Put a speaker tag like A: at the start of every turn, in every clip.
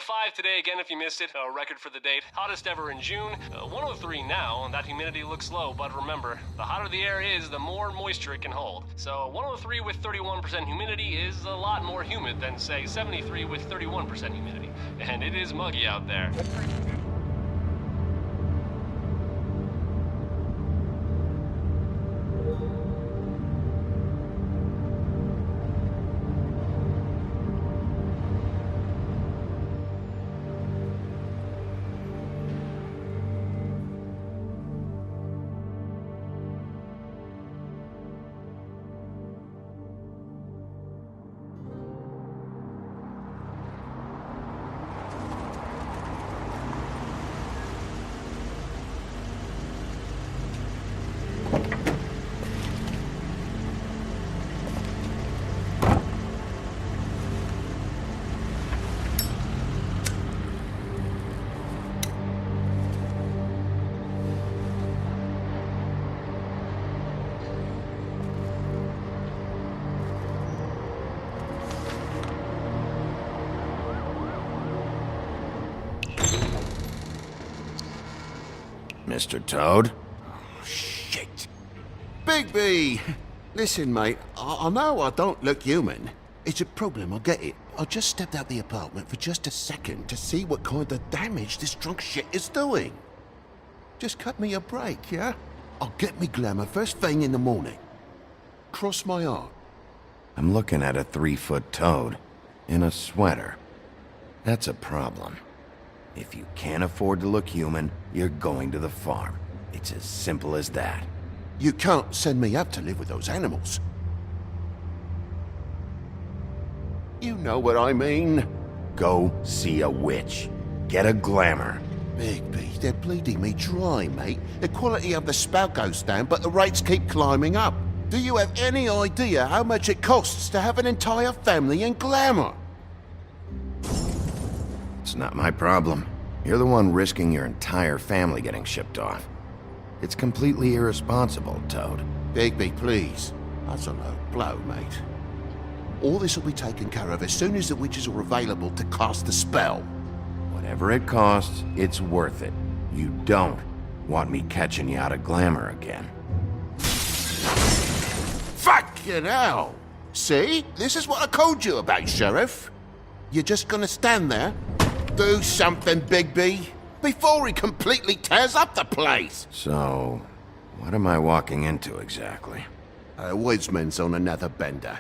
A: 105 today again if you missed it, a record for the date. Hottest ever in June. 103 now, and that humidity looks low, but remember, the hotter the air is, the more moisture it can hold. So 103 with 31% humidity is a lot more humid than, say, 73 with 31% humidity. And it is muggy out there.
B: Mr. Toad?
C: Oh, shit. Bigby! Listen, mate, I know I don't look human. It's a problem, I get it. I just stepped out the apartment for just a second to see what kind of damage this drunk shit is doing. Just cut me a break, yeah? I'll get me glamour first thing in the morning. Cross my heart.
B: I'm looking at a 3-foot toad in a sweater. That's a problem. If you can't afford to look human, you're going to the farm. It's as simple as that.
C: You can't send me up to live with those animals. You know what I mean.
B: Go see a witch. Get a glamour.
C: Bigby, they're bleeding me dry, mate. The quality of the spout goes down, but the rates keep climbing up. Do you have any idea how much it costs to have an entire family in glamour?
B: It's not my problem. You're the one risking your entire family getting shipped off. It's completely irresponsible, Toad.
C: Bigby, please. That's a low blow, mate. All this will be taken care of as soon as the witches are available to cast the spell.
B: Whatever it costs, it's worth it. You don't want me catching you out of glamour again.
C: Fucking hell! See? This is what I told you about, Sheriff. You're just gonna stand there? Do something, Bigby, before he completely tears up the place!
B: So, what am I walking into exactly?
C: A woodsman's on another bender.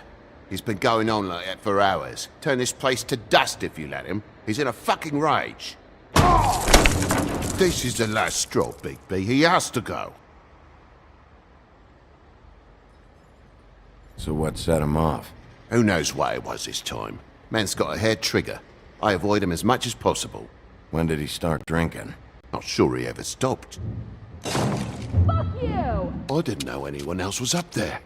C: He's been going on like that for hours. Turn this place to dust if you let him. He's in a fucking rage. This is the last straw, Bigby. He has to go.
B: So what set him off?
C: Who knows what it was this time? Man's got a hair trigger. I avoid him as much as possible.
B: When did he start drinking?
C: Not sure he ever stopped.
D: Fuck you!
C: I didn't know anyone else was up there.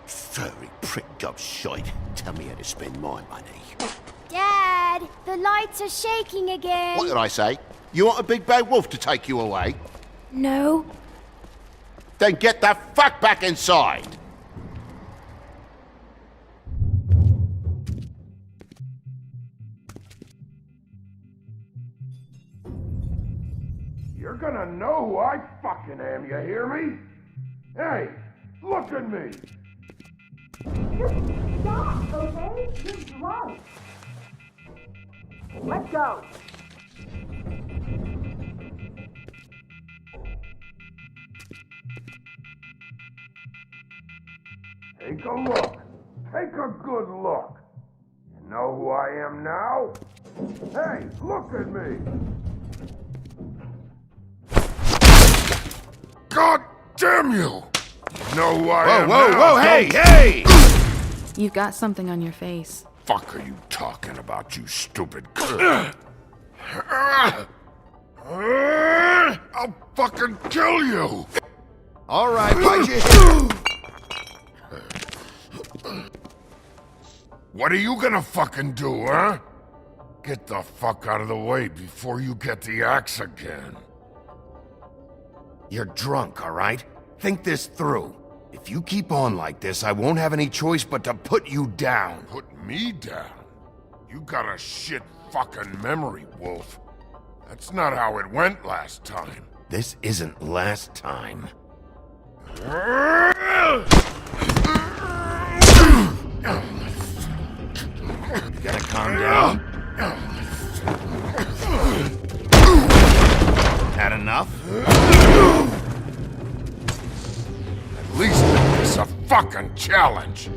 C: Furry prick gobshite. Tell me how to spend my money.
D: Dad, the lights are shaking again.
C: What did I say? You want a big bad wolf to take you away?
D: No.
C: Then get the fuck back inside!
E: You're gonna know who I fucking am, you hear me? Hey, look at me!
D: Just stop, okay? You're drunk. Let's go.
E: Take a look. Take a good look. You know who I am now? Hey, look at me! God damn you! You know who I am now?
C: Whoa, hey!
F: You've got something on your face.
E: Fuck are you talking about, you stupid I'll fucking kill you!
C: All right, bite you.
E: What are you gonna fucking do, huh? Get the fuck out of the way before you get the axe again.
B: You're drunk, all right? Think this through. If you keep on like this, I won't have any choice but to put you down.
E: Put me down? You got a shit fucking memory, Wolf. That's not how it went last time.
B: This isn't last time. You gotta calm down. Had enough?
E: At least make this a fucking challenge.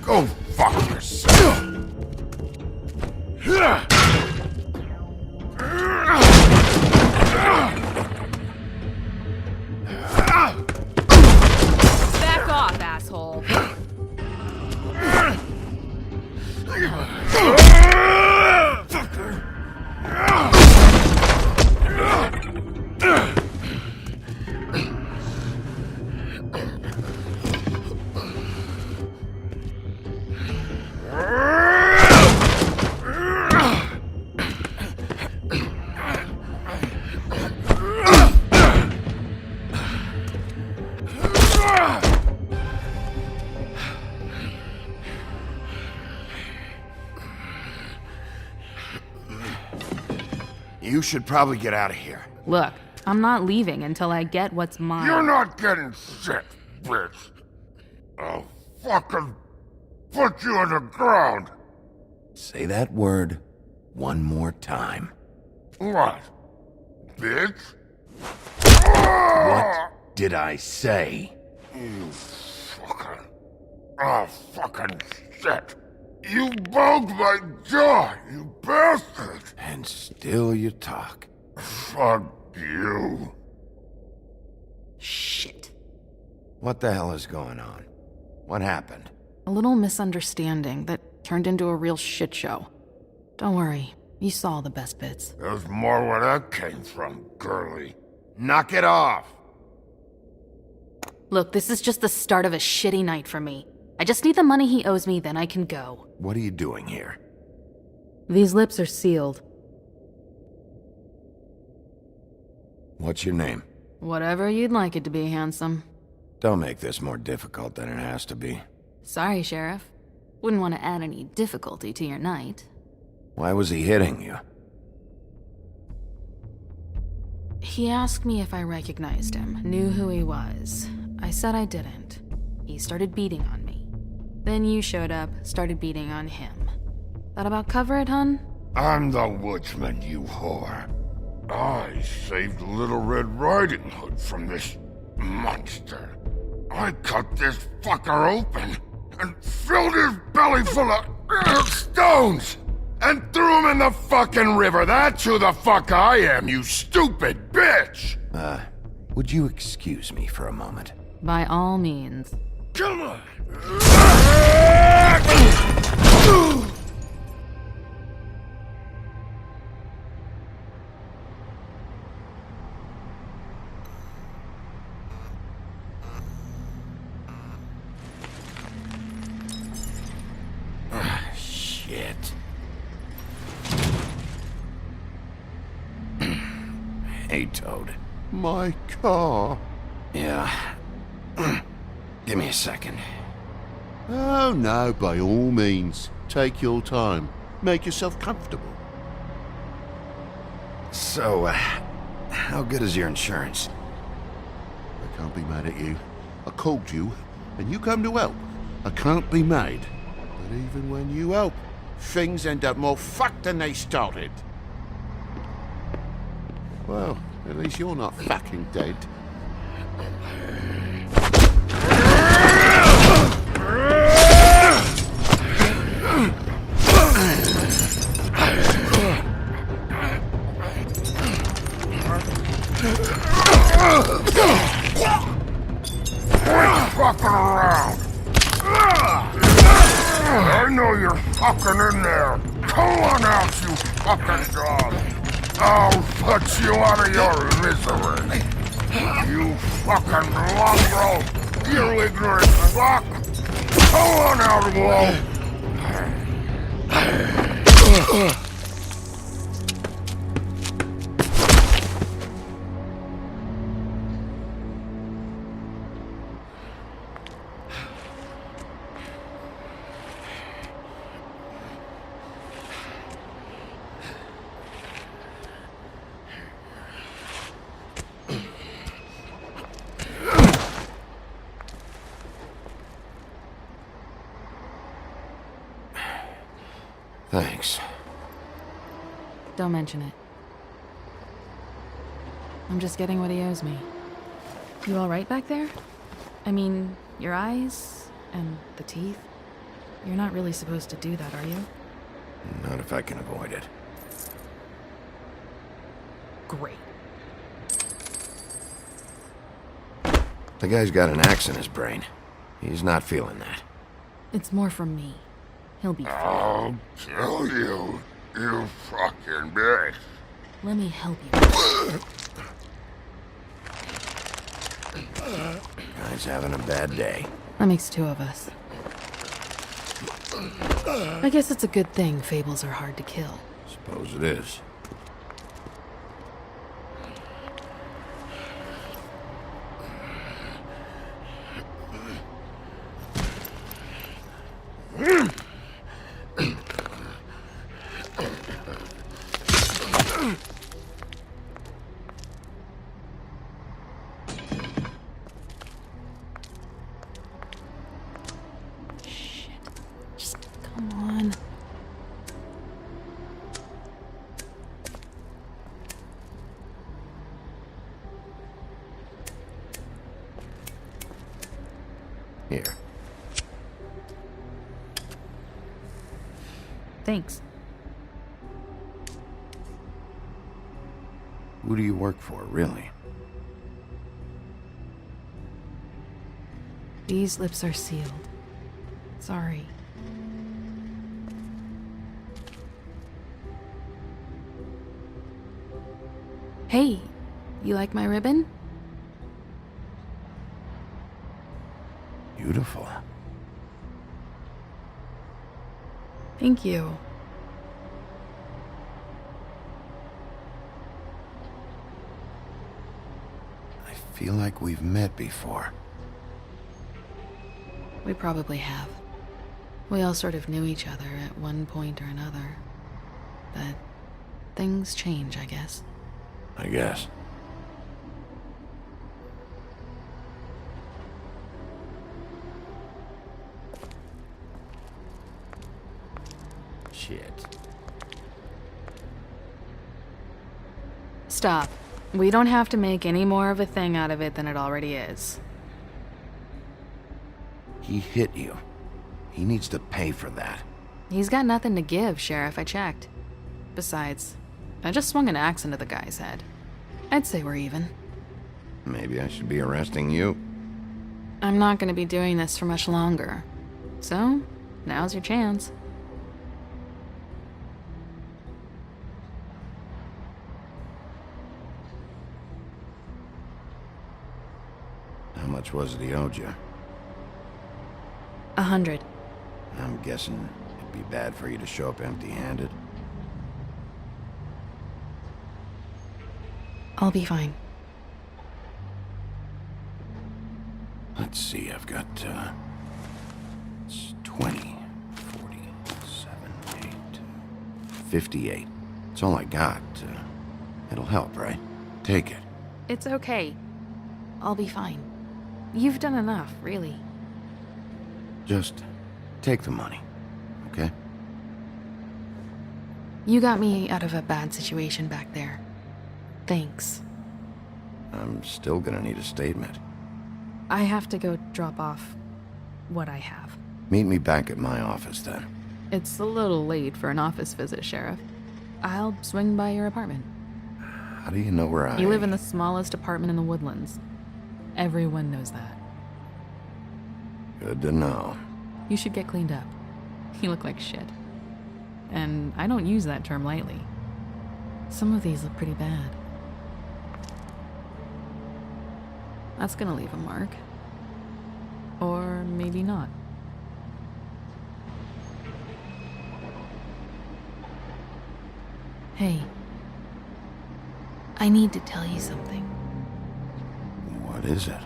E: Go fuck yourself.
F: Back off, asshole.
B: You should probably get out of here.
F: Look, I'm not leaving until I get what's mine.
E: You're not getting shit, bitch. I'll fucking put you on the ground.
B: Say that word one more time.
E: What? Bitch?
B: What did I say?
E: You fucking... Oh, fucking shit. You bugged my jaw, you bastard!
B: And still you talk.
E: Fuck you.
F: Shit.
B: What the hell is going on? What happened?
F: A little misunderstanding that turned into a real shit show. Don't worry, you saw the best bits.
E: There's more where that came from, girly.
B: Knock it off!
F: Look, this is just the start of a shitty night for me. I just need the money he owes me, then I can go.
B: What are you doing here?
F: These lips are sealed.
B: What's your name?
F: Whatever you'd like it to be, handsome.
B: Don't make this more difficult than it has to be.
F: Sorry, Sheriff. Wouldn't want to add any difficulty to your night.
B: Why was he hitting you?
F: He asked me if I recognized him, knew who he was. I said I didn't. He started beating on me. Then you showed up, started beating on him. That about cover it, hun?
E: I'm the woodsman, you whore. I saved Little Red Riding Hood from this monster. I cut this fucker open and filled his belly full of stones and threw him in the fucking river. That's who the fuck I am, you stupid bitch!
B: Would you excuse me for a moment?
F: By all means.
E: Come on!
B: Shit. Hey, Toad.
C: My car.
B: Yeah. Give me a second.
C: Oh no, by all means. Take your time. Make yourself comfortable.
B: So, how good is your insurance?
C: I can't be mad at you. I called you, and you come to help. I can't be mad. But even when you help, things end up more fucked than they started. Well, at least you're not fucking dead.
E: fucking around. I know you're fucking in there. Come on out, you fucking dog. I'll put you out of your misery. You fucking mongrel. You ignorant fuck. Come on out, Wolf.
B: Thanks.
F: Don't mention it. I'm just getting what he owes me. You all right back there? I mean, your eyes and the teeth? You're not really supposed to do that, are you?
B: Not if I can avoid it.
F: Great.
B: The guy's got an axe in his brain. He's not feeling that.
F: It's more from me. He'll be fine.
E: I'll kill you, you fucking bitch.
F: Let me help you.
B: Guy's having a bad day.
F: That makes two of us. I guess it's a good thing fables are hard to kill.
B: Suppose it is.
F: Come on.
B: Here.
F: Thanks.
B: Who do you work for, really?
F: These lips are sealed. Sorry. Hey, you like my ribbon?
B: Beautiful.
F: Thank you.
B: I feel like we've met before.
F: We probably have. We all sort of knew each other at one point or another. But things change, I guess.
B: I guess. Shit.
F: Stop. We don't have to make any more of a thing out of it than it already is.
B: He hit you. He needs to pay for that.
F: He's got nothing to give, Sheriff, I checked. Besides, I just swung an axe into the guy's head. I'd say we're even.
B: Maybe I should be arresting you.
F: I'm not gonna be doing this for much longer. So, now's your chance.
B: How much was it he owed you?
F: 100.
B: I'm guessing it'd be bad for you to show up empty-handed.
F: I'll be fine.
B: Let's see, I've got, it's 20, 47, 8, 58. It's all I got. It'll help, right? Take it.
F: It's okay. I'll be fine. You've done enough, really.
B: Just take the money, okay?
F: You got me out of a bad situation back there. Thanks.
B: I'm still gonna need a statement.
F: I have to go drop off what I have.
B: Meet me back at my office, then.
F: It's a little late for an office visit, Sheriff. I'll swing by your apartment.
B: How do you know where I...
F: You live in the smallest apartment in the Woodlands. Everyone knows that.
B: Good to know.
F: You should get cleaned up. You look like shit. And I don't use that term lightly. Some of these look pretty bad. That's gonna leave a mark. Or maybe not. Hey. I need to tell you something.
B: What is it?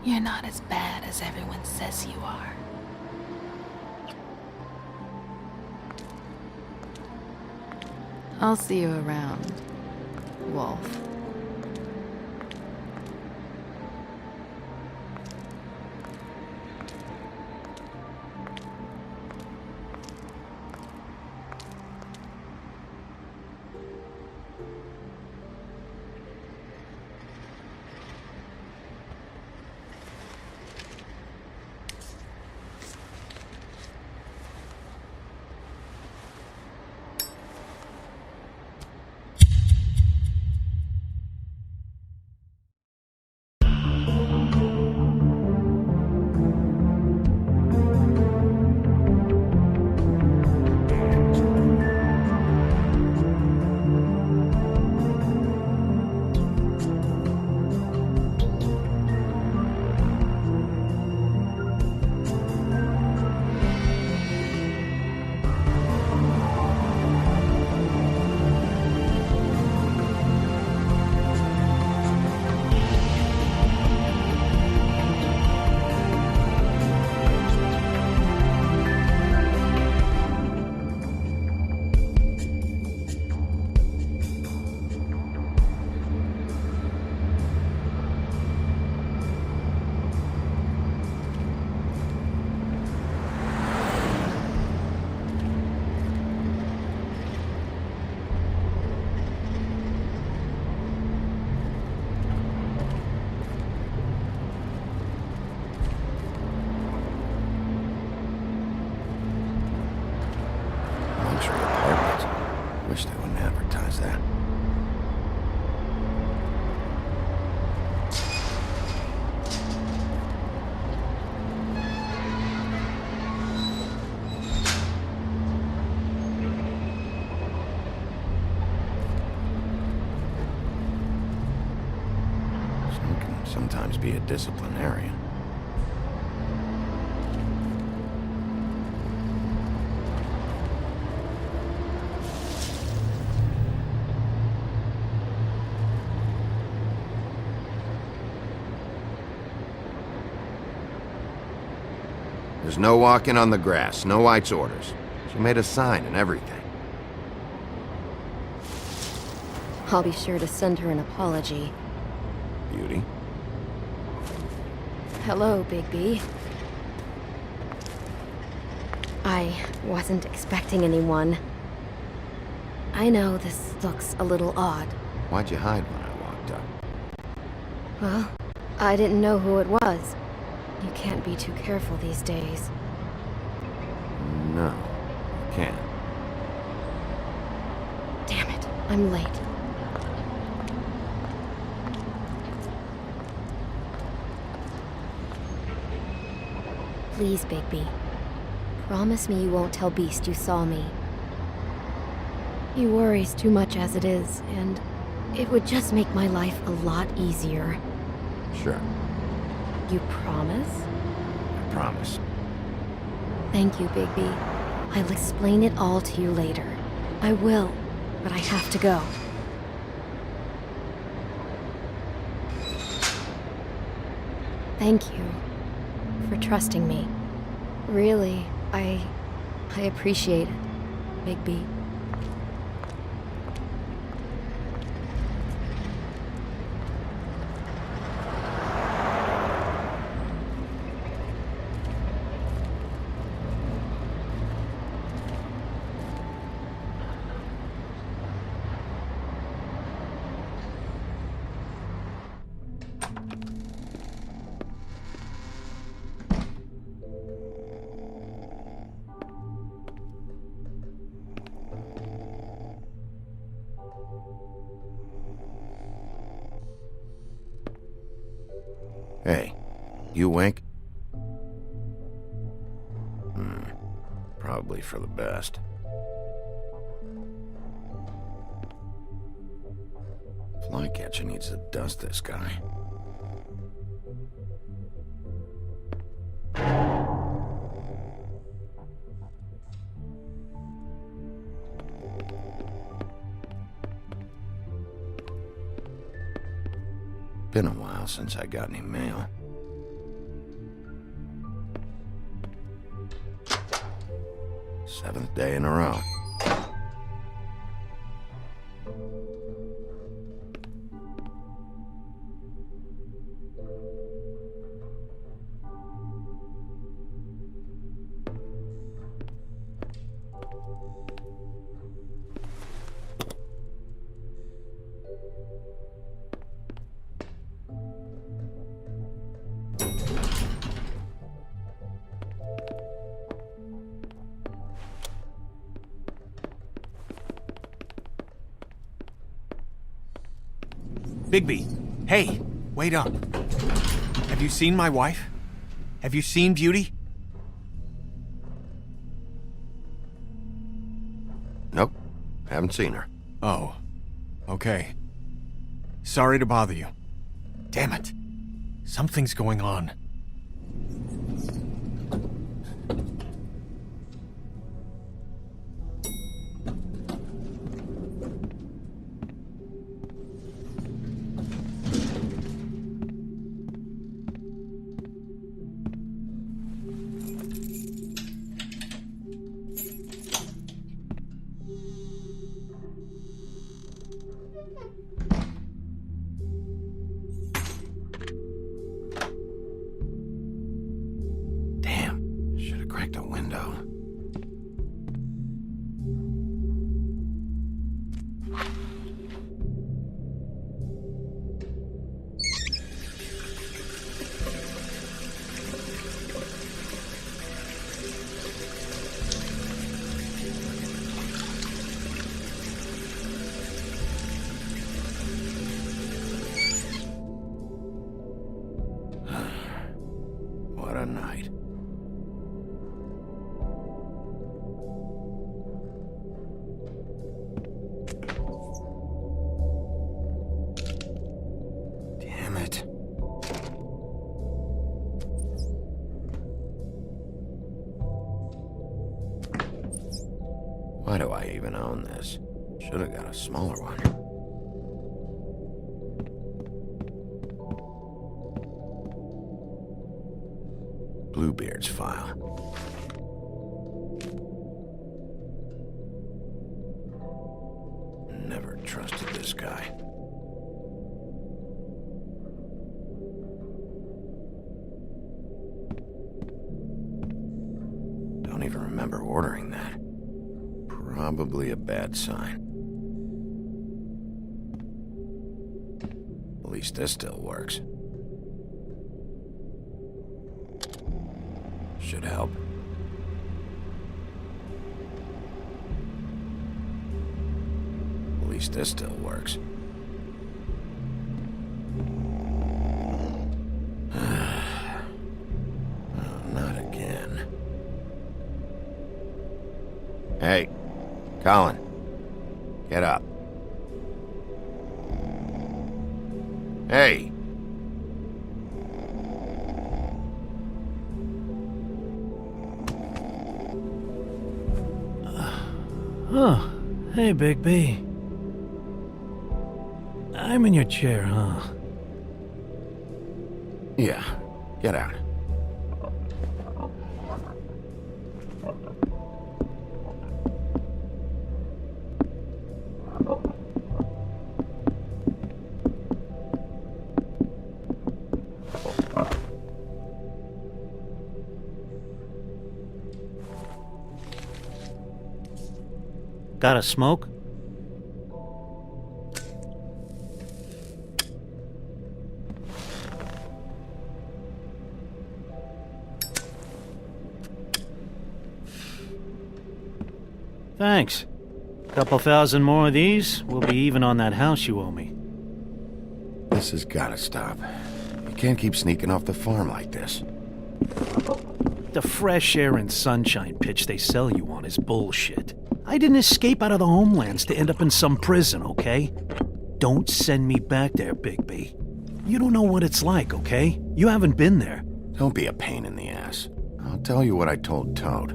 F: You're not as bad as everyone says you are. I'll see you around, Wolf.
B: Luxury apartments. Wish they wouldn't advertise that. Some can sometimes be a disciplinarian. There's no walking on the grass, Snow White's orders. She made a sign and everything.
G: I'll be sure to send her an apology.
B: Beauty.
G: Hello, Bigby. I wasn't expecting anyone. I know this looks a little odd.
B: Why'd you hide when I walked up?
G: Well, I didn't know who it was. You can't be too careful these days.
B: No, I can't.
G: Damn it, I'm late. Please, Bigby. Promise me you won't tell Beast you saw me. He worries too much as it is, and it would just make my life a lot easier.
B: Sure,
G: You promise?
B: I promise.
G: Thank you, Bigby. I'll explain it all to you later. I will, but I have to go. Thank you for trusting me. Really, I appreciate it, Bigby.
B: Hey, You wink? Probably for the best. Flycatcher needs to dust this guy. Been a while since I got any mail. Seventh day in a row.
H: Bigby, hey, wait up. Have you seen my wife? Have you seen Beauty?
B: Nope, haven't seen her.
H: Oh, okay. Sorry to bother you. Damn it. Something's going on.
B: Cracked a window. What a night. Why do I even own this? Should have got a smaller one. Bluebeard's file. Never trusted this guy. Don't even remember ordering that. Probably a bad sign. At least this still works. Should help. At least this still works. Oh, not again. Hey. Colin, get up. Hey.
I: Oh, hey, Bigby. I'm in your chair, huh?
B: Yeah, get out.
I: Got a smoke? Thanks. Couple thousand more of these, we'll be even on that house you owe me.
B: This has gotta stop. You can't keep sneaking off the farm like this.
I: The fresh air and sunshine pitch they sell you on is bullshit. I didn't escape out of the homelands to end up in some prison, okay? Don't send me back there, Bigby. You don't know what it's like, okay? You haven't been there.
B: Don't be a pain in the ass. I'll tell you what I told Toad.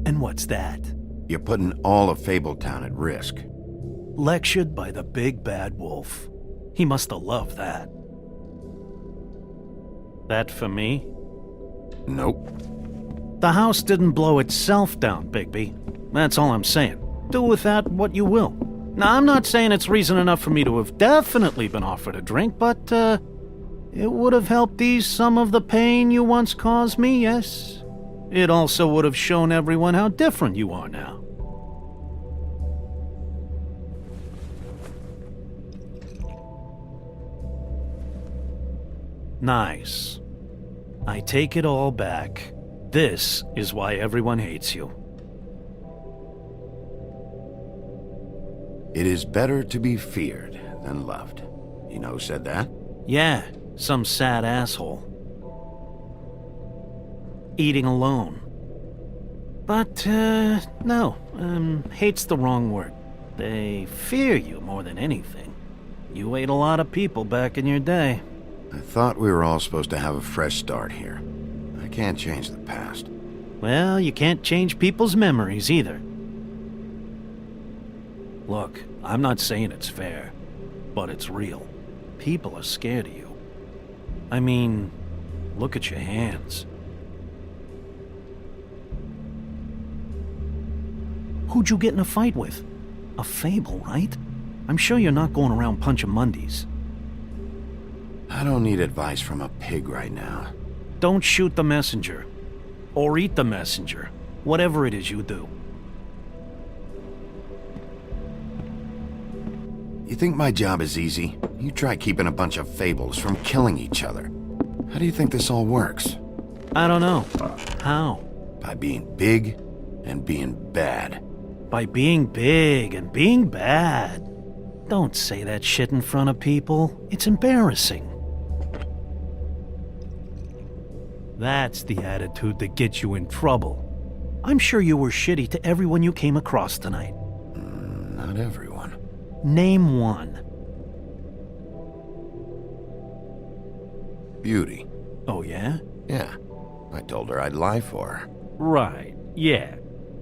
I: And what's that?
B: You're putting all of Fabletown at risk.
I: Lectured by the big bad wolf. He must have loved that. That for me?
B: Nope.
I: The house didn't blow itself down, Bigby. That's all I'm saying. Do with that what you will. Now, I'm not saying it's reason enough for me to have definitely been offered a drink, but, it would have helped ease some of the pain you once caused me, yes? It also would have shown everyone how different you are now. Nice. I take it all back. This is why everyone hates you.
B: It is better to be feared than loved. You know who said that?
I: Yeah, some sad asshole. Eating alone. But, no, hate's the wrong word. They fear you more than anything. You ate a lot of people back in your day.
B: I thought we were all supposed to have a fresh start here. I can't change the past.
I: Well, you can't change people's memories either. Look, I'm not saying it's fair, but it's real. People are scared of you. I mean, look at your hands. Who'd you get in a fight with? A Fable, right? I'm sure you're not going around punching Mondays.
B: I don't need advice from a pig right now.
I: Don't shoot the messenger. Or eat the messenger. Whatever it is you do.
B: You think my job is easy? You try keeping a bunch of fables from killing each other. How do you think this all works?
I: I don't know. How?
B: By being big and being bad.
I: By being big and being bad. Don't say that shit in front of people. It's embarrassing. That's the attitude that gets you in trouble. I'm sure you were shitty to everyone you came across tonight.
B: Not everyone.
I: Name one.
B: Beauty.
I: Oh, yeah?
B: Yeah. I told her I'd lie for her.
I: Right, yeah.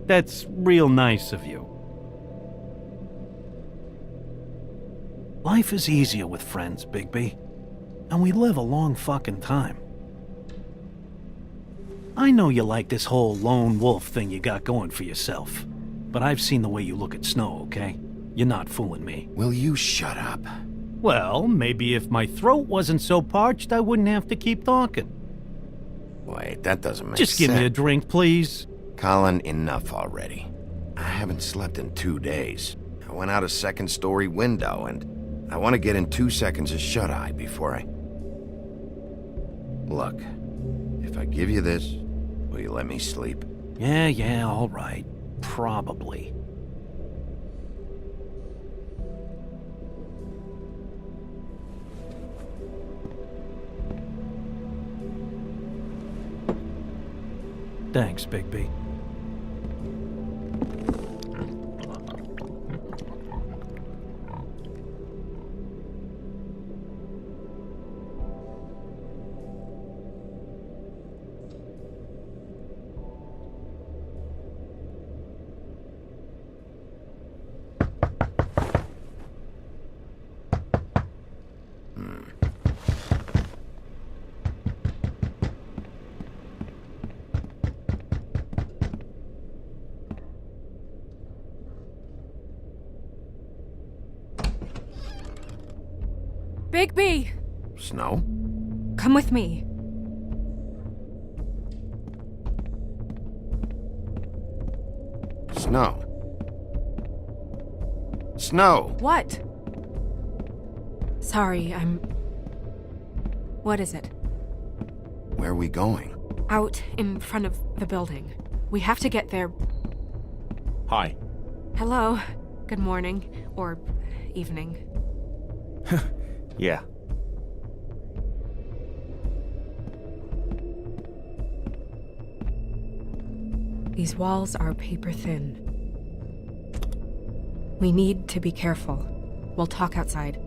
I: That's real nice of you. Life is easier with friends, Bigby. And we live a long fucking time. I know you like this whole lone wolf thing you got going for yourself. But I've seen the way you look at Snow, okay? You're not fooling me.
B: Will you shut up?
I: Well, maybe if my throat wasn't so parched, I wouldn't have to keep talking.
B: Wait, that doesn't make
I: Just
B: sense.
I: give me a drink, please.
B: Colin, enough already. I haven't slept in 2 days. I went out a second-story window, and I want to get in 2 seconds of shut-eye before I... Look, if I give you this, will you let me sleep?
I: Yeah, all right. Probably. Thanks, Bigby.
J: Bigby!
B: Snow?
J: Come with me.
B: Snow. Snow!
J: What? Sorry, What is it?
B: Where are we going?
J: Out in front of the building. We have to get there.
H: Hi.
J: Hello. Good morning. Or evening.
H: Yeah.
J: These walls are paper thin. We need to be careful. We'll talk outside.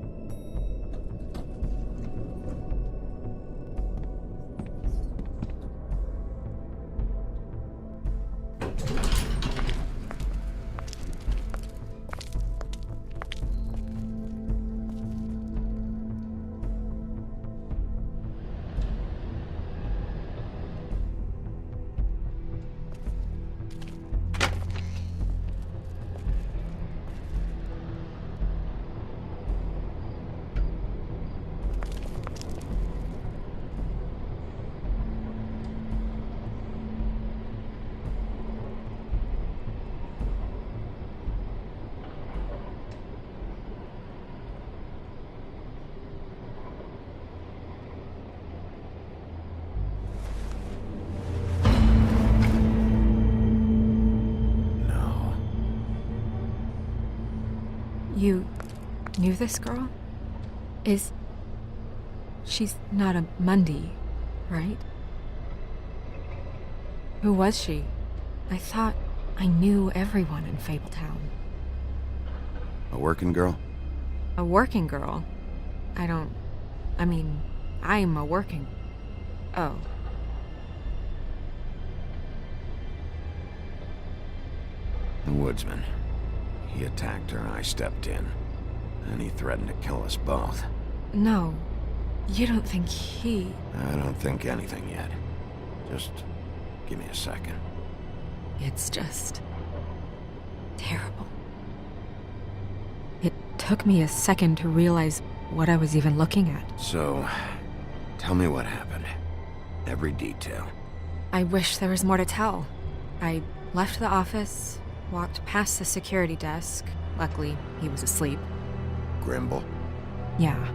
J: You knew this girl? She's not a Mundy, right? Who was she? I thought I knew everyone in Fabletown.
B: A working girl?
J: A working girl? I'm a working... Oh.
B: The woodsman. He attacked her and I stepped in. And he threatened to kill us both.
J: No. You don't think he...
B: I don't think anything yet. Just give me a second.
J: It's just... terrible. It took me a second to realize what I was even looking at.
B: So, tell me what happened. Every detail.
J: I wish there was more to tell. I left the office, walked past the security desk. Luckily, he was asleep.
B: Grimble?
J: Yeah.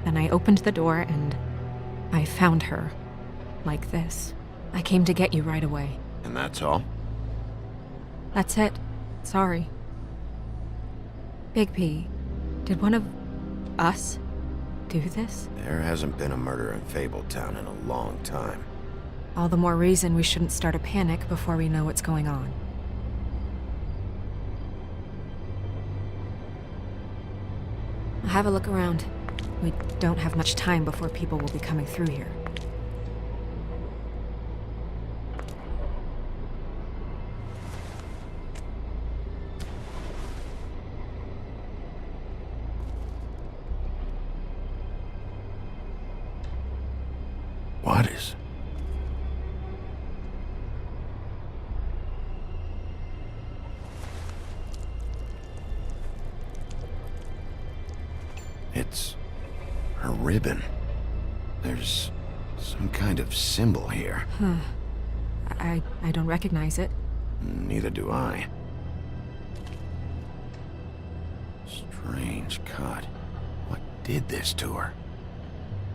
J: Then I opened the door and I found her. Like this. I came to get you right away.
B: And that's all?
J: That's it. Sorry. Bigby, did one of us do this?
B: There hasn't been a murder in Fabletown in a long time.
J: All the more reason we shouldn't start a panic before we know what's going on. I'll have a look around. We don't have much time before people will be coming through here.
B: What is... It's a ribbon. There's some kind of symbol here.
J: Huh. I don't recognize it.
B: Neither do I. Strange cut. What did this to her?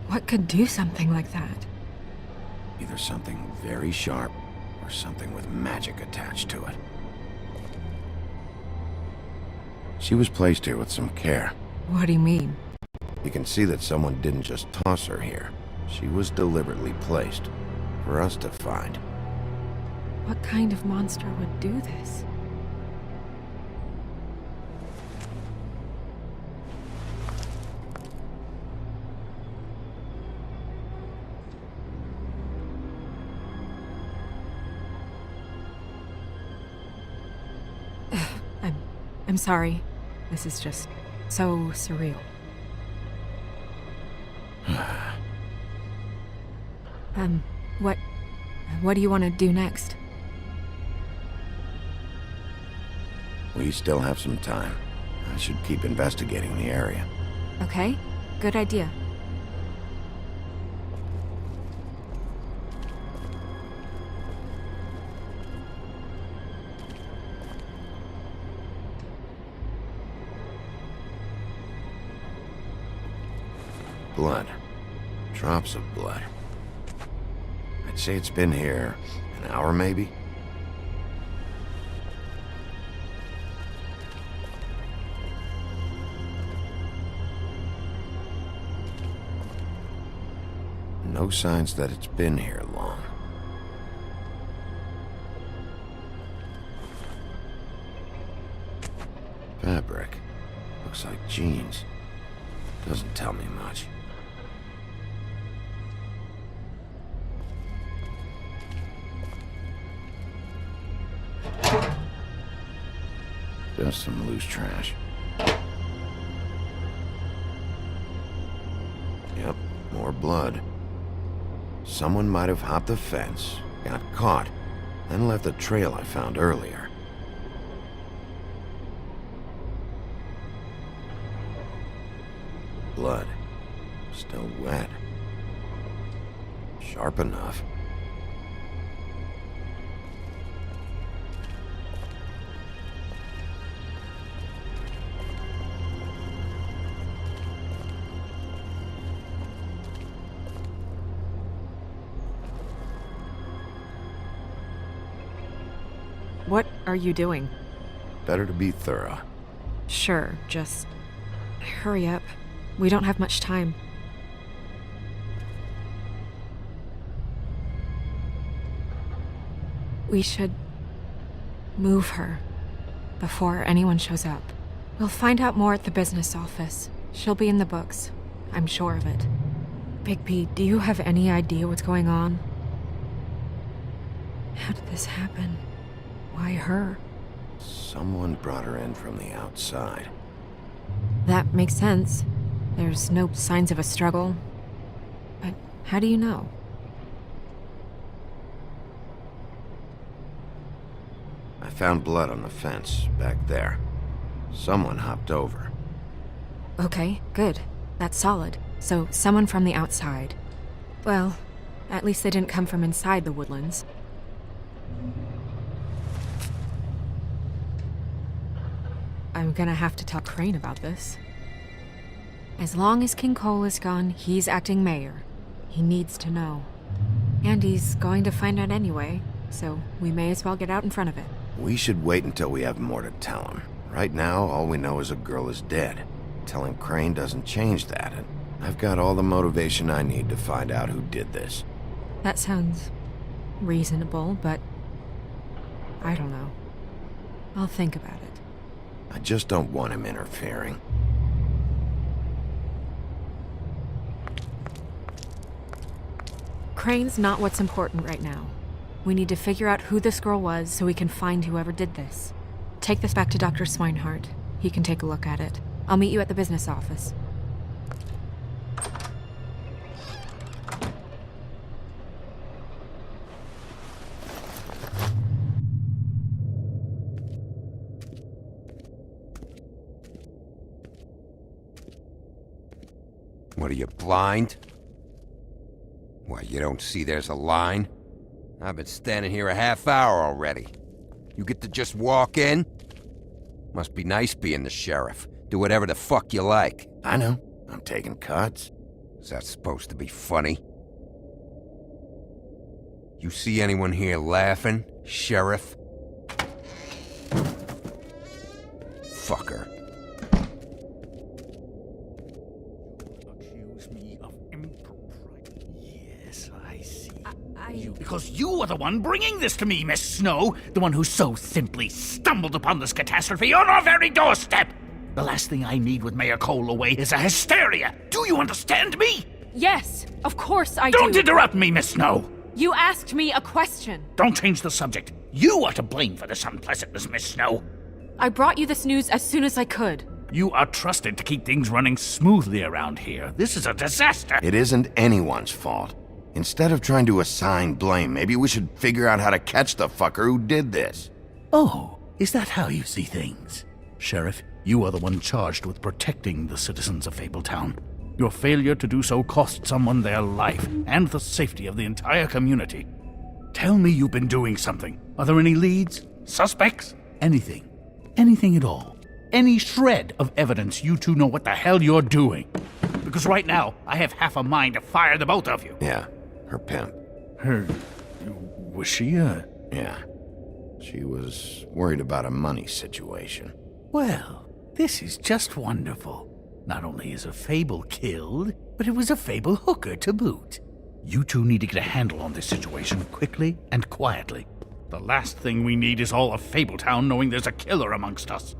J: What could do something like that?
B: Either something very sharp, or something with magic attached to it. She was placed here with some care.
J: What do you mean?
B: You can see that someone didn't just toss her here. She was deliberately placed, for us to find.
J: What kind of monster would do this? I'm sorry. This is just so surreal. What do you want to do next?
B: We still have some time. I should keep investigating the area.
J: Okay, good idea.
B: Blood. Drops of blood. I'd say it's been here an hour, maybe? No signs that it's been here long. machines. Doesn't tell me much. Just some loose trash. Yep, more blood. Someone might have hopped the fence, got caught, then left the trail I found earlier. Blood. Still wet. Sharp enough.
J: What are you doing?
B: Better to be thorough.
J: Sure, just hurry up. We don't have much time. We should move her before anyone shows up. We'll find out more at the business office. She'll be in the books. I'm sure of it. Bigby, do you have any idea what's going on? How did this happen? Why her?
B: Someone brought her in from the outside.
J: That makes sense. There's no signs of a struggle. But how do you know?
B: I found blood on the fence, back there. Someone hopped over.
J: Okay, good. That's solid. So, someone from the outside. Well, at least they didn't come from inside the woodlands. I'm gonna have to tell Crane about this. As long as King Cole is gone, he's acting mayor. He needs to know. And he's going to find out anyway, so we may as well get out in front of it.
B: We should wait until we have more to tell him. Right now, all we know is a girl is dead. Telling Crane doesn't change that, and I've got all the motivation I need to find out who did this.
J: That sounds reasonable, but I don't know. I'll think about it.
B: I just don't want him interfering.
J: Crane's not what's important right now. We need to figure out who this girl was so we can find whoever did this. Take this back to Dr. Swinehart. He can take a look at it. I'll meet you at the business office.
K: What are you, blind? What, you don't see there's a line? I've been standing here a half hour already. You get to just walk in? Must be nice being the sheriff. Do whatever the fuck you like.
B: I know. I'm taking cuts.
K: Is that supposed to be funny? You see anyone here laughing, Sheriff? Fucker.
L: Accuse me of impropriety. Yes, I see. Because you are the one bringing this to me, Miss Snow. The one who so simply stumbled upon this catastrophe on our very doorstep. The last thing I need with Mayor Cole away is a hysteria. Do you understand me?
J: Yes, of course I do.
L: Don't interrupt me, Miss Snow.
J: You asked me a question.
L: Don't change the subject. You are to blame for this unpleasantness, Miss Snow.
J: I brought you this news as soon as I could.
L: You are trusted to keep things running smoothly around here. This is a disaster.
B: It isn't anyone's fault. Instead of trying to assign blame, maybe we should figure out how to catch the fucker who did this.
L: Oh, is that how you see things? Sheriff, you are the one charged with protecting the citizens of Fabletown. Your failure to do so cost someone their life and the safety of the entire community. Tell me you've been doing something. Are there any leads? Suspects? Anything. Anything at all. Any shred of evidence you two know what the hell you're doing. Because right now, I have half a mind to fire the both of you.
B: Yeah, her pimp.
L: Her... was she
B: Yeah. She was worried about a money situation.
L: Well, this is just wonderful. Not only is a Fable killed, but it was a Fable hooker to boot. You two need to get a handle on this situation quickly and quietly. The last thing we need is all of Fabletown knowing there's a killer amongst us.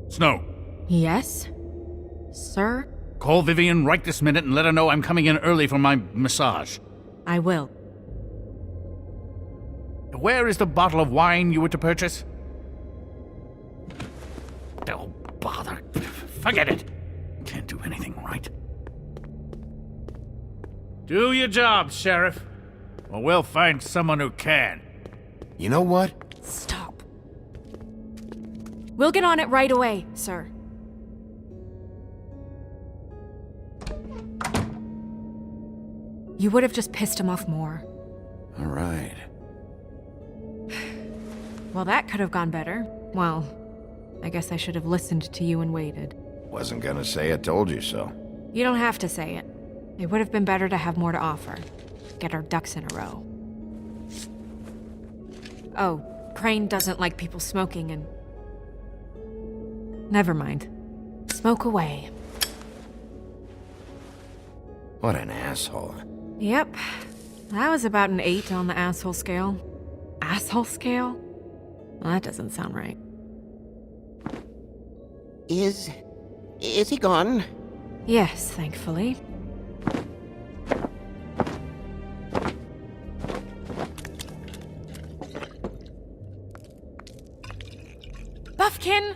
L: Snow.
J: Yes? Sir?
L: Call Vivian right this minute and let her know I'm coming in early for my massage.
J: I will.
L: Where is the bottle of wine you were to purchase? Oh, bother. Forget it. Can't do anything right. Do your job, Sheriff. Or we'll find someone who can.
B: You know what?
J: Stop. We'll get on it right away, sir. You would have just pissed him off more.
B: All right.
J: Well, that could have gone better. Well, I guess I should have listened to you and waited.
B: Wasn't gonna say I told you so.
J: You don't have to say it. It would have been better to have more to offer. Get our ducks in a row. Oh, Crane doesn't like people smoking and... Never mind. Smoke away.
B: What an asshole.
J: Yep. That was about an 8 on the asshole scale. Asshole scale? Well, that doesn't sound right.
M: Is he gone?
J: Yes, thankfully. Buffkin!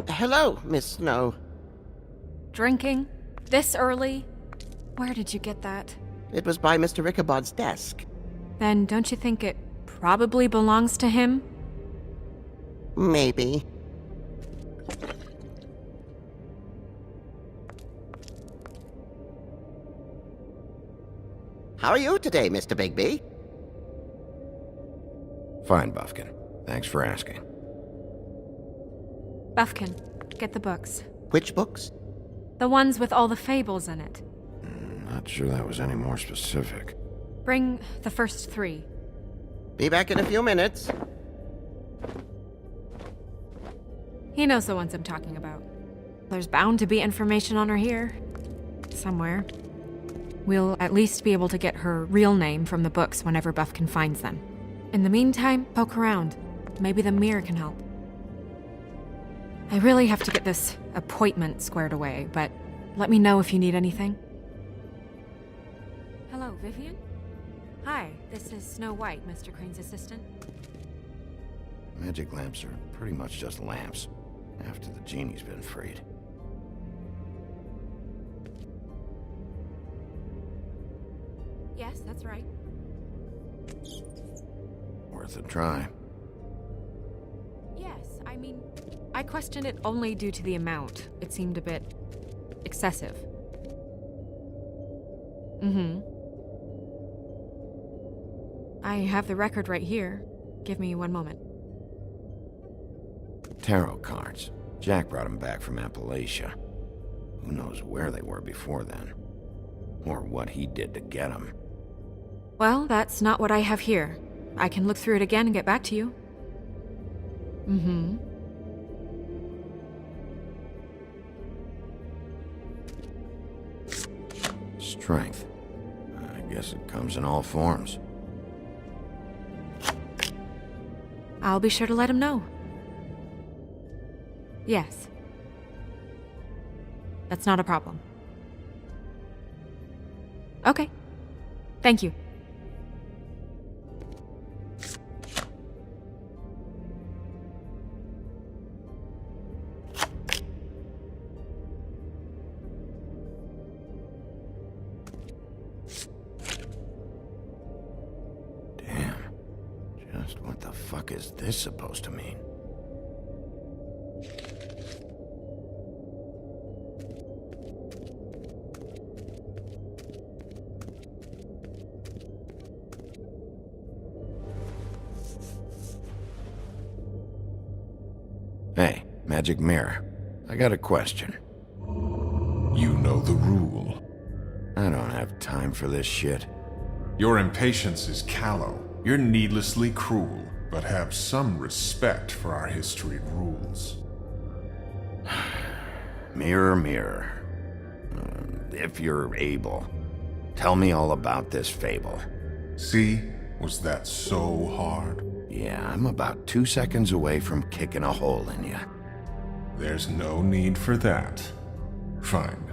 M: Hello, Miss Snow.
J: Drinking? This early? Where did you get that?
M: It was by Mr. Ichabod's desk.
J: Then don't you think it probably belongs to him?
M: Maybe. How are you today, Mr. Bigby?
B: Fine, Buffkin. Thanks for asking.
J: Buffkin, get the books.
M: Which books?
J: The ones with all the fables in it.
B: Not sure that was any more specific.
J: Bring the first 3.
M: Be back in a few minutes.
J: He knows the ones I'm talking about. There's bound to be information on her here. Somewhere. We'll at least be able to get her real name from the books whenever Buffkin finds them. In the meantime, poke around. Maybe the mirror can help. I really have to get this appointment squared away, but let me know if you need anything. Hello, Vivian? Hi, this is Snow White, Mr. Crane's assistant.
B: Magic lamps are pretty much just lamps, after the genie's been freed.
J: Yes, that's right.
B: Worth a try.
J: Yes, I mean, I questioned it only due to the amount. It seemed a bit excessive. I have the record right here. Give me one moment.
B: Tarot cards. Jack brought them back from Appalachia. Who knows where they were before then? Or what he did to get them.
J: Well, that's not what I have here. I can look through it again and get back to you.
B: Strength. I guess it comes in all forms.
J: I'll be sure to let him know. Yes. That's not a problem. Okay. Thank you.
B: Damn. Just what the fuck is this supposed to mean? Hey, magic mirror. I got a question.
N: You know the rule.
B: I don't have time for this shit.
N: Your impatience is callow. You're needlessly cruel, but have some respect for our history and rules.
B: Mirror, mirror. If you're able, tell me all about this fable.
N: See? Was that so hard?
B: Yeah, I'm about 2 seconds away from kicking a hole in you.
N: There's no need for that. Fine.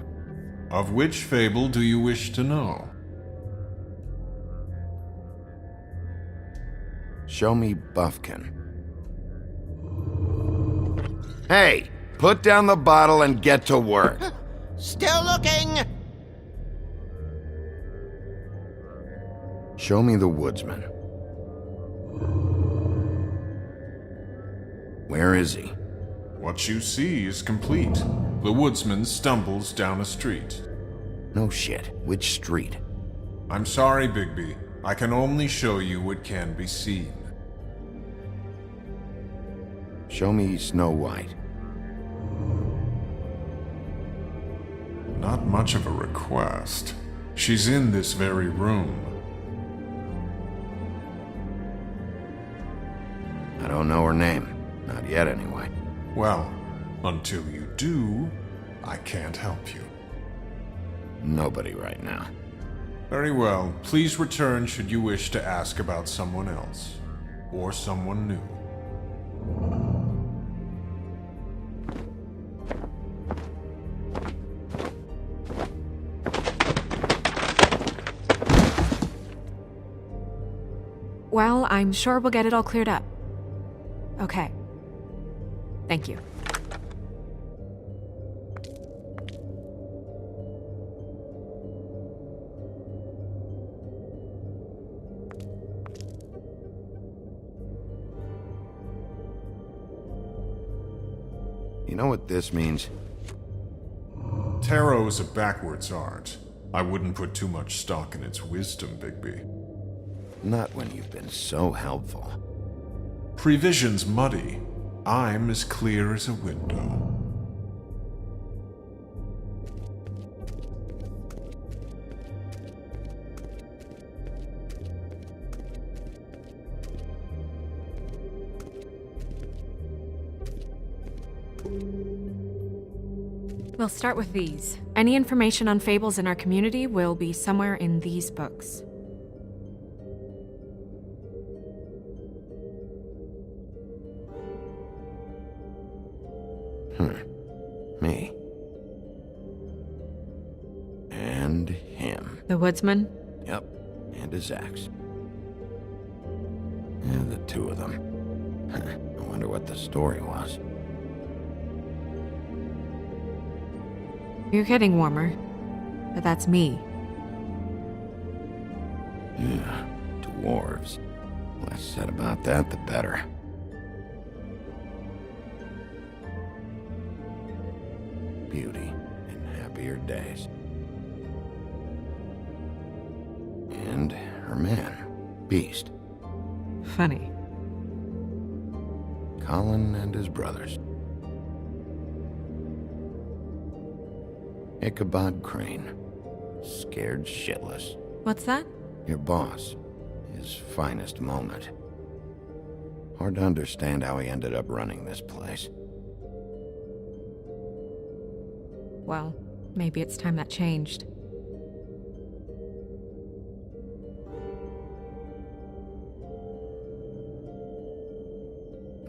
N: Of which fable do you wish to know?
B: Show me Buffkin. Hey! Put down the bottle and get to work.
M: Still looking!
B: Show me the woodsman. Where is he?
N: What you see is complete. The woodsman stumbles down a street.
B: No shit. Which street?
N: I'm sorry, Bigby. I can only show you what can be seen.
B: Show me Snow White.
N: Not much of a request. She's in this very room.
B: I don't know her name. Not yet, anyway.
N: Well, until you do, I can't help you.
B: Nobody right now.
N: Very well. Please return should you wish to ask about someone else. Or someone new.
J: Well, I'm sure we'll get it all cleared up. Okay. Thank you.
B: You know what this means?
N: Tarot is a backwards art. I wouldn't put too much stock in its wisdom, Bigby.
B: Not when you've been so helpful.
N: Prevision's muddy. I'm as clear as a window.
J: We'll start with these. Any information on fables in our community will be somewhere in these books.
B: Me. And him.
J: The woodsman?
B: Yep. And his axe. Yeah, the two of them. I wonder what the story was.
J: You're getting warmer. But that's me.
B: Yeah, dwarves. Less said about that, the better. Beauty and happier days. And her man, Beast.
J: Funny.
B: Colin and his brothers. Ichabod Crane. Scared shitless.
J: What's that?
B: Your boss. His finest moment. Hard to understand how he ended up running this place.
J: Well, maybe it's time that changed.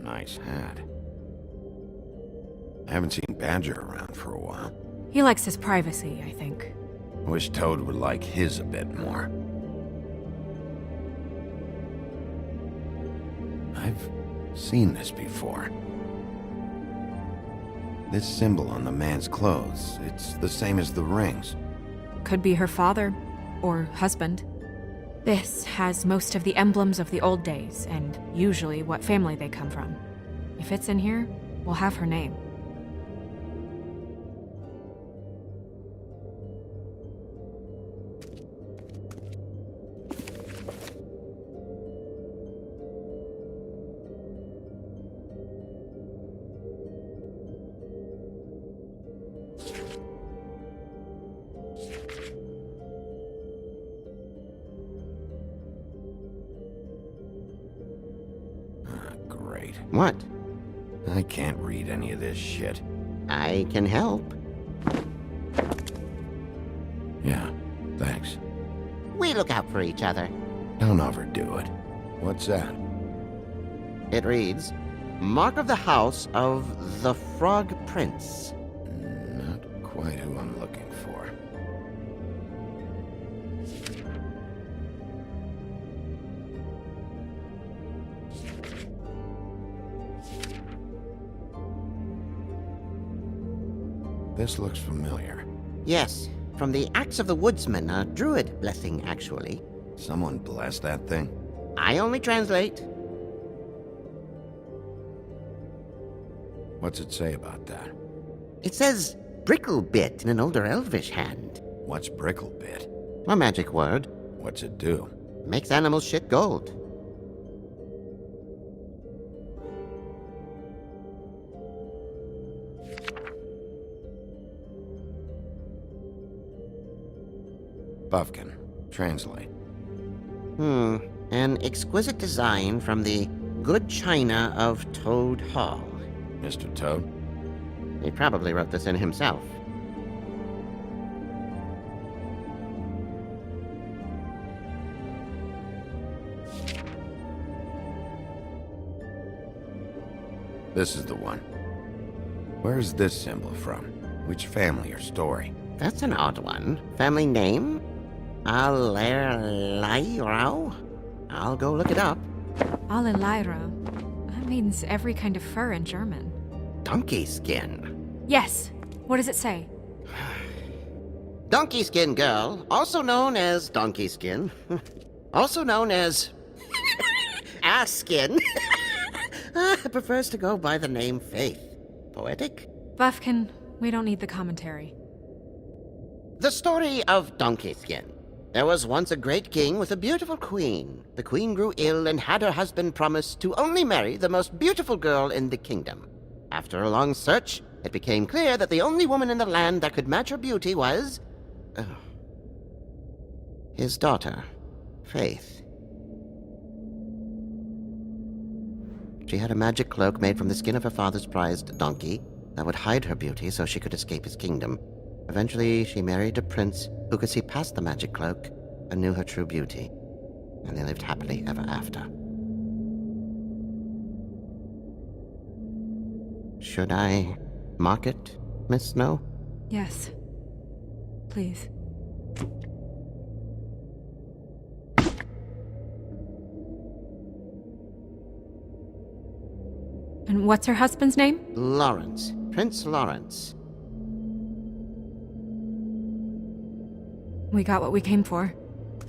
B: Nice hat. I haven't seen Badger around for a while.
J: He likes his privacy, I think.
B: Wish Toad would like his a bit more. I've seen this before. This symbol on the man's clothes, it's the same as the rings.
J: Could be her father, or husband. This has most of the emblems of the old days, and usually what family they come from. If it's in here, we'll have her name.
B: Great.
M: What?
B: I can't read any of this shit.
M: I can help.
B: Yeah, thanks.
M: We look out for each other.
B: Don't overdo it. What's that?
M: It reads, Mark of the House of the Frog Prince.
B: Not quite who I'm looking for. This looks familiar.
M: Yes, from the Axe of the Woodsman, a druid blessing, actually.
B: Someone blessed that thing?
M: I only translate.
B: What's it say about that?
M: It says bricklebit in an older elvish hand.
B: What's bricklebit?
M: A magic word.
B: What's it do?
M: Makes animals shit gold.
B: Buffkin. Translate.
M: An exquisite design from the good china of Toad Hall.
B: Mr. Toad?
M: He probably wrote this in himself.
B: This is the one. Where is this symbol from? Which family or story?
M: That's an odd one. Family name? Allerleirauh? I'll go look it up.
J: Allerleirauh? That means every kind of fur in German.
M: Donkey skin.
J: Yes. What does it say?
M: Donkey skin girl, also known as donkey skin. Also known as ass skin. Prefers to go by the name Faith. Poetic?
J: Buffkin, we don't need the commentary.
M: The story of Donkey Skin. There was once a great king with a beautiful queen. The queen grew ill and had her husband promise to only marry the most beautiful girl in the kingdom. After a long search, it became clear that the only woman in the land that could match her beauty was... his daughter, Faith. She had a magic cloak made from the skin of her father's prized donkey that would hide her beauty so she could escape his kingdom. Eventually, she married a prince who could see past the magic cloak and knew her true beauty. And they lived happily ever after. Should I mark it, Miss Snow?
J: Yes. Please. And what's her husband's name?
M: Lawrence. Prince Lawrence.
J: We got what we came for.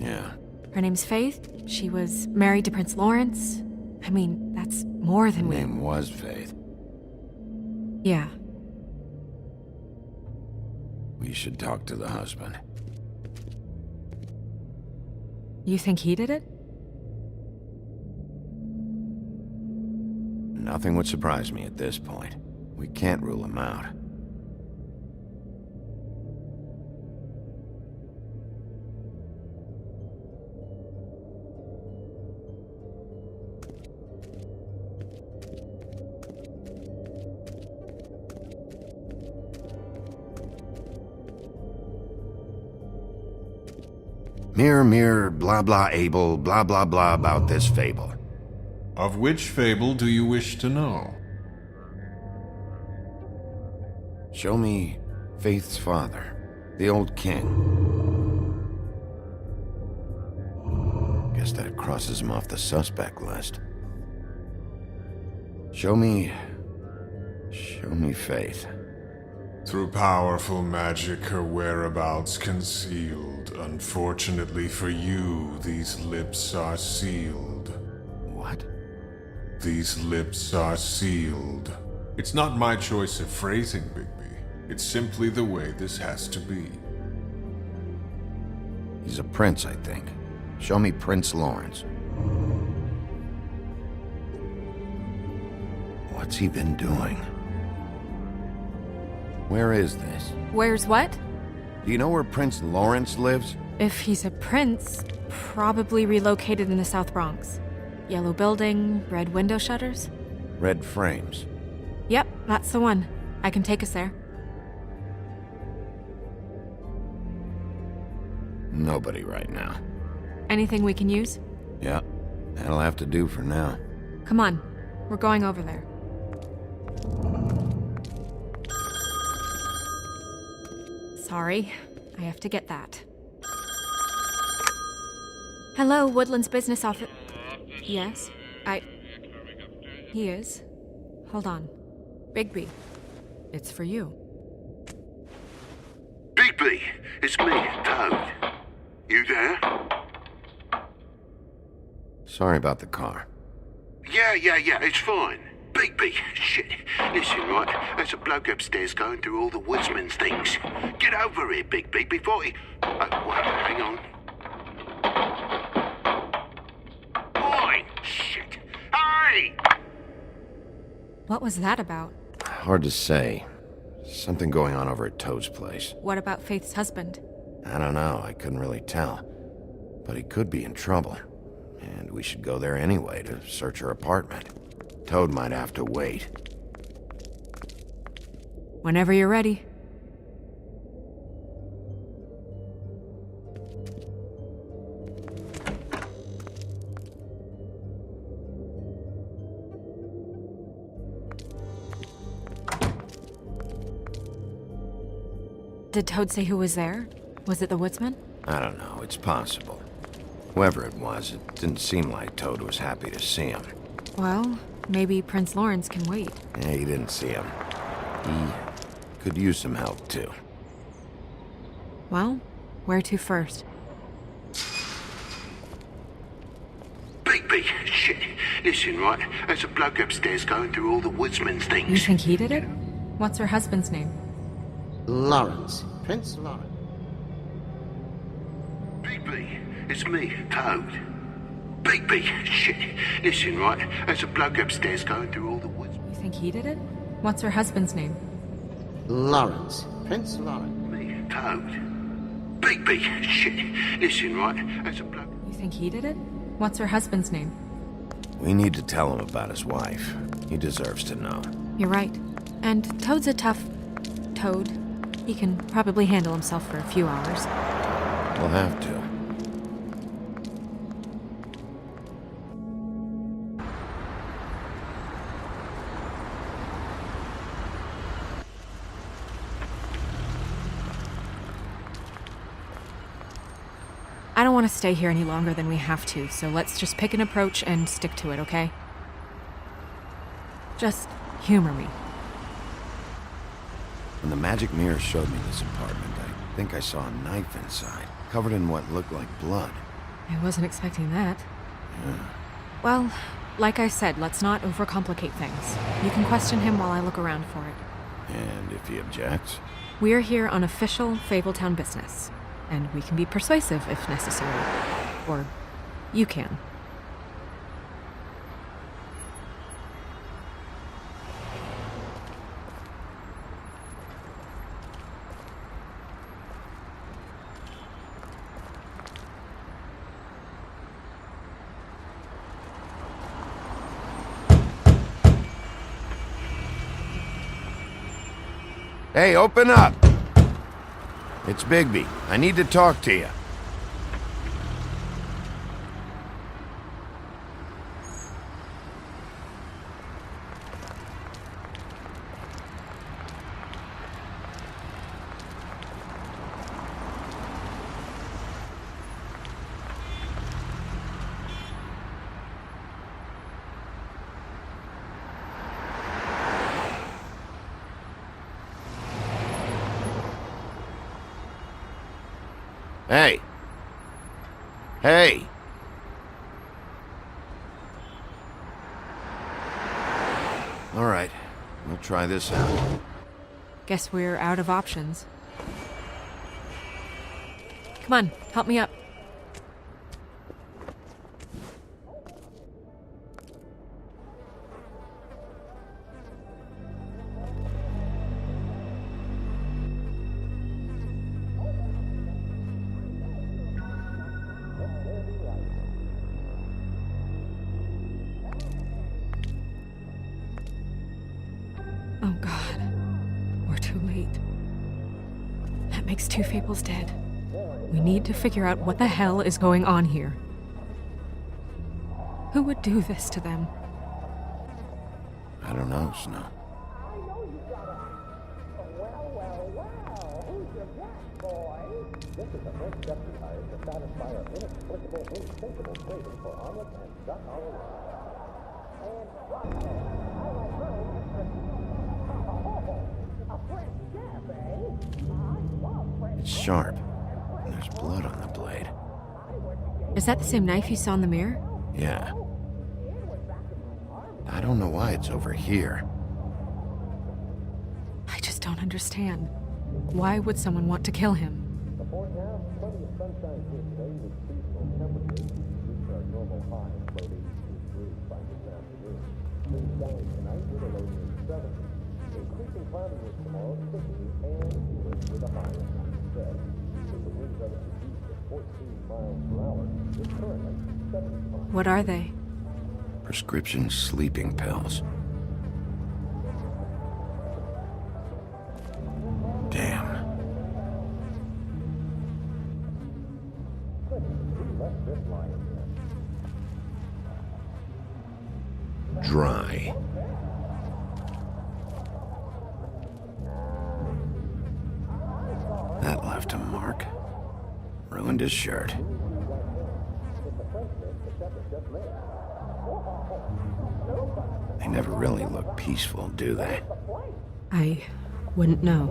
B: Yeah.
J: Her name's Faith. She was married to Prince Lawrence. I mean, that's more than
B: Her name was Faith.
J: Yeah.
B: We should talk to the husband.
J: You think he did it?
B: Nothing would surprise me at this point. We can't rule him out. Mirror, mirror, blah blah able, blah blah blah about this fable.
N: Of which fable do you wish to know?
B: Show me Faith's father, the old king. Guess that crosses him off the suspect list. Show me Faith.
N: Through powerful magic, her whereabouts concealed. Unfortunately for you, these lips are sealed.
B: What?
N: These lips are sealed. It's not my choice of phrasing, Bigby. It's simply the way this has to be.
B: He's a prince, I think. Show me Prince Lawrence. What's he been doing? Where is this?
J: Where's what?
B: Do you know where Prince Lawrence lives?
J: If he's a prince, probably relocated in the South Bronx. Yellow building, red window shutters.
B: Red frames.
J: Yep, that's the one. I can take us there.
B: Nobody right now.
J: Anything we can use?
B: Yeah, that'll have to do for now.
J: Come on, we're going over there. Sorry, I have to get that. Hello, Woodland's business office. Yes, He is. Hold on. Bigby, it's for you.
C: Bigby, it's me, Toad. You there?
B: Sorry about the car.
C: Yeah, it's fine. Bigby, shit. Listen, right, there's a bloke upstairs going through all the woodsman's things. Get over here, Bigby, before he... Oh, wait, hang on. Oi, shit. Hey!
J: What was that about?
B: Hard to say. Something going on over at Toad's place.
J: What about Faith's husband?
B: I don't know, I couldn't really tell. But he could be in trouble. And we should go there anyway to search her apartment. Toad might have to wait.
J: Whenever you're ready. Did Toad say who was there? Was it the woodsman?
B: I don't know, it's possible. Whoever it was, it didn't seem like Toad was happy to see him.
J: Well, maybe Prince Lawrence can wait.
B: Yeah, he didn't see him. He could use some help, too.
J: Well, where to first?
C: Bigby, shit. Listen, right, there's a bloke upstairs going through all the woodsman's things.
J: You think he did it? What's her husband's name?
M: Lawrence. Prince Lawrence.
C: Bigby, it's me, Toad. Bigby, shit. Listen, right, there's a bloke upstairs going through all the woods.
J: You think he did it? What's her husband's name?
M: Lawrence. Prince Lawrence.
C: Me, Toad. Bigby, shit. Listen, right, there's a bloke...
J: You think he did it? What's her husband's name?
B: We need to tell him about his wife. He deserves to know.
J: You're right. And Toad's a tough... Toad. He can probably handle himself for a few hours.
B: We'll have to.
J: I don't want to stay here any longer than we have to, so let's just pick an approach and stick to it, okay? Just humor me.
B: When the magic mirror showed me this apartment, I think I saw a knife inside, covered in what looked like blood.
J: I wasn't expecting that.
B: Yeah.
J: Well, like I said, let's not overcomplicate things. You can question him while I look around for it.
B: And if he objects?
J: We're here on official Fabletown business, and we can be persuasive if necessary. Or you can.
B: Hey, open up! It's Bigby. I need to talk to you. Hey. Hey. All right. We'll try this out.
J: Guess we're out of options. Come on, help me up. Oh God, we're too late. That makes two Fables dead. We need to figure out what the hell is going on here. Who would do this to them?
B: I don't know, Snow.
O: Well, who's your guy?
B: It's sharp, and there's blood on the blade.
J: Is that the same knife you saw in the mirror?
B: Yeah. I don't know why it's over here.
J: I just don't understand. Why would someone want to kill him? What are they?
B: Prescription sleeping pills. Damn. Dry. That left a mark. Ruined his shirt. They never really look peaceful, do they?
J: I wouldn't know.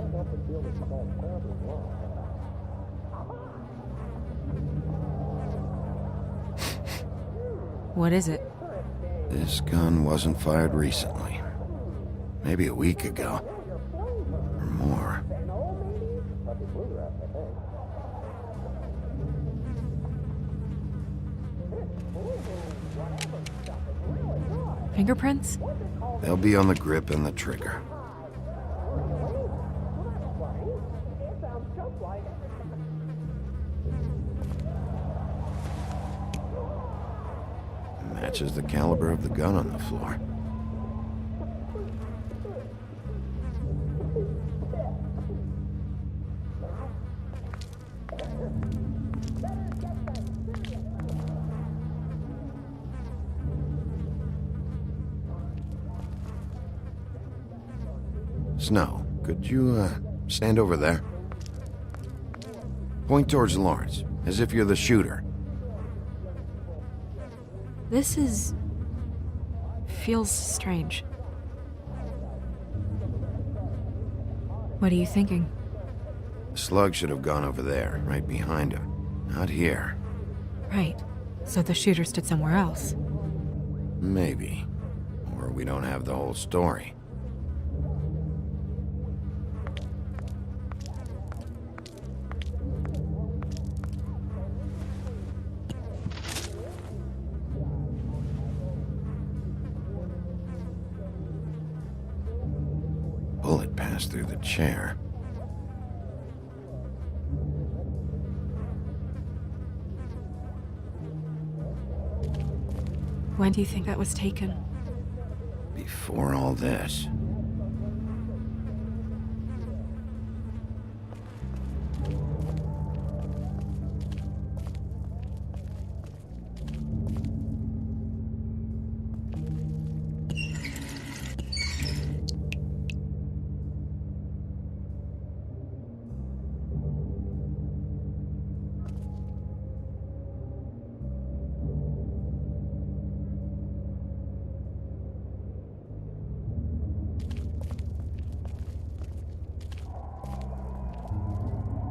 J: What is it?
B: This gun wasn't fired recently. Maybe a week ago. Or more.
J: Fingerprints?
B: They'll be on the grip and the trigger. Matches the caliber of the gun on the floor. Snow, could you, stand over there? Point towards Lawrence, as if you're the shooter.
J: This feels strange. What are you thinking?
B: The slug should have gone over there, right behind him. Not here.
J: Right. So the shooter stood somewhere else.
B: Maybe. Or we don't have the whole story. Bullet passed through the chair.
J: When do you think that was taken?
B: Before all this.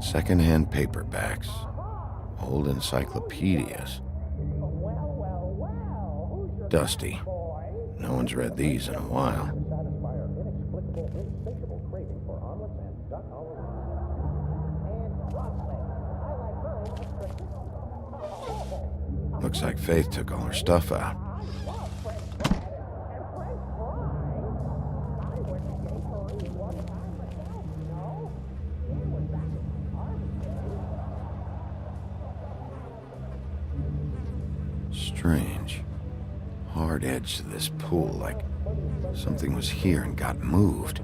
B: Second-hand paperbacks, old encyclopedias. Dusty. No one's read these in a while. Looks like Faith took all her stuff out. Strange. Hard edge to this pool, like something was here and got moved.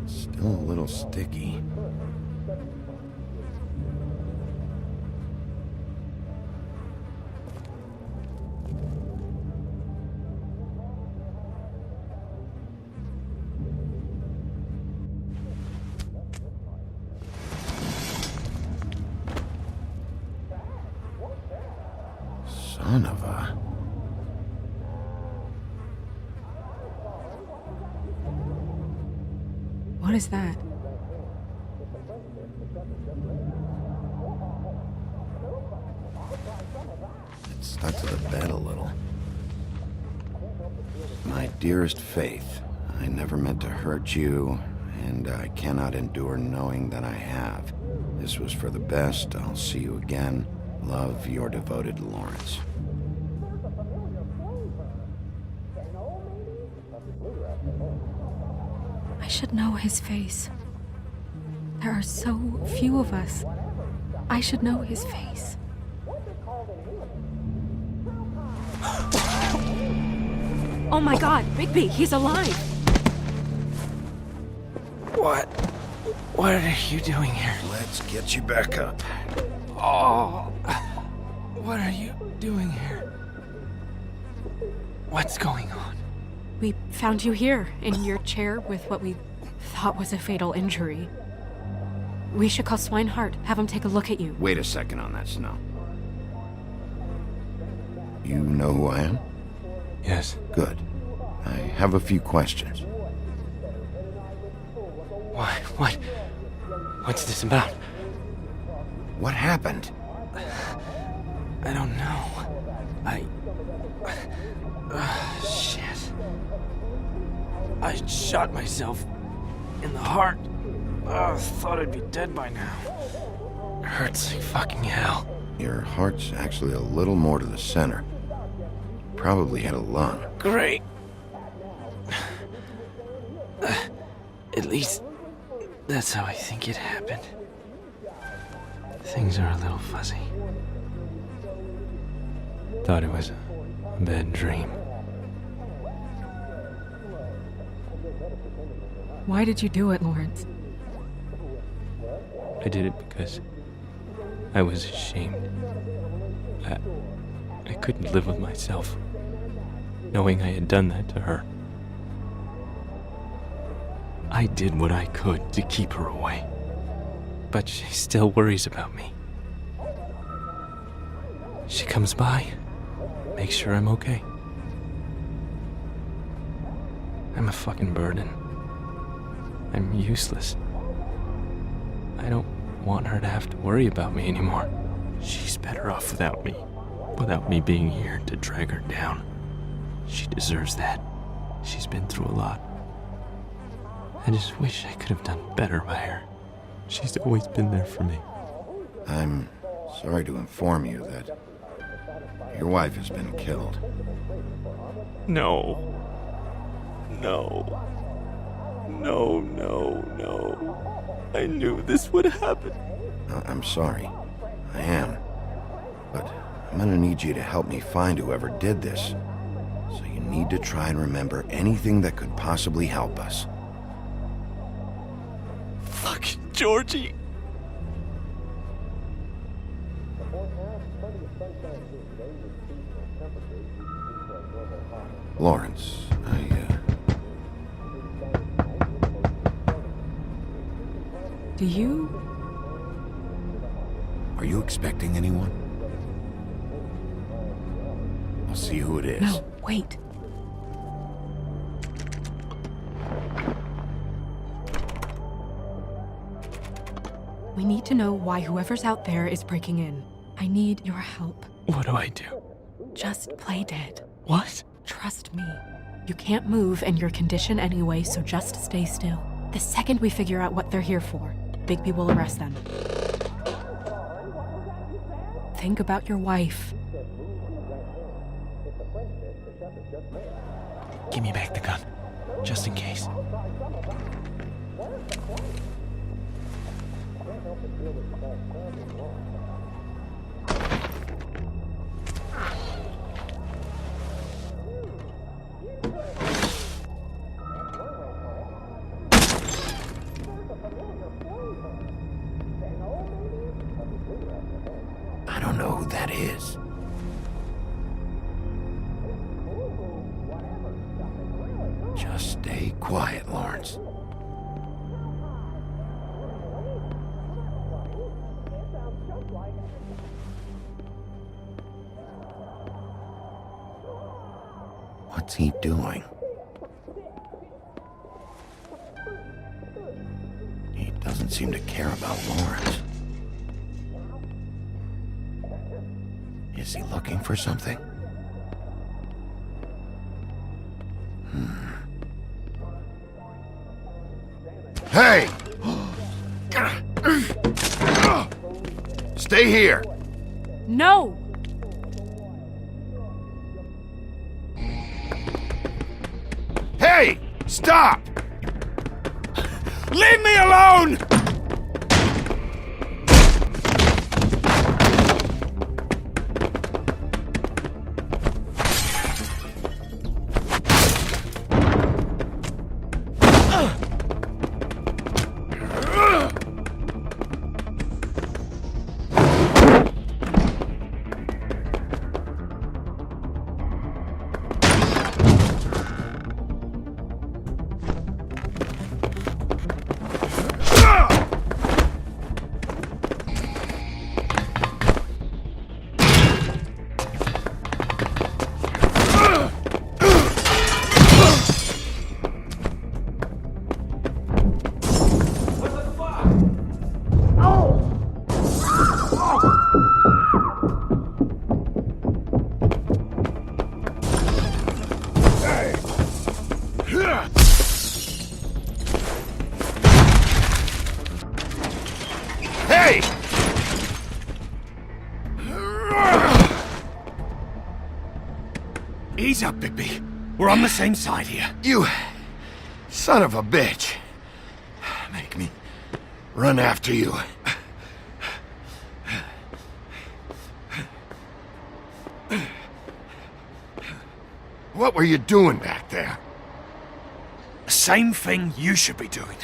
B: Still a little sticky.
J: What is that?
B: It stuck to the bed a little. My dearest Faith, I never meant to hurt you, and I cannot endure knowing that I have. This was for the best. I'll see you again. Love, your devoted Lawrence.
J: I should know his face. There are so few of us. I should know his face. Oh my god, Bigby, he's alive!
O: What are you doing here?
B: Let's get you back up.
O: Oh, what are you doing here? What's going on?
J: We found you here, in your chair with what we thought was a fatal injury. We should call Swinehart, have him take a look at you.
B: Wait a second on that, Snow. You know who I am?
O: Yes.
B: Good. I have a few questions.
O: What's this about?
B: What happened?
O: I don't know. Shit. I shot myself in the heart. Thought I'd be dead by now. Hurts like fucking hell.
B: Your heart's actually a little more to the center. Probably had a lung.
O: Great. At least, that's how I think it happened. Things are a little fuzzy. Thought it was a bad dream.
J: Why did you do it, Lawrence?
O: I did it because I was ashamed. I couldn't live with myself, knowing I had done that to her. I did what I could to keep her away, but she still worries about me. She comes by, makes sure I'm okay. I'm a fucking burden. I'm useless. I don't want her to have to worry about me anymore. She's better off without me being here to drag her down. She deserves that. She's been through a lot. I just wish I could have done better by her. She's always been there for me.
B: I'm sorry to inform you that your wife has been killed.
O: No. I knew this would happen.
B: I'm sorry. I am. But I'm gonna need you to help me find whoever did this. So you need to try and remember anything that could possibly help us.
O: Fucking Georgie.
B: Lawrence,
J: Do you?
B: Are you expecting anyone? I'll see who it is.
J: No, wait. We need to know why whoever's out there is breaking in. I need your help.
O: What do I do?
J: Just play dead.
O: What?
J: Trust me. You can't move in your condition anyway, so just stay still. The second we figure out what they're here for, Bigby will arrest them. Think about your wife.
O: Give me back the gun, just in case.
B: I don't know who that is. Just stay quiet, Lawrence. What's he doing? doesn't seem to care about Lawrence. Is he looking for something? Hey! Stay here!
J: No!
B: Hey! Stop! Leave me alone! Hey!
L: Ease up, Bigby. We're on the same side here.
B: You son of a bitch. Make me run after you. What were you doing back there?
L: Same thing you should be doing.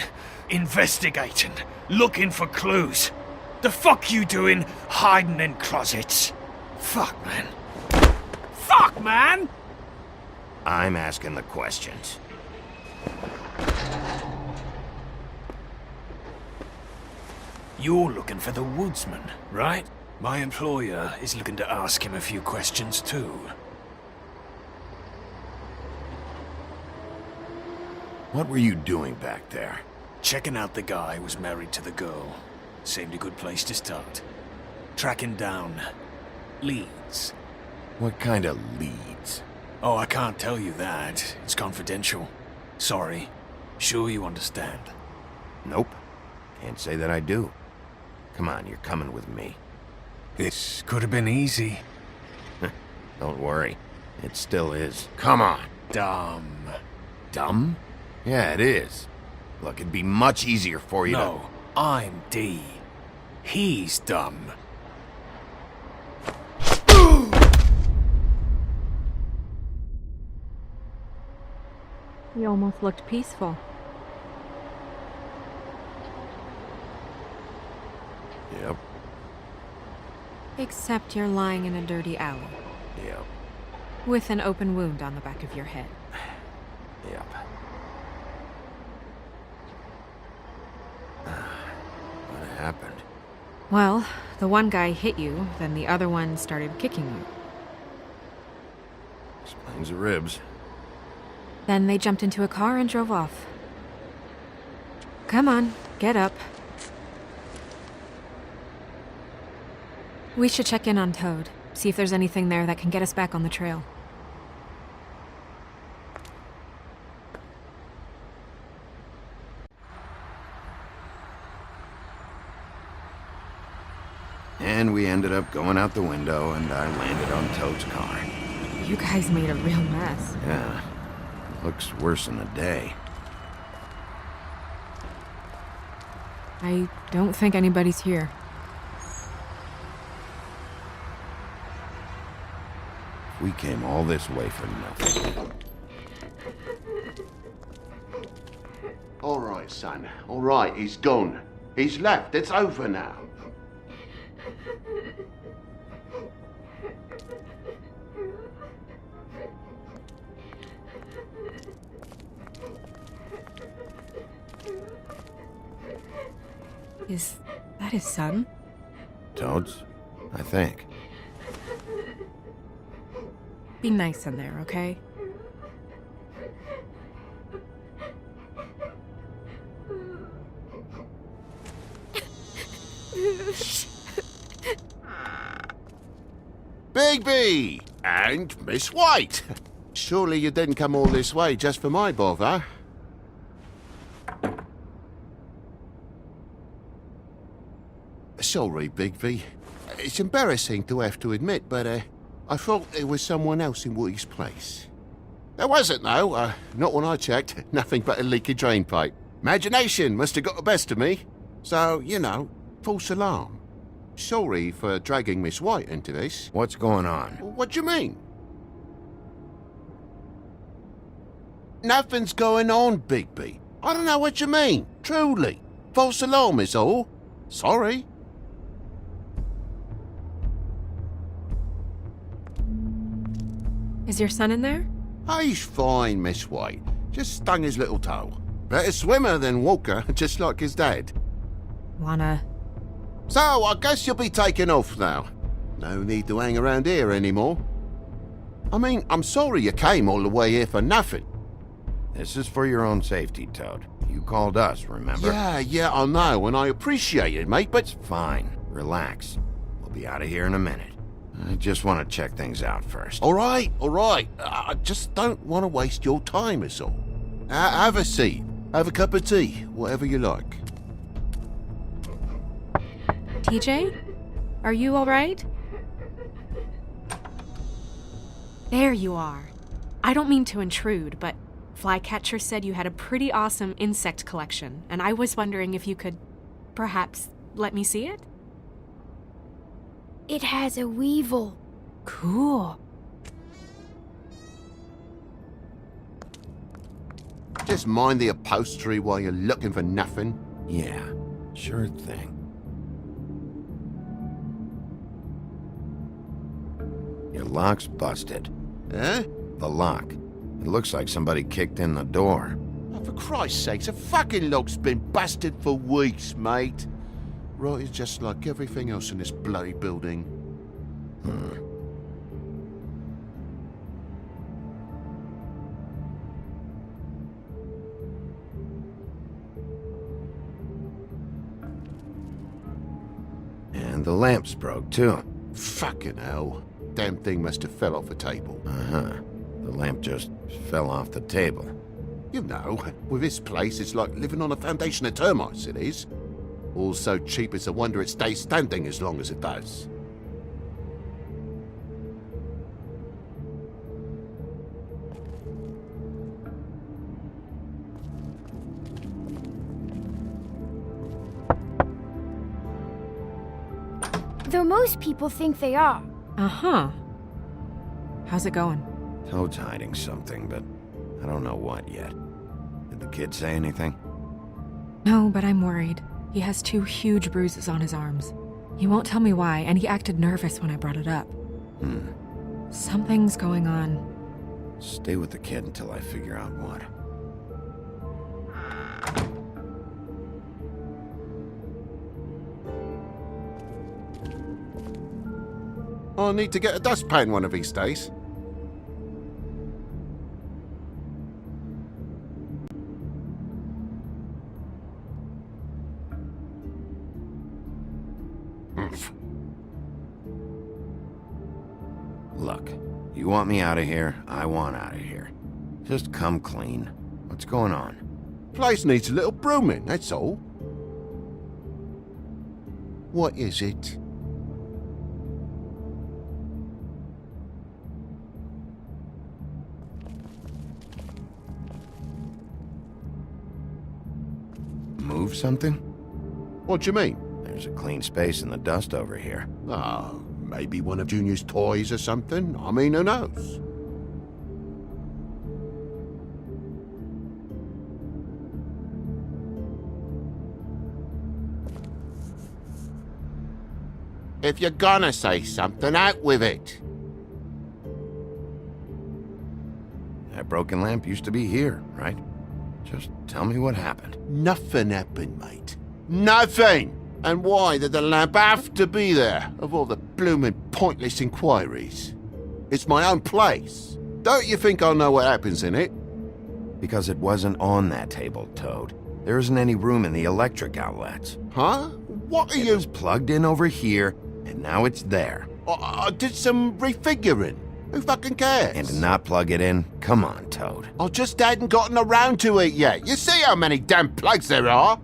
L: Investigating. Looking for clues. The fuck you doing hiding in closets? Fuck, man. Fuck, man!
B: I'm asking the questions.
L: You're looking for the woodsman, right? My employer is looking to ask him a few questions too.
B: What were you doing back there?
L: Checking out the guy who was married to the girl. Seemed a good place to start. Tracking down leads.
B: What kind of leads?
L: Oh, I can't tell you that. It's confidential. Sorry. Sure you understand.
B: Nope. Can't say that I do. Come on, you're coming with me.
L: This could have been easy.
B: Don't worry. It still is. Come on.
L: Dumb.
B: Dumb? Yeah, it is. Look, it'd be much easier for you to...
L: No, I'm D. He's dumb.
J: He almost looked peaceful.
B: Yep.
J: Except you're lying in a dirty alley.
B: Yep.
J: With an open wound on the back of your head.
B: Yep. What happened?
J: Well, the one guy hit you, then the other one started kicking you.
B: Explains the ribs.
J: Then they jumped into a car and drove off. Come on, get up. We should check in on Toad, see if there's anything there that can get us back on the trail.
B: And we ended up going out the window, and I landed on Toad's car.
J: You guys made a real mess.
B: Yeah. Looks worse in the day.
J: I don't think anybody's here.
B: We came all this way for nothing.
C: All right, son. All right, he's gone. He's left. It's over now.
J: Is that his son?
B: Toad's? I think.
J: Be nice in there, okay?
C: Bigby! And Miss White! Surely you didn't come all this way just for my bother? Sorry, Bigby. It's embarrassing to have to admit, but I thought there was someone else in Woody's place. There wasn't, though. Not when I checked. Nothing but a leaky drain pipe. Imagination must have got the best of me. So, you know, false alarm. Sorry for dragging Miss White into this.
B: What's going on?
C: What do you mean? Nothing's going on, Bigby. I don't know what you mean. Truly. False alarm is all. Sorry.
J: Is your son in there?
C: He's fine, Miss White. Just stung his little toe. Better swimmer than walker, just like his dad.
J: Wanna...
C: So, I guess you'll be taking off now. No need to hang around here anymore. I mean, I'm sorry you came all the way here for nothing.
B: This is for your own safety, Toad. You called us, remember?
C: Yeah, I know, and I appreciate it, mate, but...
B: It's fine. Relax. We'll be out of here in a minute. I just want to check things out first.
C: All right. I just don't want to waste your time, is all. Have a seat. Have a cup of tea. Whatever you like.
J: TJ? Are you alright? There you are. I don't mean to intrude, but Flycatcher said you had a pretty awesome insect collection, and I was wondering if you could, perhaps, let me see it?
D: It has a weevil.
J: Cool.
C: Just mind the upholstery while you're looking for nothing.
B: Yeah, sure thing. Your lock's busted.
C: Eh?
B: The lock. It looks like somebody kicked in the door.
C: Oh, for Christ's sakes, the fucking lock's been busted for weeks, mate. Right, it's just like everything else in this bloody building.
B: And the lamp's broke, too.
C: Fucking hell. Damn thing must have fell off a table.
B: Uh-huh. The lamp just fell off the table.
C: You know, with this place, it's like living on a foundation of termites, it is. All so cheap it's a wonder it stays standing as long as it does.
D: Though most people think they are.
J: Uh-huh. How's it going?
B: Toad's hiding something, but I don't know what yet. Did the kid say anything?
J: No, but I'm worried. He has 2 huge bruises on his arms. He won't tell me why, and he acted nervous when I brought it up. Something's going on.
B: Stay with the kid until I figure out what.
C: I'll need to get a dustpan one of these days.
B: Look, you want me out of here, I want out of here. Just come clean. What's going on?
C: Place needs a little brooming, that's all. What is it?
B: Move something?
C: What do you mean?
B: There's a clean space in the dust over here.
C: Oh, maybe one of Junior's toys or something. I mean, who knows? If you're gonna say something, out with it.
B: That broken lamp used to be here, right? Just tell me what happened.
C: Nothing happened, mate. Nothing! And why did the lamp have to be there, of all the blooming pointless inquiries? It's my own place. Don't you think I know what happens in it?
B: Because it wasn't on that table, Toad. There isn't any room in the electric outlets.
C: Huh? What are
B: It
C: you...
B: was plugged in over here, and now it's there.
C: I did some refiguring. Who fucking cares?
B: And to not plug it in? Come on, Toad.
C: I just hadn't gotten around to it yet. You see how many damn plugs there are?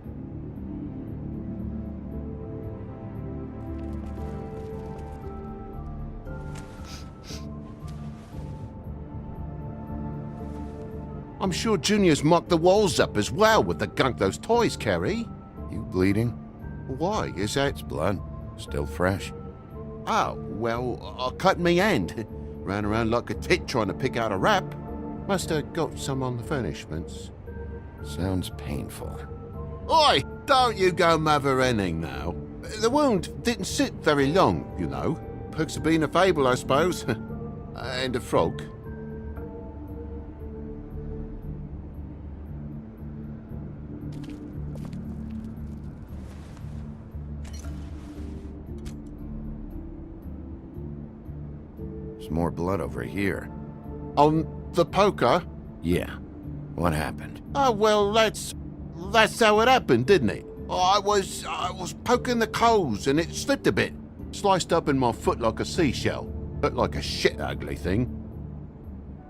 C: I'm sure Junior's mocked the walls up as well with the gunk those toys carry.
B: You bleeding?
C: Why? Is that...
B: It's blood. Still fresh.
C: Oh, well, I cut me hand. Ran around like a tit trying to pick out a wrap. Must have got some on the furnishments.
B: Sounds painful.
C: Oi! Don't you go mother-henning now. The wound didn't sit very long, you know. Perks of being a fable, I suppose. And a frog.
B: There's more blood over here.
C: On the poker?
B: Yeah. What happened?
C: Oh, well, that's how it happened, didn't it? I was poking the coals and it slipped a bit. Sliced up in my foot like a seashell. Looked like a shit ugly thing.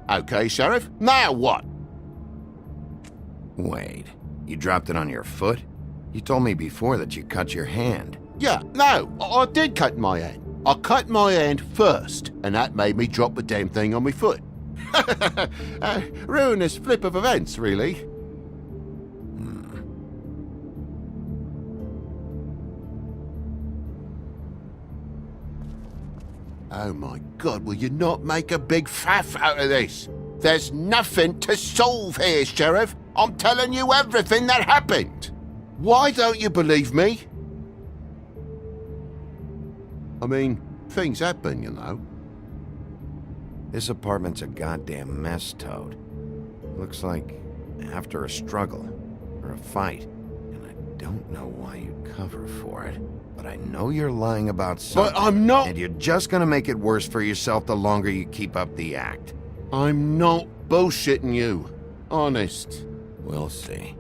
C: Okay, Sheriff, now what?
B: Wait, you dropped it on your foot? You told me before that you cut your hand.
C: Yeah, no, I did cut my hand. I cut my hand first, and that made me drop the damn thing on my foot. Ruinous flip of events, really. Oh my God, will you not make a big faff out of this? There's nothing to solve here, Sheriff. I'm telling you everything that happened. Why don't you believe me? I mean, things happen, you know.
B: This apartment's a goddamn mess, Toad. Looks like after a struggle, or a fight. And I don't know why you'd cover for it, but I know you're lying about something.
C: But I'm not...
B: And you're just gonna make it worse for yourself the longer you keep up the act.
C: I'm not bullshitting you. Honest.
B: We'll see.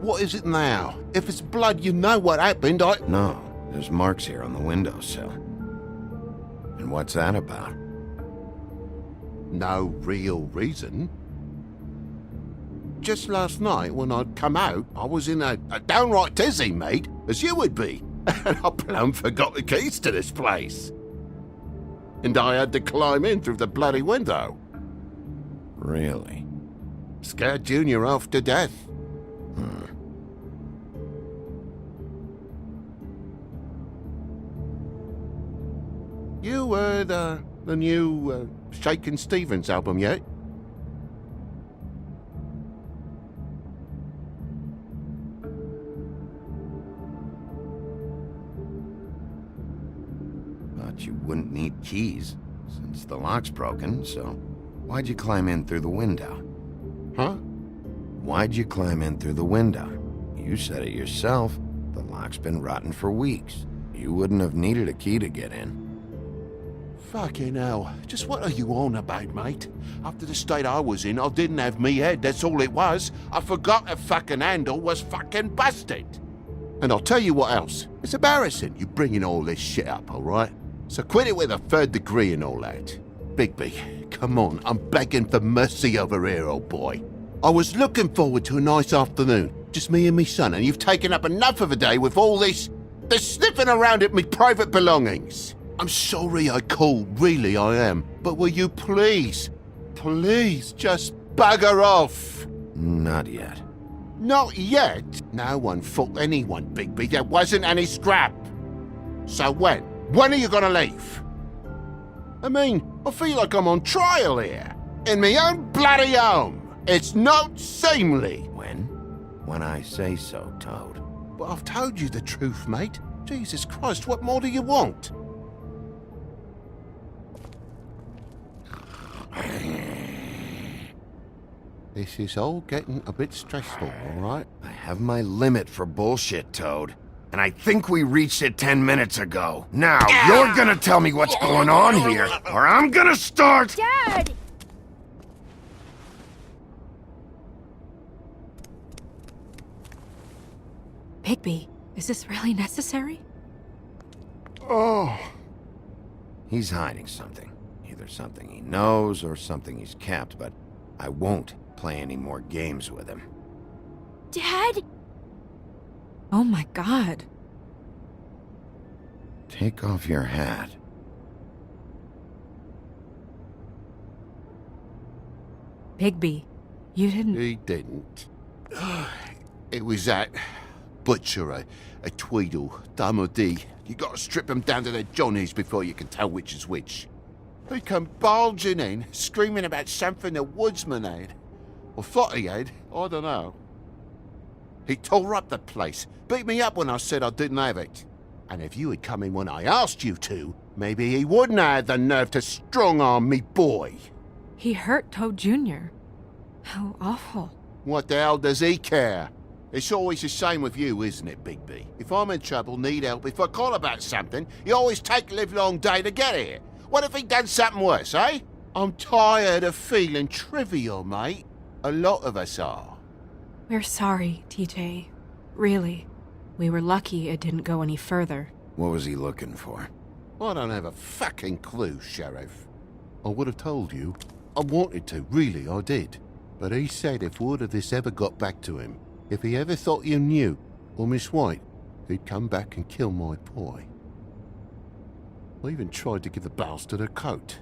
C: What is it now? If it's blood, you know what happened.
B: No, there's marks here on the windowsill. And what's that about?
C: No real reason. Just last night, when I'd come out, I was in a downright tizzy, mate, as you would be. And I plumb forgot the keys to this place. And I had to climb in through the bloody window.
B: Really?
C: Scared Junior off to death. You heard the new Shakin' Stevens album yet?
B: But you wouldn't need keys, since the lock's broken, so why'd you climb in through the window?
C: Huh?
B: Why'd you climb in through the window? You said it yourself. The lock's been rotten for weeks. You wouldn't have needed a key to get in.
C: Fucking hell. Just what are you on about, mate? After the state I was in, I didn't have me head, that's all it was. I forgot the fucking handle was fucking busted. And I'll tell you what else. It's embarrassing you bringing all this shit up, alright? So quit it with a third degree and all that. Bigby, come on, I'm begging for mercy over here, old boy. I was looking forward to a nice afternoon, just me and me son, and you've taken up enough of a day with all this sniffing around at me private belongings. I'm sorry I called, really I am. But will you please just bugger off?
B: Not yet.
C: Not yet? No one fought anyone, Bigby. There wasn't any scrap. So when? When are you gonna leave? I mean, I feel like I'm on trial here. In my own bloody home. It's not seemly.
B: When I say so, Toad.
C: But I've told you the truth, mate. Jesus Christ, what more do you want? This is all getting a bit stressful, all right?
B: I have my limit for bullshit, Toad. And I think we reached it 10 minutes ago. Now, you're gonna tell me what's going on here, or I'm gonna start...
D: Dad!
J: Bigby, is this really necessary?
B: Oh. He's hiding something. Either something he knows or something he's kept, but I won't play any more games with him.
D: Dad?
J: Oh my god.
B: Take off your hat.
J: Bigby, you didn't...
C: He didn't. It was that butcher, a Tweedle, Dumody. You gotta strip them down to their johnnies before you can tell which is which. He come barging in, screaming about something the woodsman had. Or thought he had, I don't know. He tore up the place, beat me up when I said I didn't have it. And if you had come in when I asked you to, maybe he wouldn't have had the nerve to strong-arm me boy.
J: He hurt Toad Jr. How awful.
C: What the hell does he care? It's always the same with you, isn't it, Bigby? If I'm in trouble, need help, if I call about something, you always take a livelong day to get here. What if he'd done something worse, eh? I'm tired of feeling trivial, mate. A lot of us are.
J: We're sorry, TJ. Really. We were lucky it didn't go any further.
B: What was he looking for?
C: I don't have a fucking clue, Sheriff. I would have told you. I wanted to, really, I did. But he said if word of this ever got back to him, if he ever thought you knew, or Miss White, he'd come back and kill my boy. I even tried to give the bastard a coat.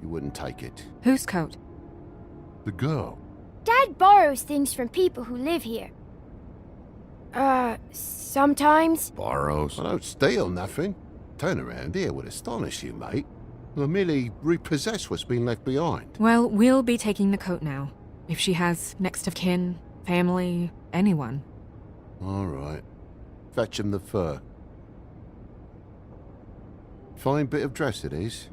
C: He wouldn't take it.
J: Whose coat?
C: The girl.
D: Dad borrows things from people who live here. Sometimes.
B: Borrows?
C: I don't steal nothing. Turn around here would astonish you, mate. I merely repossess what's been left behind.
J: Well, we'll be taking the coat now. If she has next of kin, family, anyone.
C: All right. Fetch him the fur. Fine bit of dress it is.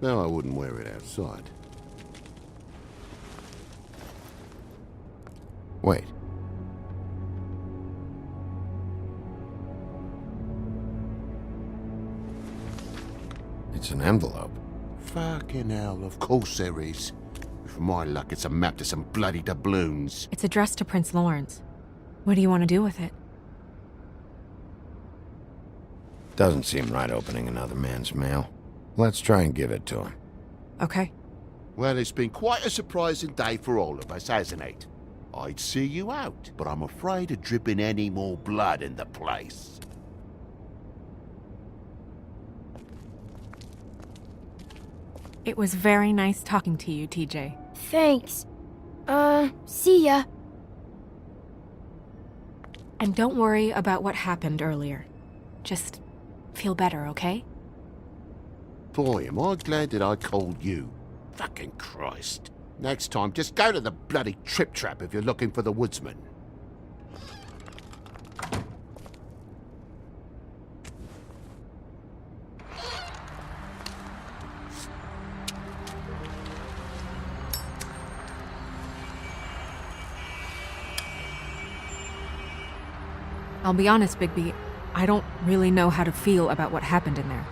C: No, I wouldn't wear it outside.
B: Wait. It's an envelope.
C: Fucking hell, of course there is. For my luck, it's a map to some bloody doubloons.
J: It's addressed to Prince Lawrence. What do you want to do with it?
B: Doesn't seem right opening another man's mail. Let's try and give it to him.
J: Okay.
C: Well, it's been quite a surprising day for all of us, hasn't it? I'd see you out, but I'm afraid of dripping any more blood in the place.
J: It was very nice talking to you, TJ.
D: Thanks. See ya.
J: And don't worry about what happened earlier. Just feel better, okay?
C: Boy, am I glad that I called you. Fucking Christ. Next time, just go to the bloody Trip Trap if you're looking for the woodsman.
J: I'll be honest, Bigby. I don't really know how to feel about what happened in there.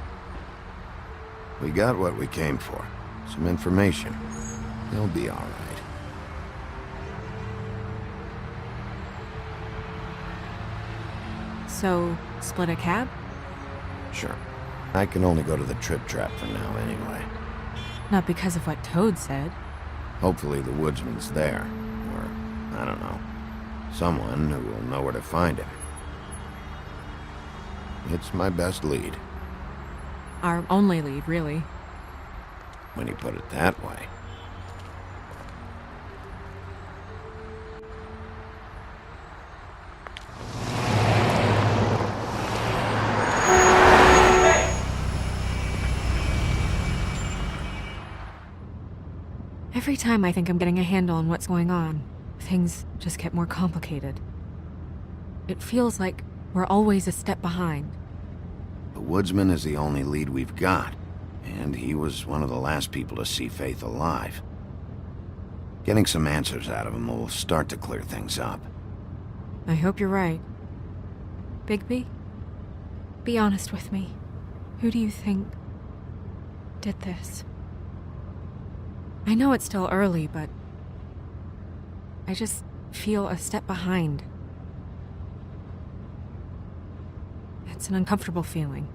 B: We got what we came for. Some information. He'll be all right.
J: So, split a cab?
B: Sure. I can only go to the Trip Trap for now anyway.
J: Not because of what Toad said.
B: Hopefully the woodsman's there. Or, I don't know. Someone who will know where to find him. It's my best lead.
J: Our only lead, really.
B: When you put it that way.
J: Every time I think I'm getting a handle on what's going on, things just get more complicated. It feels like we're always a step behind.
B: The woodsman is the only lead we've got, and he was one of the last people to see Faith alive. Getting some answers out of him will start to clear things up.
J: I hope you're right. Bigby? Be honest with me. Who do you think did this? I know it's still early, but I just feel a step behind. It's an uncomfortable feeling.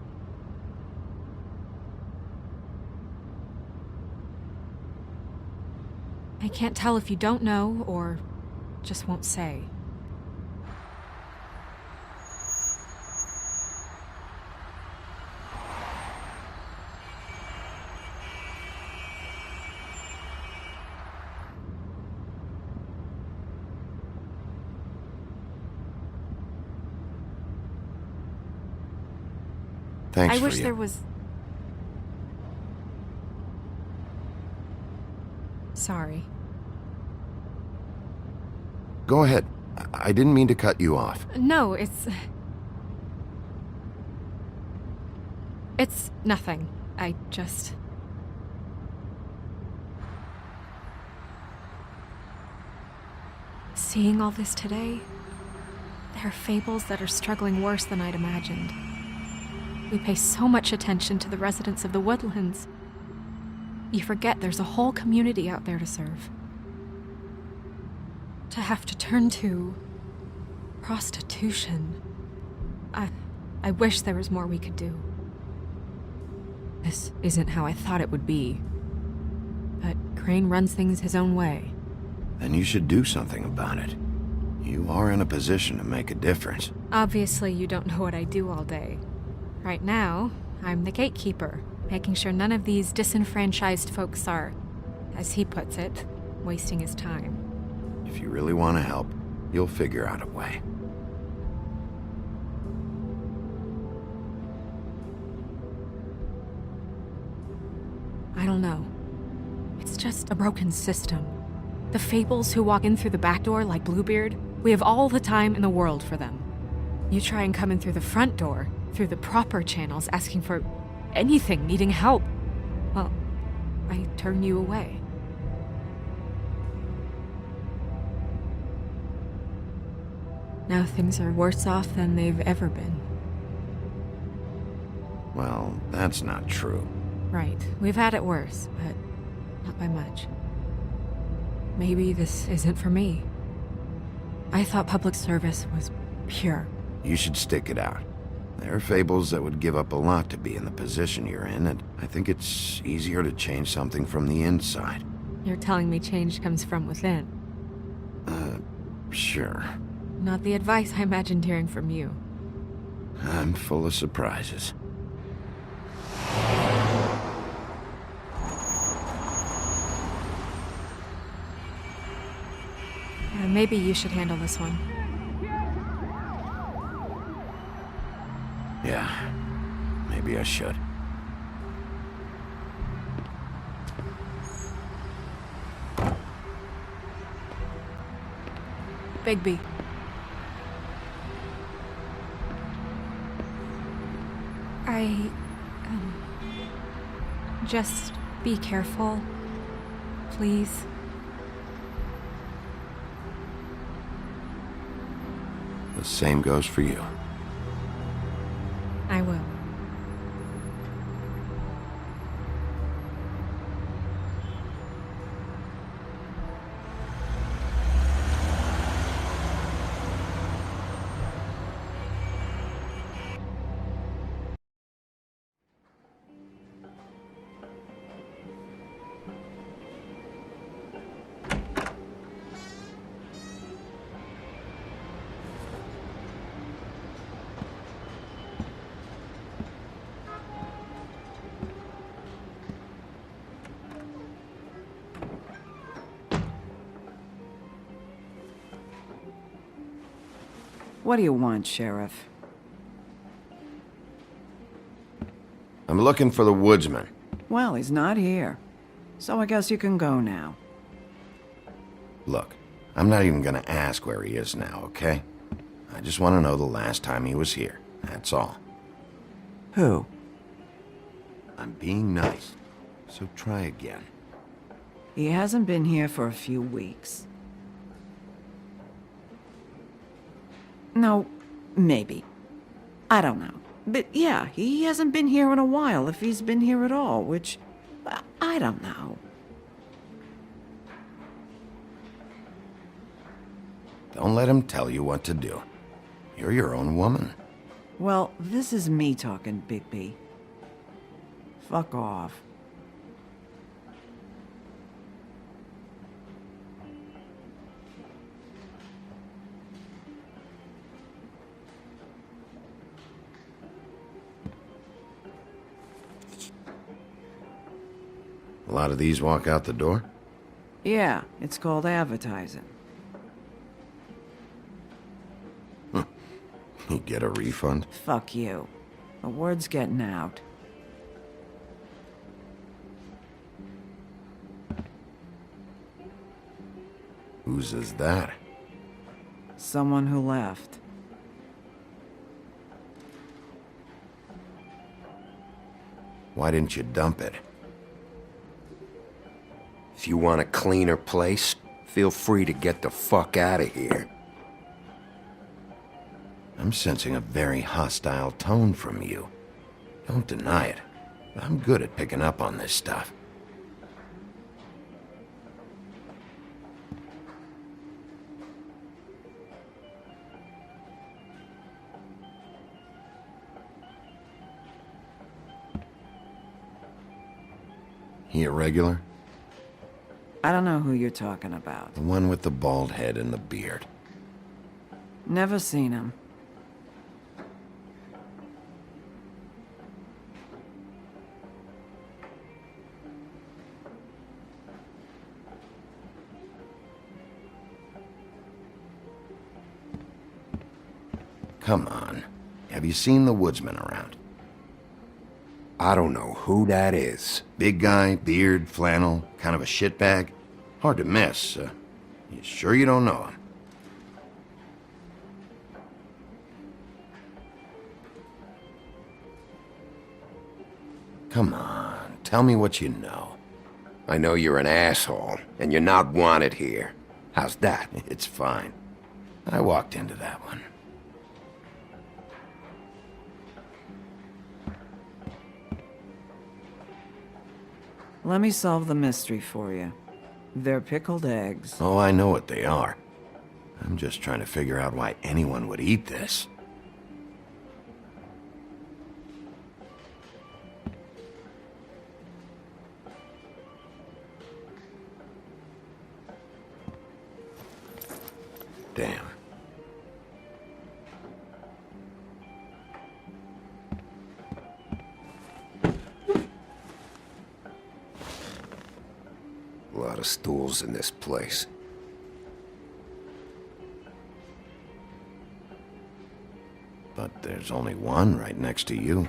J: I can't tell if you don't know or just won't say.
B: Thanks
J: I
B: for
J: wish
B: you.
J: there was... Sorry.
B: Go ahead. I didn't mean to cut you off.
J: No, it's nothing. I just... Seeing all this today, there are fables that are struggling worse than I'd imagined. We pay so much attention to the residents of the woodlands. You forget there's a whole community out there to serve. To have to turn to prostitution. I wish there was more we could do. This isn't how I thought it would be. But Crane runs things his own way.
B: Then you should do something about it. You are in a position to make a difference.
J: Obviously, you don't know what I do all day. Right now, I'm the gatekeeper, making sure none of these disenfranchised folks are, as he puts it, wasting his time.
B: If you really want to help, you'll figure out a way.
J: I don't know. It's just a broken system. The fables who walk in through the back door like Bluebeard, we have all the time in the world for them. You try and come in through the front door, through the proper channels, asking for anything, needing help. Well, I turn you away. Now things are worse off than they've ever been.
B: Well, that's not true.
J: Right. We've had it worse, but not by much. Maybe this isn't for me. I thought public service was pure.
B: You should stick it out. There are fables that would give up a lot to be in the position you're in, and I think it's easier to change something from the inside.
J: You're telling me change comes from within.
B: Sure.
J: Not the advice I imagined hearing from you.
B: I'm full of surprises.
J: Maybe you should handle this one.
B: Yeah, maybe I should.
J: Bigby. Just be careful, please.
B: The same goes for you.
J: I will.
P: What do you want, Sheriff?
B: I'm looking for the woodsman.
P: Well, he's not here. So I guess you can go now.
B: Look, I'm not even gonna ask where he is now, okay? I just want to know the last time he was here. That's all.
P: Who?
B: I'm being nice, so try again.
P: He hasn't been here for a few weeks. No, maybe. I don't know. But yeah, he hasn't been here in a while, if he's been here at all, which... I don't know.
B: Don't let him tell you what to do. You're your own woman.
P: Well, this is me talking, Bigby. Fuck off.
B: A lot of these walk out the door?
P: Yeah, it's called advertising.
B: You get a refund?
P: Fuck you. The word's getting out.
B: Whose is that?
P: Someone who left.
B: Why didn't you dump it?
K: If you want a cleaner place, feel free to get the fuck out of here.
B: I'm sensing a very hostile tone from you. Don't deny it. I'm good at picking up on this stuff. He a regular?
P: I don't know who you're talking about.
B: The one with the bald head and the beard.
P: Never seen him.
B: Come on. Have you seen the woodsman around?
K: I don't know who that is.
B: Big guy, beard, flannel, kind of a shitbag. Hard to miss. You sure you don't know him? Come on, tell me what you know.
K: I know you're an asshole, and you're not wanted here. How's that?
B: It's fine. I walked into that one.
P: Let me solve the mystery for you. They're pickled eggs.
B: Oh, I know what they are. I'm just trying to figure out why anyone would eat this. Damn.
K: A lot of stools in this place.
B: But there's only one right next to you.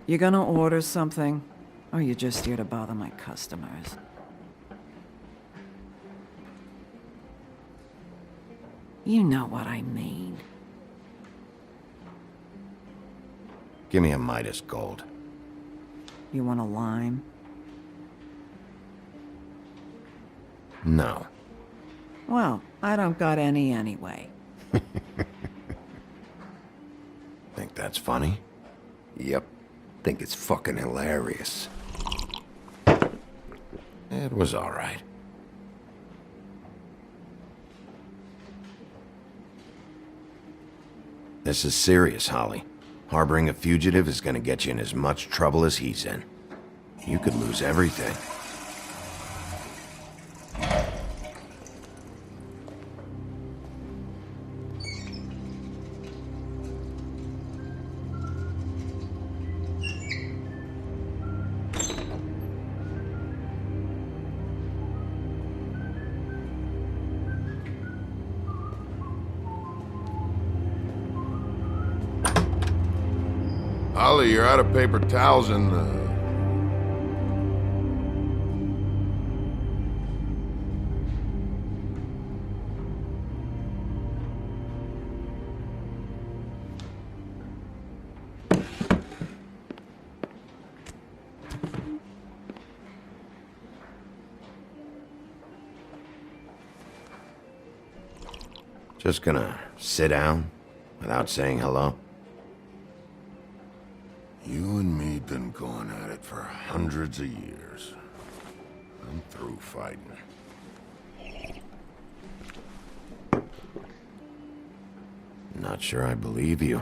P: You gonna order something? Or you just here to bother my customers? You know what I mean.
B: Give me a Midas Gold.
P: You want a lime?
B: No.
P: Well, I don't got any anyway.
B: Think that's funny?
K: Yep. Think it's fucking hilarious.
B: It was all right. This is serious, Holly. Harboring a fugitive is gonna get you in as much trouble as he's in. You could lose everything.
E: Holly, you're out of paper towels and,
B: Just gonna sit down without saying hello?
E: You and me been going at it for hundreds of years. I'm through fighting.
B: Not sure I believe you.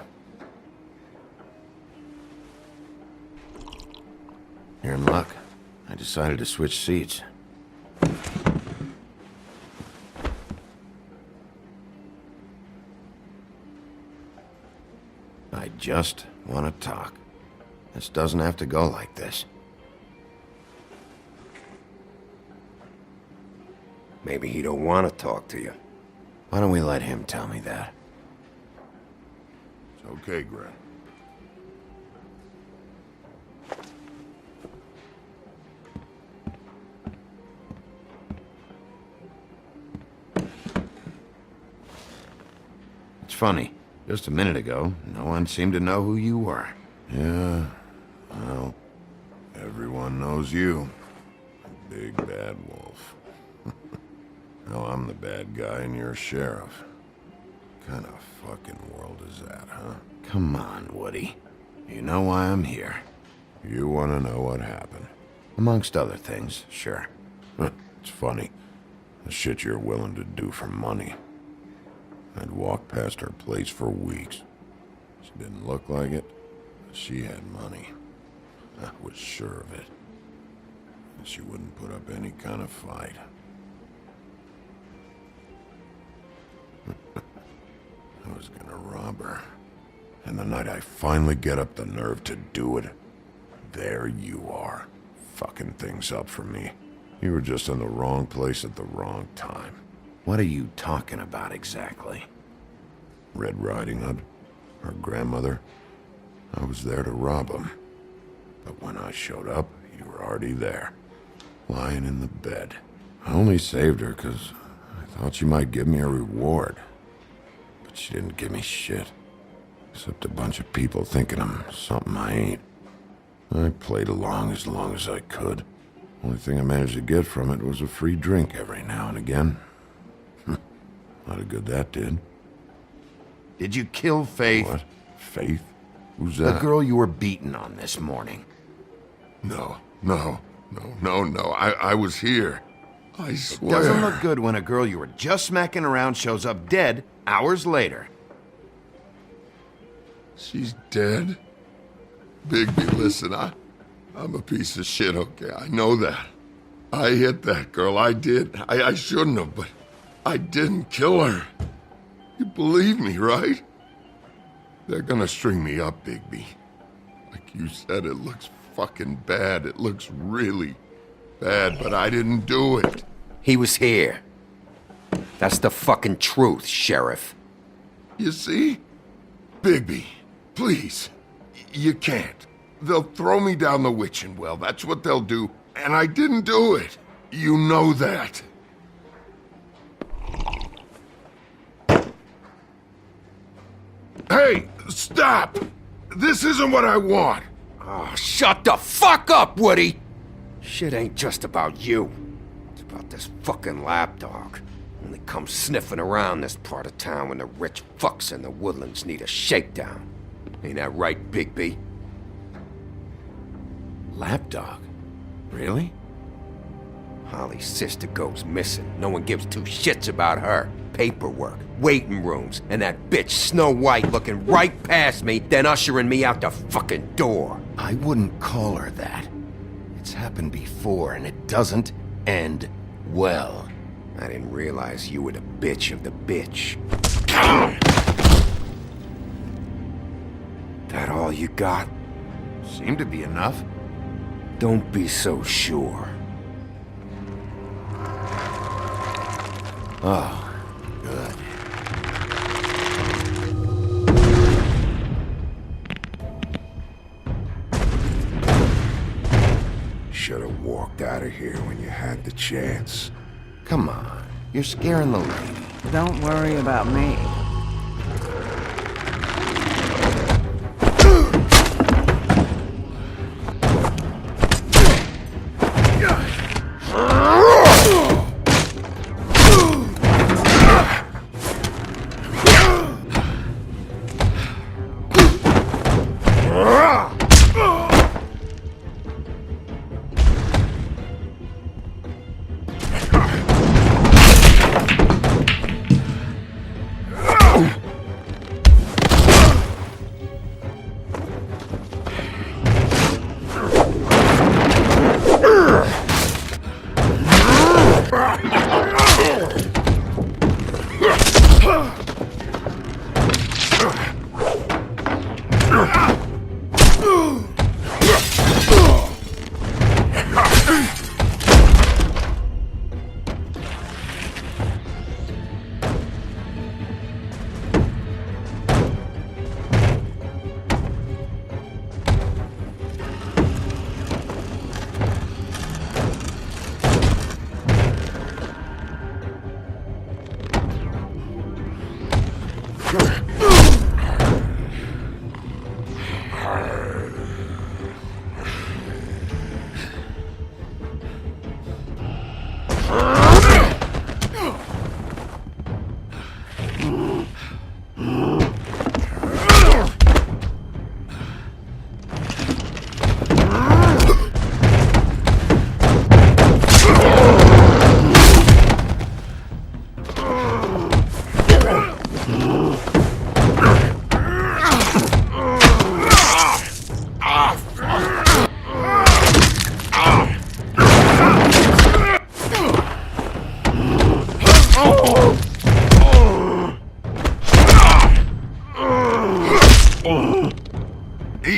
B: You're in luck. I decided to switch seats. I just want to talk. This doesn't have to go like this.
K: Maybe he don't want to talk to you.
B: Why don't we let him tell me that?
E: It's okay, Grant.
B: It's funny. Just a minute ago, no one seemed to know who you were.
E: Yeah, well, everyone knows you. Big Bad Wolf. Now I'm the bad guy and you're sheriff. What kind of fucking world is that, huh?
B: Come on, Woody. You know why I'm here.
E: You want to know what happened?
B: Amongst other things, sure.
E: It's funny. The shit you're willing to do for money. I'd walk past her place for weeks. She didn't look like it, but she had money. I was sure of it. And she wouldn't put up any kind of fight. I was gonna rob her. And the night I finally get up the nerve to do it, there you are, fucking things up for me. You were just in the wrong place at the wrong time.
B: What are you talking about exactly?
E: Red Riding Hood, her grandmother. I was there to rob him. But when I showed up, you were already there, lying in the bed. I only saved her because I thought she might give me a reward. But she didn't give me shit. Except a bunch of people thinking I'm something I ain't. I played along as I could. Only thing I managed to get from it was a free drink every now and again. Lot of good that did.
B: Did you kill Faith?
E: What? Faith? Who's that?
B: The girl you were beating on this morning.
E: No. I was here. I swear.
B: It doesn't look good when a girl you were just smacking around shows up dead hours later.
E: She's dead? Bigby, listen, I'm a piece of shit, okay? I know that. I hit that girl, I did. I shouldn't have, but I didn't kill her. You believe me, right? They're gonna string me up, Bigby. Like you said, it looks fucking bad. It looks really bad, but I didn't do it.
K: He was here. That's the fucking truth, Sheriff.
E: You see? Bigby, please. You can't. They'll throw me down the witching well. That's what they'll do. And I didn't do it. You know that. Hey, stop! This isn't what I want.
K: Oh, shut the fuck up, Woody! Shit ain't just about you. It's about this fucking lapdog. Only comes sniffing around this part of town when the rich fucks in the woodlands need a shakedown. Ain't that right, Bigby?
B: Lapdog? Really?
K: Holly's sister goes missing. No one gives two shits about her. Paperwork, waiting rooms, and that bitch Snow White looking right past me, then ushering me out the fucking door.
B: I wouldn't call her that. It's happened before, and it doesn't end well.
K: I didn't realize you were the bitch of the bitch. That all you got?
B: Seemed to be enough.
K: Don't be so sure.
B: Oh, good.
E: Should have walked out of here when you had the chance.
B: Come on, you're scaring the lady.
P: Don't worry about me.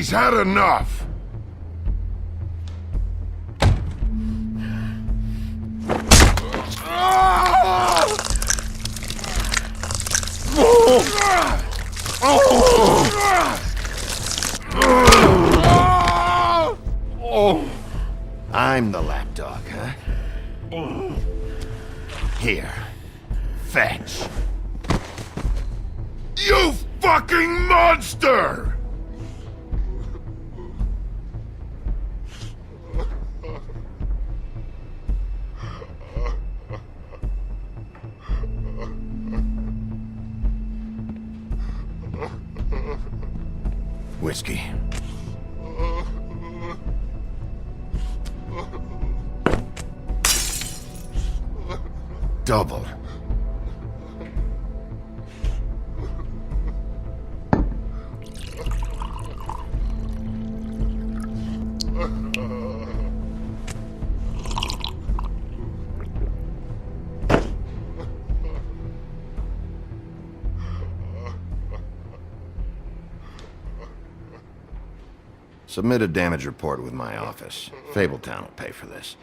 E: He's had enough!
B: I'm the lapdog, huh? Here. Fetch.
E: You fucking monster!
B: Whiskey. Double. Submit a damage report with my office. Fabletown will pay for this.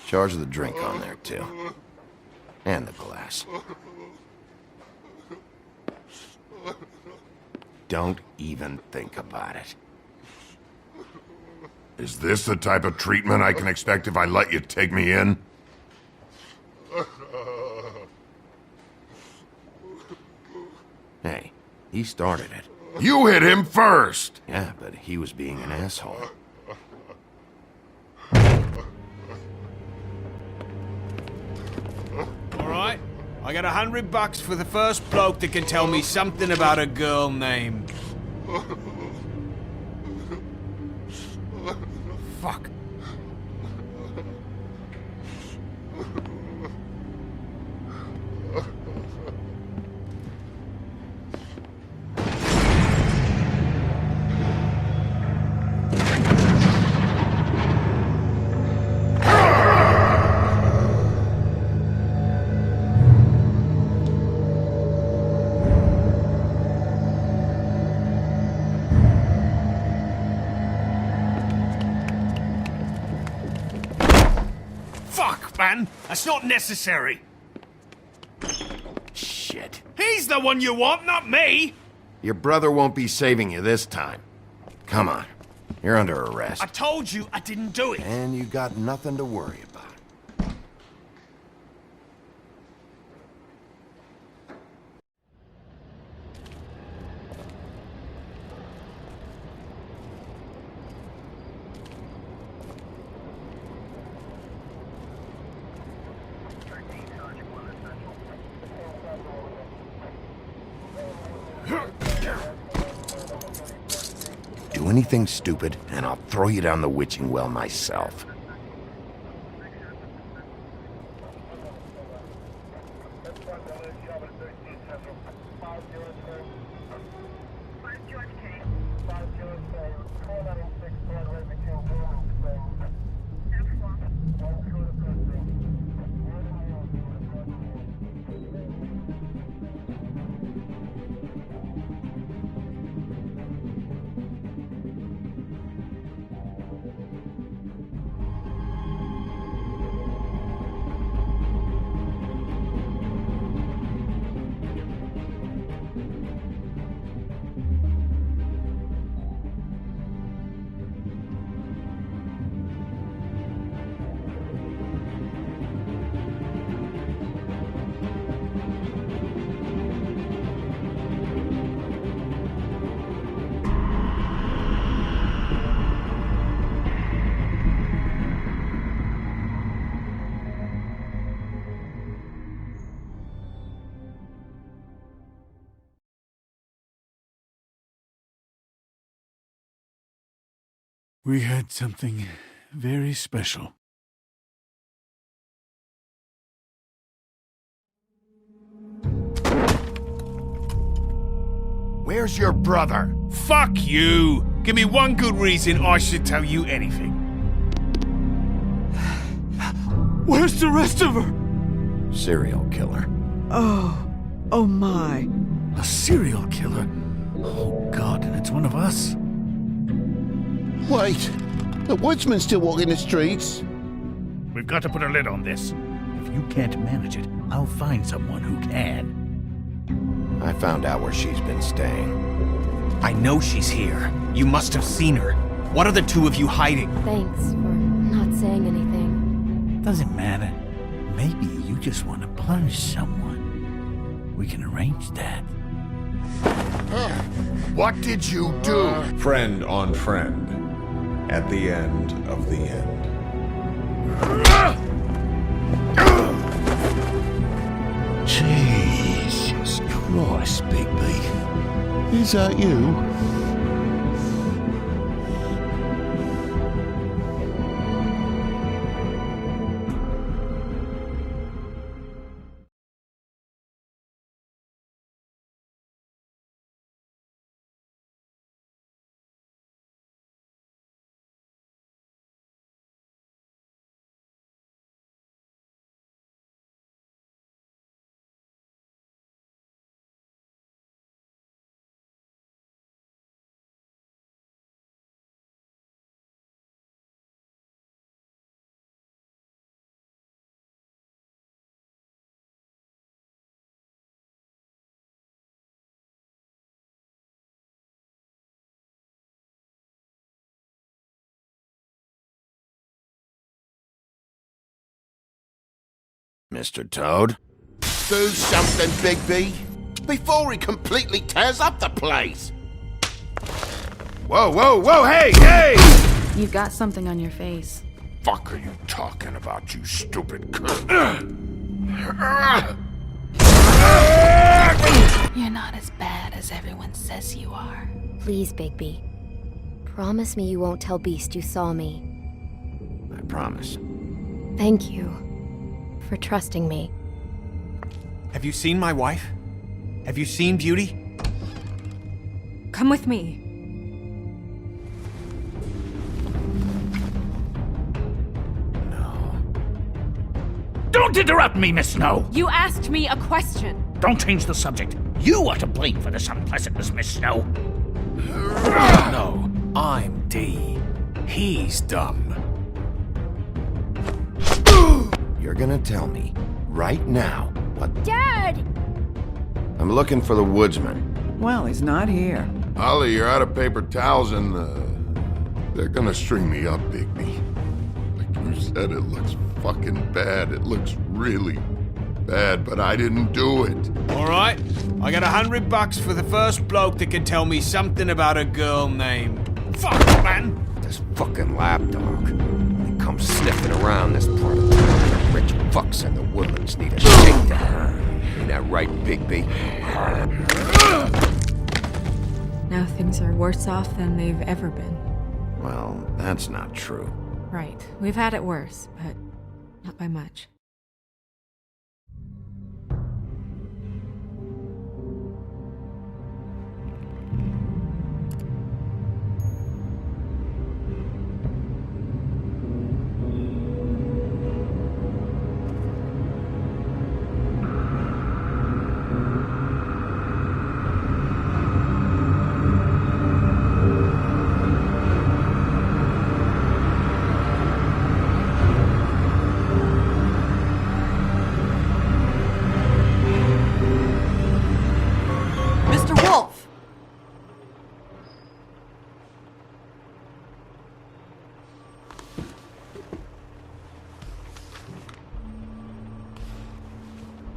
B: Charge the drink on there, too. And the glass. Don't even think about it.
E: Is this the type of treatment I can expect if I let you take me in?
B: Hey, he started it.
E: You hit him first!
B: Yeah, but he was being an asshole.
H: Alright, I got $100 for the first bloke that can tell me something about a girl named... Fuck. Man, that's not necessary.
B: Shit.
H: He's the one you want, not me!
B: Your brother won't be saving you this time. Come on. You're under arrest.
H: I told you I didn't do it.
B: And you got nothing to worry about. Do anything stupid, and I'll throw you down the witching well myself.
L: We had something very special.
B: Where's your brother?
H: Fuck you! Give me one good reason I should tell you anything.
L: Where's the rest of her?
B: Serial killer.
P: Oh my.
L: A serial killer? Oh God, and it's one of us?
C: Wait, the woodsman's still walking the streets.
L: We've got to put a lid on this. If you can't manage it, I'll find someone who can.
B: I found out where she's been staying.
H: I know she's here. You must have seen her. What are the two of you hiding?
G: Thanks for not saying anything.
L: Doesn't matter. Maybe you just want to punish someone. We can arrange that.
E: What did you do?
N: Friend on friend. At the end of the end.
C: Jesus Christ, Bigby. Is that you?
B: Mr. Toad?
C: Do something, Bigby, before he completely tears up the place.
B: Whoa, whoa, whoa, hey, hey!
F: You've got something on your face.
E: Fuck are you talking about, you stupid cunt?
F: You're not as bad as everyone says you are.
G: Please, Bigby. Promise me you won't tell Beast you saw me.
B: I promise.
G: Thank you for trusting me.
H: Have you seen my wife? Have you seen Beauty?
J: Come with me.
L: Don't interrupt me, Miss Snow!
J: You asked me a question.
L: Don't change the subject. You are to blame for this unpleasantness, Miss Snow.
H: No, I'm D. He's dumb.
B: You're gonna tell me, right now, what...
D: Dad!
B: I'm looking for the woodsman.
P: Well, he's not here.
E: Holly, you're out of paper towels and, they're gonna string me up, Bigby. Like you said, it looks fucking bad. It looks really bad, but I didn't do it.
H: Alright, I got $100 for the first bloke that can tell me something about a girl named... Fuck, man!
K: This fucking lapdog. He comes sniffing around this part of town. Rich fucks in the woodlands need a shakedown. Ain't that right, Bigby?
J: Now things are worse off than they've ever been.
B: Well, that's not true.
J: Right. We've had it worse, but not by much.
P: Mr. Wolf!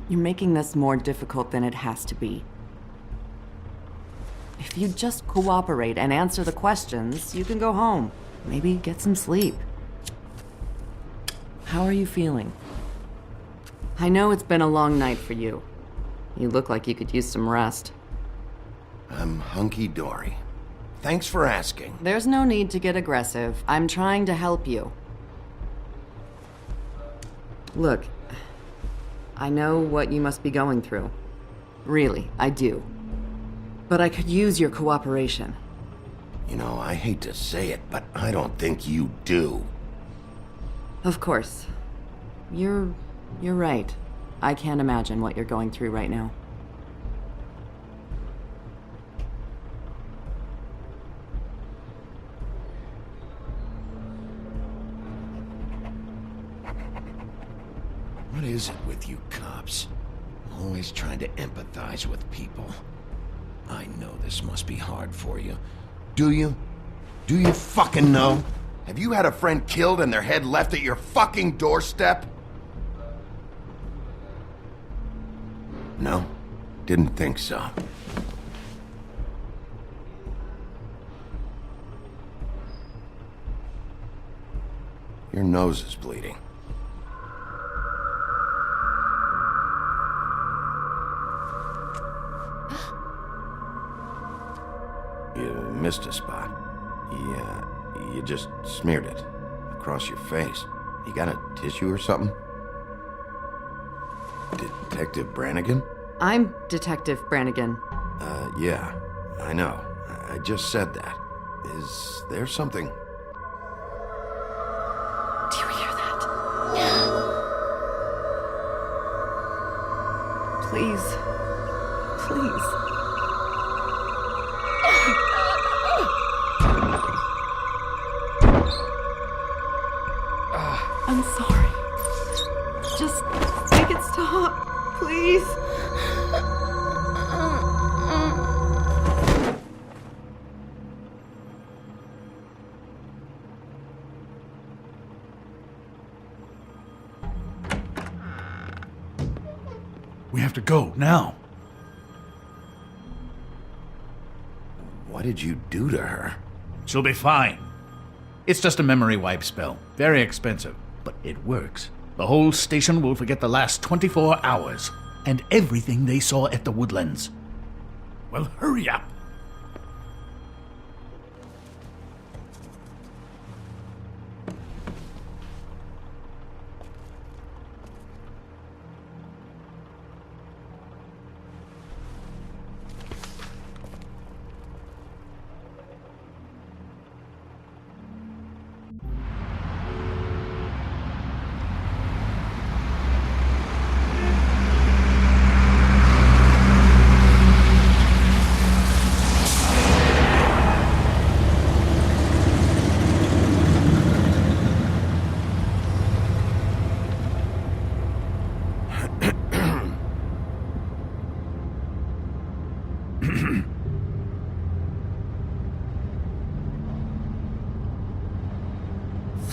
P: You're making this more difficult than it has to be. If you just cooperate and answer the questions, you can go home. Maybe get some sleep. How are you feeling? I know it's been a long night for you. You look like you could use some rest.
B: I'm hunky-dory. Thanks for asking.
P: There's no need to get aggressive. I'm trying to help you. Look, I know what you must be going through. Really, I do. But I could use your cooperation.
B: You know, I hate to say it, but I don't think you do.
P: Of course. You're right. I can't imagine what you're going through right now.
B: What is it with you cops? Always trying to empathize with people. I know this must be hard for you. Do you? Do you fucking know? Have you had a friend killed and their head left at your fucking doorstep? No? Didn't think so. Your nose is bleeding. You missed a spot. You just smeared it across your face. You got a tissue or something? Detective Brannigan?
Q: I'm Detective Brannigan.
B: Yeah, I know. I just said that. Is there something?
Q: Do you hear that? Please. Please. I'm sorry. Just make it stop, please.
L: We have to go, now.
B: What did you do to her?
L: She'll be fine. It's just a memory wipe spell. Very expensive, but it works. The whole station will forget the last 24 hours, and everything they saw at the Woodlands. Well, hurry up.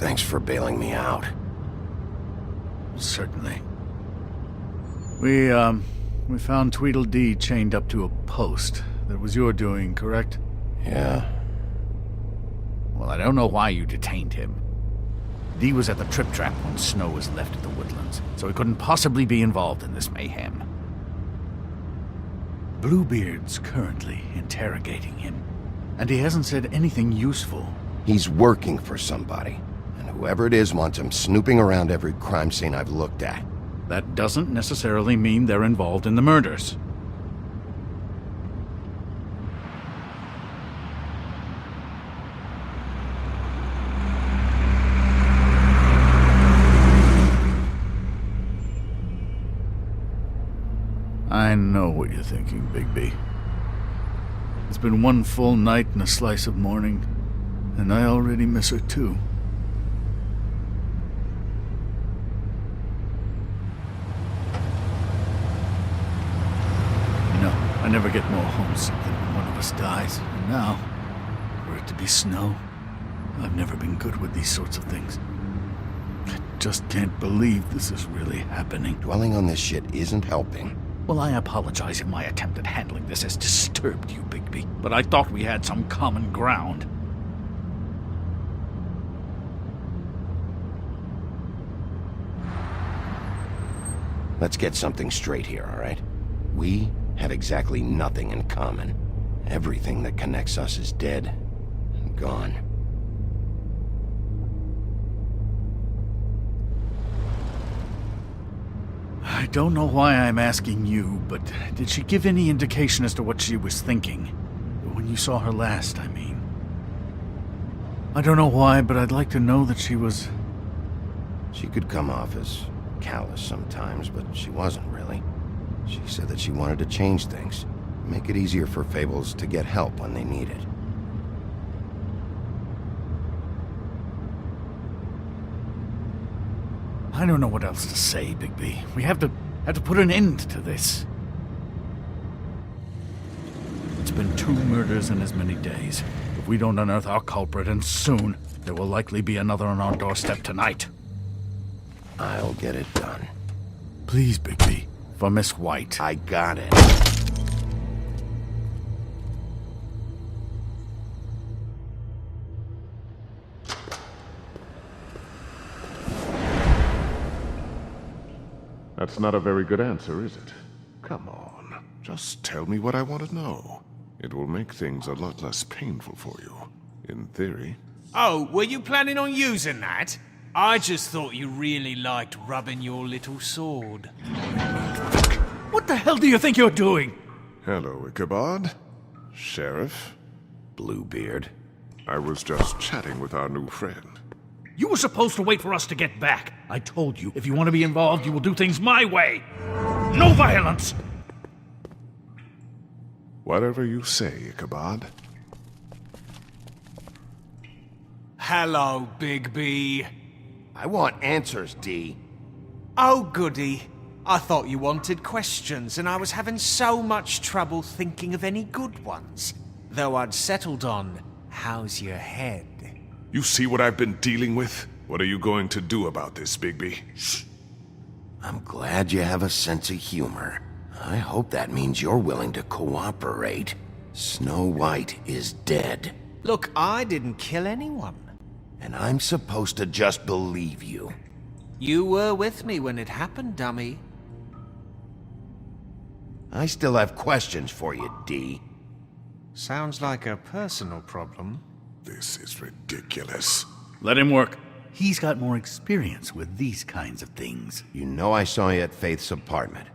B: Thanks for bailing me out.
L: Certainly. We found Tweedledee chained up to a post. That was your doing, correct?
B: Yeah.
L: Well, I don't know why you detained him. Dee was at the Trip Trap when Snow was left at the Woodlands, so he couldn't possibly be involved in this mayhem. Bluebeard's currently interrogating him, and he hasn't said anything useful.
B: He's working for somebody, and whoever it is wants him snooping around every crime scene I've looked at.
L: That doesn't necessarily mean they're involved in the murders. I know what you're thinking, Bigby. It's been one full night and a slice of morning, and I already miss her too. You know, I never get more homesick than when one of us dies, and now, for it to be Snow, I've never been good with these sorts of things. I just can't believe this is really happening.
B: Dwelling on this shit isn't helping.
L: Well, I apologize if my attempt at handling this has disturbed you, Bigby, but I thought we had some common ground.
B: Let's get something straight here, all right? We have exactly nothing in common. Everything that connects us is dead and gone.
L: I don't know why I'm asking you, but did she give any indication as to what she was thinking? When you saw her last, I mean. I don't know why, but I'd like to know that she was...
B: She could come off as callous sometimes, but she wasn't really. She said that she wanted to change things, make it easier for Fables to get help when they need it.
L: I don't know what else to say, Bigby. We have to put an end to this. It's been 2 murders in as many days. If we don't unearth our culprit, and soon, there will likely be another on our doorstep tonight.
B: I'll get it done.
L: Please, Bigby. For Miss White.
B: I got it.
N: That's not a very good answer, is it? Come on, just tell me what I want to know. It will make things a lot less painful for you, in theory.
R: Oh, were you planning on using that? I just thought you really liked rubbing your little sword.
L: What the hell do you think you're doing?
N: Hello, Ichabod. Sheriff?
B: Bluebeard.
N: I was just chatting with our new friend.
L: You were supposed to wait for us to get back. I told you, if you want to be involved, you will do things my way. No violence!
N: Whatever you say, Ichabod.
R: Hello, Bigby.
B: I want answers, D.
R: Oh, goody. I thought you wanted questions, and I was having so much trouble thinking of any good ones. Though I'd settled on, how's your head?
N: You see what I've been dealing with? What are you going to do about this, Bigby?
B: Shh. I'm glad you have a sense of humor. I hope that means you're willing to cooperate. Snow White is dead.
R: Look, I didn't kill anyone.
B: And I'm supposed to just believe you.
R: You were with me when it happened, dummy.
B: I still have questions for you, D.
R: Sounds like a personal problem.
N: This is ridiculous.
L: Let him work. He's got more experience with these kinds of things.
B: You know I saw you at Faith's apartment.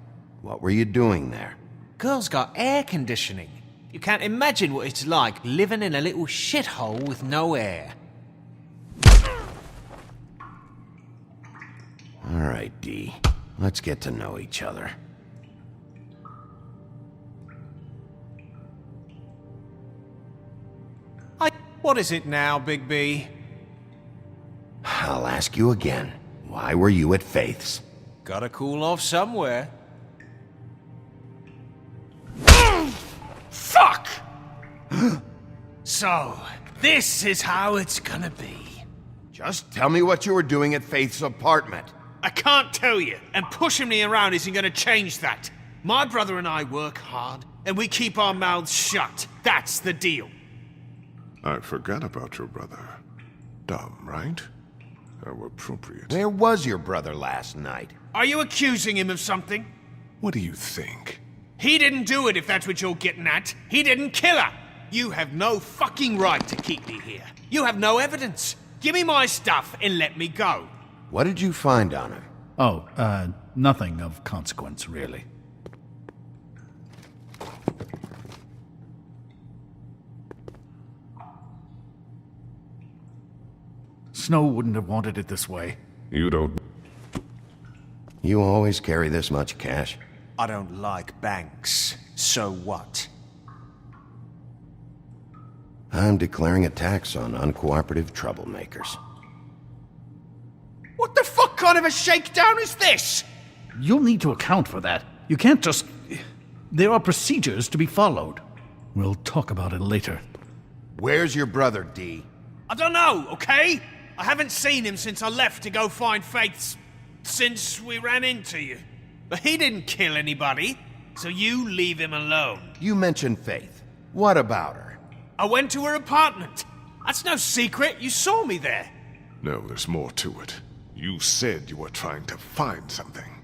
B: What were you doing there?
R: Girl's got air conditioning. You can't imagine what it's like living in a little shithole with no air.
B: All right, D. Let's get to know each other.
R: What is it now, Bigby?
B: I'll ask you again. Why were you at Faith's?
R: Gotta cool off somewhere. Fuck! So, this is how it's gonna be.
B: Just tell me what you were doing at Faith's apartment.
R: I can't tell you, and pushing me around isn't gonna change that. My brother and I work hard, and we keep our mouths shut. That's the deal.
N: I forgot about your brother. Dumb, right? How appropriate.
B: Where was your brother last night?
R: Are you accusing him of something?
N: What do you think?
R: He didn't do it, if that's what you're getting at. He didn't kill her. You have no fucking right to keep me here. You have no evidence. Give me my stuff and let me go.
B: What did you find on him?
L: Oh, nothing of consequence, really. Snow wouldn't have wanted it this way.
N: You don't...
B: You always carry this much cash?
R: I don't like banks. So what?
B: I'm declaring a tax on uncooperative troublemakers.
R: What the fuck kind of a shakedown is this?
L: You'll need to account for that. You can't just... There are procedures to be followed. We'll talk about it later.
B: Where's your brother, D?
R: I don't know, okay? I haven't seen him since I left to go find Faith's... since we ran into you. But he didn't kill anybody, so you leave him alone.
B: You mentioned Faith. What about her?
R: I went to her apartment. That's no secret. You saw me there.
N: No, there's more to it. You said you were trying to find something.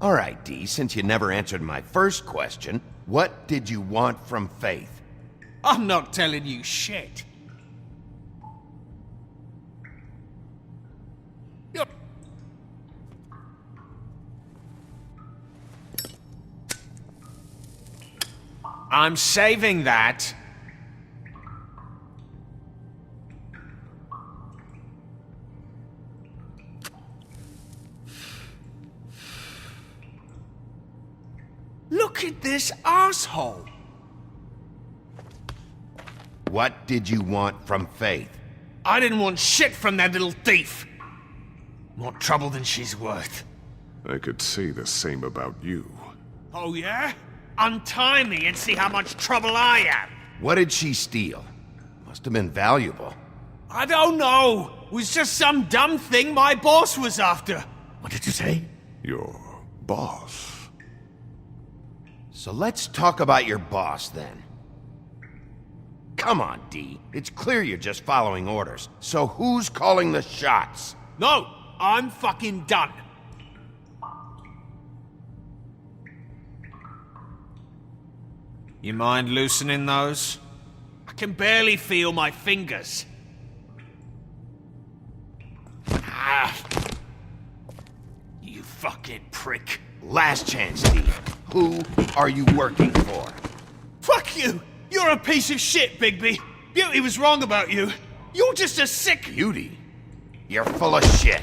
B: All right, D, since you never answered my first question, what did you want from Faith?
R: I'm not telling you shit. I'm saving that. Look at this asshole.
B: What did you want from Faith?
R: I didn't want shit from that little thief. More trouble than she's worth.
N: I could say the same about you.
R: Oh yeah? Untie me and see how much trouble I am.
B: What did she steal? Must have been valuable.
R: I don't know. It was just some dumb thing my boss was after.
L: What did you say?
N: Your boss.
B: So let's talk about your boss, then. Come on, D. It's clear you're just following orders. So who's calling the shots?
R: No, I'm fucking done. You mind loosening those? I can barely feel my fingers. Ah. You fucking prick.
B: Last chance, D. Who are you working for?
R: Fuck you! You're a piece of shit, Bigby. Beauty was wrong about you. You're just a sick...
B: Beauty? You're full of shit.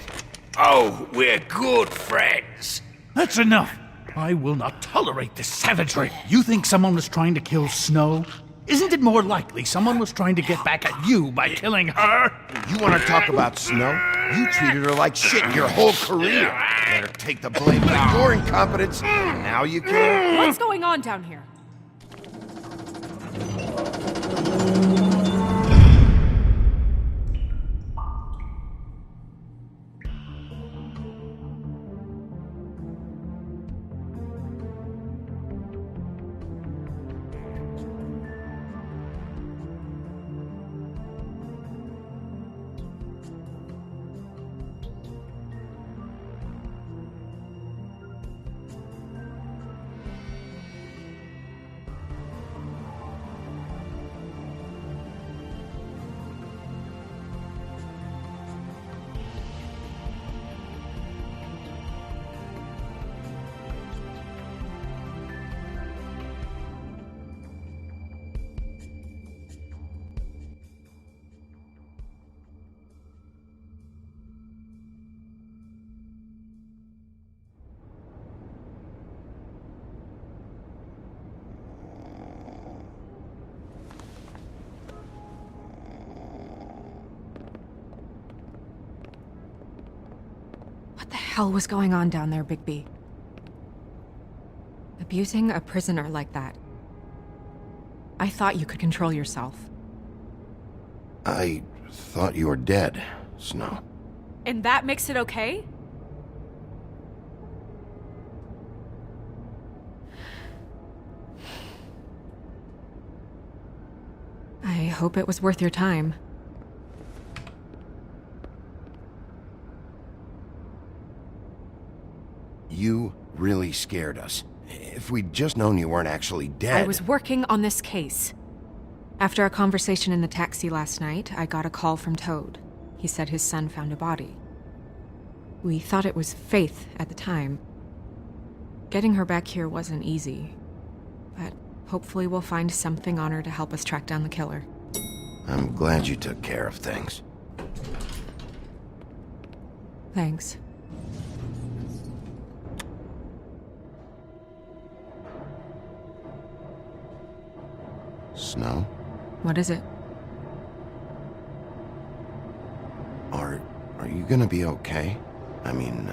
R: Oh, we're good friends.
L: That's enough. I will not tolerate this savagery. You think someone was trying to kill Snow? Isn't it more likely someone was trying to get back at you by killing her?
B: You want to talk about Snow? You treated her like shit your whole career. Let her take the blame for your incompetence. Now you care?
J: What's going on down here? What the hell was going on down there, Bigby? Abusing a prisoner like that. I thought you could control yourself.
B: I thought you were dead, Snow.
J: And that makes it okay? I hope it was worth your time.
B: You really scared us. If we'd just known you weren't actually dead...
J: I was working on this case. After a conversation in the taxi last night, I got a call from Toad. He said his son found a body. We thought it was Faith at the time. Getting her back here wasn't easy. But hopefully we'll find something on her to help us track down the killer.
B: I'm glad you took care of things.
J: Thanks.
B: Snow?
J: What is it?
B: Are you gonna be okay? I mean,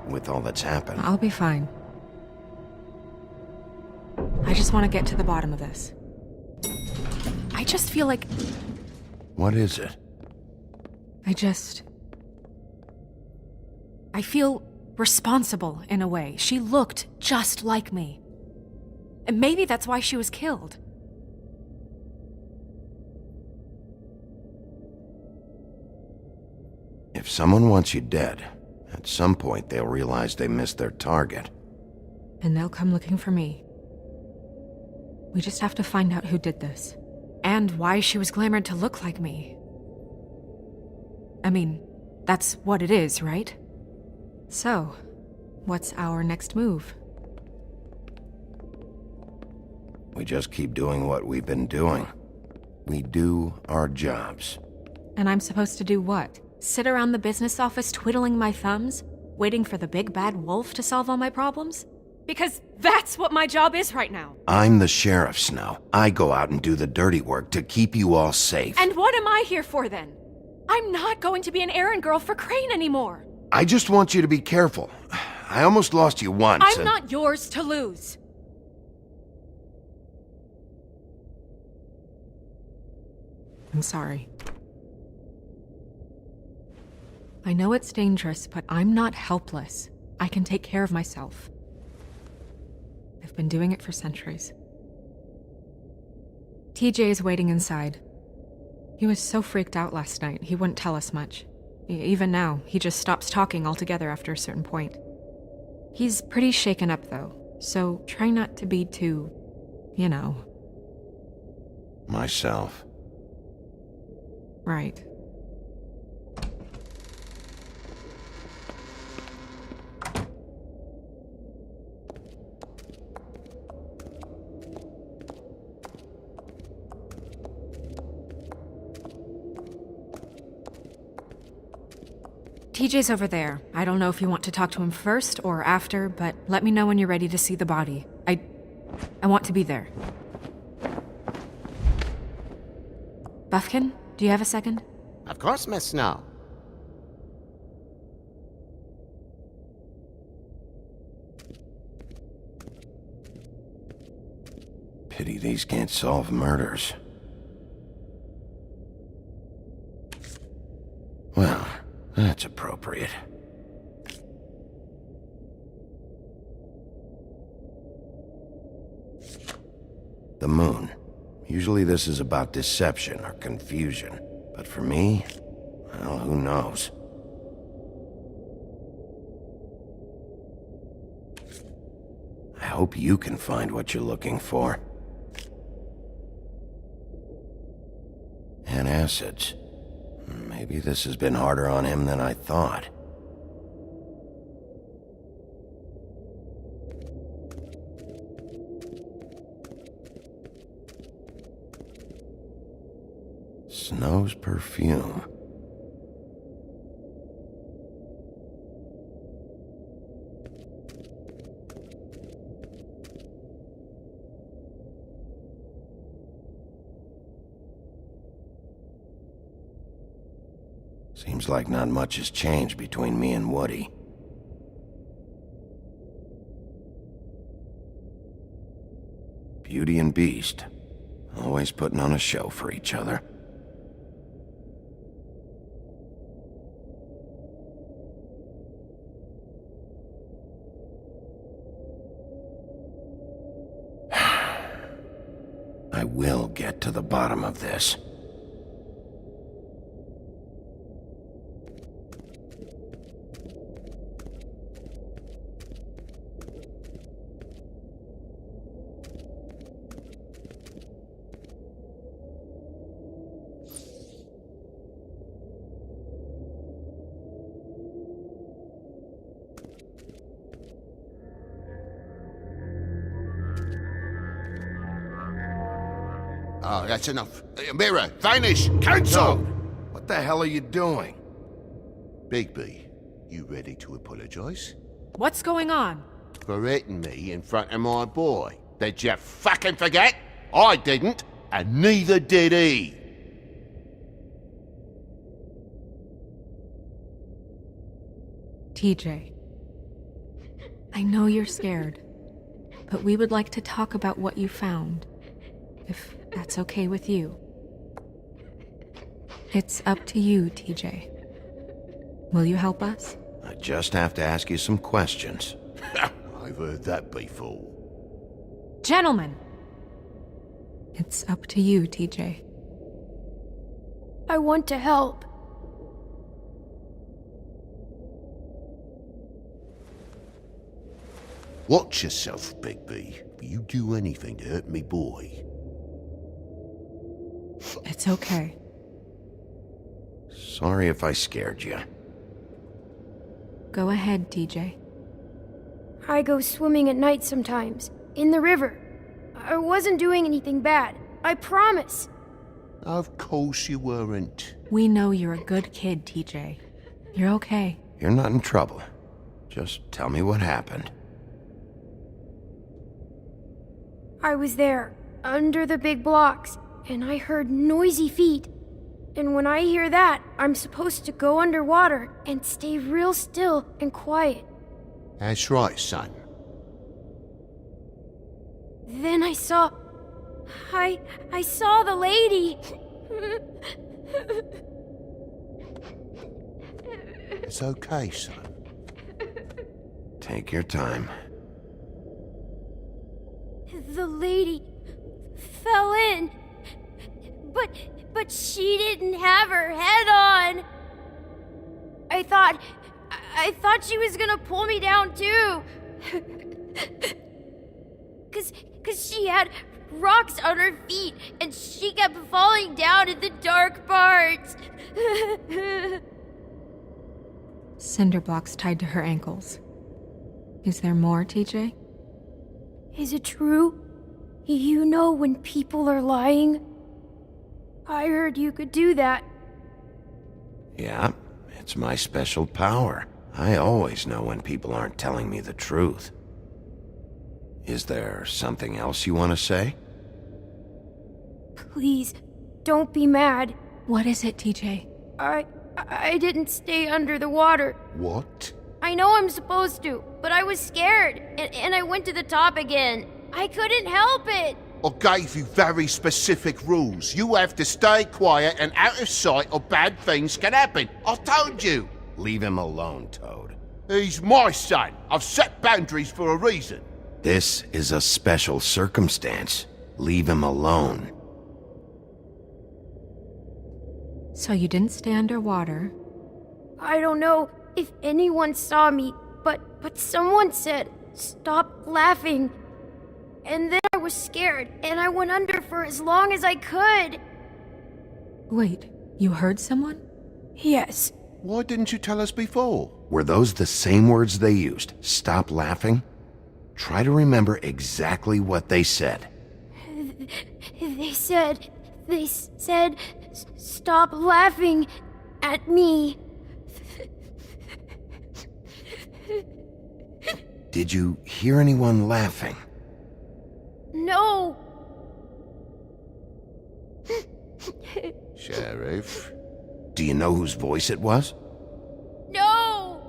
B: with all that's happened.
J: I'll be fine. I just want to get to the bottom of this. I just feel like...
B: What is it?
J: I feel responsible in a way. She looked just like me. And maybe that's why she was killed.
B: If someone wants you dead, at some point they'll realize they missed their target.
J: And they'll come looking for me. We just have to find out who did this. And why she was glamored to look like me. I mean, that's what it is, right? So, what's our next move?
B: We just keep doing what we've been doing. We do our jobs.
J: And I'm supposed to do what? Sit around the business office twiddling my thumbs, waiting for the big bad wolf to solve all my problems? Because that's what my job is right now.
B: I'm the sheriff, Snow. I go out and do the dirty work to keep you all safe.
J: And what am I here for then? I'm not going to be an errand girl for Crane anymore.
B: I just want you to be careful. I almost lost you once.
S: I'm not yours to lose.
J: I'm sorry. I know it's dangerous, but I'm not helpless. I can take care of myself. I've been doing it for centuries. TJ is waiting inside. He was so freaked out last night, he wouldn't tell us much. Even now, he just stops talking altogether after a certain point. He's pretty shaken up, though, so try not to be too, you know.
B: Myself.
J: Right. TJ's over there. I don't know if you want to talk to him first or after, but let me know when you're ready to see the body. I want to be there. Buffkin, do you have a second?
M: Of course, Miss Snow.
B: Pity these can't solve murders. Well, that's appropriate. The moon. Usually this is about deception or confusion. But for me, well, who knows? I hope you can find what you're looking for. Antacids. Maybe this has been harder on him than I thought. Snow's perfume. Seems like not much has changed between me and Woody. Beauty and Beast. Always putting on a show for each other. I will get to the bottom of this.
C: Oh, that's enough. Mirror, vanish! Cancel!
B: What the hell are you doing?
C: Bigby, you ready to apologize?
J: What's going on?
C: For hitting me in front of my boy. Did you fucking forget? I didn't, and neither did he.
J: TJ. I know you're scared, but we would like to talk about what you found. If that's okay with you. It's up to you, TJ. Will you help us?
B: I just have to ask you some questions.
C: I've heard that before.
J: Gentlemen! It's up to you, TJ.
D: I want to help.
C: Watch yourself, Bigby. If you do anything to hurt me boy.
J: It's okay.
B: Sorry if I scared you.
J: Go ahead, TJ.
D: I go swimming at night sometimes, in the river. I wasn't doing anything bad. I promise.
C: Of course you weren't.
J: We know you're a good kid, TJ. You're okay.
B: You're not in trouble. Just tell me what happened.
D: I was there, under the big blocks, and I heard noisy feet. And when I hear that, I'm supposed to go underwater and stay real still and quiet.
C: That's right, son.
D: Then I saw the lady.
C: It's okay, son.
B: Take your time.
D: The lady fell in. But she didn't have her head on. I thought she was gonna pull me down too. Cause she had rocks on her feet and she kept falling down in the dark parts.
J: Cinder blocks tied to her ankles. Is there more, TJ?
D: Is it true? You know when people are lying? I heard you could do that.
B: Yeah, it's my special power. I always know when people aren't telling me the truth. Is there something else you want to say?
D: Please, don't be mad.
J: What is it, TJ?
D: I didn't stay under the water.
C: What?
D: I know I'm supposed to, but I was scared, and I went to the top again. I couldn't help it.
C: I gave you very specific rules. You have to stay quiet and out of sight or bad things can happen. I told you.
B: Leave him alone, Toad.
C: He's my son. I've set boundaries for a reason.
B: This is a special circumstance. Leave him alone.
J: So you didn't stay underwater?
D: I don't know if anyone saw me, but someone said, "Stop laughing." And then I was scared, and I went under for as long as I could.
J: Wait, you heard someone?
D: Yes.
C: Why didn't you tell us before?
B: Were those the same words they used? Stop laughing? Try to remember exactly what they said.
D: They said, "Stop laughing at me."
B: Did you hear anyone laughing?
D: No.
C: Sheriff?
B: Do you know whose voice it was?
D: No.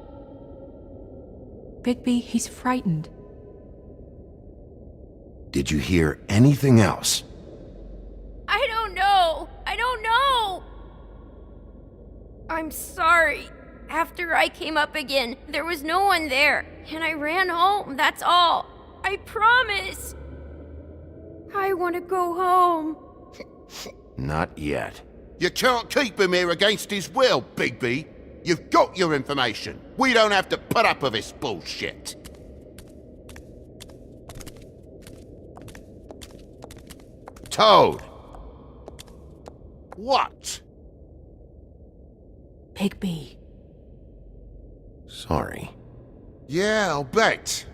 J: Bigby, he's frightened.
B: Did you hear anything else?
D: I don't know. I'm sorry. After I came up again, there was no one there, and I ran home, that's all. I promise. I want to go home.
B: Not yet.
C: You can't keep him here against his will, Bigby. You've got your information. We don't have to put up with this bullshit. Toad! What?
J: Bigby.
B: Sorry.
C: Yeah, I'll bet.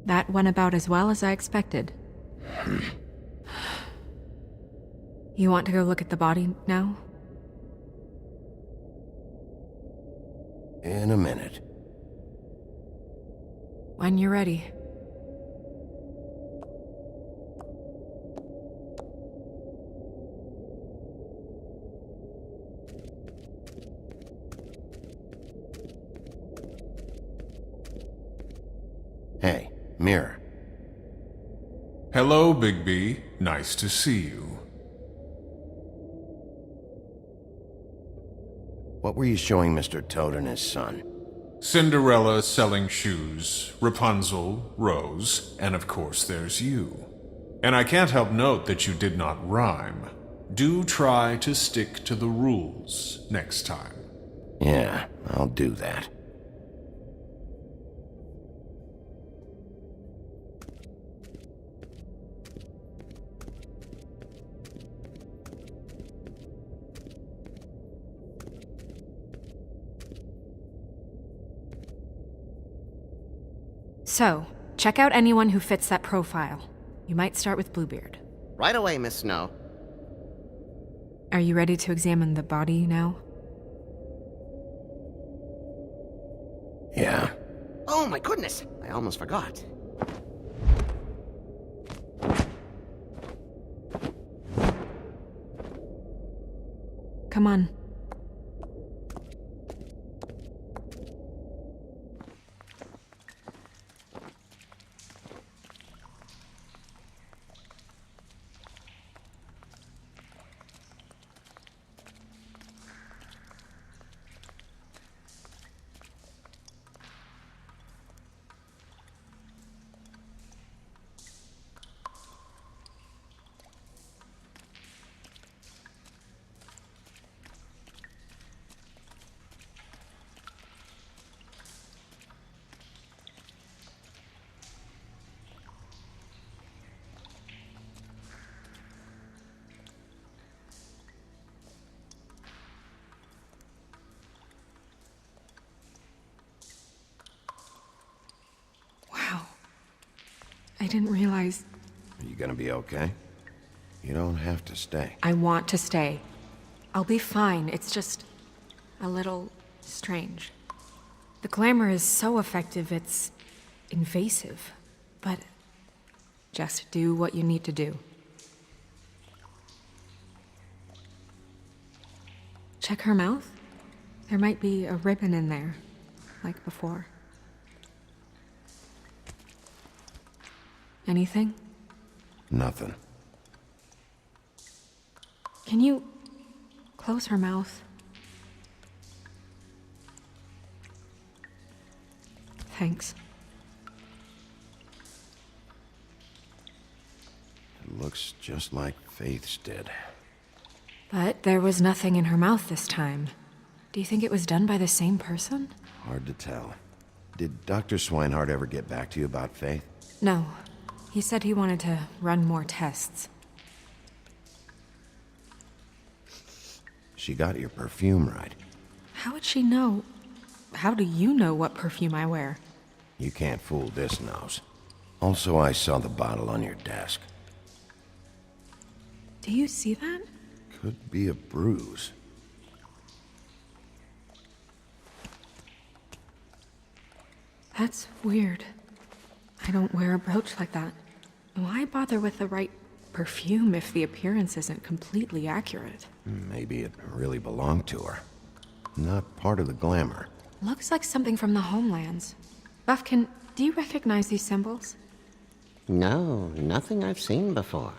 J: That went about as well as I expected. You want to go look at the body now?
B: In a minute.
J: When you're ready.
B: Hey, Mirror.
N: Hello, Bigby. Nice to see you.
B: What were you showing Mr. Toad and his son?
N: Cinderella selling shoes, Rapunzel, Rose, and of course there's you. And I can't help note that you did not rhyme. Do try to stick to the rules next time.
B: Yeah, I'll do that.
J: So, check out anyone who fits that profile. You might start with Bluebeard.
M: Right away, Miss Snow.
J: Are you ready to examine the body now?
B: Yeah.
M: Oh my goodness, I almost forgot.
J: Come on. I didn't realize...
B: Are you gonna be okay? You don't have to stay.
J: I want to stay. I'll be fine. It's just... a little... strange. The glamour is so effective, it's... invasive. But... just do what you need to do. Check her mouth. There might be a ribbon in there, like before. Anything?
B: Nothing.
J: Can you close her mouth? Thanks.
B: It looks just like Faith's did.
J: But there was nothing in her mouth this time. Do you think it was done by the same person?
B: Hard to tell. Did Dr. Swinehart ever get back to you about Faith?
J: No. He said he wanted to run more tests.
B: She got your perfume right.
J: How would she know? How do you know what perfume I wear?
B: You can't fool this nose. Also, I saw the bottle on your desk.
J: Do you see that?
B: Could be a bruise.
J: That's weird. I don't wear a brooch like that. Why bother with the right perfume if the appearance isn't completely accurate?
B: Maybe it really belonged to her. Not part of the glamour.
J: Looks like something from the homelands. Buffkin, do you recognize these symbols?
M: No, nothing I've seen before.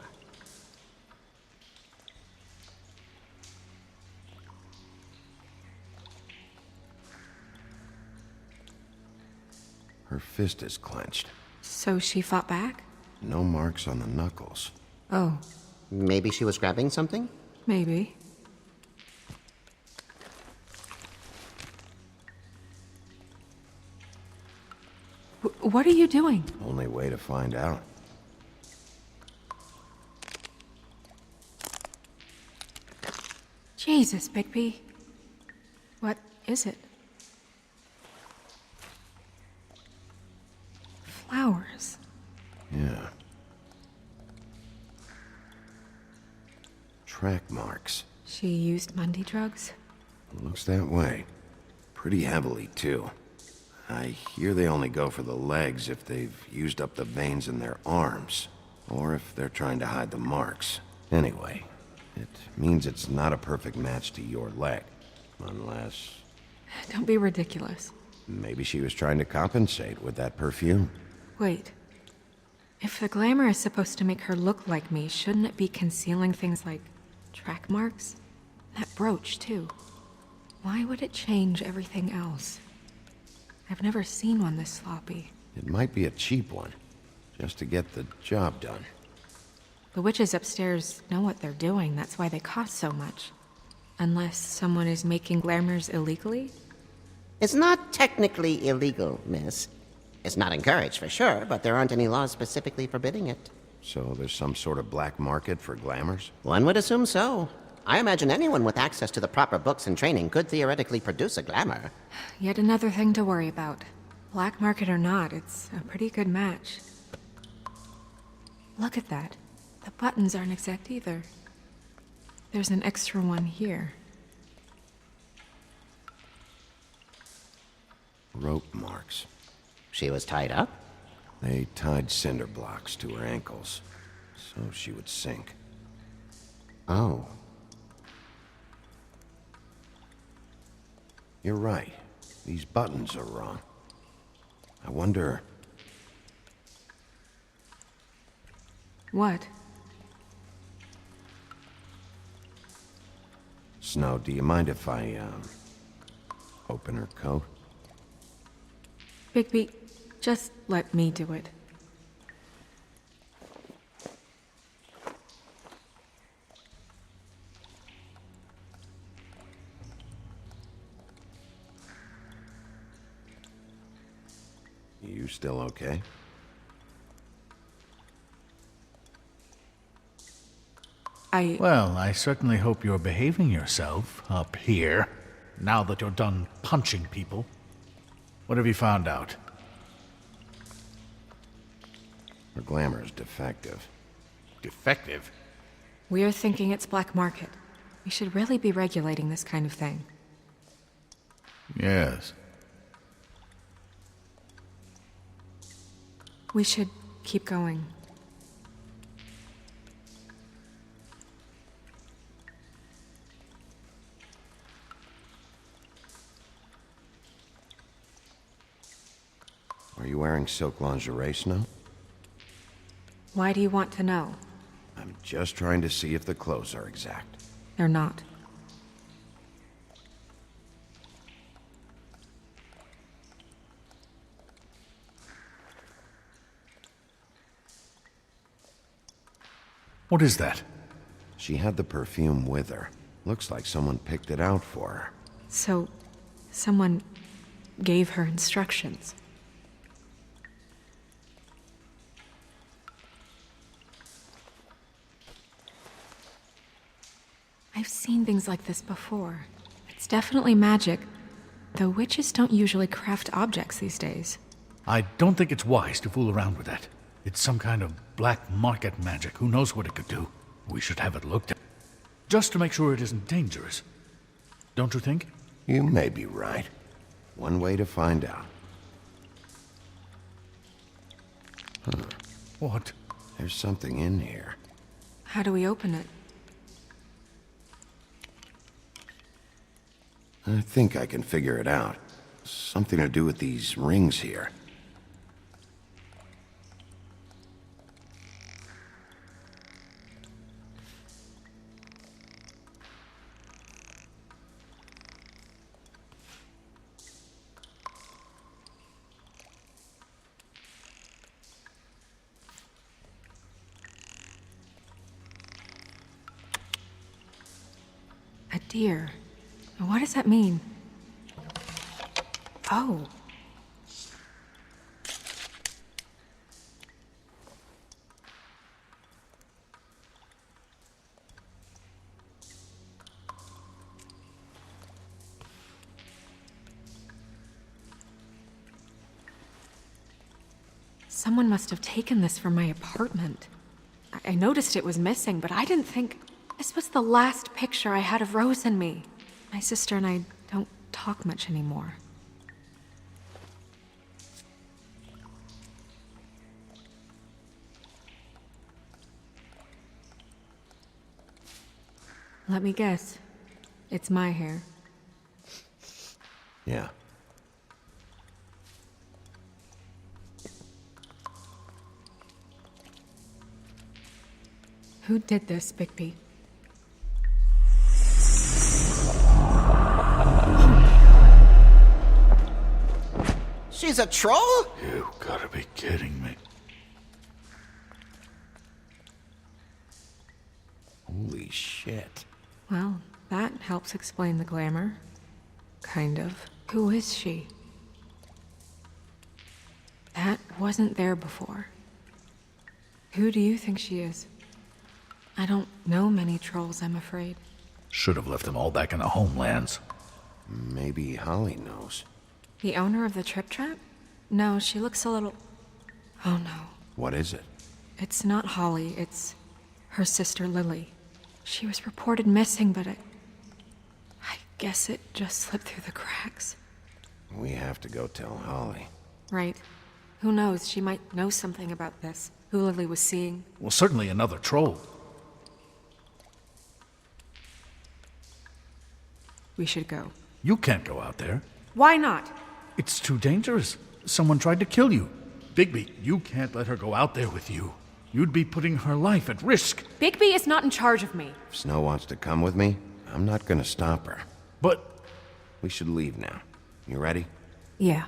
B: Her fist is clenched.
J: So she fought back?
B: No marks on the knuckles.
J: Oh.
M: Maybe she was grabbing something?
J: Maybe. What are you doing?
B: Only way to find out.
J: Jesus, Bigby. What is it? Flowers.
B: Yeah. Track marks.
J: She used Mundy drugs?
B: Looks that way. Pretty heavily, too. I hear they only go for the legs if they've used up the veins in their arms, or if they're trying to hide the marks. Anyway, it means it's not a perfect match to your leg, unless...
J: Don't be ridiculous.
B: Maybe she was trying to compensate with that perfume.
J: Wait. If the glamour is supposed to make her look like me, shouldn't it be concealing things like track marks? That brooch, too. Why would it change everything else? I've never seen one this sloppy.
B: It might be a cheap one, just to get the job done.
J: The witches upstairs know what they're doing, that's why they cost so much. Unless someone is making glamours illegally?
M: It's not technically illegal, miss. It's not encouraged for sure, but there aren't any laws specifically forbidding it.
B: So there's some sort of black market for glamours?
M: One would assume so. I imagine anyone with access to the proper books and training could theoretically produce a glamour.
J: Yet another thing to worry about. Black market or not, it's a pretty good match. Look at that. The buttons aren't exact either. There's an extra one here.
B: Rope marks.
M: She was tied up?
B: They tied cinder blocks to her ankles, so she would sink.
M: Oh.
B: You're right. These buttons are wrong. I wonder...
J: What?
B: Snow, do you mind if I, open her coat?
J: Bigby, just let me do it.
B: You still okay?
L: Well, I certainly hope you're behaving yourself up here, now that you're done punching people. What have you found out?
B: Her glamour is defective.
L: Defective?
J: We're thinking it's black market. We should really be regulating this kind of thing.
L: Yes.
J: We should keep going.
B: Are you wearing silk lingerie, Snow?
J: Why do you want to know?
B: I'm just trying to see if the clothes are exact.
J: They're not.
L: What is that?
B: She had the perfume with her. Looks like someone picked it out for her.
J: So, someone gave her instructions. I've seen things like this before. It's definitely magic, though witches don't usually craft objects these days.
L: I don't think it's wise to fool around with that. It's some kind of black market magic. Who knows what it could do? We should have it looked at. Just to make sure it isn't dangerous. Don't you think?
B: You may be right. One way to find out. Huh.
L: What?
B: There's something in here.
J: How do we open it?
B: I think I can figure it out. Something to do with these rings here.
J: A deer. What does that mean? Oh. Someone must have taken this from my apartment. I noticed it was missing, but I didn't think... This was the last picture I had of Rose and me. My sister and I don't talk much anymore. Let me guess. It's my hair.
B: Yeah.
J: Who did this, Bigby?
M: She's a troll?
L: You gotta be kidding me.
B: Holy shit.
J: Well, that helps explain the glamour. Kind of. Who is she? That wasn't there before. Who do you think she is? I don't know many trolls, I'm afraid.
L: Should have left them all back in the homelands.
B: Maybe Holly knows.
J: The owner of the Trip Trap? No, she looks a little... Oh no.
B: What is it?
J: It's not Holly, it's her sister Lily. She was reported missing, but I guess it just slipped through the cracks.
B: We have to go tell Holly.
J: Right. Who knows, she might know something about this. Who Lily was seeing.
L: Well, certainly another troll.
J: We should go.
L: You can't go out there.
J: Why not?
L: It's too dangerous. Someone tried to kill you. Bigby, you can't let her go out there with you. You'd be putting her life at risk.
J: Bigby is not in charge of me.
B: If Snow wants to come with me, I'm not gonna stop her.
L: But...
B: We should leave now. You ready?
J: Yeah.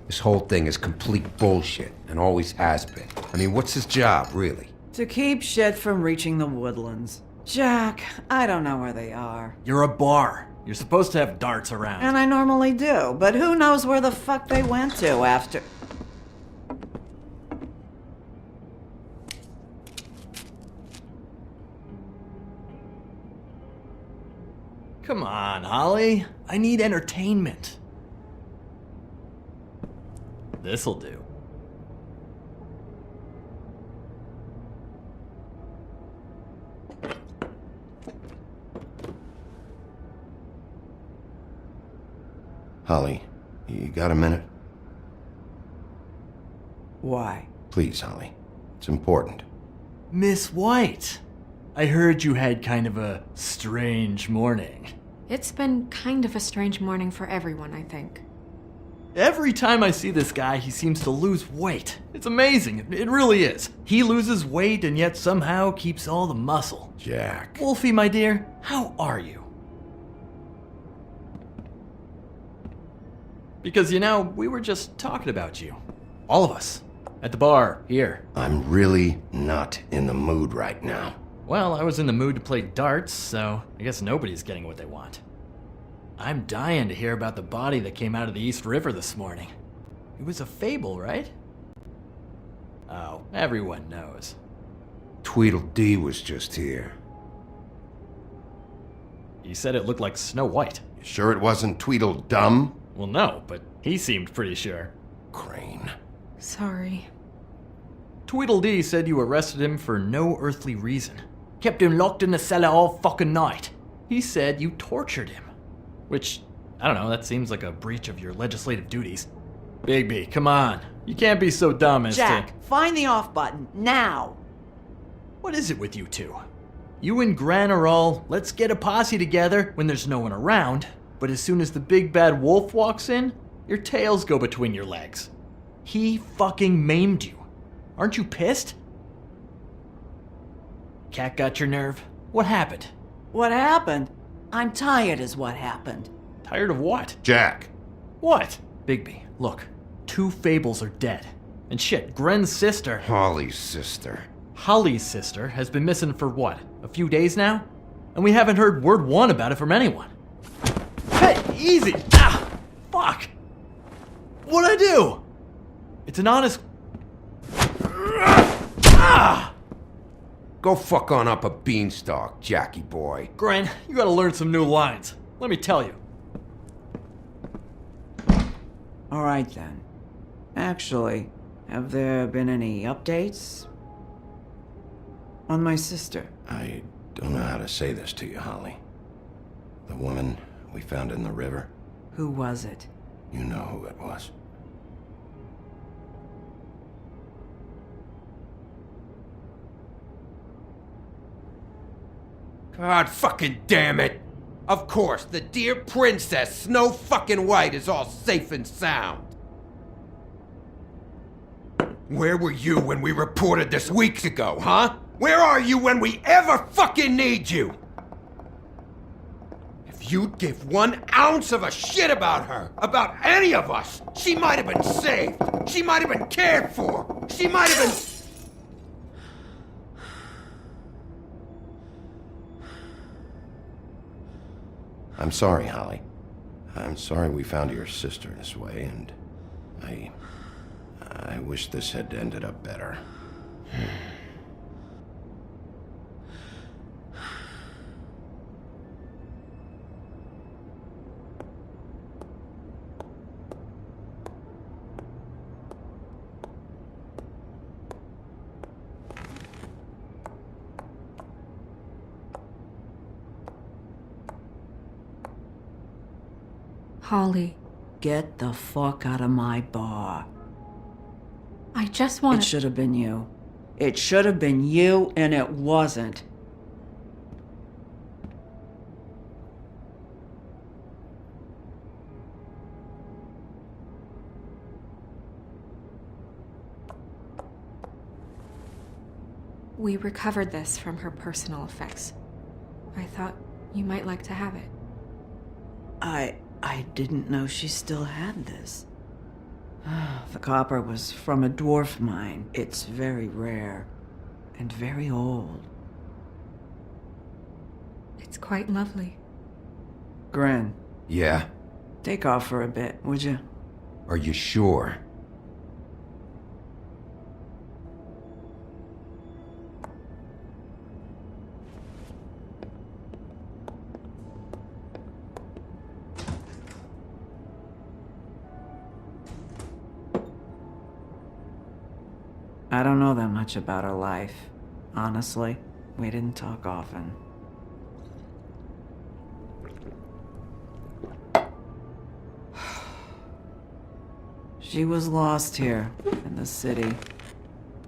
K: This whole thing is complete bullshit, and always has been. I mean, what's his job, really?
P: To keep shit from reaching the woodlands. Jack, I don't know where they are.
T: You're a bar. You're supposed to have darts around.
P: And I normally do, but who knows where the fuck they went to after...
T: Come on, Holly. I need entertainment. This'll do.
B: Holly, you got a minute?
P: Why?
B: Please, Holly. It's important.
T: Miss White, I heard you had kind of a strange morning.
J: It's been kind of a strange morning for everyone, I think.
T: Every time I see this guy, he seems to lose weight. It's amazing. It really is. He loses weight and yet somehow keeps all the muscle.
B: Jack.
T: Wolfie, my dear, how are you? Because, you know, we were just talking about you. All of us. At the bar, here.
B: I'm really not in the mood right now.
T: Well, I was in the mood to play darts, so I guess nobody's getting what they want. I'm dying to hear about the body that came out of the East River this morning. It was a fable, right? Oh, everyone knows.
K: Tweedledee was just here.
T: He said it looked like Snow White.
B: You sure it wasn't Tweedledum?
T: Well, no, but he seemed pretty sure.
B: Crane.
J: Sorry.
T: Tweedledee said you arrested him for no earthly reason. Kept him locked in the cellar all fucking night. He said you tortured him. Which, I don't know, that seems like a breach of your legislative duties. Bigby, come on. You can't be so dumb as
P: Jack, find the off button, now!
T: What is it with you two? You and Gran are all, let's get a posse together when there's no one around, but as soon as the big bad wolf walks in, your tails go between your legs. He fucking maimed you. Aren't you pissed? Cat got your nerve? What happened?
P: What happened? I'm tired is what happened.
T: Tired of what?
B: Jack.
T: What? Bigby, look. 2 fables are dead. And shit, Gren's sister...
K: Holly's sister.
T: Holly's sister has been missing for what? A few days now? And we haven't heard word one about it from anyone. Hey, easy! Ah! Fuck! What'd I do? It's an honest... Ah!
K: Go fuck on up a beanstalk, Jackie boy.
T: Gren, you gotta learn some new lines. Let me tell you.
P: All right then. Actually, have there been any updates? On my sister?
B: I don't know how to say this to you, Holly. The woman we found in the river.
P: Who was it?
B: You know who it was.
K: God fucking damn it! Of course, the dear princess, Snow fucking White, is all safe and sound. Where were you when we reported this weeks ago, huh? Where are you when we ever fucking need you? If you'd give 1 ounce of a shit about her, about any of us, she might have been saved. She might have been cared for. She might have been...
B: I'm sorry, Holly. I'm sorry we found your sister this way, and I wish this had ended up better.
J: Holly,
P: Get the fuck out of my bar.
J: I just want
P: It should have been you. It should have been you, and it wasn't.
J: We recovered this from her personal effects. I thought you might like to have it.
P: I didn't know she still had this. The copper was from a dwarf mine. It's very rare and very old.
J: It's quite lovely.
P: Gren,
B: Yeah?
P: take off for a bit, would you?
B: Are you sure?
P: I don't know that much about her life. Honestly, we didn't talk often. She was lost here in the city.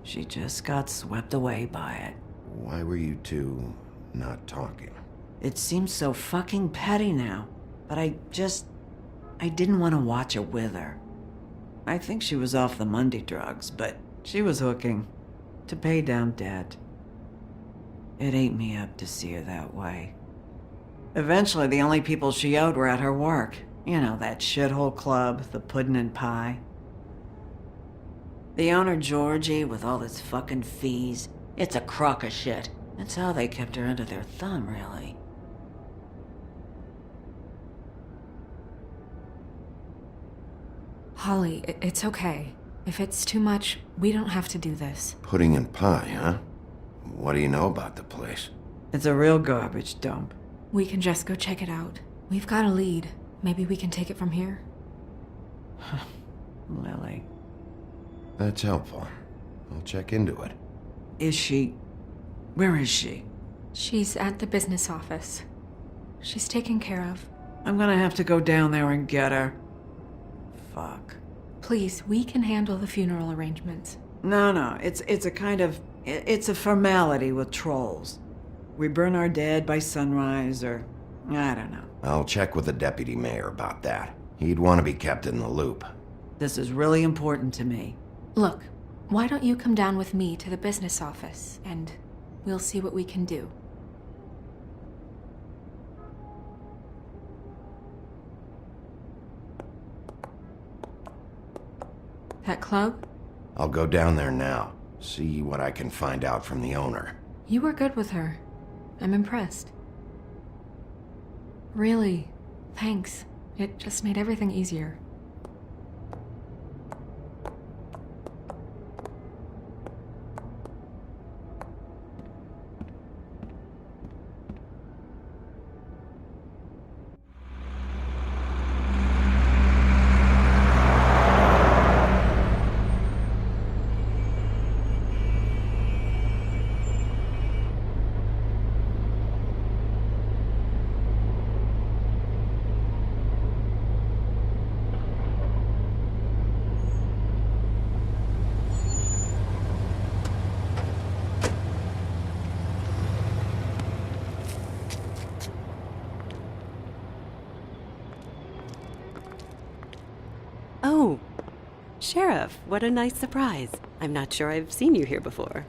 P: She just got swept away by it.
B: Why were you two not talking?
P: It seems so fucking petty now, but I didn't want to watch it with her. I think she was off the Monday drugs, but she was hooking to pay down debt. It ate me up to see her that way. Eventually, the only people she owed were at her work. You know, that shithole club, the Puddin' and Pie. The owner, Georgie, with all his fucking fees, it's a crock of shit. That's how they kept her under their thumb, really.
J: Holly, it's okay. If it's too much, we don't have to do this.
B: Pudding and pie, huh? What do you know about the place?
P: It's a real garbage dump.
J: We can just go check it out. We've got a lead. Maybe we can take it from here.
P: Lily.
B: That's helpful. I'll check into it.
P: Is she... Where is she?
J: She's at the business office. She's taken care of.
P: I'm gonna have to go down there and get her. Fuck.
J: Please, we can handle the funeral arrangements.
P: No, it's a kind of... It's a formality with trolls. We burn our dead by sunrise, or... I don't know.
B: I'll check with the deputy mayor about that. He'd want to be kept in the loop.
P: This is really important to me.
J: Look, why don't you come down with me to the business office, and we'll see what we can do. That club?
B: I'll go down there now. See what I can find out from the owner.
J: You were good with her. I'm impressed. Really, thanks. It just made everything easier.
U: Oh, Sheriff, what a nice surprise. I'm not sure I've seen you here before.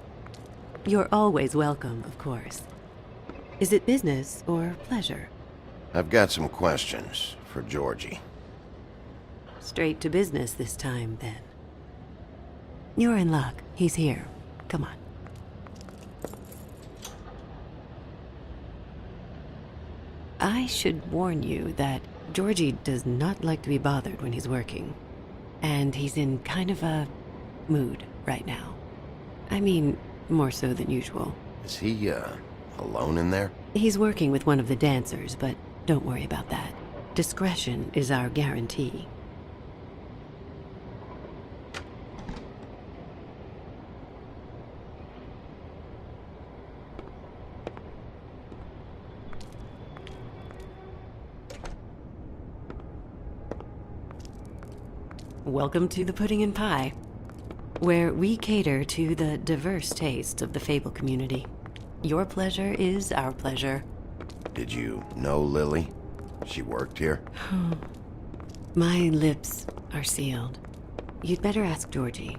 U: You're always welcome, of course. Is it business or pleasure?
B: I've got some questions for Georgie.
U: Straight to business this time, then. You're in luck. He's here. Come on. I should warn you that Georgie does not like to be bothered when he's working. And he's in kind of a mood right now. I mean, more so than usual.
B: Is he, alone in there?
U: He's working with one of the dancers, but don't worry about that. Discretion is our guarantee. welcome to the Pudding and Pie, where we cater to the diverse tastes of the Fable community. Your pleasure is our pleasure.
B: Did you know Lily? She worked here?
U: My lips are sealed. You'd better ask Georgie.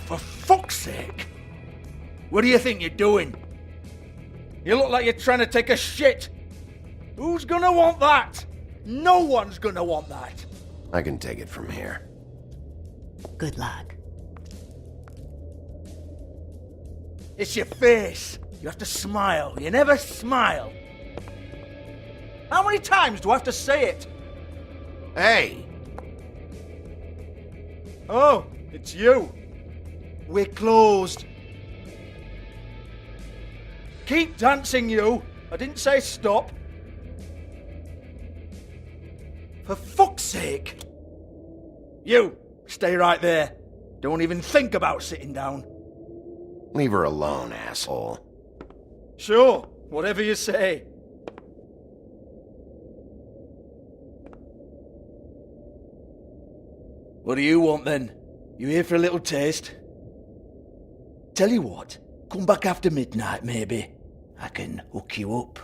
L: For fuck's sake! What do you think you're doing? You look like you're trying to take a shit. Who's gonna want that? No one's gonna want that.
B: I can take it from here.
U: Good luck.
L: It's your face. You have to smile. You never smile. How many times do I have to say it?
B: Hey!
L: Oh, it's you. We're closed. Keep dancing, you. I didn't say stop. For fuck's sake. You, stay right there. Don't even think about sitting down.
B: Leave her alone, asshole.
L: Sure, whatever you say. What do you want then? You here for a little taste? Tell you what, come back after midnight maybe. I can hook you up.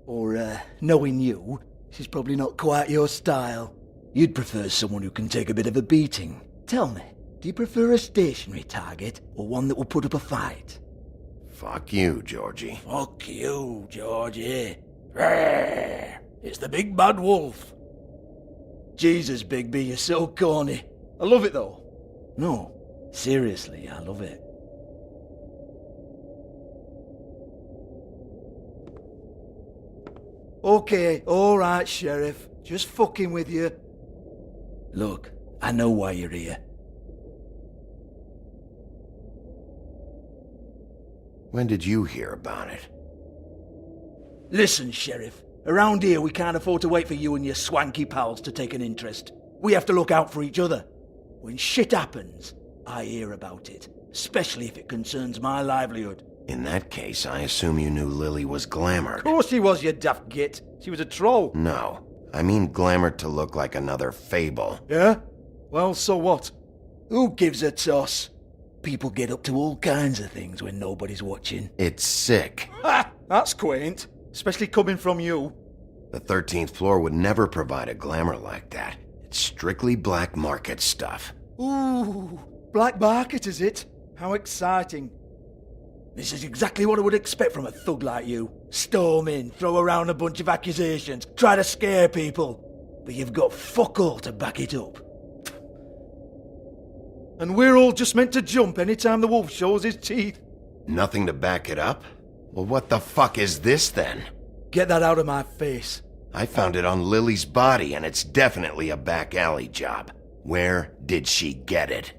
L: Or, knowing you, she's probably not quite your style. You'd prefer someone who can take a bit of a beating. Tell me, do you prefer a stationary target or one that will put up a fight?
B: Fuck you, Georgie.
L: Fuck you, Georgie. Rawr. It's the big bad wolf. Jesus, Bigby, you're so corny. I love it though. No, seriously, I love it. Okay, alright, Sheriff. Just fucking with you. Look, I know why you're here.
B: When did you hear about it?
L: Listen, Sheriff. Around here, we can't afford to wait for you and your swanky pals to take an interest. We have to look out for each other. When shit happens, I hear about it. Especially if it concerns my livelihood.
B: In that case, I assume you knew Lily was glamored.
L: Of course she was, you daft git. She was a troll.
B: No, I mean glamored to look like another fable.
L: Yeah? Well, so what? Who gives a toss? People get up to all kinds of things when nobody's watching.
B: It's sick.
L: Ha! That's quaint. Especially coming from you.
B: The 13th floor would never provide a glamour like that. It's strictly black market stuff.
L: Ooh, black market is it? How exciting. This is exactly what I would expect from a thug like you. Storm in, throw around a bunch of accusations, try to scare people. But you've got fuck all to back it up. And we're all just meant to jump anytime the wolf shows his teeth.
B: Nothing to back it up? Well, what the fuck is this then?
L: Get that out of my face.
B: I found it on Lily's body, and it's definitely a back alley job. Where did she get it?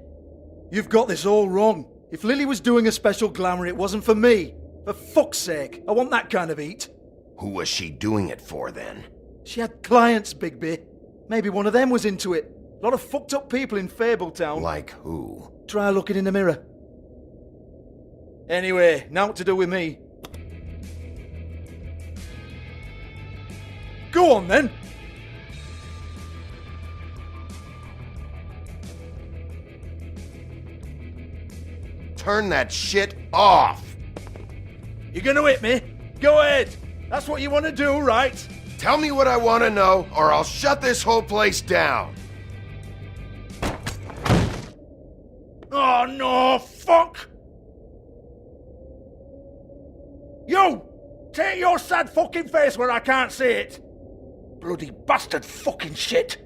L: You've got this all wrong. If Lily was doing a special glamour, it wasn't for me. For fuck's sake, I want that kind of eat.
B: Who was she doing it for, then?
L: She had clients, Bigby. Maybe one of them was into it. A lot of fucked up people in Fabletown.
B: Like who?
L: Try looking in the mirror. Anyway, now what to do with me? Go on, then.
B: Turn that shit off!
L: You gonna hit me? Go ahead. That's what you want to do, right?
B: Tell me what I want to know, or I'll shut this whole place down.
L: Oh, no, fuck! You! Take your sad fucking face where I can't see it! Bloody bastard fucking shit!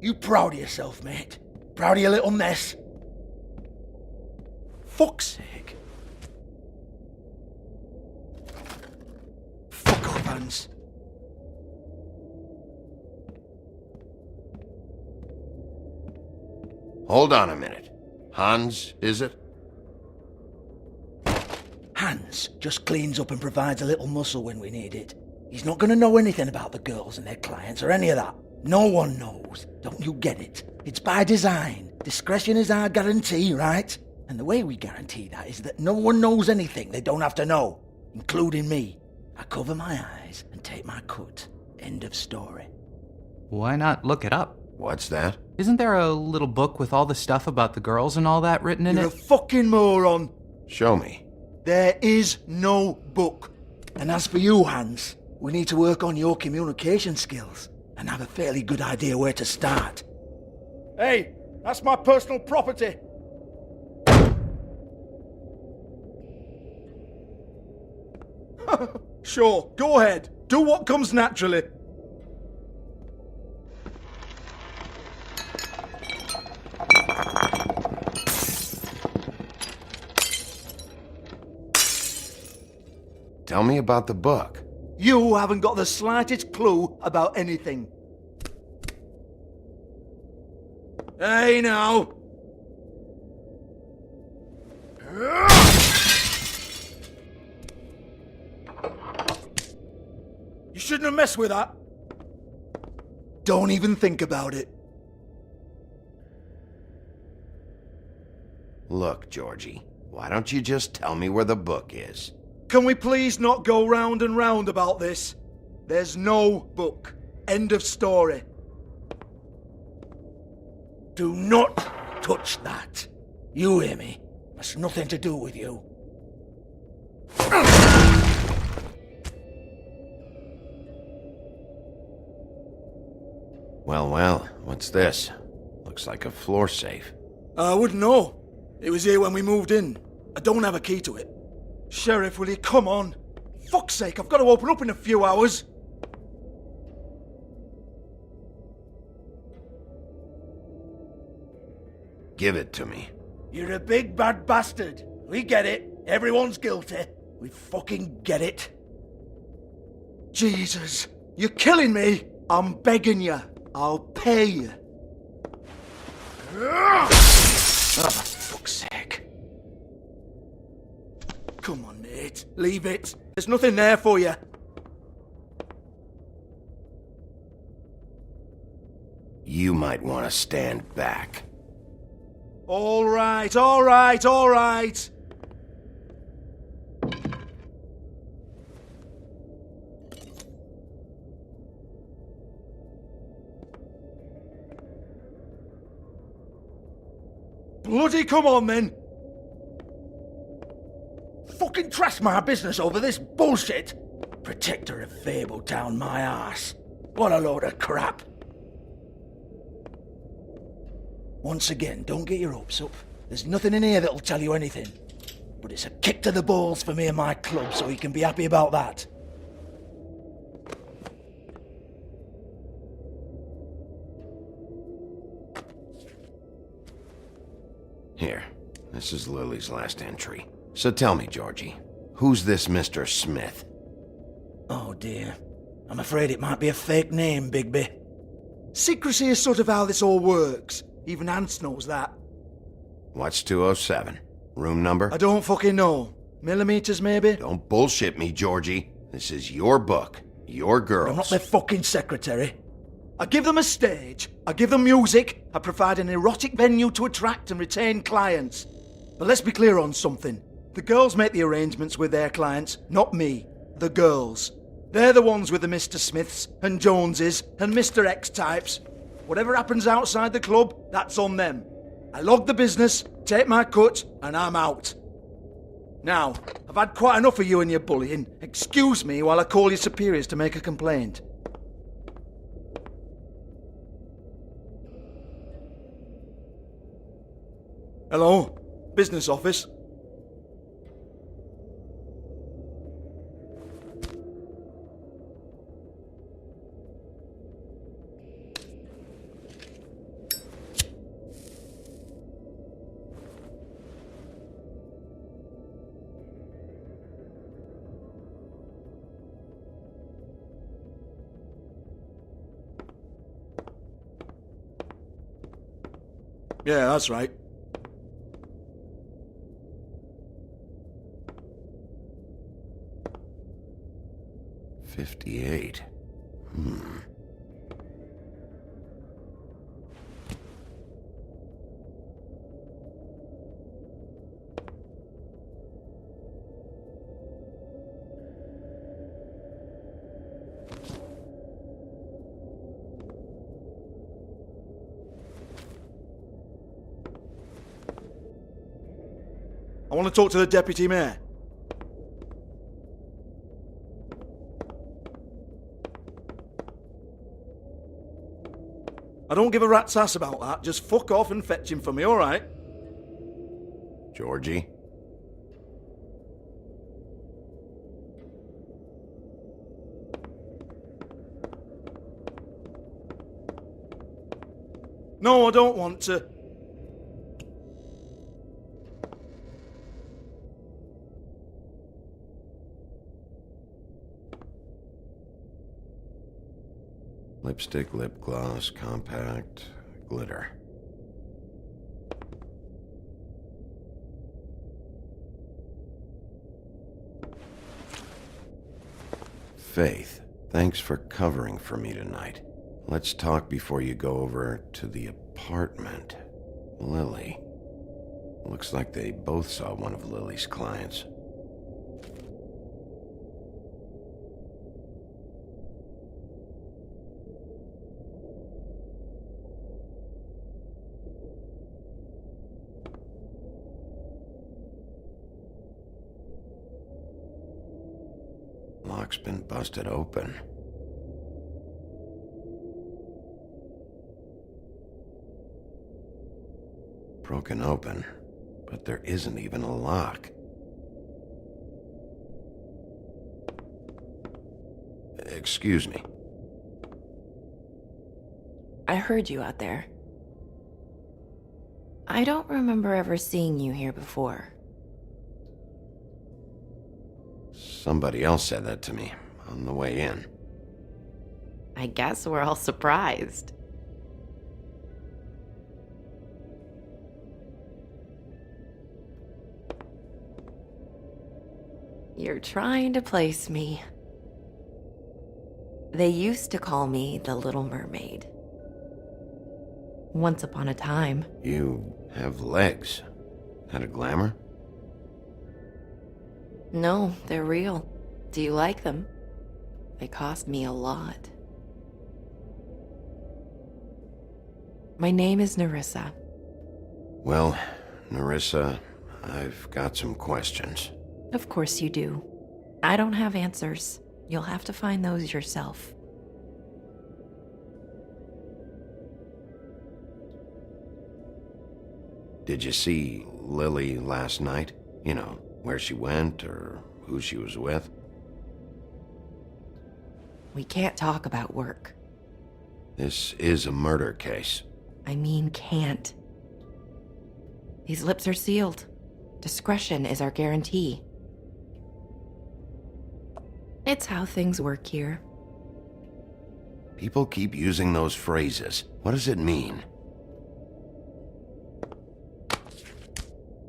L: You proud of yourself, mate? Proud of your little mess? Fuck's sake. Fuck off, Hans.
B: Hold on a minute. Hans, is it?
L: Hans just cleans up and provides a little muscle when we need it. He's not gonna know anything about the girls and their clients or any of that. No one knows. Don't you get it? It's by design. Discretion is our guarantee, right?
A: And the way we guarantee that is that no one knows anything they don't have to know, including me. I cover my eyes and take my cut. End of story.
V: Why not look it up?
B: What's that?
V: Isn't there a little book with all the stuff about the girls and all that written in
A: You're
V: it?
A: a fucking moron.
B: Show me.
A: There is no book. And as for you, Hans, we need to work on your communication skills and have a fairly good idea where to start. Hey, that's my personal property. Sure, go ahead. Do what comes naturally.
B: Tell me about the book.
A: You haven't got the slightest clue about anything. Hey, now. You shouldn't have messed with that. Don't even think about it.
B: Look, Georgie, why don't you just tell me where the book is?
A: Can we please not go round and round about this? There's no book. End of story. Do not touch that. You hear me? That's nothing to do with you.
B: Well, what's this? Looks like a floor safe.
A: I wouldn't know. It was here when we moved in. I don't have a key to it. Sheriff, will you come on? Fuck's sake, I've got to open up in a few hours.
B: Give it to me.
A: You're a big bad bastard. We get it. Everyone's guilty. We fucking get it. Jesus, you're killing me. I'm begging you. I'll pay you. Oh, for fuck's sake. Come on, mate. Leave it. There's nothing there for you.
B: You might want to stand back.
A: All right, all right, all right. Bloody come on, then. Fucking trash my business over this bullshit. Protector of Fabletown, my ass. What a load of crap. Once again, don't get your hopes up. There's nothing in here that'll tell you anything. But it's a kick to the balls for me and my club, so you can be happy about that.
B: Here, this is Lily's last entry. So tell me, Georgie, who's this Mr. Smith?
A: Oh dear. I'm afraid it might be a fake name, Bigby. Secrecy is sort of how this all works. Even Hans knows that.
B: What's 207? Room number?
A: I don't fucking know. Millimeters, maybe?
B: Don't bullshit me, Georgie. This is your book. Your girls.
A: I'm not their fucking secretary. I give them a stage. I give them music. I provide an erotic venue to attract and retain clients. But let's be clear on something. The girls make the arrangements with their clients, not me. The girls. They're the ones with the Mr. Smiths and Joneses and Mr. X types. Whatever happens outside the club, that's on them. I log the business, take my cut, and I'm out. Now, I've had quite enough of you and your bullying. Excuse me while I call your superiors to make a complaint. Hello? Business office? Yeah, that's right.
B: $58.
A: I want to talk to the deputy mayor. I don't give a rat's ass about that. Just fuck off and fetch him for me, alright?
B: Georgie?
A: No, I don't want to.
B: Lipstick, lip gloss, compact, glitter. Faith, thanks for covering for me tonight. Let's talk before you go over to the apartment. Lily. Looks like they both saw one of Lily's clients. Lock's been busted open. Broken open, but there isn't even a lock. Excuse me.
I: I heard you out there. I don't remember ever seeing you here before.
B: Somebody else said that to me on the way in.
I: I guess we're all surprised. You're trying to place me. They used to call me the Little Mermaid. Once upon a time.
B: You have legs. Had a glamour?
I: No, they're real. Do you like them? They cost me a lot. My name is Nerissa.
B: Well, Nerissa, I've got some questions.
I: Of course you do. I don't have answers. You'll have to find those yourself.
B: Did you see Lily last night? You know, where she went or who she was with?
I: We can't talk about work.
B: This is a murder case.
I: I mean can't. These lips are sealed. Discretion is our guarantee. It's how things work here.
B: People keep using those phrases. What does it mean?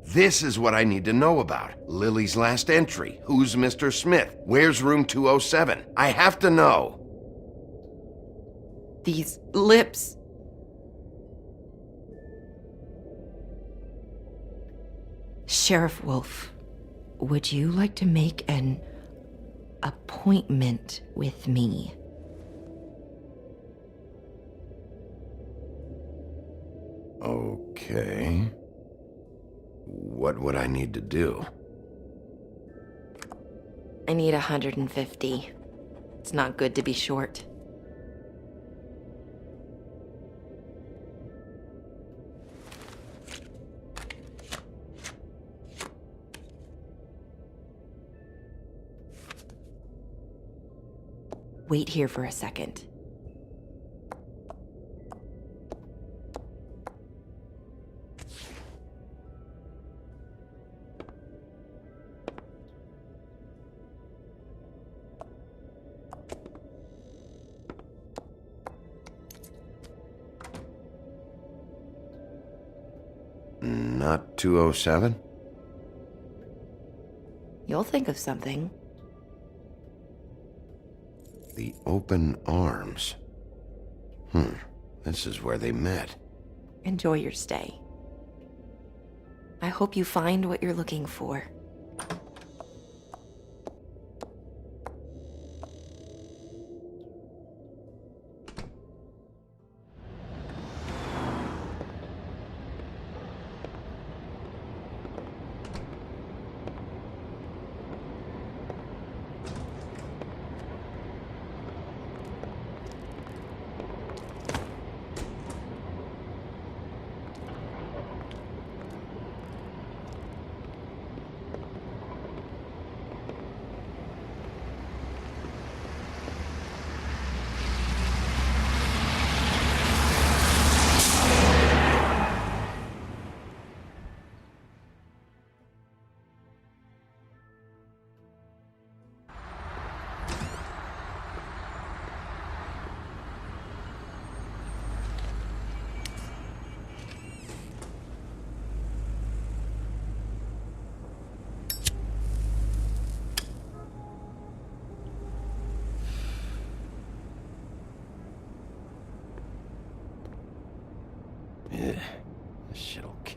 B: This is what I need to know about. Lily's last entry. Who's Mr. Smith? Where's room 207? I have to know.
I: These lips. Sheriff Wolf, would you like to make an appointment with me?
B: Okay. What would I need to do?
I: I need 150. It's not good to be short. Wait here for a second.
B: Not 207?
I: You'll think of something.
B: The open arms. This is where they met.
I: Enjoy your stay. I hope you find what you're looking for.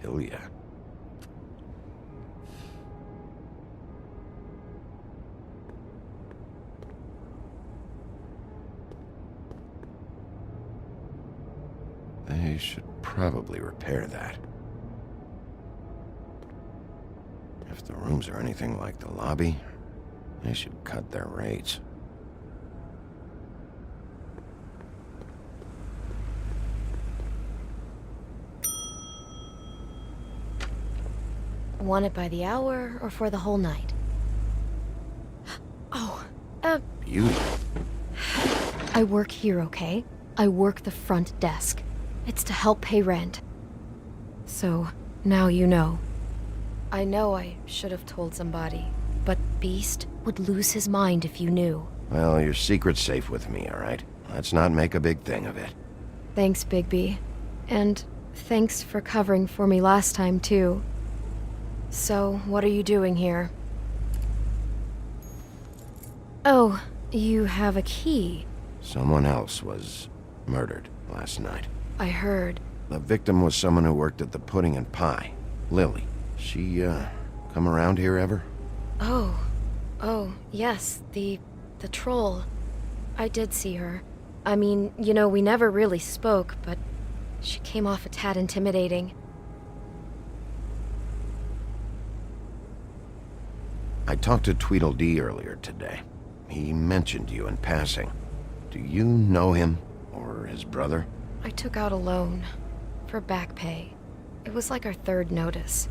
B: kill ya. They should probably repair that. If the rooms are anything like the lobby, they should cut their rates.
G: Want it by the hour or for the whole night? Oh,
B: Beauty.
G: I work here, okay? I work the front desk. It's to help pay rent. So, now you know. I know I should have told somebody, but Beast would lose his mind if you knew.
B: Well, your secret's safe with me, all right? Let's not make a big thing of it.
G: Thanks, Bigby. And thanks for covering for me last time, too. So, what are you doing here? Oh, you have a key.
B: Someone else was murdered last night.
G: I heard.
B: The victim was someone who worked at the Pudding and Pie. Lily. She, come around here ever?
G: Oh, yes, the troll. I did see her. I mean, you know, we never really spoke, but she came off a tad intimidating.
B: I talked to Tweedledee earlier today. He mentioned you in passing. Do you know him? Or his brother?
G: I took out a loan. For back pay. It was like our third notice.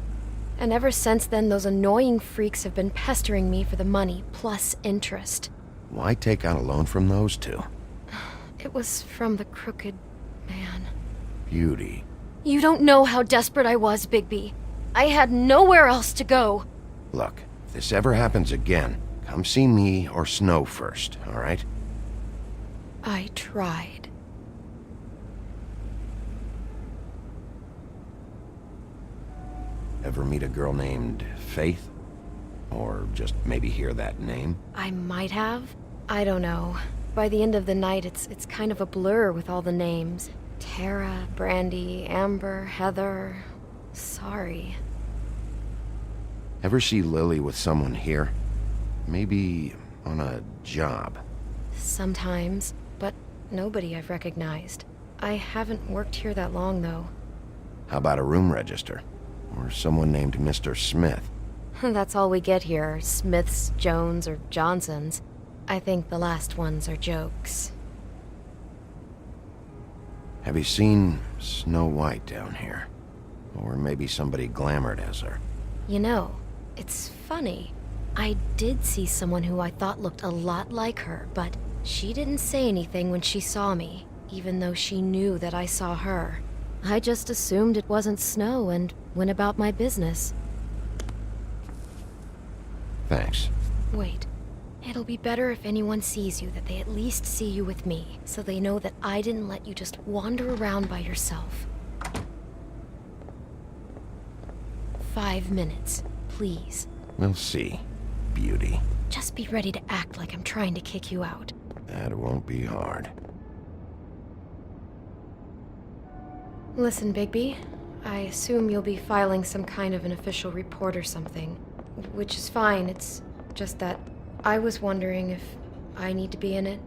G: And ever since then, those annoying freaks have been pestering me for the money, plus interest.
B: Why take out a loan from those two?
G: It was from the crooked man.
B: Beauty.
G: You don't know how desperate I was, Bigby. I had nowhere else to go.
B: Look, if this ever happens again, come see me or Snow first, all right?
G: I tried.
B: Ever meet a girl named Faith? Or just maybe hear that name?
G: I might have. I don't know. By the end of the night, it's kind of a blur with all the names. Tara, Brandy, Amber, Heather. Sorry.
B: Ever see Lily with someone here? Maybe on a job?
G: Sometimes, but nobody I've recognized. I haven't worked here that long, though.
B: How about a room register? Or someone named Mr. Smith?
G: That's all we get here, Smiths, Jones, or Johnsons. I think the last ones are jokes.
B: Have you seen Snow White down here? Or maybe somebody glamored as her?
G: You know, it's funny. I did see someone who I thought looked a lot like her, but she didn't say anything when she saw me, even though she knew that I saw her. I just assumed it wasn't Snow and went about my business.
B: Thanks.
G: Wait. It'll be better if anyone sees you that they at least see you with me, so they know that I didn't let you just wander around by yourself. 5 minutes, please.
B: We'll see, Beauty.
G: Just be ready to act like I'm trying to kick you out.
B: That won't be hard.
G: Listen, Bigby. I assume you'll be filing some kind of an official report or something. Which is fine, it's just that I was wondering if I need to be in it.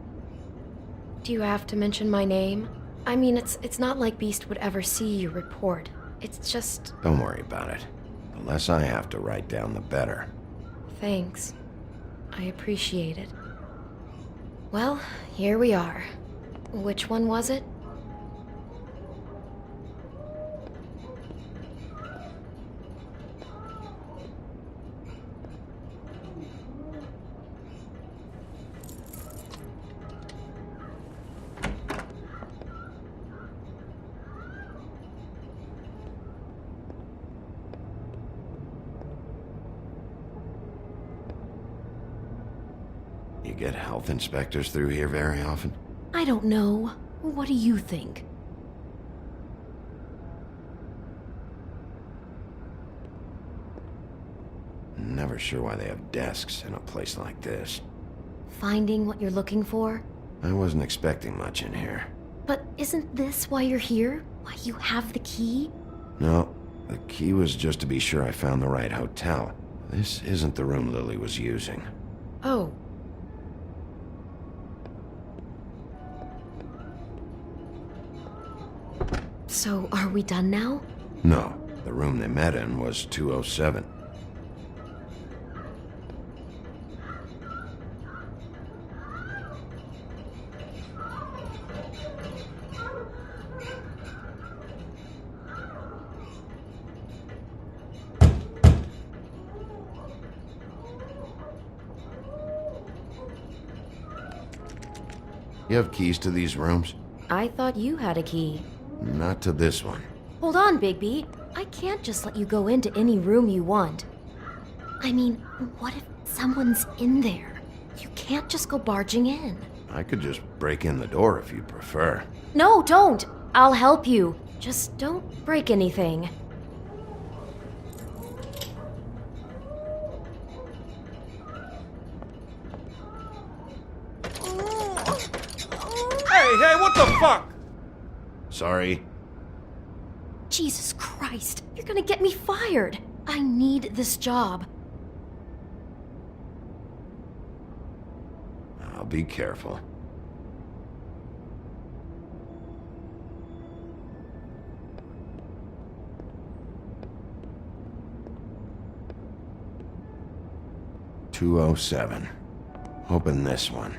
G: Do you have to mention my name? I mean, it's not like Beast would ever see your report. It's just...
B: Don't worry about it. The less I have to write down, the better.
G: Thanks. I appreciate it. Well, here we are. Which one was it?
B: You get health inspectors through here very often?
G: I don't know. What do you think?
B: Never sure why they have desks in a place like this.
G: Finding what you're looking for?
B: I wasn't expecting much in here.
G: But isn't this why you're here? Why you have the key?
B: No, The key was just to be sure I found the right hotel. This isn't the room Lily was using.
G: Oh. So, are we done now?
B: No, the room they met in was 207. You have keys to these rooms?
G: I thought you had a key.
B: Not to this one.
G: Hold on, Bigby. I can't just let you go into any room you want. I mean, what if someone's in there? You can't just go barging in.
B: I could just break in the door if you prefer.
G: No, don't! I'll help you. Just don't break anything.
R: Hey, what the fuck?
B: Sorry.
G: Jesus Christ, you're gonna get me fired. I need this job.
B: I'll be careful. "207. Open this one.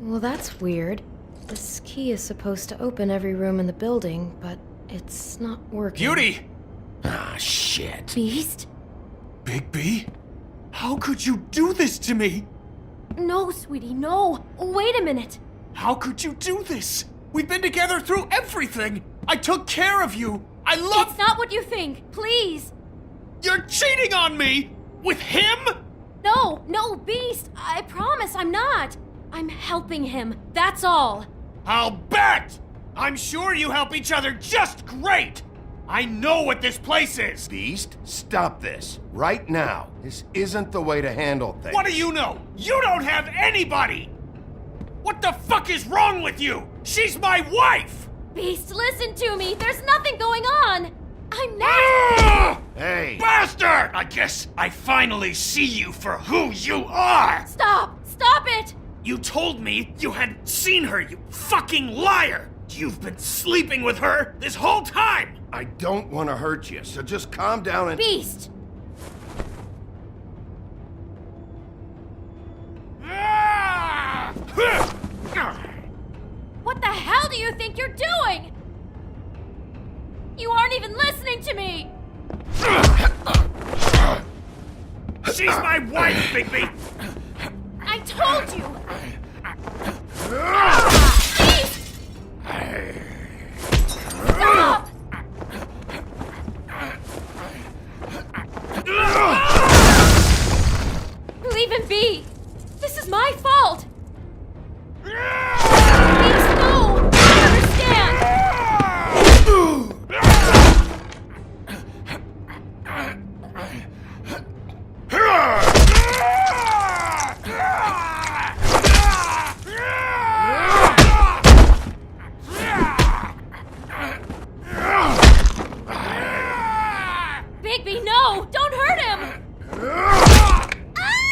G: Well, that's weird. This key is supposed to open every room in the building, but it's not working.
R: Beauty!
B: Ah, shit.
G: Beast?
R: Bigby? How could you do this to me?
G: No, sweetie, no. Wait a minute.
R: How could you do this? We've been together through everything. I took care of you. I love...
D: It's not what you think. Please.
R: You're cheating on me! With him?
D: No, Beast. I promise I'm not. I'm helping him. That's all.
R: I'll bet! I'm sure you help each other just great! I know what this place is!
B: Beast, stop this. Right now. This isn't the way to handle things.
R: What do you know? You don't have anybody! What the fuck is wrong with you? She's my wife!
D: Beast, listen to me. There's nothing going on. I'm not...
B: Hey!
R: Bastard! I guess I finally see you for who you are!
D: Stop it!
R: You told me you had seen her, you fucking liar! You've been sleeping with her this whole time!
B: I don't want to hurt you, so just calm down and...
D: Beast! What the hell do you think you're doing? You aren't even listening to me!
R: She's my wife, Bigby!
D: I told you! Stop! Leave him be! This is my fault! Please, no! I understand! Bigby, no! Don't hurt him! Ah!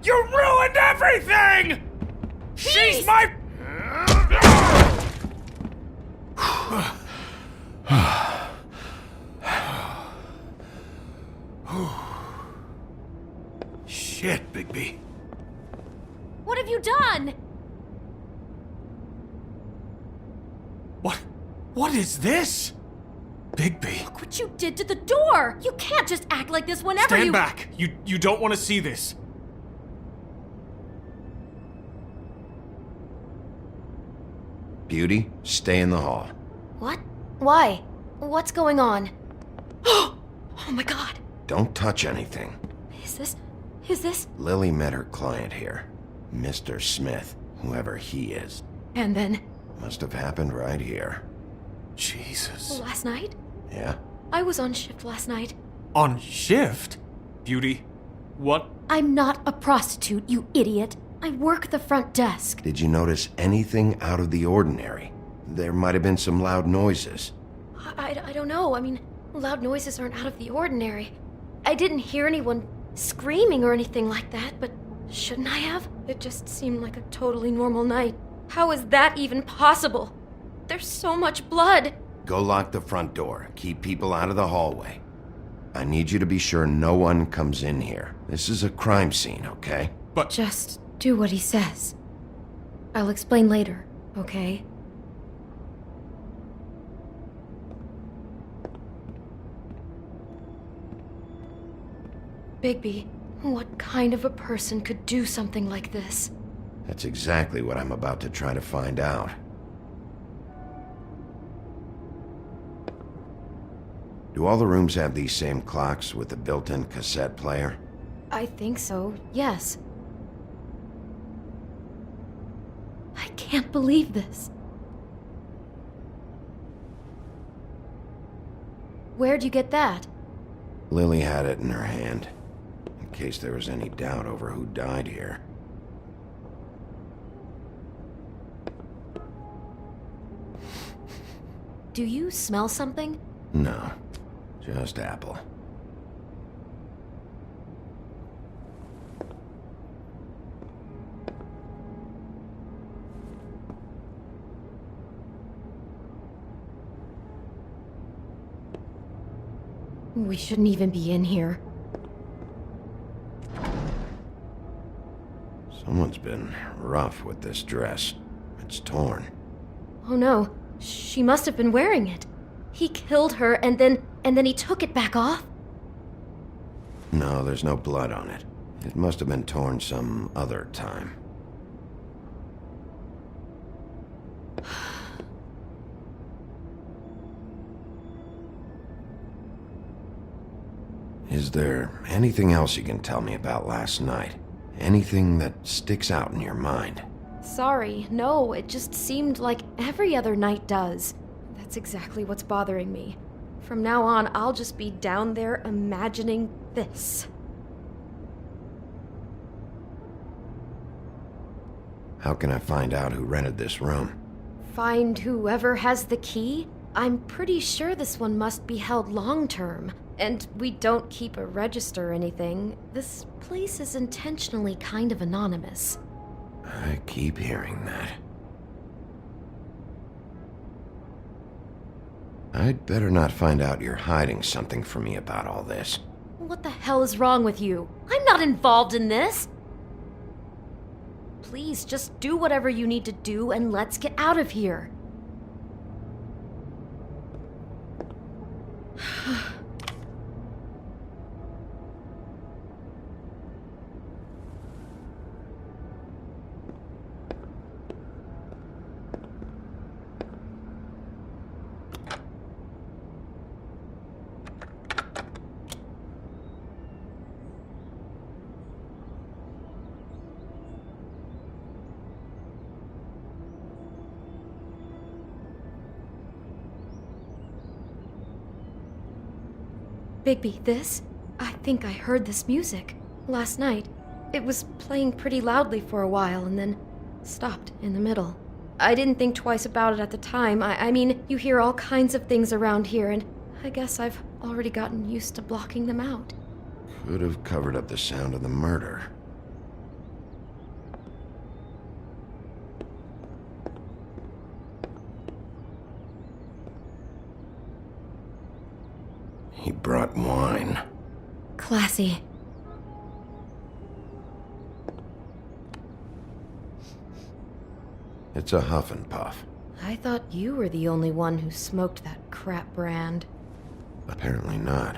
R: You ruined everything! She's my... Shit, Bigby.
D: What have you done?
R: What is this? Bigby.
D: Look what you did to the door! You can't just act like this whenever
R: Stand back! You don't want to see this.
B: Beauty, stay in the hall.
G: What? Why? What's going on? Oh my god!
B: Don't touch anything.
G: Is this?
B: Lily met her client here. Mr. Smith, whoever he is.
G: And then?
B: Must have happened right here.
R: Jesus.
G: Last night?
B: Yeah?
G: I was on shift last night.
H: On shift? Beauty, what?
D: I'm not a prostitute, you idiot. I work the front desk.
B: Did you notice anything out of the ordinary? There might have been some loud noises.
G: I don't know. I mean, loud noises aren't out of the ordinary. I didn't hear anyone screaming or anything like that, but shouldn't I have? It just seemed like a totally normal night. How is that even possible? There's so much blood.
B: Go lock the front door. Keep people out of the hallway. I need you to be sure no one comes in here. This is a crime scene, okay?
H: But
G: just do what he says. I'll explain later, okay? Bigby, what kind of a person could do something like this?
B: That's exactly what I'm about to try to find out. Do all the rooms have these same clocks with the built-in cassette player?
G: I think so, yes. I can't believe this. Where'd you get that?
B: Lily had it in her hand, in case there was any doubt over who died here.
G: Do you smell something?
B: No, just apple.
G: We shouldn't even be in here.
B: Someone's been rough with this dress. It's torn.
G: Oh no, she must have been wearing it. He killed her and then he took it back off?
B: No, there's no blood on it. It must have been torn some other time. Is there anything else you can tell me about last night? Anything that sticks out in your mind?
G: Sorry, no, it just seemed like every other night does. That's exactly what's bothering me. From now on, I'll just be down there imagining this.
B: How can I find out who rented this room?
G: Find whoever has the key? I'm pretty sure this one must be held long-term. And we don't keep a register or anything. This place is intentionally kind of anonymous.
B: I keep hearing that. I'd better not find out you're hiding something from me about all this.
G: What the hell is wrong with you? I'm not involved in this! Please, just do whatever you need to do and let's get out of here. Bigby, this? I think I heard this music. Last night. It was playing pretty loudly for a while and then stopped in the middle. I didn't think twice about it at the time. I mean, you hear all kinds of things around here, and I guess I've already gotten used to blocking them out.
B: Could have covered up the sound of the murder. He brought wine.
G: Classy.
B: It's a huff and puff.
G: I thought you were the only one who smoked that crap brand.
B: Apparently not.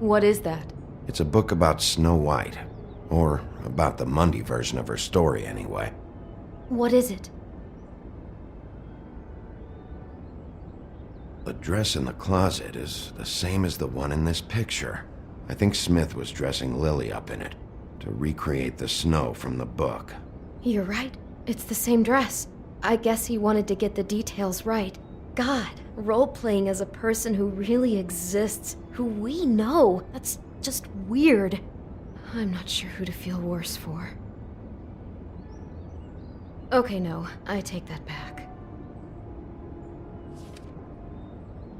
G: What is that?
B: It's a book about Snow White. Or about the Mundy version of her story, anyway.
G: What is it?
B: The dress in the closet is the same as the one in this picture. I think Smith was dressing Lily up in it to recreate the snow from the book.
G: You're right. It's the same dress. I guess he wanted to get the details right. God, role-playing as a person who really exists, who we know. That's just weird. I'm not sure who to feel worse for. Okay, no, I take that back.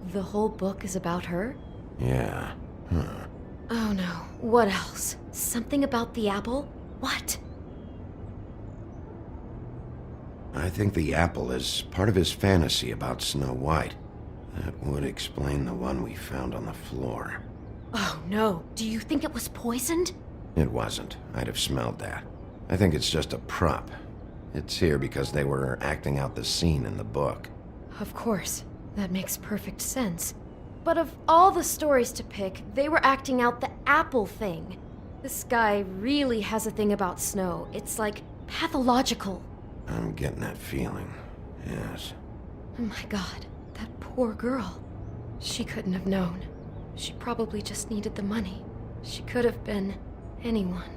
G: The whole book is about her?
B: Yeah. Huh.
G: Oh no, what else? Something about the apple? What?
B: I think the apple is part of his fantasy about Snow White. That would explain the one we found on the floor.
G: Oh no, do you think it was poisoned?
B: It wasn't. I'd have smelled that. I think it's just a prop. It's here because they were acting out the scene in the book.
G: Of course, that makes perfect sense. But of all the stories to pick, they were acting out the apple thing. This guy really has a thing about Snow. It's like pathological.
B: I'm getting that feeling. Yes.
G: Oh my god, that poor girl. She couldn't have known. She probably just needed the money. She could have been anyone.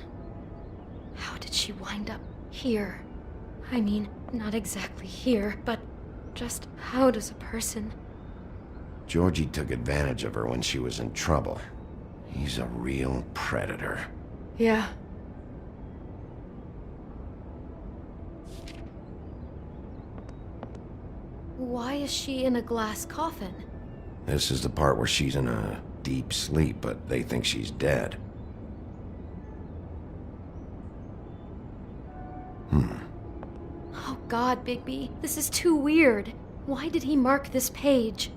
G: How did she wind up here? I mean, not exactly here, but just how does a person...
B: Georgie took advantage of her when she was in trouble. He's a real predator.
G: Yeah. Why is she in a glass coffin?
B: This is the part where she's in a deep sleep, but they think she's dead.
G: Oh god, Bigby, this is too weird. Why did he mark this page?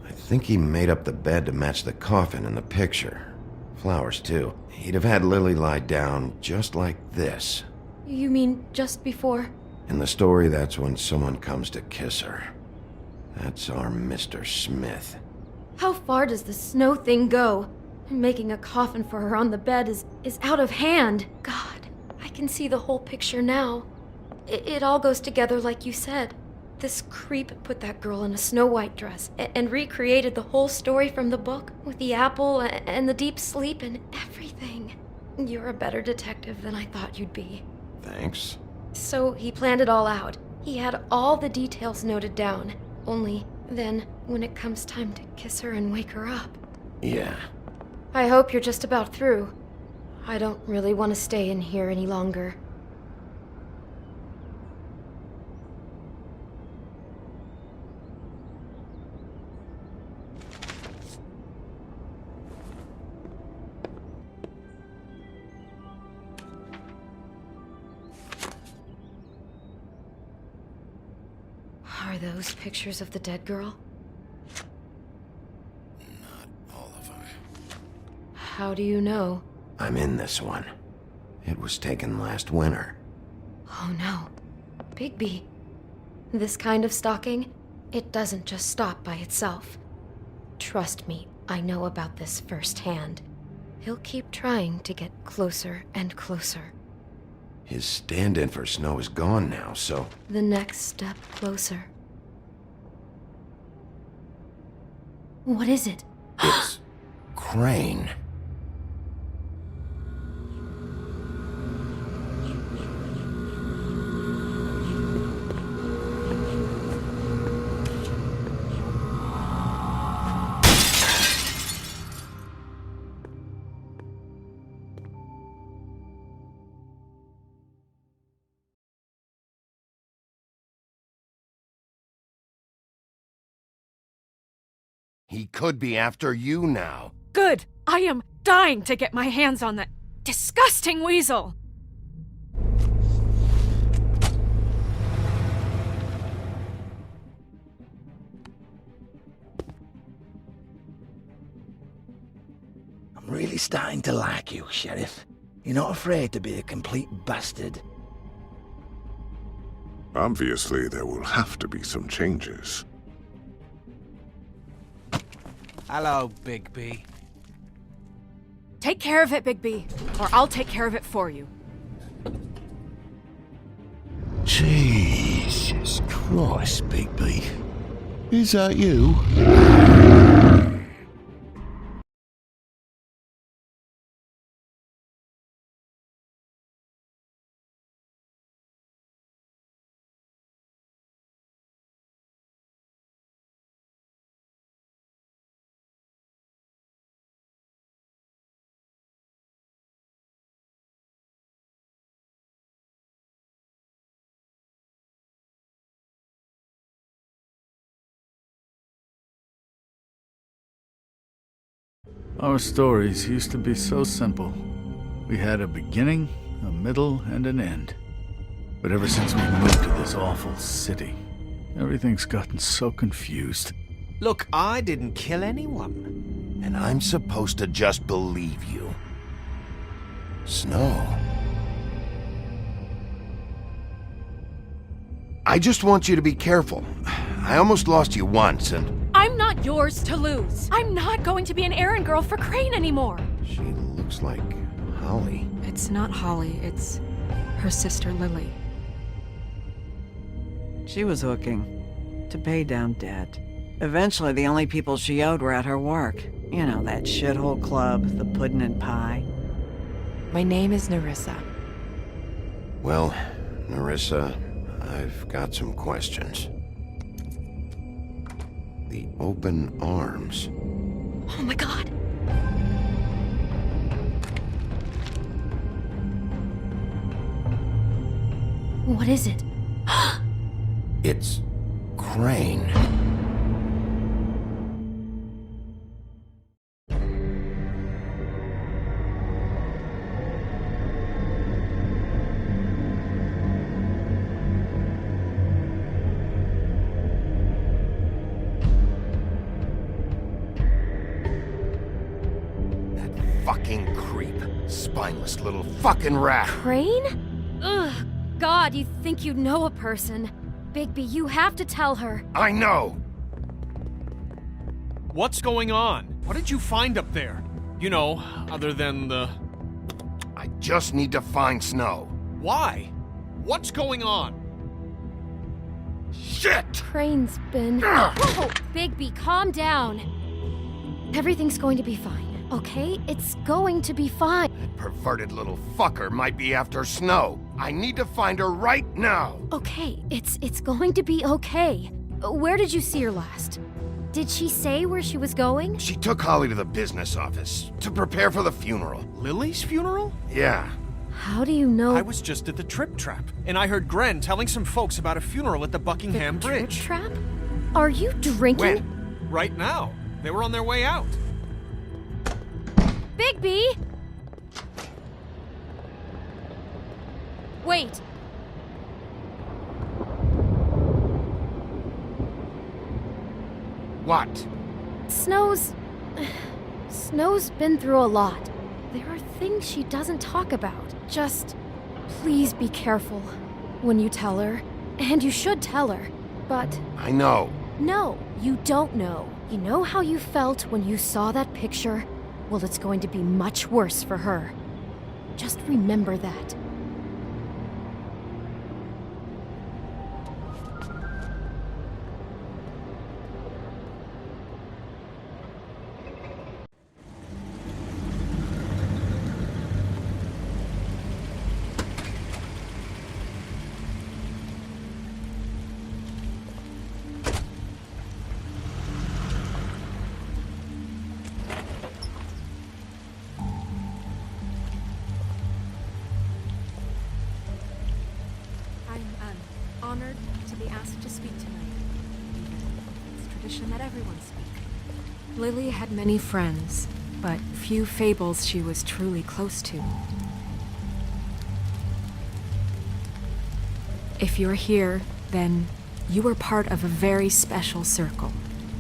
B: I think he made up the bed to match the coffin in the picture. Flowers, too. He'd have had Lily lie down just like this.
G: You mean just before?
B: In the story, that's when someone comes to kiss her. That's our Mr. Smith.
G: How far does the Snow thing go? Making a coffin for her on the bed is out of hand. God, I can see the whole picture now. It all goes together like you said. This creep put that girl in a Snow White dress and recreated the whole story from the book with the apple and the deep sleep and everything. You're a better detective than I thought you'd be.
B: Thanks.
G: So he planned it all out. He had all the details noted down. Only then, when it comes time to kiss her and wake her up.
B: Yeah.
G: I hope you're just about through. I don't really want to stay in here any longer. Are those pictures of the dead girl?
B: All of them.
G: How do you know?
B: I'm in this one. It was taken last winter.
G: Oh no. Bigby. This kind of stalking, it doesn't just stop by itself. Trust me, I know about this firsthand. He'll keep trying to get closer and closer.
B: His stand-in for Snow is gone now, so...
G: The next step closer. What is it?
B: It's... Crane. He could be after you now.
J: Good! I am dying to get my hands on that disgusting weasel!
A: I'm really starting to like you, Sheriff. You're not afraid to be a complete bastard.
E: Obviously, there will have to be some changes.
R: Hello, Bigby.
J: Take care of it, Bigby, or I'll take care of it for you.
C: Jesus Christ, Bigby. Is that you?
L: Our stories used to be so simple. We had a beginning, a middle, and an end. But ever since we moved to this awful city, everything's gotten so confused.
R: Look, I didn't kill anyone.
B: And I'm supposed to just believe you. Snow. I just want you to be careful. I almost lost you once, and...
S: I'm not yours to lose. I'm not going to be an errand girl for Crane anymore.
B: She looks like Holly.
J: It's not Holly, it's her sister Lily.
P: She was hooking to pay down debt. Eventually, the only people she owed were at her work. You know, that shithole club, the Puddin' and Pie.
I: My name is Nerissa.
B: Well, Nerissa, I've got some questions. The open arms.
S: Oh my god. What is it?
B: It's Crane. Fucking creep. Spineless little fucking rat.
D: Crane? Ugh. God, you think you know a person. Bigby, you have to tell her.
B: I know!
R: What's going on? What did you find up there? You know, other than the...
B: I just need to find Snow.
R: Why? What's going on?
B: Shit!
D: Crane's been... Whoa! Bigby, calm down. Everything's going to be fine. Okay? It's going to be fine.
B: That perverted little fucker might be after Snow. I need to find her right now.
D: Okay, it's going to be okay. Where did you see her last? Did she say where she was going?
B: She took Holly to the business office to prepare for the funeral.
R: Lily's funeral?
B: Yeah.
D: How do you know?
R: I was just at the Trip Trap, and I heard Gren telling some folks about a funeral at the Buckingham Bridge.
D: Trip Trap? Are you drinking?
B: When?
R: Right now. They were on their way out.
D: Bigby! Wait.
B: What?
D: Snow's been through a lot. There are things she doesn't talk about. Just please be careful when you tell her. And you should tell her. But
B: I know.
D: no, you don't know. You know how you felt when you saw that picture? Well, it's going to be much worse for her. Just remember that.
J: Honored to be asked to speak tonight. It's tradition that everyone speak. Lily had many friends, but few fables she was truly close to. If you're here, then you were part of a very special circle.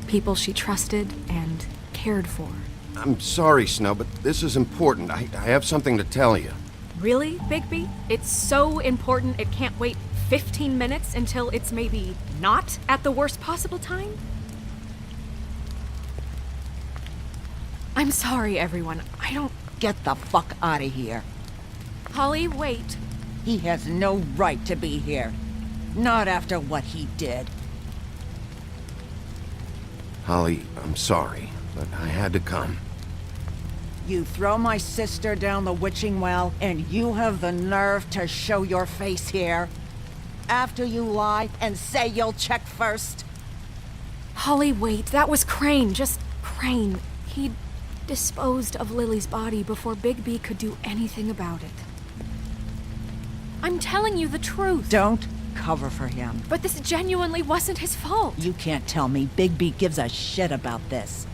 J: People she trusted and cared for.
B: I'm sorry, Snow, but this is important. I have something to tell you.
J: Really, Bigby? It's so important it can't wait 15 minutes until it's maybe not at the worst possible time? I'm sorry, everyone. I don't...
F: Get the fuck out of here.
J: Holly, wait.
F: He has no right to be here. Not after what he did.
B: Holly, I'm sorry, but I had to come.
F: You throw my sister down the witching well, and you have the nerve to show your face here? After you lie and say you'll check first?
J: Holly, wait. That was Crane. Just Crane. He disposed of Lily's body before Bigby could do anything about it. I'm telling you the truth.
F: Don't cover for him.
J: But this genuinely wasn't his fault.
F: You can't tell me Bigby gives a shit about this.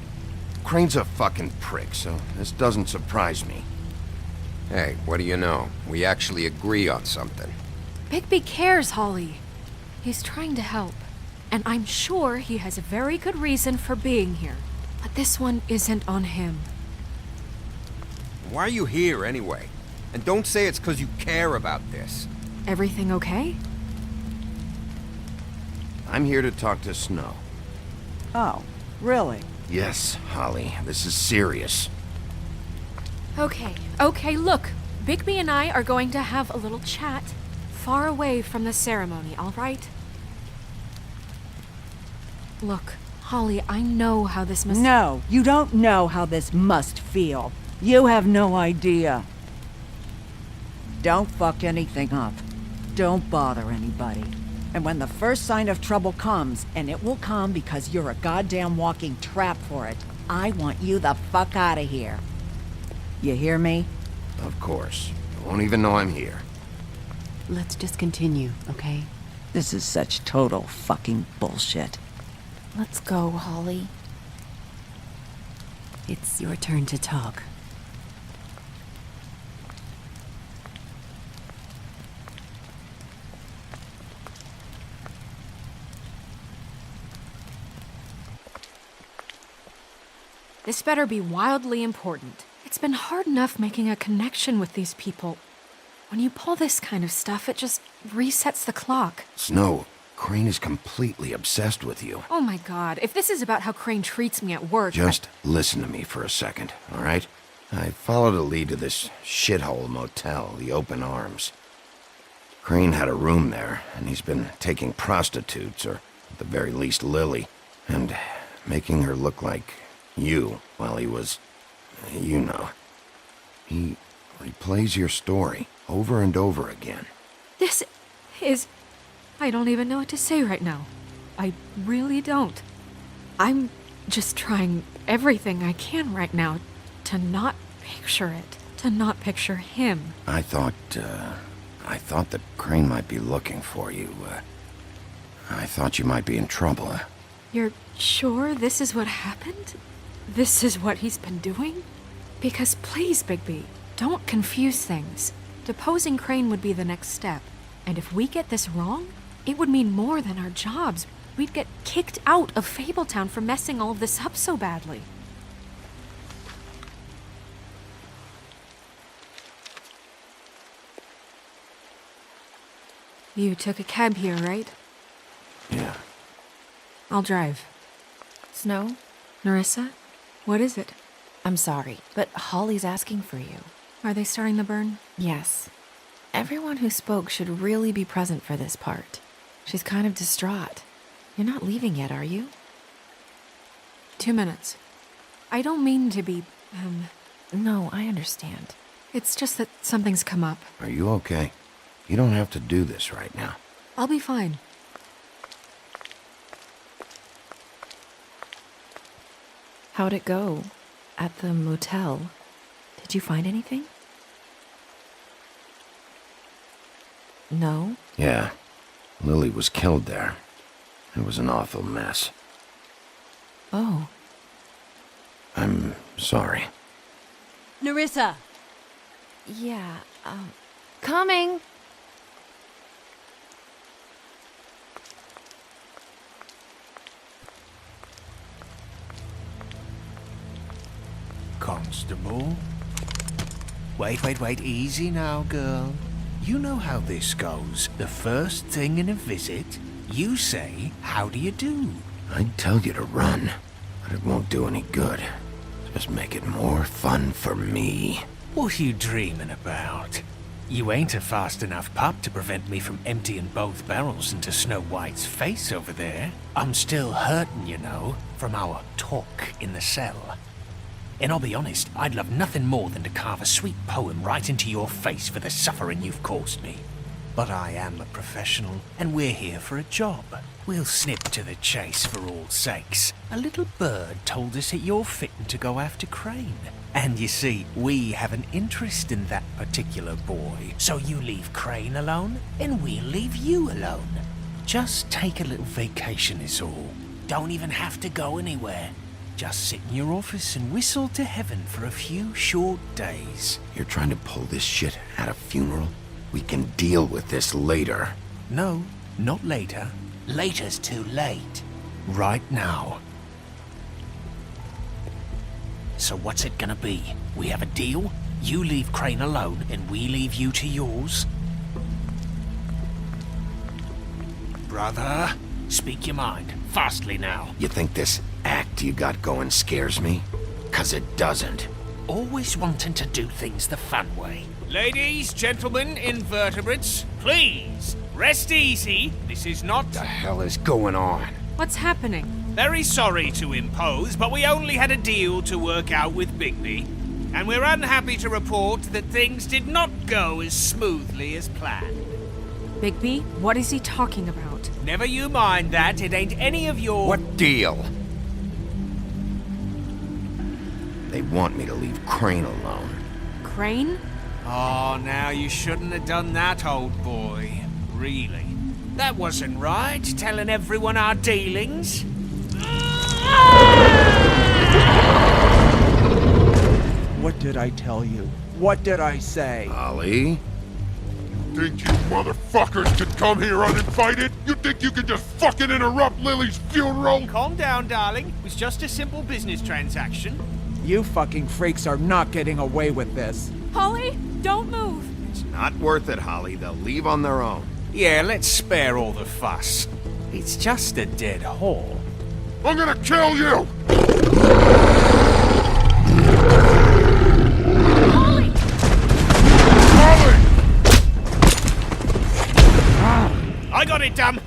B: Crane's a fucking prick, so this doesn't surprise me.
K: Hey, what do you know? We actually agree on something.
J: Bigby cares, Holly. He's trying to help. And I'm sure he has a very good reason for being here. But this one isn't on him.
K: Why are you here, anyway? And don't say it's because you care about this.
J: Everything okay?
B: I'm here to talk to Snow.
F: Oh, really?
B: Yes, Holly, this is serious.
J: Okay, look. Bigby and I are going to have a little chat far away from the ceremony, all right? Look, Holly, I know how this must...
F: No, you don't know how this must feel. You have no idea. Don't fuck anything up. Don't bother anybody. And when the first sign of trouble comes, and it will come because you're a goddamn walking trap for it, I want you the fuck out of here. You hear me?
B: Of course. You won't even know I'm here.
U: Let's just continue, okay?
F: This is such total fucking bullshit.
I: Let's go, Holly.
U: It's your turn to talk.
J: This better be wildly important. It's been hard enough making a connection with these people. When you pull this kind of stuff, it just resets the clock.
B: Snow, Crane is completely obsessed with you.
J: Oh my god, if this is about how Crane treats me at work...
B: Just listen to me for a second, all right? I followed a lead to this shithole motel, the Open Arms. Crane had a room there, and he's been taking prostitutes, or at the very least Lily, and making her look like you while he was... you know. He replays your story over and over again.
J: This is... I don't even know what to say right now. I really don't. I'm just trying everything I can right now to not picture it, to not picture him.
B: I thought that Crane might be looking for you. I thought you might be in trouble.
J: You're sure this is what happened? This is what he's been doing? Because please, Bigby, don't confuse things. Deposing Crane would be the next step. And if we get this wrong, it would mean more than our jobs. We'd get kicked out of Fabletown for messing all of this up so badly. You took a cab here, right?
B: Yeah.
J: I'll drive.
I: Snow?
J: Nerissa? What is it?
I: I'm sorry, but Holly's asking for you.
J: Are they starting the burn?
I: Yes. Everyone who spoke should really be present for this part. She's kind of distraught. You're not leaving yet, are you?
J: 2 minutes. I don't mean to be,
I: No, I understand.
J: It's just that something's come up.
B: Are you okay? You don't have to do this right now.
J: I'll be fine.
I: How'd it go? At the motel? Did you find anything? No?
B: Yeah. Lily was killed there. It was an awful mess.
I: Oh.
B: I'm sorry.
S: Nerissa!
I: Yeah, coming!
R: Constable? Wait, easy now, girl. You know how this goes. The first thing in a visit, you say, "How do you do?"
B: I'd tell you to run, but it won't do any good. Just make it more fun for me.
R: What are you dreaming about? You ain't a fast enough pup to prevent me from emptying both barrels into Snow White's face over there. I'm still hurting, you know, from our talk in the cell. And I'll be honest, I'd love nothing more than to carve a sweet poem right into your face for the suffering you've caused me. But I am a professional, and we're here for a job. We'll snip to the chase for all sakes. A little bird told us that you're fitting to go after Crane. And you see, we have an interest in that particular boy. So you leave Crane alone, and we'll leave you alone. Just take a little vacation is all. Don't even have to go anywhere. Just sit in your office and whistle to heaven for a few short days.
B: You're trying to pull this shit at a funeral? We can deal with this later.
R: No, not later. Later's too late. Right now. So what's it gonna be? We have a deal? You leave Crane alone, and we leave you to yours? Brother, speak your mind. Fastly now.
B: You think this act you got going scares me? 'Cause it doesn't.
R: Always wanting to do things the fun way. Ladies, gentlemen, invertebrates, please, rest easy. This is not...
B: The hell is going on?
J: What's happening?
R: Very sorry to impose, but we only had a deal to work out with Bigby. And we're unhappy to report that things did not go as smoothly as planned.
J: Bigby, what is he talking about?
R: Never you mind that, it ain't any of your...
B: What deal? They want me to leave Crane alone.
J: Crane?
R: Oh, now you shouldn't have done that, old boy. Really. That wasn't right, telling everyone our dealings.
O: What did I tell you? What did I say?
B: Holly?
E: Think you motherfuckers could come here uninvited? You think you could just fucking interrupt Lily's funeral?
R: Calm down, darling. It was just a simple business transaction.
O: You fucking freaks are not getting away with this.
S: Holly, don't move.
B: It's not worth it, Holly. They'll leave on their own.
R: Yeah, let's spare all the fuss. It's just a dead hole.
E: I'm gonna kill you!
S: Holly!
E: Holly!
R: I got it, damn!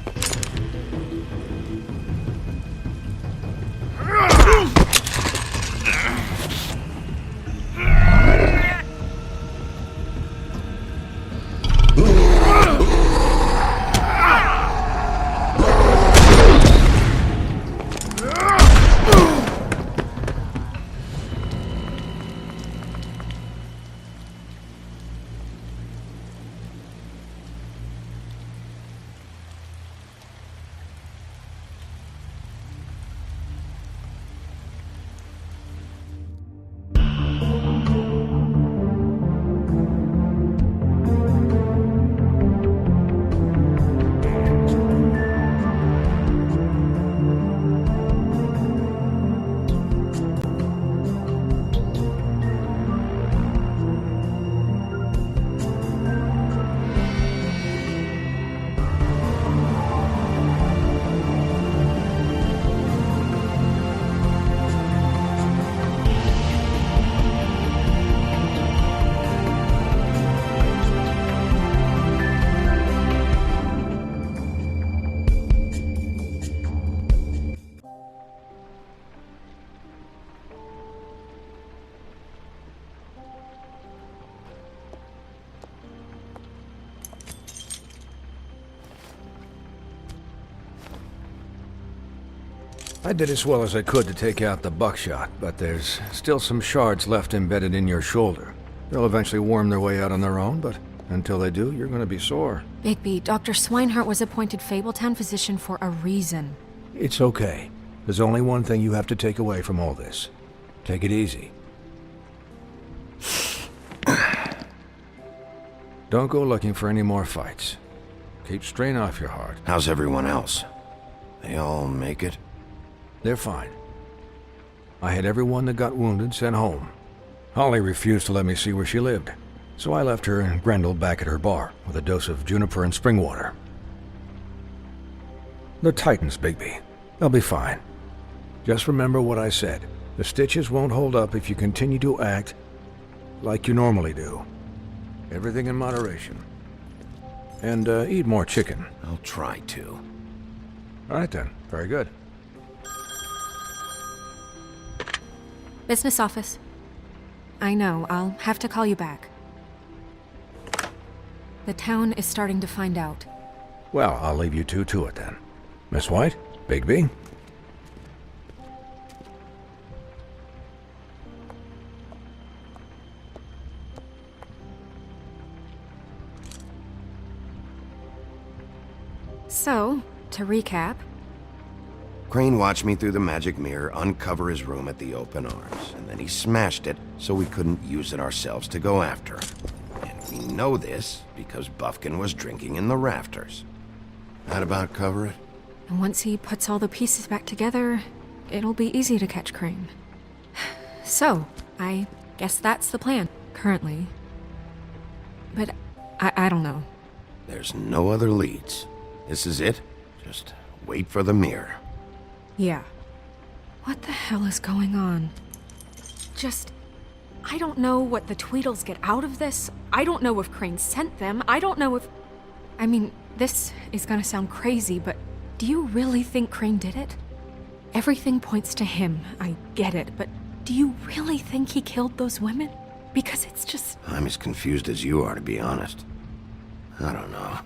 Q: I did as well as I could to take out the buckshot, but there's still some shards left embedded in your shoulder. They'll eventually worm their way out on their own, but until they do, you're going to be sore.
J: Bigby, Dr. Swinehart was appointed Fabletown physician for a reason.
Q: It's okay. There's only one thing you have to take away from all this. Take it easy. Don't go looking for any more fights. Keep strain off your heart.
B: How's everyone else? They all make it?
Q: They're fine. I had everyone that got wounded sent home. Holly refused to let me see where she lived, so I left her and Grendel back at her bar with a dose of juniper and spring water. They're Titans, Bigby. They'll be fine. Just remember what I said. The stitches won't hold up if you continue to act like you normally do. Everything in moderation. And eat more chicken.
B: I'll try to.
Q: All right then. Very good.
J: Business office. I know, I'll have to call you back. The town is starting to find out.
Q: Well, I'll leave you two to it then. Miss White? Bigby?
J: So, to recap,
B: Crane watched me through the magic mirror uncover his room at the open arms, and then he smashed it so we couldn't use it ourselves to go after him. And we know this because Buffkin was drinking in the rafters. That about cover it?
J: And once he puts all the pieces back together, it'll be easy to catch Crane. So, I guess that's the plan, currently. But I don't know.
B: There's no other leads. This is it. Just wait for the mirror.
J: Yeah. What the hell is going on? I don't know what the Tweedles get out of this. I don't know if Crane sent them. I don't know if... I mean, this is gonna sound crazy, but do you really think Crane did it? Everything points to him, I get it, but do you really think he killed those women? Because it's just...
B: I'm as confused as you are, to be honest. I don't know.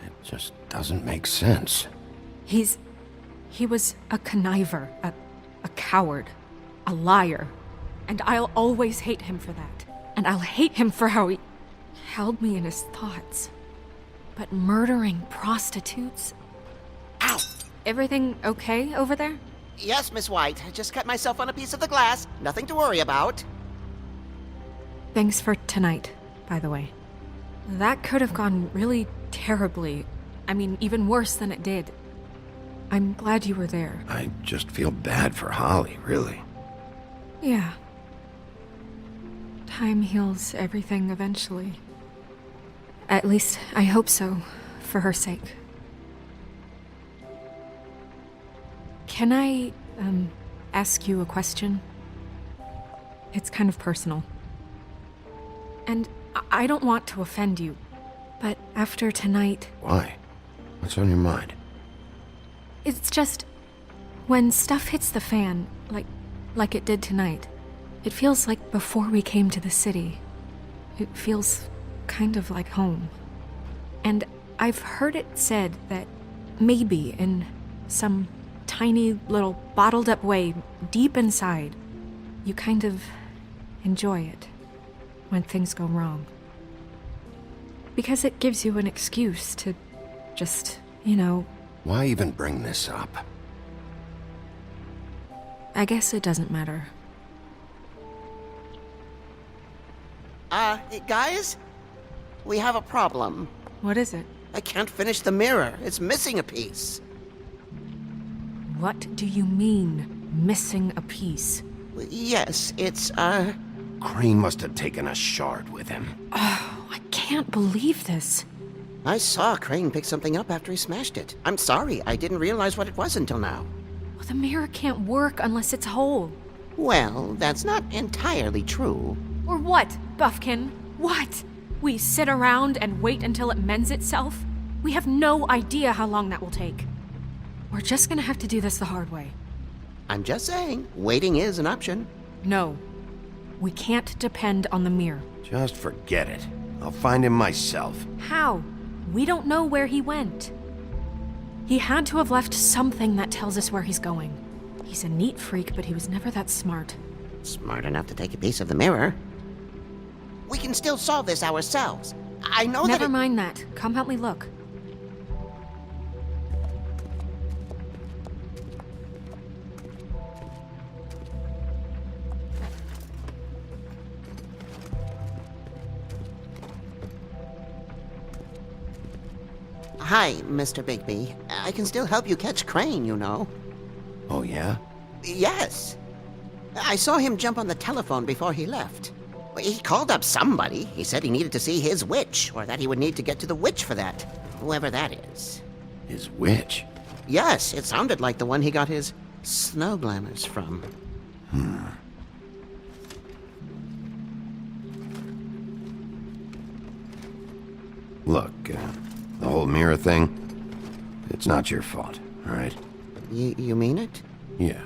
B: It just doesn't make sense.
J: He was a conniver, a coward, a liar. And I'll always hate him for that. And I'll hate him for how he held me in his thoughts. But murdering prostitutes?
M: Ow!
J: Everything okay over there?
M: Yes, Miss White. I just cut myself on a piece of the glass. Nothing to worry about.
J: Thanks for tonight, by the way. That could have gone really terribly. I mean, even worse than it did. I'm glad you were there.
B: I just feel bad for Holly, really.
J: Yeah. Time heals everything eventually. At least, I hope so, for her sake. Can I, ask you a question? It's kind of personal. And I don't want to offend you, but after tonight...
B: Why? What's on your mind?
J: It's just... when stuff hits the fan, like it did tonight, it feels like before we came to the city. It feels kind of like home. And I've heard it said that maybe in some tiny little bottled up way deep inside, you kind of enjoy it when things go wrong. Because it gives you an excuse to just,
B: Why even bring this up?
J: I guess it doesn't matter.
M: Guys? We have a problem.
J: What is it?
M: I can't finish the mirror. It's missing a piece.
J: What do you mean, missing a piece?
M: Yes, it's,
B: Crane must have taken a shard with him.
J: Oh, I can't believe this.
M: I saw Crane pick something up after he smashed it. I'm sorry, I didn't realize what it was until now.
J: Well, the mirror can't work unless it's whole.
M: Well, that's not entirely true.
J: Or what, Buffkin? What? We sit around and wait until it mends itself? We have no idea how long that will take. We're just gonna have to do this the hard way.
M: I'm just saying, waiting is an option.
J: No. We can't depend on the mirror.
B: Just forget it. I'll find him myself.
J: How? We don't know where he went. He had to have left something that tells us where he's going. He's a neat freak, but he was never that smart.
M: Smart enough to take a piece of the mirror. We can still solve this ourselves. I know that
J: Never mind that. Come help me look.
M: Hi, Mr. Bigby. I can still help you catch Crane, you know.
B: Oh, yeah?
M: Yes. I saw him jump on the telephone before he left. He called up somebody. He said he needed to see his witch, or that he would need to get to the witch for that. Whoever that is.
B: His witch?
M: Yes, it sounded like the one he got his snow glamours from.
B: Look, the whole mirror thing, it's not your fault, all right?
M: You mean it?
B: Yeah.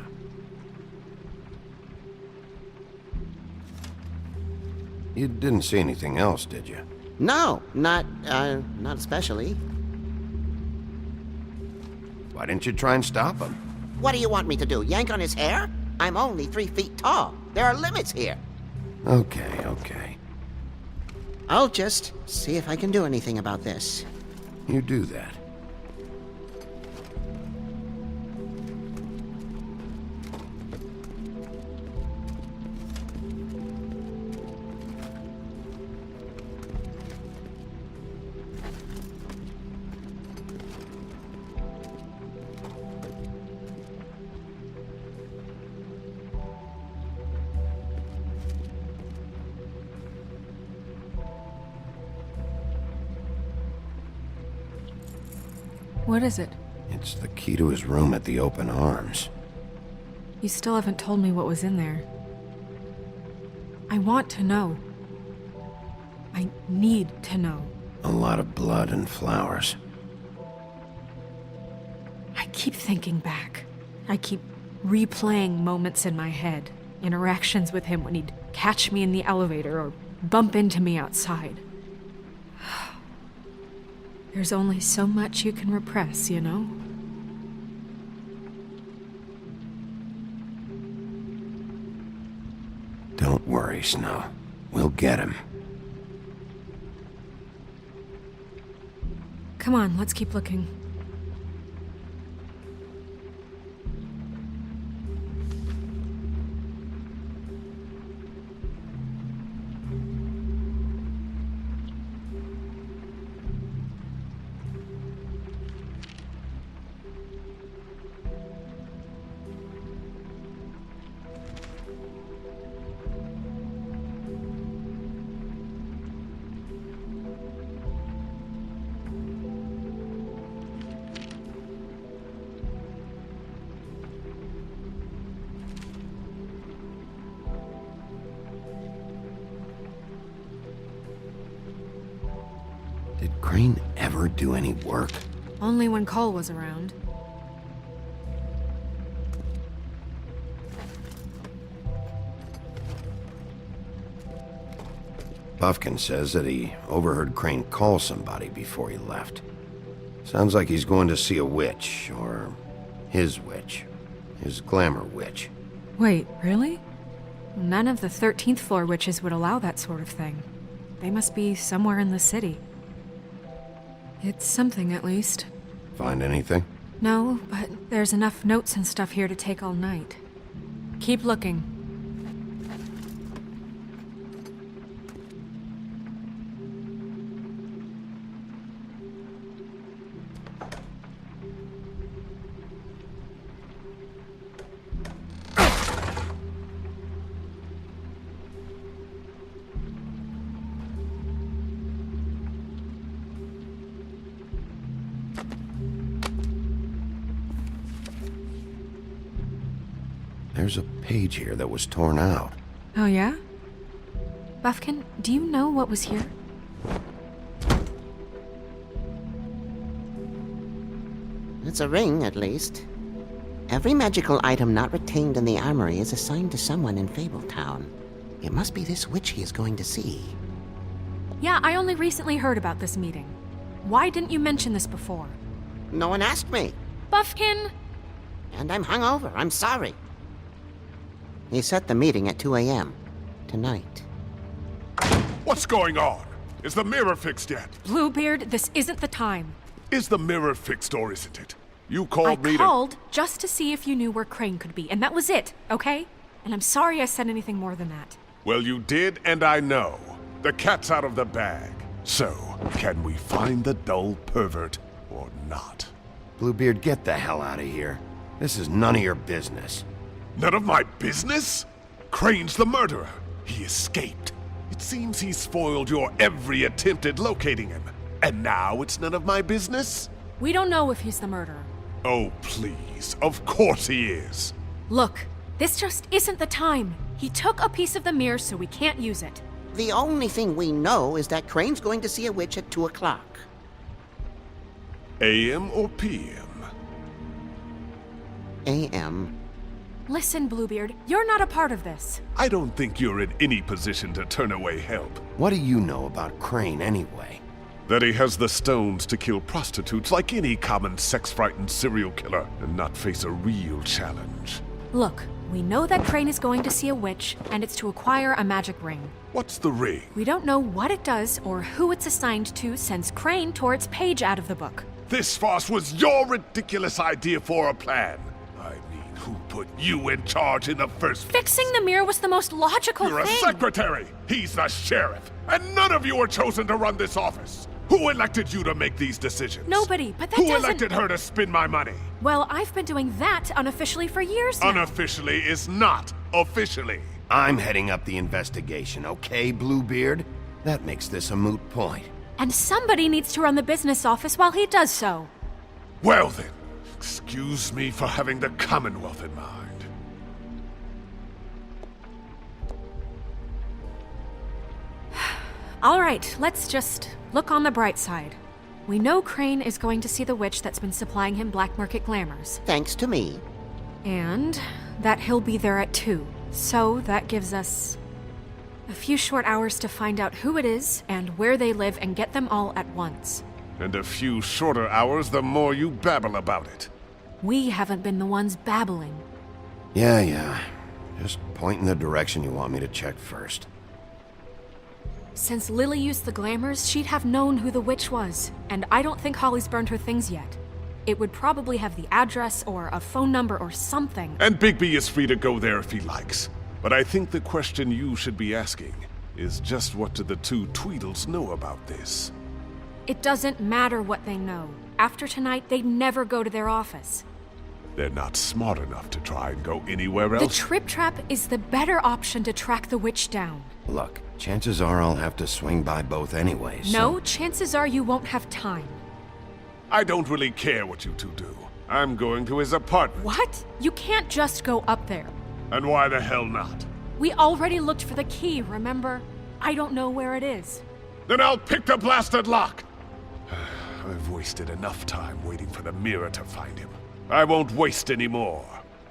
B: You didn't see anything else, did you?
M: No, not especially.
B: Why didn't you try and stop him?
M: What do you want me to do, yank on his hair? I'm only 3 feet tall. There are limits here.
B: Okay.
M: I'll just see if I can do anything about this.
B: You do that.
J: What is it?
B: It's the key to his room at the Open Arms.
J: You still haven't told me what was in there. I want to know. I need to know.
B: A lot of blood and flowers.
J: I keep thinking back. I keep replaying moments in my head. Interactions with him when he'd catch me in the elevator or bump into me outside. There's only so much you can repress, you know?
B: Don't worry, Snow. We'll get him.
J: Come on, let's keep looking.
B: Did Crane ever do any work?
J: Only when Cole was around.
B: Buffkin says that he overheard Crane call somebody before he left. Sounds like he's going to see a witch, or his witch. His glamour witch.
J: Wait, really? None of the 13th floor witches would allow that sort of thing. They must be somewhere in the city. It's something, at least.
B: Find anything?
J: No, but there's enough notes and stuff here to take all night. Keep looking.
B: There's a page here that was torn out.
J: Oh, yeah? Buffkin, do you know what was here?
M: It's a ring, at least. Every magical item not retained in the armory is assigned to someone in Fabletown. It must be this witch he is going to see.
J: Yeah, I only recently heard about this meeting. Why didn't you mention this before?
M: No one asked me.
J: Buffkin!
M: And I'm hungover. I'm sorry. He set the meeting at 2 a.m. tonight.
N: What's going on? Is the mirror fixed yet?
J: Bluebeard, this isn't the time.
N: Is the mirror fixed or isn't it? You called me
J: I called just to see if you knew where Crane could be, and that was it, okay? And I'm sorry I said anything more than that.
N: Well, you did, and I know. The cat's out of the bag. So, can we find the dull pervert or not?
B: Bluebeard, get the hell out of here. This is none of your business.
N: None of my business? Crane's the murderer. He escaped. It seems he spoiled your every attempt at locating him. And now it's none of my business?
J: We don't know if he's the murderer.
N: Oh, please. Of course he is.
J: Look, this just isn't the time. He took a piece of the mirror, so we can't use it.
M: The only thing we know is that Crane's going to see a witch at 2 o'clock.
N: AM or PM?
M: AM.
J: Listen, Bluebeard, you're not a part of this.
N: I don't think you're in any position to turn away help.
B: What do you know about Crane anyway?
N: That he has the stones to kill prostitutes like any common sex-frightened serial killer and not face a real challenge.
J: Look, we know that Crane is going to see a witch, and it's to acquire a magic ring.
N: What's the ring?
J: We don't know what it does or who it's assigned to since Crane tore its page out of the book.
N: This farce was your ridiculous idea for a plan. I mean, who put you in charge in the first place?
J: Fixing the mirror was the most logical
N: You're
J: thing.
N: a secretary! He's the sheriff! And none of you were chosen to run this office! Who elected you to make these decisions?
J: Nobody, but that
N: Who
J: doesn't...
N: elected her to spend my money?
J: Well, I've been doing that unofficially for years now.
N: Unofficially is not officially.
B: I'm heading up the investigation, okay, Bluebeard? That makes this a moot point.
J: And somebody needs to run the business office while he does so.
N: Well then, excuse me for having the Commonwealth in mind.
S: All right, let's just look on the bright side. We know Crane is going to see the witch that's been supplying him black market glamours.
M: Thanks to me.
S: And that he'll be there at 2. So that gives us a few short hours to find out who it is and where they live and get them all at once.
N: And a few shorter hours the more you babble about it.
S: We haven't been the ones babbling.
B: Yeah. Just point in the direction you want me to check first.
S: Since Lily used the glamours, she'd have known who the witch was, and I don't think Holly's burned her things yet. It would probably have the address or a phone number or something.
N: And Bigby is free to go there if he likes. But I think the question you should be asking is just what do the two Tweedles know about this?
S: It doesn't matter what they know. After tonight, they'd never go to their office.
N: They're not smart enough to try and go anywhere else.
S: The Trip Trap is the better option to track the witch down.
B: Look, chances are I'll have to swing by both anyways.
S: No, chances are you won't have time.
N: I don't really care what you two do. I'm going to his apartment.
S: What? You can't just go up there.
N: And why the hell not?
S: We already looked for the key, remember? I don't know where it is.
N: Then I'll pick the blasted lock! I've wasted enough time waiting for the mirror to find him. I won't waste any more.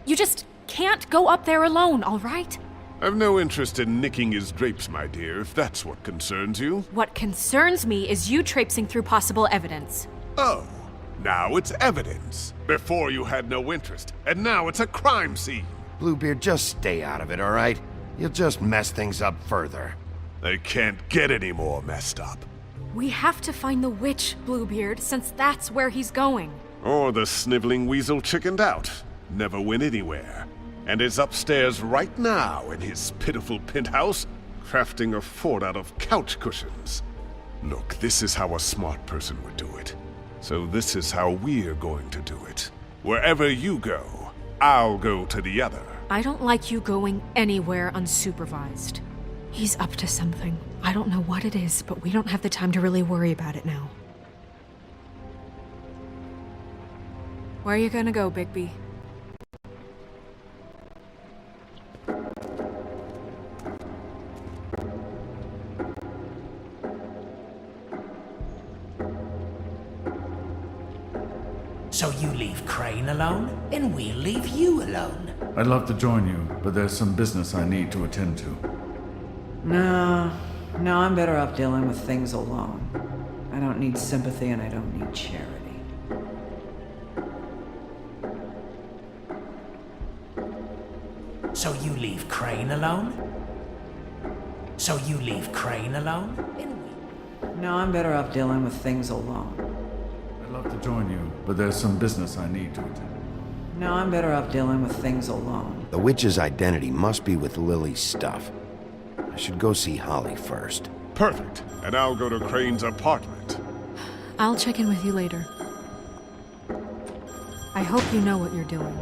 S: You just can't go up there alone, all right?
N: I've no interest in nicking his drapes, my dear, if that's what concerns you.
S: What concerns me is you traipsing through possible evidence.
N: Oh, now it's evidence. Before you had no interest, and now it's a crime scene.
B: Bluebeard, just stay out of it, all right? You'll just mess things up further.
N: They can't get any more messed up.
S: We have to find the witch, Bluebeard, since that's where he's going.
N: Or the sniveling weasel chickened out. Never went anywhere. And is upstairs right now in his pitiful penthouse, crafting a fort out of couch cushions. Look, this is how a smart person would do it. So this is how we're going to do it. Wherever you go, I'll go to the other.
S: I don't like you going anywhere unsupervised. He's up to something. I don't know what it is, but we don't have the time to really worry about it now. Where are you gonna go, Bigby?
R: So you leave Crane alone, and we'll leave you alone.
L: I'd love to join you, but there's some business I need to attend to.
P: No, I'm better off dealing with things alone. I don't need sympathy and I don't need charity.
R: So you leave Crane alone? So you leave Crane alone?
P: No, I'm better off dealing with things alone.
L: I'd love to join you, but there's some business I need to attend.
P: No, I'm better off dealing with things alone.
B: The witch's identity must be with Lily's stuff. I should go see Holly first.
N: Perfect. And I'll go to Crane's apartment.
S: I'll check in with you later. I hope you know what you're doing.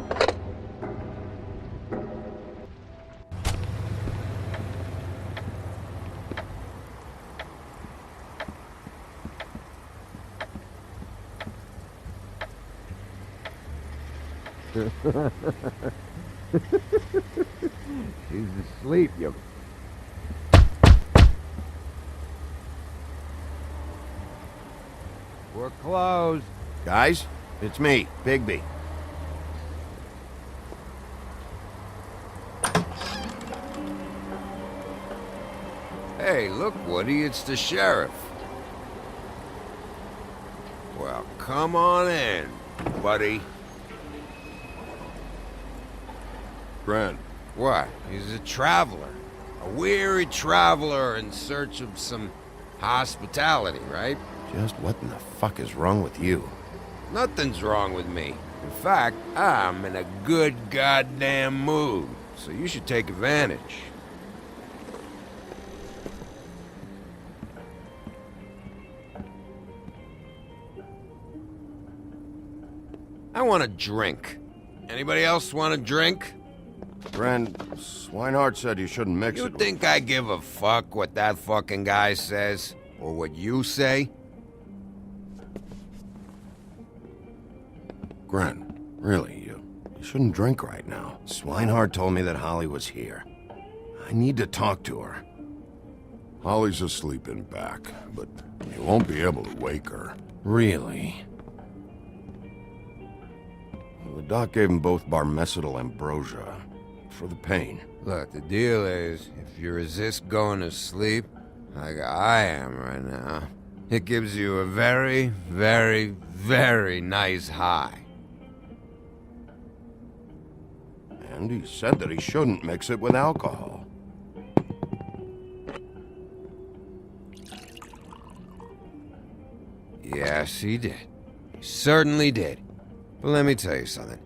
K: She's asleep, you... We're closed.
B: Guys, it's me, Bigby.
K: Hey, look, Woody, it's the sheriff. Well, come on in, buddy.
C: Grant.
K: What? He's a traveler. A weary traveler in search of some hospitality, right?
B: Just what in the fuck is wrong with you?
K: Nothing's wrong with me. In fact, I'm in a good goddamn mood, so you should take advantage. I want a drink. Anybody else want a drink?
B: Friend, Swinehart said you shouldn't mix
K: You
B: it.
K: think I give a fuck what that fucking guy says? Or what you say?
B: Gren, really, you shouldn't drink right now. Swinehart told me that Holly was here. I need to talk to her.
E: Holly's asleep in back, but you won't be able to wake her.
B: Really? Well, the doc gave them both barmecidal ambrosia for the pain.
K: Look, the deal is, if you resist going to sleep, like I am right now, it gives you a very, very, very nice high.
B: And he said that he shouldn't mix it with alcohol.
K: Yes, he did. He certainly did. But let me tell you something.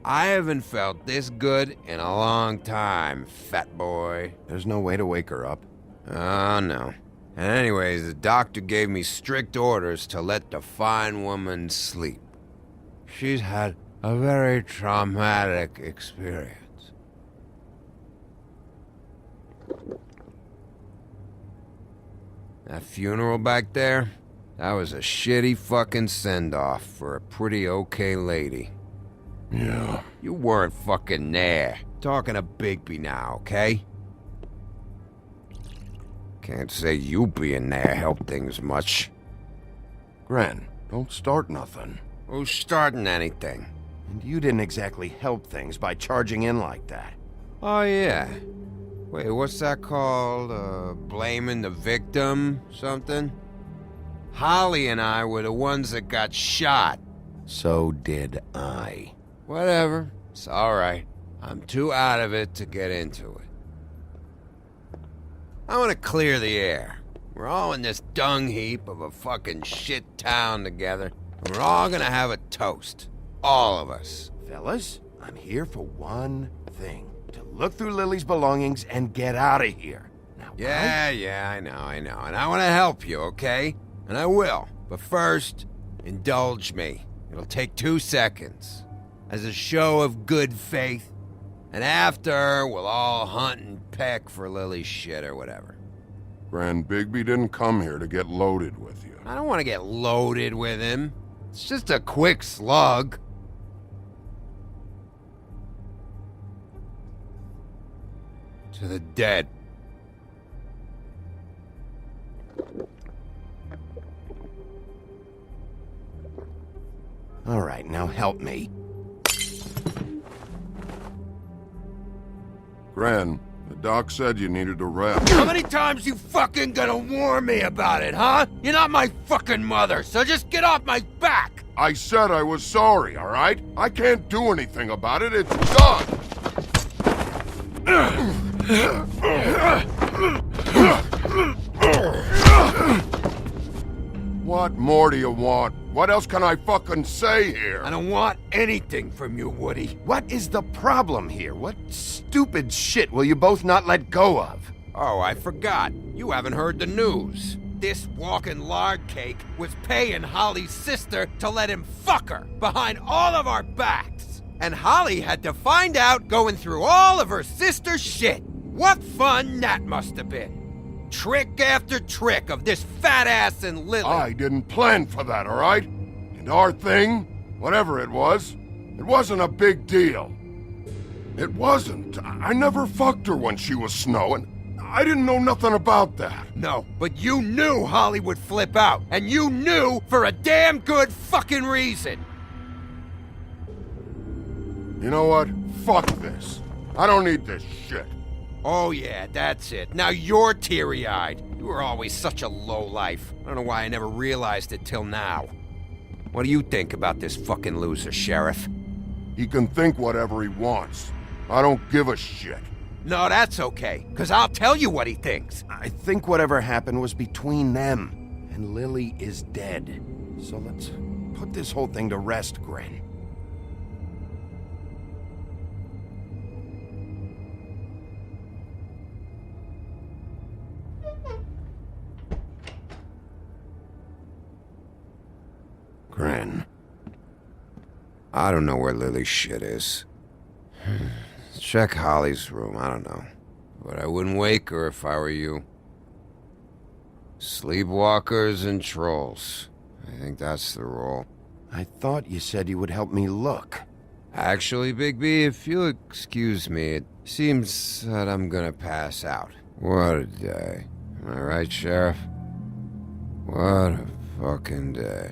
K: I haven't felt this good in a long time, fat boy.
B: There's no way to wake her up.
K: Oh, no. And anyways, the doctor gave me strict orders to let the fine woman sleep. She's had a very traumatic experience. That funeral back there, that was a shitty fucking send-off for a pretty okay lady.
E: Yeah.
K: You weren't fucking there. Talking to Bigby now, okay? Can't say you being there helped things much.
B: Gren, don't start nothing.
K: Who's starting anything?
B: And you didn't exactly help things by charging in like that.
K: Oh, yeah. Wait, what's that called? Blaming the victim? Something? Holly and I were the ones that got shot.
B: So did I.
K: Whatever. It's alright. I'm too out of it to get into it. I want to clear the air. We're all in this dung heap of a fucking shit town together, and we're all gonna have a toast. All of us.
B: Fellas, I'm here for one thing. To look through Lily's belongings and get out of here. Now,
K: Yeah, I know. And I want to help you, okay? And I will. But first, indulge me. It'll take 2 seconds. As a show of good faith. And after, we'll all hunt and peck for Lily's shit or whatever.
E: Grand Bigby didn't come here to get loaded with you.
K: I don't want to get loaded with him. It's just a quick slug. To the dead.
B: All right, now help me.
E: Gran, the doc said you needed a rest.
K: How many times you fucking gonna warn me about it, huh? You're not my fucking mother, so just get off my back!
E: I said I was sorry, all right? I can't do anything about it. It's done. What more do you want? What else can I fucking say here?
K: I don't want anything from you, Woody.
B: What is the problem here? What stupid shit will you both not let go of?
K: Oh, I forgot. You haven't heard the news. This walking lard cake was paying Holly's sister to let him fuck her behind all of our backs. And Holly had to find out going through all of her sister's shit. What fun that must have been. Trick after trick of this fat ass and Lily.
E: I didn't plan for that, all right? And our thing, whatever it wasn't a big deal. It wasn't. I never fucked her when she was snowing. I didn't know nothing about that.
K: No, but you knew Holly would flip out. And you knew for a damn good fucking reason.
E: You know what? Fuck this. I don't need this shit.
K: Oh yeah, that's it. Now you're teary-eyed. You were always such a lowlife. I don't know why I never realized it till now. What do you think about this fucking loser, Sheriff?
E: He can think whatever he wants. I don't give a shit.
K: No, that's okay, because I'll tell you what he thinks.
B: I think whatever happened was between them, and Lily is dead. So let's put this whole thing to rest, Gren. Gren.
K: I don't know where Lily's shit is. Check Holly's room, I don't know. But I wouldn't wake her if I were you. Sleepwalkers and trolls. I think that's the rule.
B: I thought you said you would help me look.
K: Actually, Bigby, if you'll excuse me, it seems that I'm gonna pass out. What a day. Am I right, Sheriff? What a fucking day.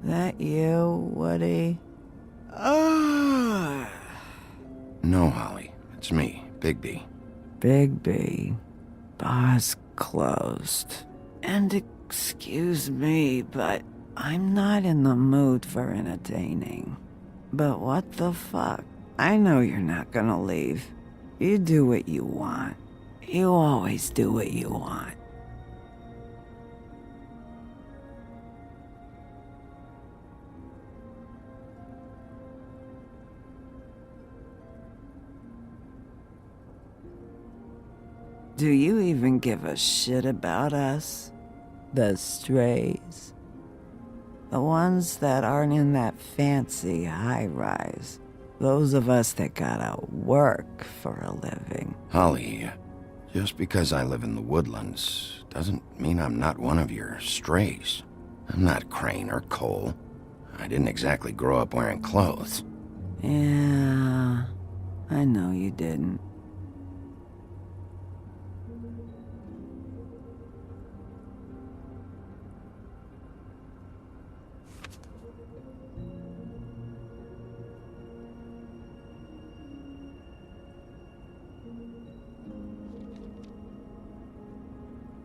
P: That you, Woody?
B: No, Holly. It's me, Bigby.
P: Bigby. Bar's closed. And excuse me, but I'm not in the mood for entertaining. But what the fuck? I know you're not gonna leave. You do what you want. You always do what you want. Do you even give a shit about us? The strays? The ones that aren't in that fancy high-rise. Those of us that gotta work for a living.
B: Holly, just because I live in the woodlands doesn't mean I'm not one of your strays. I'm not Crane or Cole. I didn't exactly grow up wearing clothes.
P: Yeah, I know you didn't.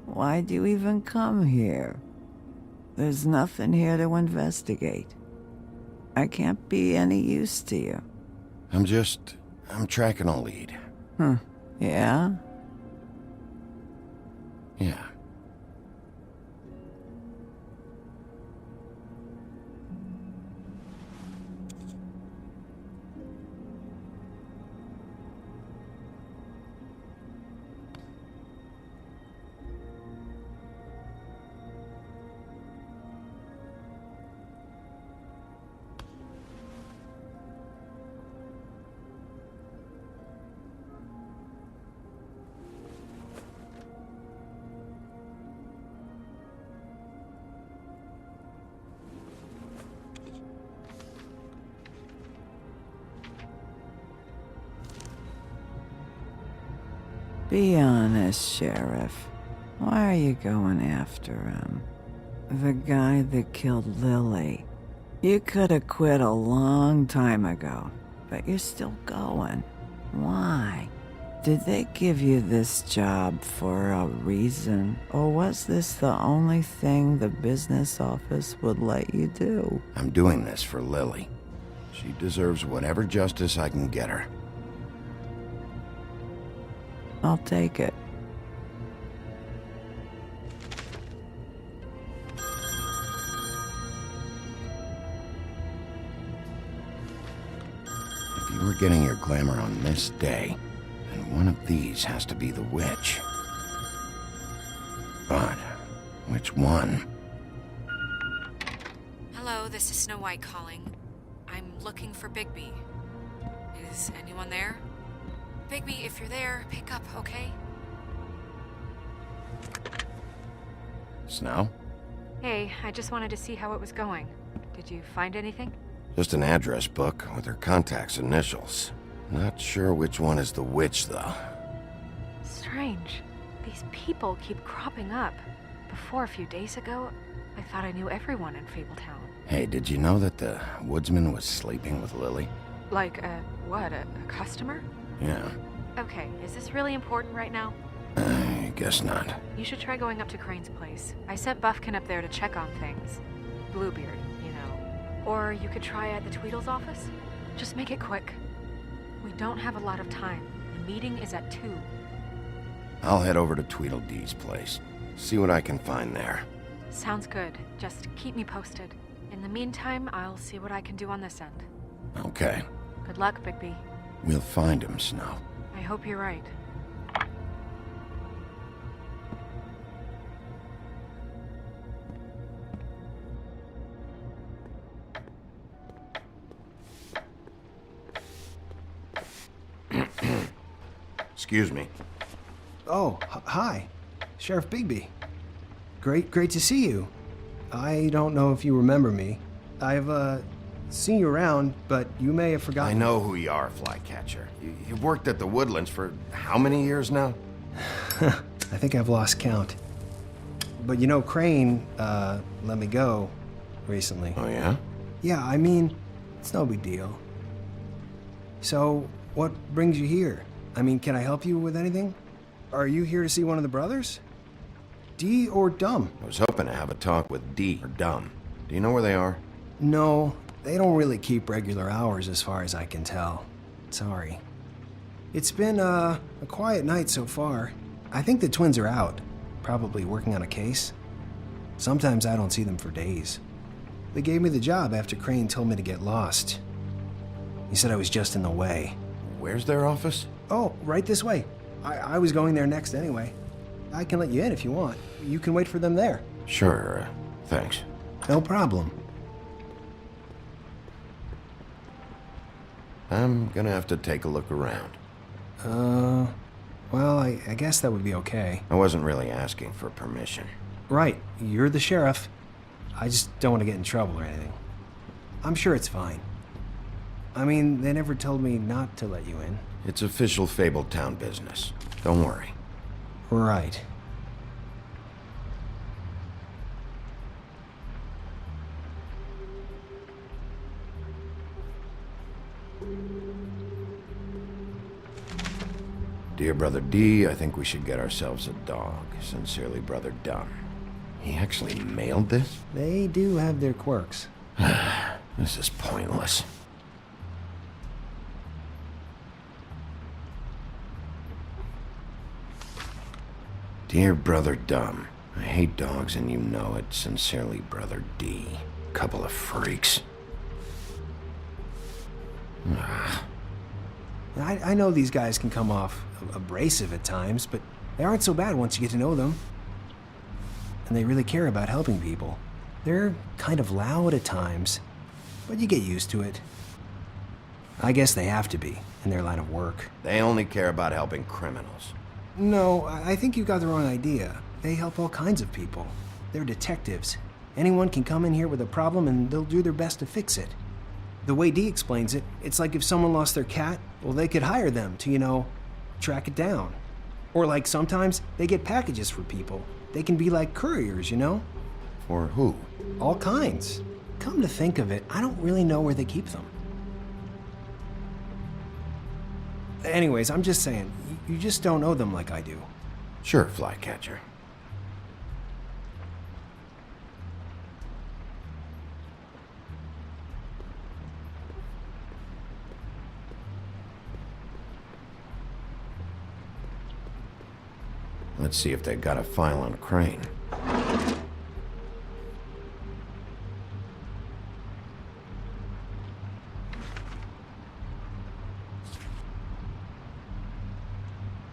P: Why'd you even come here? There's nothing here to investigate. I can't be any use to you.
B: I'm tracking a lead.
P: Yeah?
B: Yeah.
P: Be honest, Sheriff. Why are you going after him? The guy that killed Lily. You could have quit a long time ago, but you're still going. Why? Did they give you this job for a reason? Or was this the only thing the business office would let you do?
B: I'm doing this for Lily. She deserves whatever justice I can get her.
P: I'll take it.
B: If you were getting your glamour on this day, then one of these has to be the witch. But which one?
J: Hello, this is Snow White calling. I'm looking for Bigby. Is anyone there? Bigby, if you're there, pick up, okay?
B: Snow?
J: Hey, I just wanted to see how it was going. Did you find anything?
B: Just an address book with her contact's initials. Not sure which one is the witch, though.
J: Strange. These people keep cropping up. Before, a few days ago, I thought I knew everyone in Fabletown.
B: Hey, did you know that the woodsman was sleeping with Lily?
J: Like, what, a customer?
B: Yeah,
J: Okay, is this really important right now?
B: I guess not.
J: You should try going up to Crane's place. I sent Buffkin up there to check on things. Bluebeard, you know. Or you could try at the Tweedle's office. Just make it quick. We don't have a lot of time. The meeting is at 2.
B: I'll head over to Tweedledee's place. See what I can find there.
J: Sounds good. Just keep me posted. In the meantime, I'll see what I can do on this end.
B: Okay.
J: Good luck, Bigby.
B: We'll find him, Snow.
J: I hope you're right.
B: Excuse me.
T: Oh, hi. Sheriff Bigby. Great to see you. I don't know if you remember me. I've, seen you around, but you may have forgotten.
B: I know who you are, Flycatcher. You've worked at the Woodlands for how many years now?
T: I think I've lost count. But you know, Crane, let me go recently.
B: Oh, yeah?
T: Yeah, I mean, it's no big deal. So, what brings you here? I mean, can I help you with anything? Are you here to see one of the brothers? D or Dumb?
B: I was hoping to have a talk with D or Dumb. Do you know where they are?
T: No, they don't really keep regular hours as far as I can tell. Sorry. It's been, a quiet night so far. I think the twins are out, probably working on a case. Sometimes I don't see them for days. They gave me the job after Crane told me to get lost. He said I was just in the way.
B: Where's their office?
T: Oh, right this way. I was going there next anyway. I can let you in if you want. You can wait for them there.
B: Sure, thanks.
T: No problem.
B: I'm gonna have to take a look around.
T: Well, I guess that would be okay.
B: I wasn't really asking for permission.
T: Right, you're the sheriff. I just don't want to get in trouble or anything. I'm sure it's fine. I mean, they never told me not to let you in.
B: It's official Fabletown business. Don't worry.
T: Right.
B: Dear Brother D, I think we should get ourselves a dog. Sincerely, Brother Dumb. He actually mailed this?
T: They do have their quirks.
B: This is pointless. Dear Brother Dumb, I hate dogs and you know it. Sincerely, Brother D. Couple of freaks.
T: I know these guys can come off abrasive at times, but they aren't so bad once you get to know them. And they really care about helping people. They're kind of loud at times, but you get used to it. I guess they have to be, in their line of work.
B: They only care about helping criminals.
T: No, I think you got the wrong idea. They help all kinds of people. They're detectives. Anyone can come in here with a problem and they'll do their best to fix it. The way Dee explains it, it's like if someone lost their cat, well, they could hire them to, you know, track it down. Or like sometimes they get packages for people. They can be like couriers, you know?
B: For who?
T: All kinds. Come to think of it, I don't really know where they keep them. Anyways, I'm just saying, you just don't know them like I do.
B: Sure, Flycatcher. Let's see if they've got a file on Crane.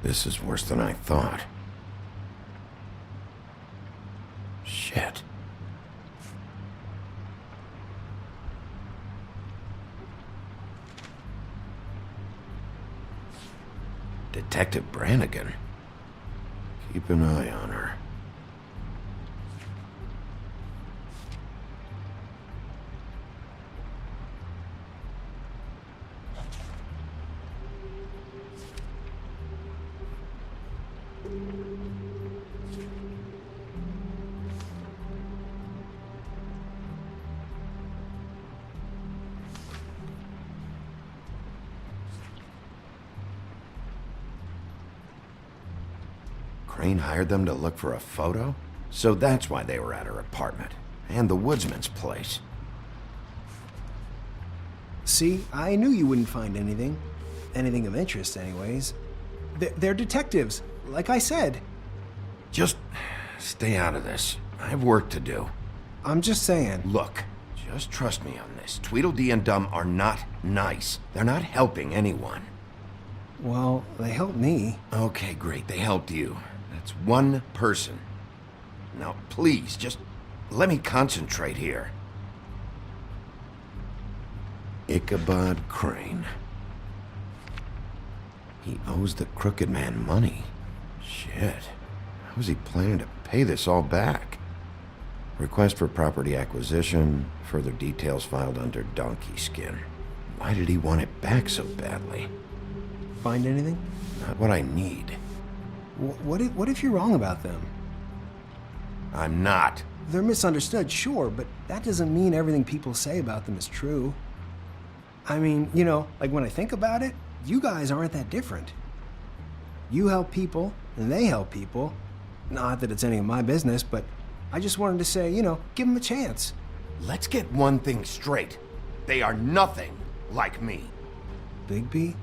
B: This is worse than I thought. Shit. Detective Brannigan. Keep an eye on her. Crane hired them to look for a photo? So that's why they were at her apartment. And the woodsman's place.
T: See, I knew you wouldn't find anything. Anything of interest, anyways. They're detectives, like I said.
B: Just stay out of this. I have work to do.
T: I'm just saying.
B: Look, just trust me on this. Tweedledee and Dum are not nice. They're not helping anyone.
T: Well, they helped me.
B: Okay, great. They helped you. That's one person. Now, please, just let me concentrate here. Ichabod Crane. He owes the Crooked Man money. Shit. How was he planning to pay this all back? Request for property acquisition. Further details filed under donkey skin. Why did he want it back so badly?
T: Find anything?
B: Not what I need.
T: What if you're wrong about them?
B: I'm not.
T: They're misunderstood, sure, but that doesn't mean everything people say about them is true. I mean, you know, like when I think about it, you guys aren't that different. You help people, and they help people. Not that it's any of my business, but I just wanted to say, you know, give them a chance.
B: Let's get one thing straight. They are nothing like me.
T: Bigby?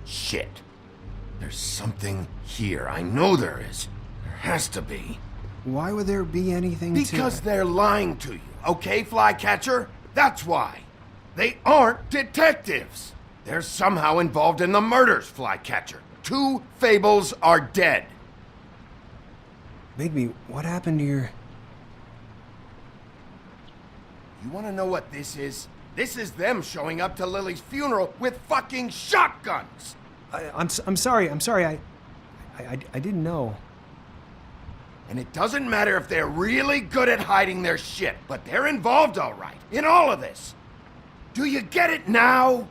B: Shit. There's something here. I know there is. There has to be.
T: Why would there be anything
B: Because they're lying to you, okay, Flycatcher? That's why. They aren't detectives. They're somehow involved in the murders, Flycatcher. 2 Fables are dead.
T: Bigby, what happened to your...
B: You want to know what this is? This is them showing up to Lily's funeral with fucking shotguns!
T: I'm sorry. I didn't know.
B: And it doesn't matter if they're really good at hiding their shit, but they're involved all right, in all of this. Do you get it now?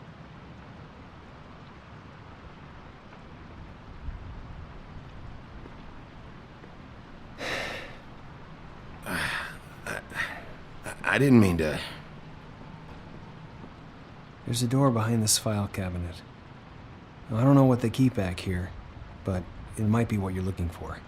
B: I didn't mean to...
T: There's a door behind this file cabinet. I don't know what they keep back here, but it might be what you're looking for.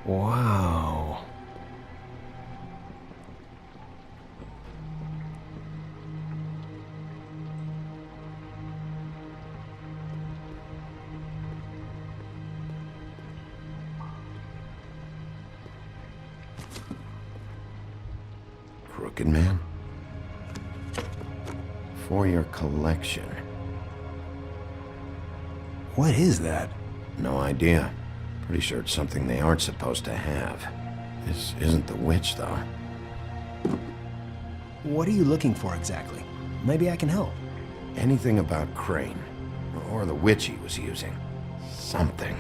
T: Wow.
B: Crooked Man? For your collection.
T: What is that?
B: No idea. Pretty sure it's something they aren't supposed to have. This isn't the witch, though.
T: What are you looking for exactly? Maybe I can help.
B: Anything about Crane, or the witch he was using. Something.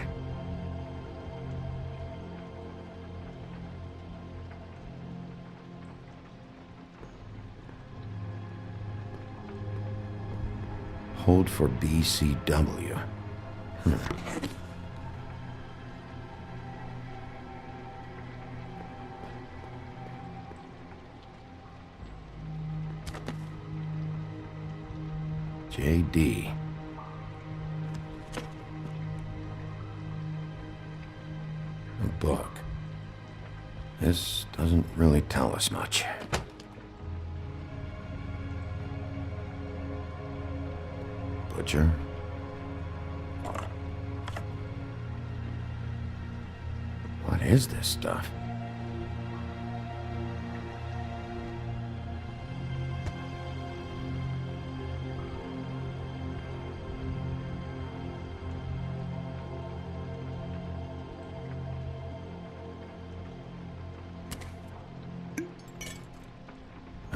B: Hold for BCW. JD. A book. This doesn't really tell us much. Butcher. What is this stuff?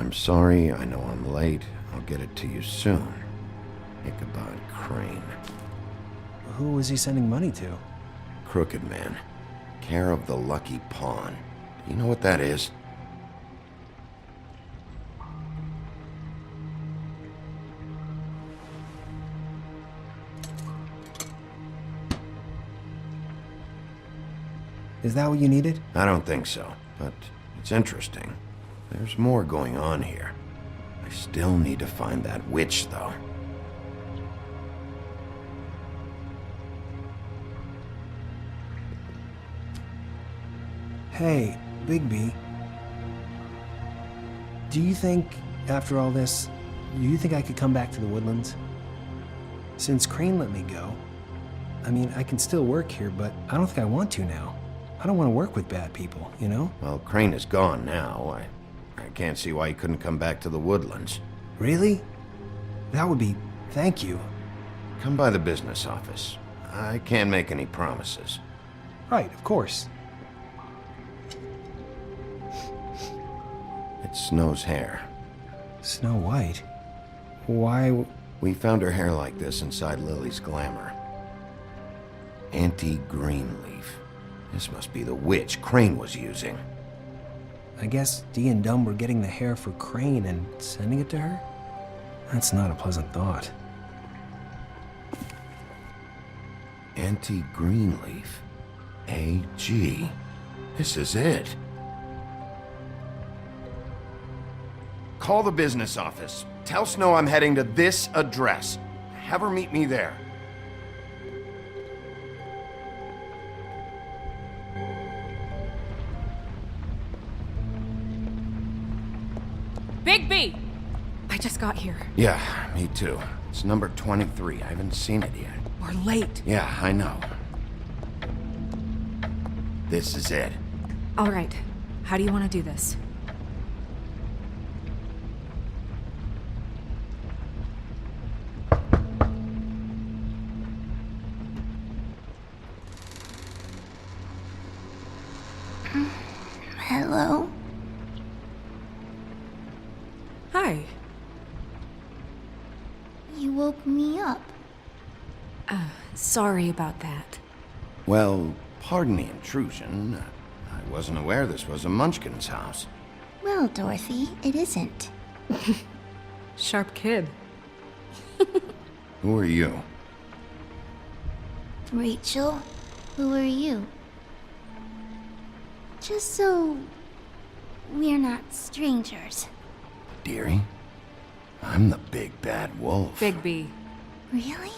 B: I'm sorry, I know I'm late. I'll get it to you soon. Ichabod Crane.
T: Who was he sending money to?
B: Crooked Man. Care of the Lucky Pawn. Do you know what that is?
T: Is that what you needed?
B: I don't think so, but it's interesting. There's more going on here. I still need to find that witch, though.
T: Hey, Bigby. Do you think, after all this, do you think I could come back to the Woodlands? Since Crane let me go, I mean, I can still work here, but I don't think I want to now. I don't want to work with bad people, you know?
B: Well, Crane is gone now. I can't see why he couldn't come back to the Woodlands.
T: Really? That would be... thank you.
B: Come by the business office. I can't make any promises.
T: Right, of course.
B: It's Snow's hair.
T: Snow White? Why...
B: We found her hair like this inside Lily's glamour. Auntie Greenleaf. This must be the witch Crane was using.
T: I guess Dee and Dumb were getting the hair for Crane and sending it to her? That's not a pleasant thought.
B: Auntie Greenleaf. A.G. This is it. Call the business office. Tell Snow I'm heading to this address. Have her meet me there.
S: Bigby! I just got here.
B: Yeah, me too. It's number 23. I haven't seen it yet.
S: We're late.
B: Yeah, I know. This is it.
S: All right. How do you want to do this?
D: Hello?
S: Hi.
D: You woke me up.
S: Sorry about that.
B: Well, pardon the intrusion. I wasn't aware this was a Munchkin's house.
D: Well, Dorothy, it isn't.
S: Sharp kid.
B: Who are you?
D: Rachel, who are you? Just so we're not strangers.
B: Dearie? I'm the big bad wolf.
S: Bigby.
D: Really?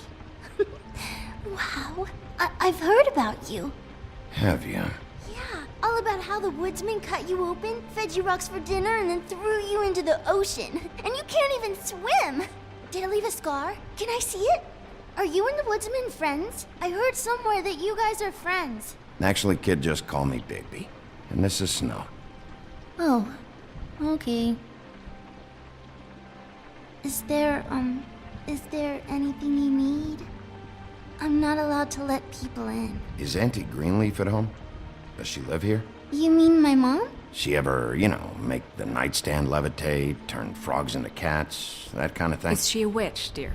D: Wow. I've heard about you.
B: Have you?
D: Yeah, all about how the woodsman cut you open, fed you rocks for dinner, and then threw you into the ocean. And you can't even swim! Did it leave a scar? Can I see it? Are you and the woodsman friends? I heard somewhere that you guys are friends.
B: Actually, kid, just call me Bigby. And this is Snow.
D: Oh, okay. Is there anything you need? I'm not allowed to let people in.
B: Is Auntie Greenleaf at home? Does she live here?
D: You mean my mom?
B: She ever, make the nightstand levitate, turn frogs into cats, that kind of thing?
S: Is she a witch, dear?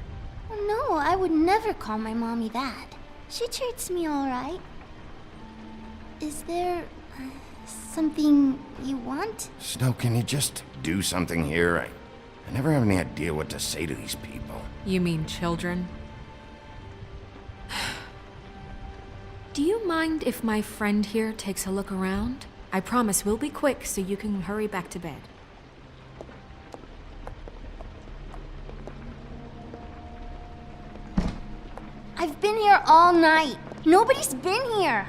D: Oh, no, I would never call my mommy that. She treats me all right. Is there something you want?
B: Snow, can you just do something here? I never have any idea what to say to these people.
S: You mean children? Do you mind if my friend here takes a look around? I promise we'll be quick so you can hurry back to bed.
D: I've been here all night. Nobody's been here.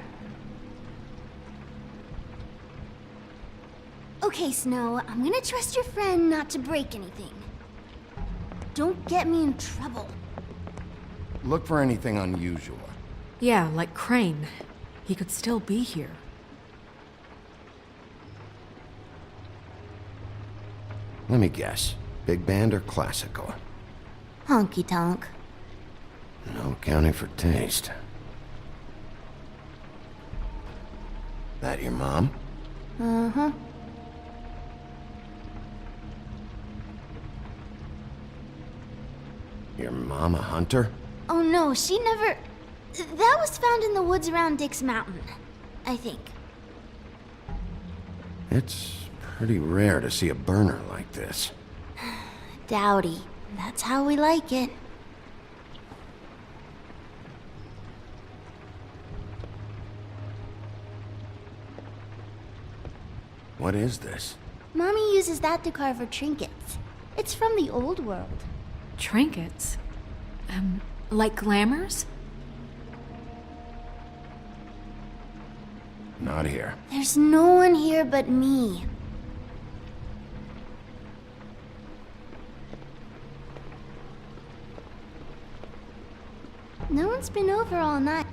D: Okay, Snow, I'm gonna trust your friend not to break anything. Don't get me in trouble.
B: Look for anything unusual.
S: Yeah, like Crane. He could still be here.
B: Let me guess. Big band or classical?
D: Honky tonk.
B: No accounting for taste. That your mom?
D: Uh-huh.
B: Your mom a hunter?
D: Oh no, she never... That was found in the woods around Dick's Mountain, I think.
B: It's pretty rare to see a burner like this.
D: Dowdy. That's how we like it.
B: What is this?
D: Mommy uses that to carve her trinkets. It's from the old world.
S: Trinkets? Like glamours?
B: Not here.
D: There's no one here but me. No one's been over all night.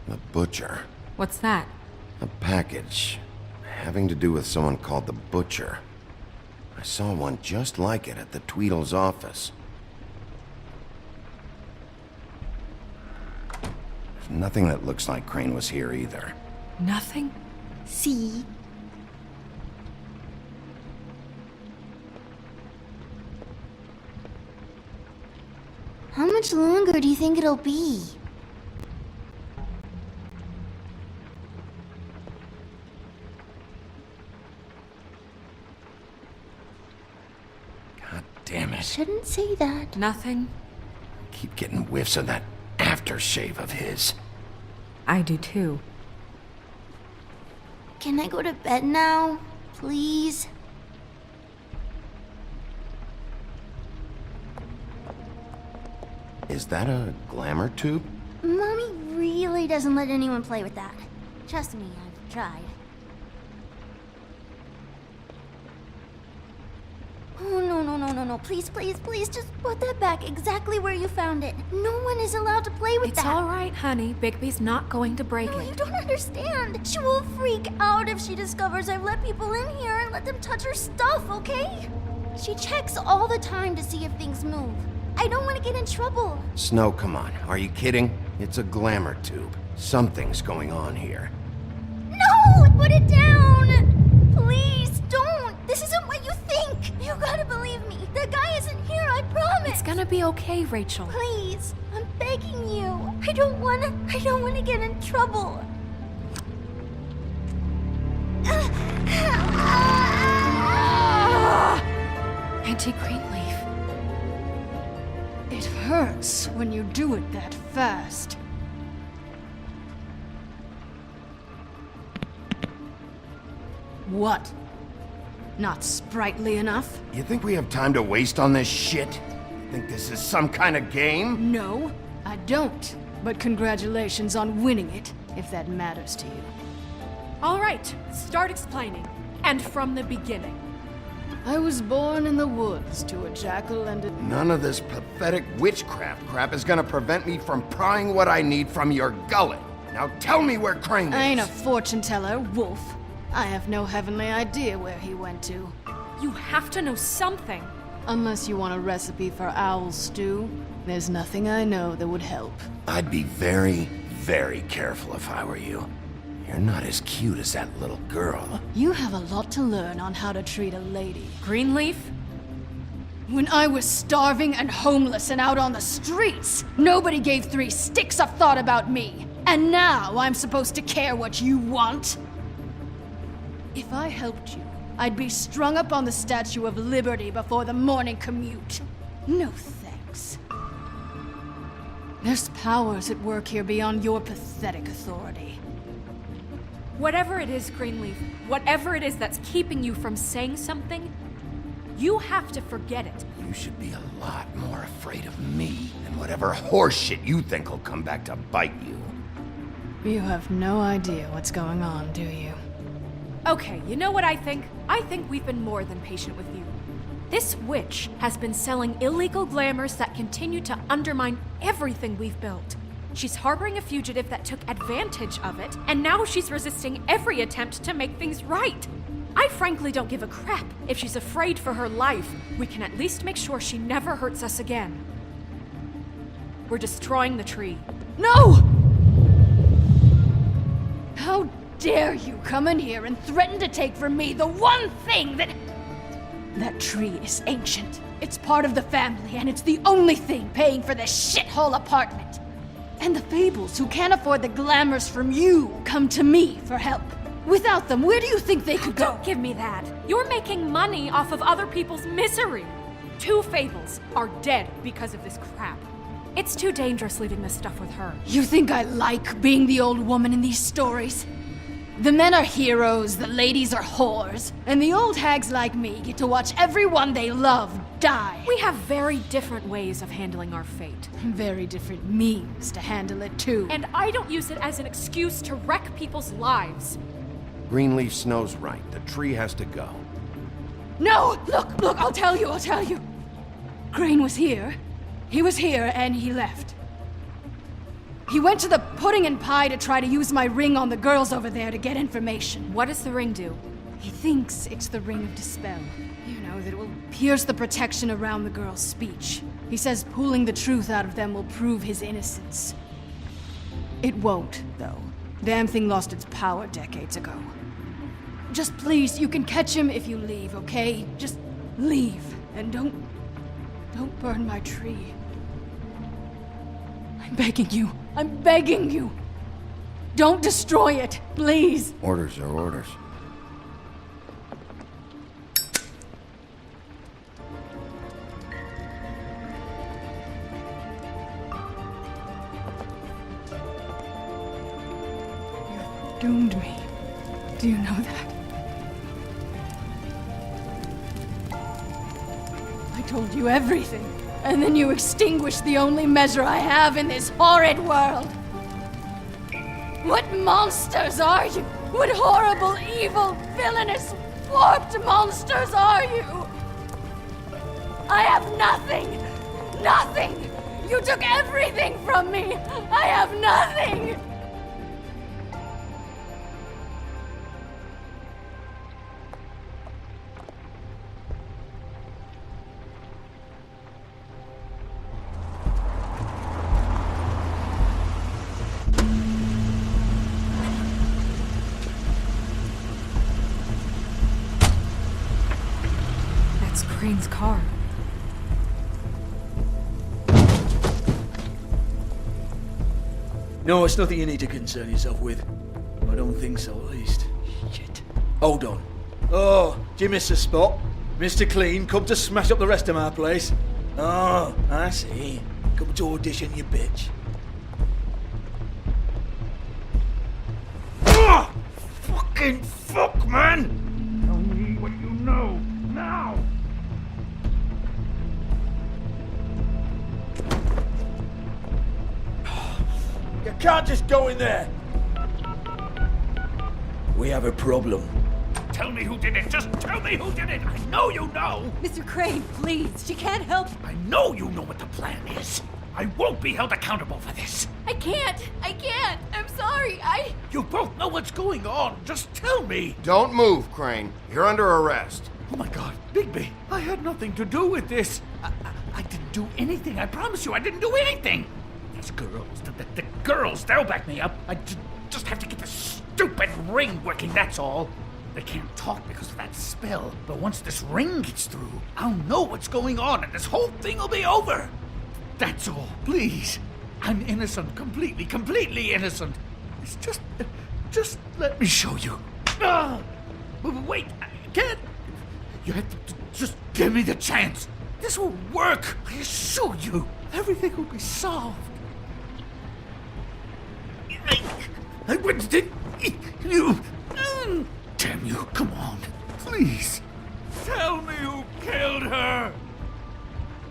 B: The butcher.
S: What's that?
B: A package. Having to do with someone called the Butcher. I saw one just like it at the Tweedle's office. There's nothing that looks like Crane was here either.
S: Nothing?
D: See? How much longer do you think it'll be?
B: God damn it.
D: Shouldn't say that.
S: Nothing?
B: Keep getting whiffs of that aftershave of his.
S: I do too.
D: Can I go to bed now? Please?
B: Is that a glamour tube?
D: Mommy really doesn't let anyone play with that. Trust me, I've tried. Oh, no. Please, just put that back exactly where you found it. No one is allowed to play with that.
S: It's all right, honey. Bigby's not going to break
D: No,
S: it.
D: you don't understand. She will freak out if she discovers I've let people in here and let them touch her stuff, okay? She checks all the time to see if things move. I don't want to get in trouble.
B: Snow, come on. Are you kidding? It's a glamour tube. Something's going on here.
D: No! Put it down! Please, don't! This isn't what you think! You gotta believe me. The guy isn't here, I promise!
S: It's gonna be okay, Rachel.
D: Please, I'm begging you. I don't wanna get in trouble.
S: Auntie Greenleaf.
H: It hurts when you do it that fast. What? Not sprightly enough?
B: You think we have time to waste on this shit? Think this is some kind of game?
H: No, I don't. But congratulations on winning it, if that matters to you.
S: All right, start explaining. And from the beginning.
H: I was born in the woods to a jackal and a...
B: None of this pathetic witchcraft crap is gonna prevent me from prying what I need from your gullet. Now tell me where Crane is.
H: I ain't a fortune teller, Wolf. I have no heavenly idea where he went to.
S: You have to know something.
H: Unless you want a recipe for owl stew, there's nothing I know that would help.
B: I'd be very, very careful if I were you. You're not as cute as that little girl.
H: You have a lot to learn on how to treat a lady.
S: Greenleaf?
H: When I was starving and homeless and out on the streets, nobody gave 3 sticks of thought about me. And now I'm supposed to care what you want? If I helped you, I'd be strung up on the Statue of Liberty before the morning commute. No thanks. There's powers at work here beyond your pathetic authority.
S: Whatever it is, Greenleaf, whatever it is that's keeping you from saying something, you have to forget it.
B: You should be a lot more afraid of me than whatever horseshit you think will come back to bite you.
H: You have no idea what's going on, do you?
S: Okay, you know what I think? I think we've been more than patient with you. This witch has been selling illegal glamours that continue to undermine everything we've built. She's harboring a fugitive that took advantage of it, and now she's resisting every attempt to make things right. I frankly don't give a crap if she's afraid for her life. We can at least make sure she never hurts us again. We're destroying the tree.
H: No! How dare you come in here and threaten to take from me the one thing that... That tree is ancient. It's part of the family, and it's the only thing paying for this shithole apartment. And the Fables, who can't afford the glamours from you, come to me for help. Without them, where do you think they could go?
S: Don't give me that. You're making money off of other people's misery. 2 Fables are dead because of this crap. It's too dangerous leaving this stuff with her.
H: You think I like being the old woman in these stories? The men are heroes, the ladies are whores, and the old hags like me get to watch everyone they love die.
S: We have very different ways of handling our fate.
H: Very different means to handle it, too.
S: And I don't use it as an excuse to wreck people's lives.
B: Greenleaf Snow's right. The tree has to go.
H: No! Look, I'll tell you. Crane was here. He was here, and he left. He went to the pudding and pie to try to use my ring on the girls over there to get information.
S: What does the ring do?
H: He thinks it's the ring of dispel. You know, that it will pierce the protection around the girls' speech. He says pulling the truth out of them will prove his innocence. It won't, though. Damn thing lost its power decades ago. Just please, you can catch him if you leave, okay? Just leave, and don't burn my tree. I'm begging you. Don't destroy it, please.
B: Orders are orders.
H: You doomed me. Do you know that? I told you everything. And then you extinguish the only measure I have in this horrid world. What monsters are you? What horrible, evil, villainous, warped monsters are you? I have nothing! Nothing! You took everything from me! I have nothing!
J: Crane's car.
A: No, it's nothing you need to concern yourself with. I don't think so, at least. Shit. Hold on. Oh, do you miss a spot? Mr. Clean, come to smash up the rest of my place. Oh, I see. Come to audition, you bitch. Ah! Fucking fuck, man! Tell me what you know, now! You can't just go in there! We have a problem.
R: Tell me who did it! Just tell me who did it! I know you know!
F: Mr. Crane, please, she can't help.
R: I know you know what the plan is! I won't be held accountable for this!
S: I can't! I'm sorry,
R: You both know what's going on! Just tell me!
B: Don't move, Crane. You're under arrest.
R: Oh my god, Bigby! I had nothing to do with this! I didn't do anything, I promise you, I didn't do anything! These girls, the girls, they'll back me up. I just have to get this stupid ring working, that's all. They can't talk because of that spell, but once this ring gets through, I'll know what's going on and this whole thing will be over. That's all, please. I'm innocent, completely innocent. It's just let me show you. Wait, I can't. You have to just give me the chance. This will work, I assure you. Everything will be solved. I wouldn't you. Damn you, come on. Please. Tell me who killed her.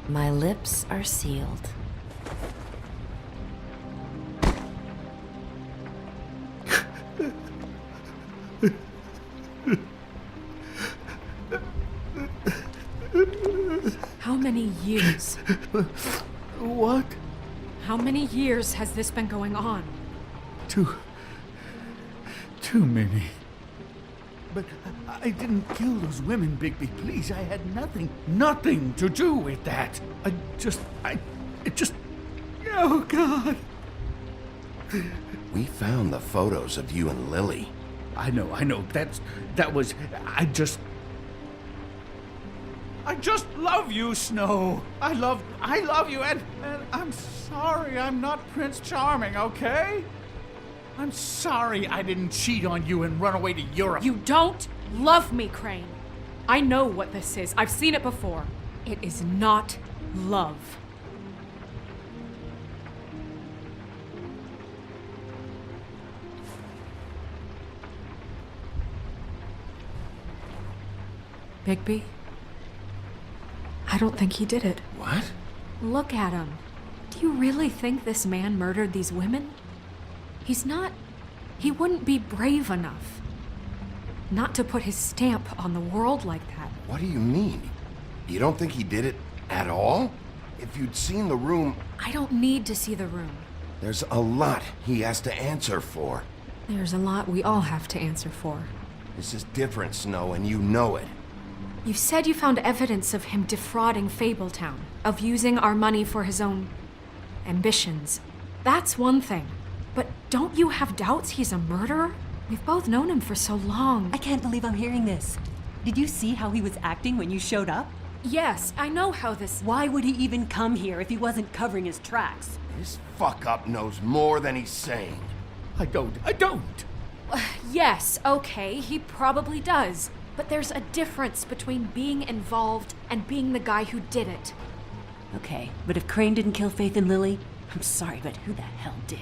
I: My lips are sealed.
J: How many years?
R: What?
J: How many years has this been going on?
R: Too many. But I didn't kill those women, Bigby. Please, I had nothing to do with that. Oh, God.
B: We found the photos of you and Lily.
L: I know. That was... I just love you, Snow. I love you, and I'm sorry I'm not Prince Charming, okay? I'm sorry I didn't cheat on you and run away to Europe.
S: You don't love me, Crane. I know what this is. I've seen it before. It is not love. Bigby? I don't think he did it.
B: What?
S: Look at him. Do you really think this man murdered these women? He's not... He wouldn't be brave enough. Not to put his stamp on the world like that.
B: What do you mean? You don't think he did it at all? If you'd seen the room...
S: I don't need to see the room.
B: There's a lot he has to answer for.
S: There's a lot we all have to answer for.
B: This is different, Snow, and you know it.
S: You said you found evidence of him defrauding Fabletown, of using our money for his own ambitions. That's one thing. But don't you have doubts he's a murderer? We've both known him for so long.
G: I can't believe I'm hearing this. Did you see how he was acting when you showed up?
S: Yes, I know how this...
G: Why would he even come here if he wasn't covering his tracks?
B: This fuck-up knows more than he's saying.
L: I don't.
S: Yes, okay, he probably does. But there's a difference between being involved and being the guy who did it.
G: Okay, but if Crane didn't kill Faith and Lily, I'm sorry, but who the hell did?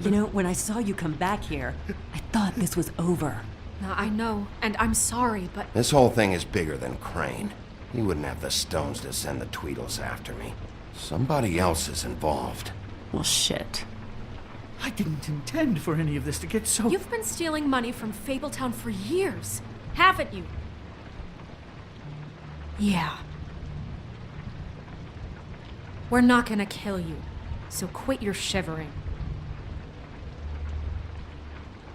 G: You know, when I saw you come back here, I thought this was over.
S: I know, and I'm sorry, but...
B: This whole thing is bigger than Crane. He wouldn't have the stones to send the Tweedles after me. Somebody else is involved.
G: Well, shit.
L: I didn't intend for any of this to get so...
S: You've been stealing money from Fabletown for years, haven't you? Yeah. We're not gonna kill you, so quit your shivering.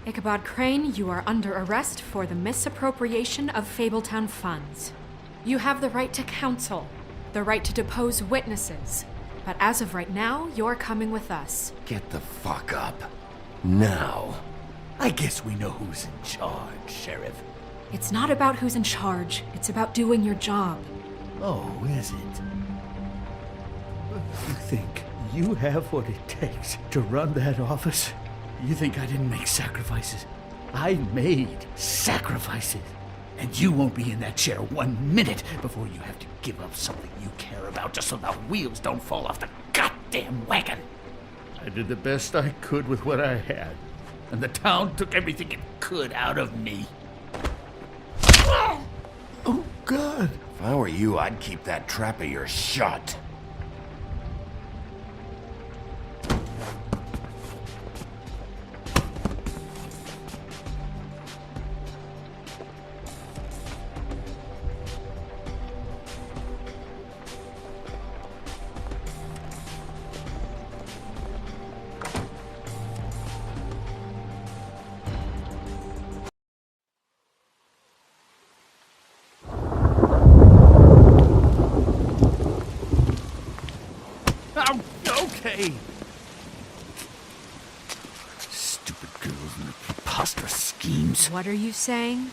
S: Ichabod Crane, you are under arrest for the misappropriation of Fabletown funds. You have the right to counsel, the right to depose witnesses, but as of right now, you're coming with us.
B: Get the fuck up. Now.
L: I guess we know who's in charge, Sheriff.
S: It's not about who's in charge, it's about doing your job.
L: Oh, is it? You think you have what it takes to run that office? You think I didn't make sacrifices? I made sacrifices. And you won't be in that chair 1 minute before you have to give up something you care about just so the wheels don't fall off the goddamn wagon. I did the best I could with what I had, and the town took everything it could out of me. Oh, God.
B: If I were you, I'd keep that trap of yours shut.
L: Okay. Stupid girls and their preposterous schemes.
S: What are you saying?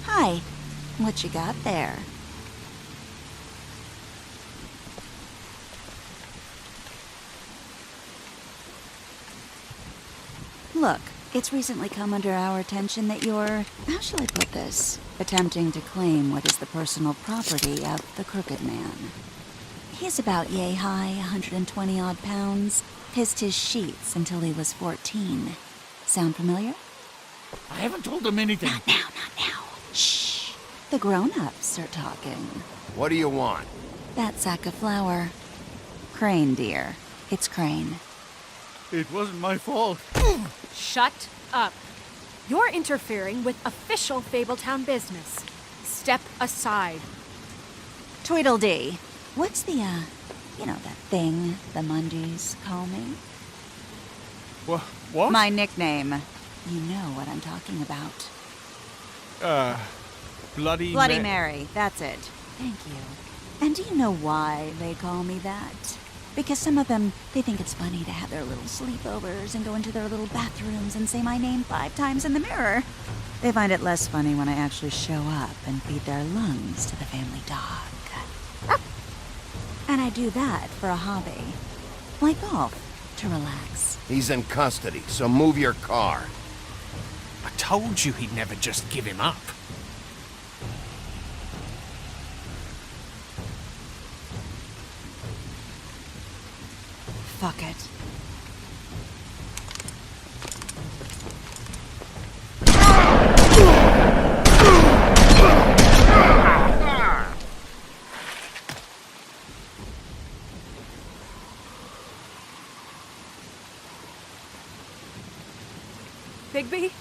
V: Hi. What you got there? Look, It's recently come under our attention that you're, how shall I put this, attempting to claim what is the personal property of the Crooked Man. He's about yay high, 120 odd pounds, pissed his sheets until he was 14. Sound familiar?
L: I haven't told them anything.
V: Not now. Shh. The grown-ups are talking.
B: What do you want?
V: That sack of flour. Crane, dear. It's Crane.
L: It wasn't my fault.
S: Shut up. You're interfering with official Fabletown business. Step aside.
V: Tweedledee. What's the, that thing the Mundies call me?
L: What?
V: My nickname. You know what I'm talking about.
L: Bloody
V: Mary. That's it. Thank you. And do you know why they call me that? Because some of them, they think it's funny to have their little sleepovers and go into their little bathrooms and say my name 5 times in the mirror. They find it less funny when I actually show up and feed their lungs to the family dog. And I do that for a hobby. Like golf, to relax.
B: He's in custody, so move your car.
R: I told you he'd never just give him up.
V: Fuck it.
S: Bigby?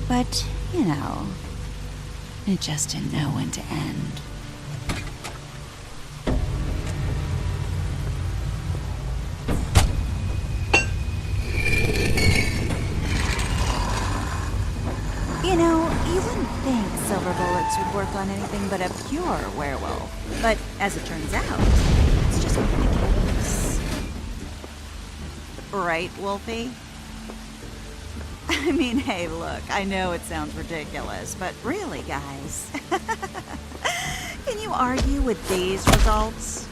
V: But, it just didn't know when to end. You wouldn't think silver bullets would work on anything but a pure werewolf. But as it turns out, it's just one of the case. Right, Wolfie? I mean, hey, look, I know it sounds ridiculous, but really, guys, can you argue with these results?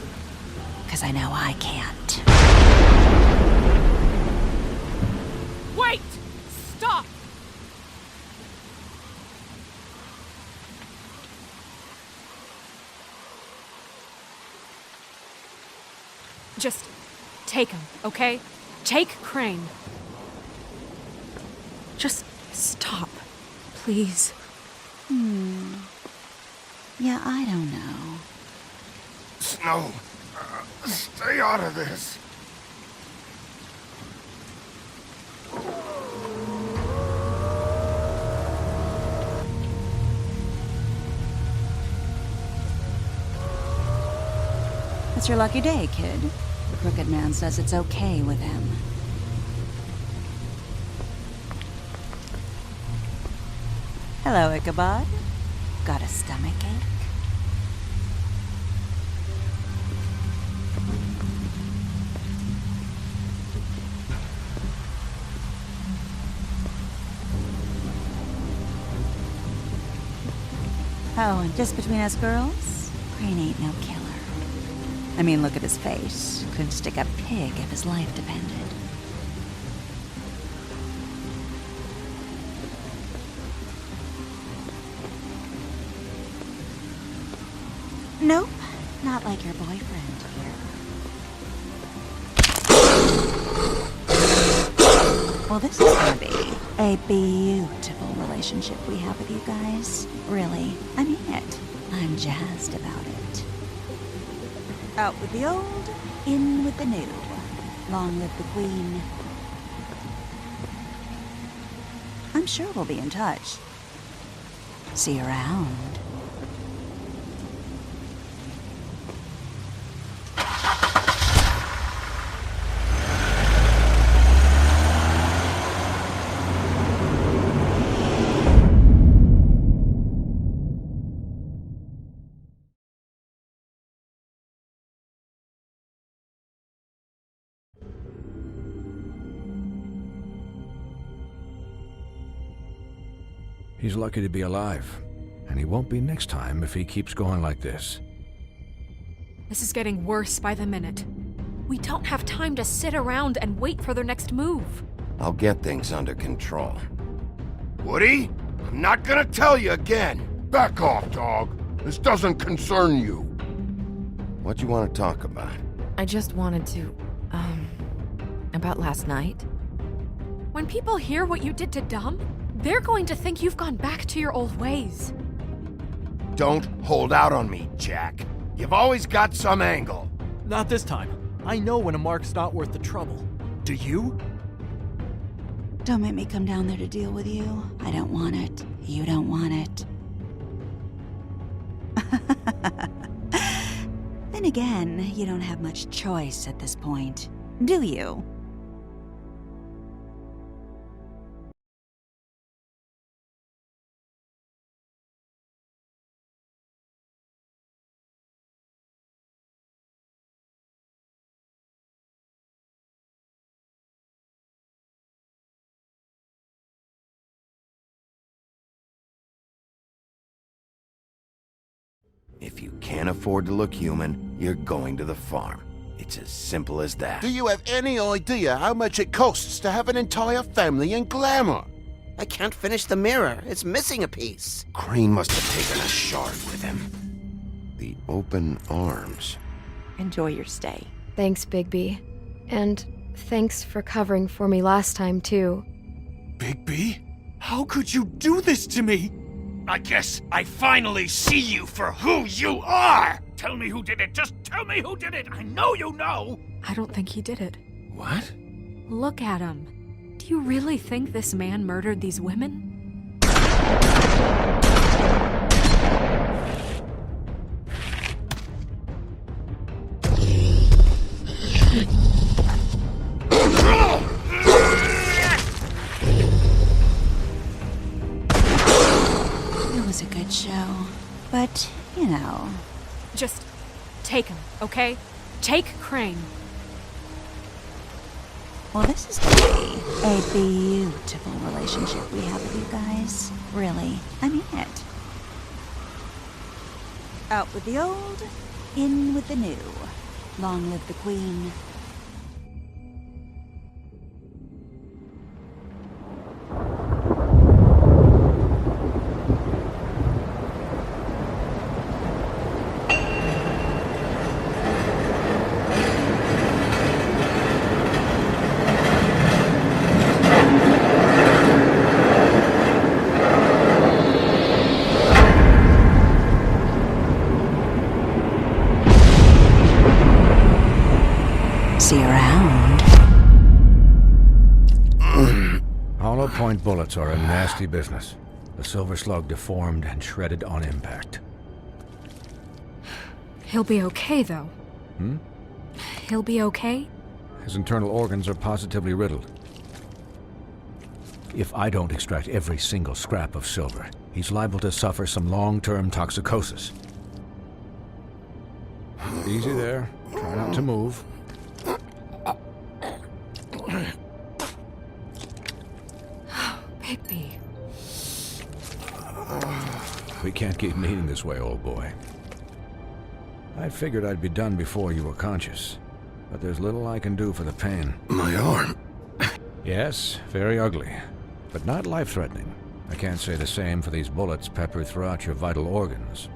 V: Because I know I can't.
S: Wait! Stop! Just take him, okay? Take Crane.
J: Just stop, please.
V: Yeah, I don't know.
E: Snow, stay out of this.
V: It's your lucky day, kid. The Crooked Man says it's okay with him. Hello, Ichabod. Got a stomachache? Oh, and just between us girls, Crane ain't no killer. I mean, look at his face. Couldn't stick a pig if his life depended. Nope, not like your boyfriend here. Well, this is gonna be a beautiful relationship we have with you guys. Really, I mean it. I'm jazzed about it. Out with the old, in with the new. Long live the Queen. I'm sure we'll be in touch. See you around.
Q: He's lucky to be alive, and he won't be next time if he keeps going like this.
S: This is getting worse by the minute. We don't have time to sit around and wait for their next move.
B: I'll get things under control.
E: Woody, I'm not gonna tell you again. Back off, dog. This doesn't concern you.
B: What you want to talk about?
I: I just wanted to, about last night.
S: When people hear what you did to Dom, they're going to think you've gone back to your old ways.
B: Don't hold out on me, Jack. You've always got some angle.
O: Not this time. I know when a mark's not worth the trouble. Do you?
V: Don't make me come down there to deal with you. I don't want it. You don't want it. Then again, you don't have much choice at this point, do you?
B: If you can't afford to look human, you're going to the farm. It's as simple as that.
C: Do you have any idea how much it costs to have an entire family in glamour?
M: I can't finish the mirror. It's missing a piece.
B: Crane must have taken a shard with him. The open arms.
I: Enjoy your stay.
J: Thanks, Bigby. And thanks for covering for me last time, too.
R: Bigby? How could you do this to me? I guess I finally see you for who you are! Tell me who did it! Just tell me who did it! I know you know!
S: I don't think he did it.
B: What?
S: Look at him. Do you really think this man murdered these women?
V: It was a good show, but, you know.
S: Just take him, okay? Take Crane.
V: Well, this is gonna be a beautiful relationship we have with you guys. Really, I mean it. Out with the old, in with the new. Long live the Queen.
Q: Hollow-point bullets are a nasty business. The silver slug deformed and shredded on impact.
J: He'll be okay, though.
Q: Hmm?
J: He'll be okay?
Q: His internal organs are positively riddled. If I don't extract every single scrap of silver, he's liable to suffer some long-term toxicosis. Easy there. Try not to move.
J: Bigby.
Q: We can't keep meeting this way, old boy. I figured I'd be done before you were conscious, but there's little I can do for the pain.
B: My arm.
Q: Yes, very ugly, but not life-threatening. I can't say the same for these bullets peppered throughout your vital organs.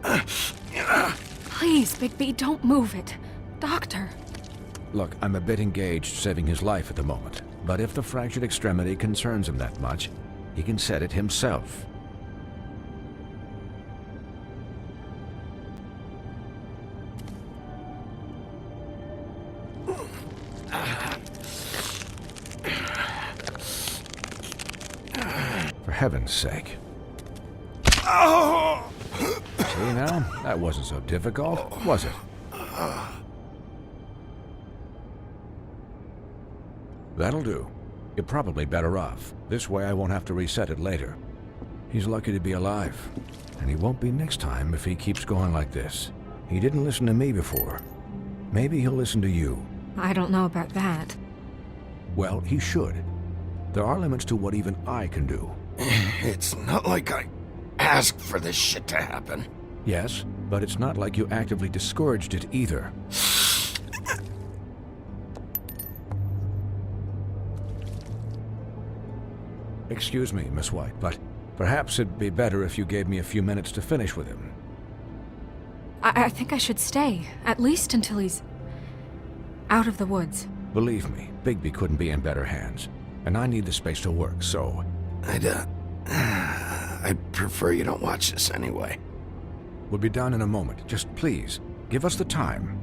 J: Please, Bigby, don't move it. Doctor.
Q: Look, I'm a bit engaged saving his life at the moment, but if the fractured extremity concerns him that much, he can set it himself. For heaven's sake. See now? That wasn't so difficult, was it? That'll do. You're probably better off. This way I won't have to reset it later. He's lucky to be alive. And he won't be next time if he keeps going like this. He didn't listen to me before. Maybe he'll listen to you.
J: I don't know about that.
Q: Well, he should. There are limits to what even I can do.
B: It's not like I asked for this shit to happen.
Q: Yes, but it's not like you actively discouraged it either. Excuse me, Miss White, but perhaps it'd be better if you gave me a few minutes to finish with him.
J: I think I should stay, at least until he's out of the woods.
Q: Believe me, Bigby couldn't be in better hands, and I need the space to work, so...
B: I'd prefer you don't watch this anyway.
Q: We'll be done in a moment. Just please, give us the time.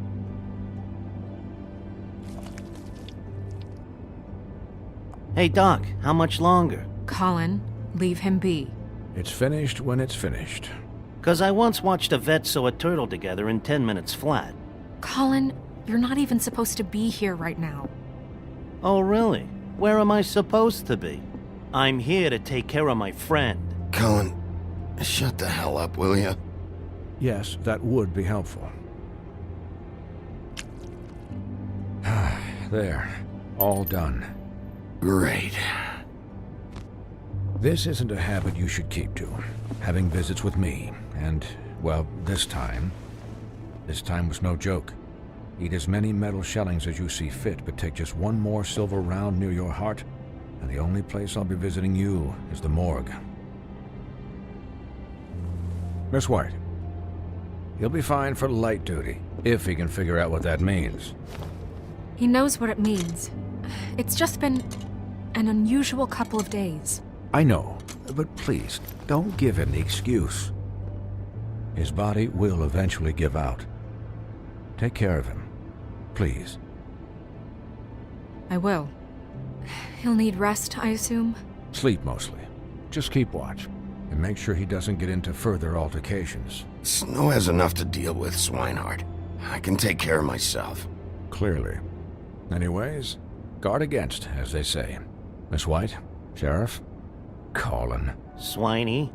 N: Hey, Doc, how much longer?
J: Colin, leave him be.
Q: It's finished when it's finished.
N: 'Cause I once watched a vet sew a turtle together in 10 minutes flat.
J: Colin, you're not even supposed to be here right now.
N: Oh, really? Where am I supposed to be? I'm here to take care of my friend.
B: Colin, shut the hell up, will you?
Q: Yes, that would be helpful. There. All done.
B: Great.
Q: This isn't a habit you should keep to. Having visits with me, and, well, this time was no joke. Eat as many metal shellings as you see fit, but take just one more silver round near your heart, and the only place I'll be visiting you is the morgue. Miss White, he'll be fine for light duty, if he can figure out what that means.
J: He knows what it means. It's just been an unusual couple of days.
Q: I know, but please, don't give him the excuse. His body will eventually give out. Take care of him, please.
J: I will. He'll need rest, I assume?
Q: Sleep mostly. Just keep watch, and make sure he doesn't get into further altercations.
B: Snow has enough to deal with, Swinehart. I can take care of myself.
Q: Clearly. Anyways, guard against, as they say. Miss White, Sheriff, Colin.
N: Swiney.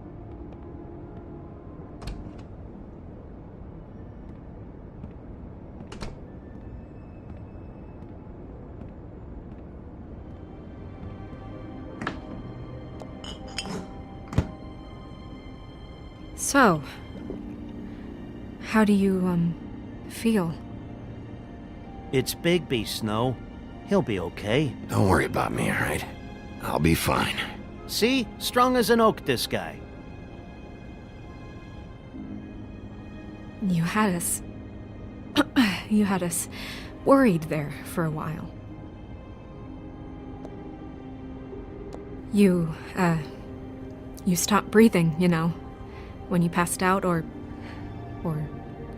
J: So, how do you, feel?
N: It's Bigby, Snow. He'll be okay.
B: Don't worry about me, alright? I'll be fine.
N: See? Strong as an oak, this guy.
J: You had us... you had us worried there for a while. You stopped breathing, you know, when you passed out or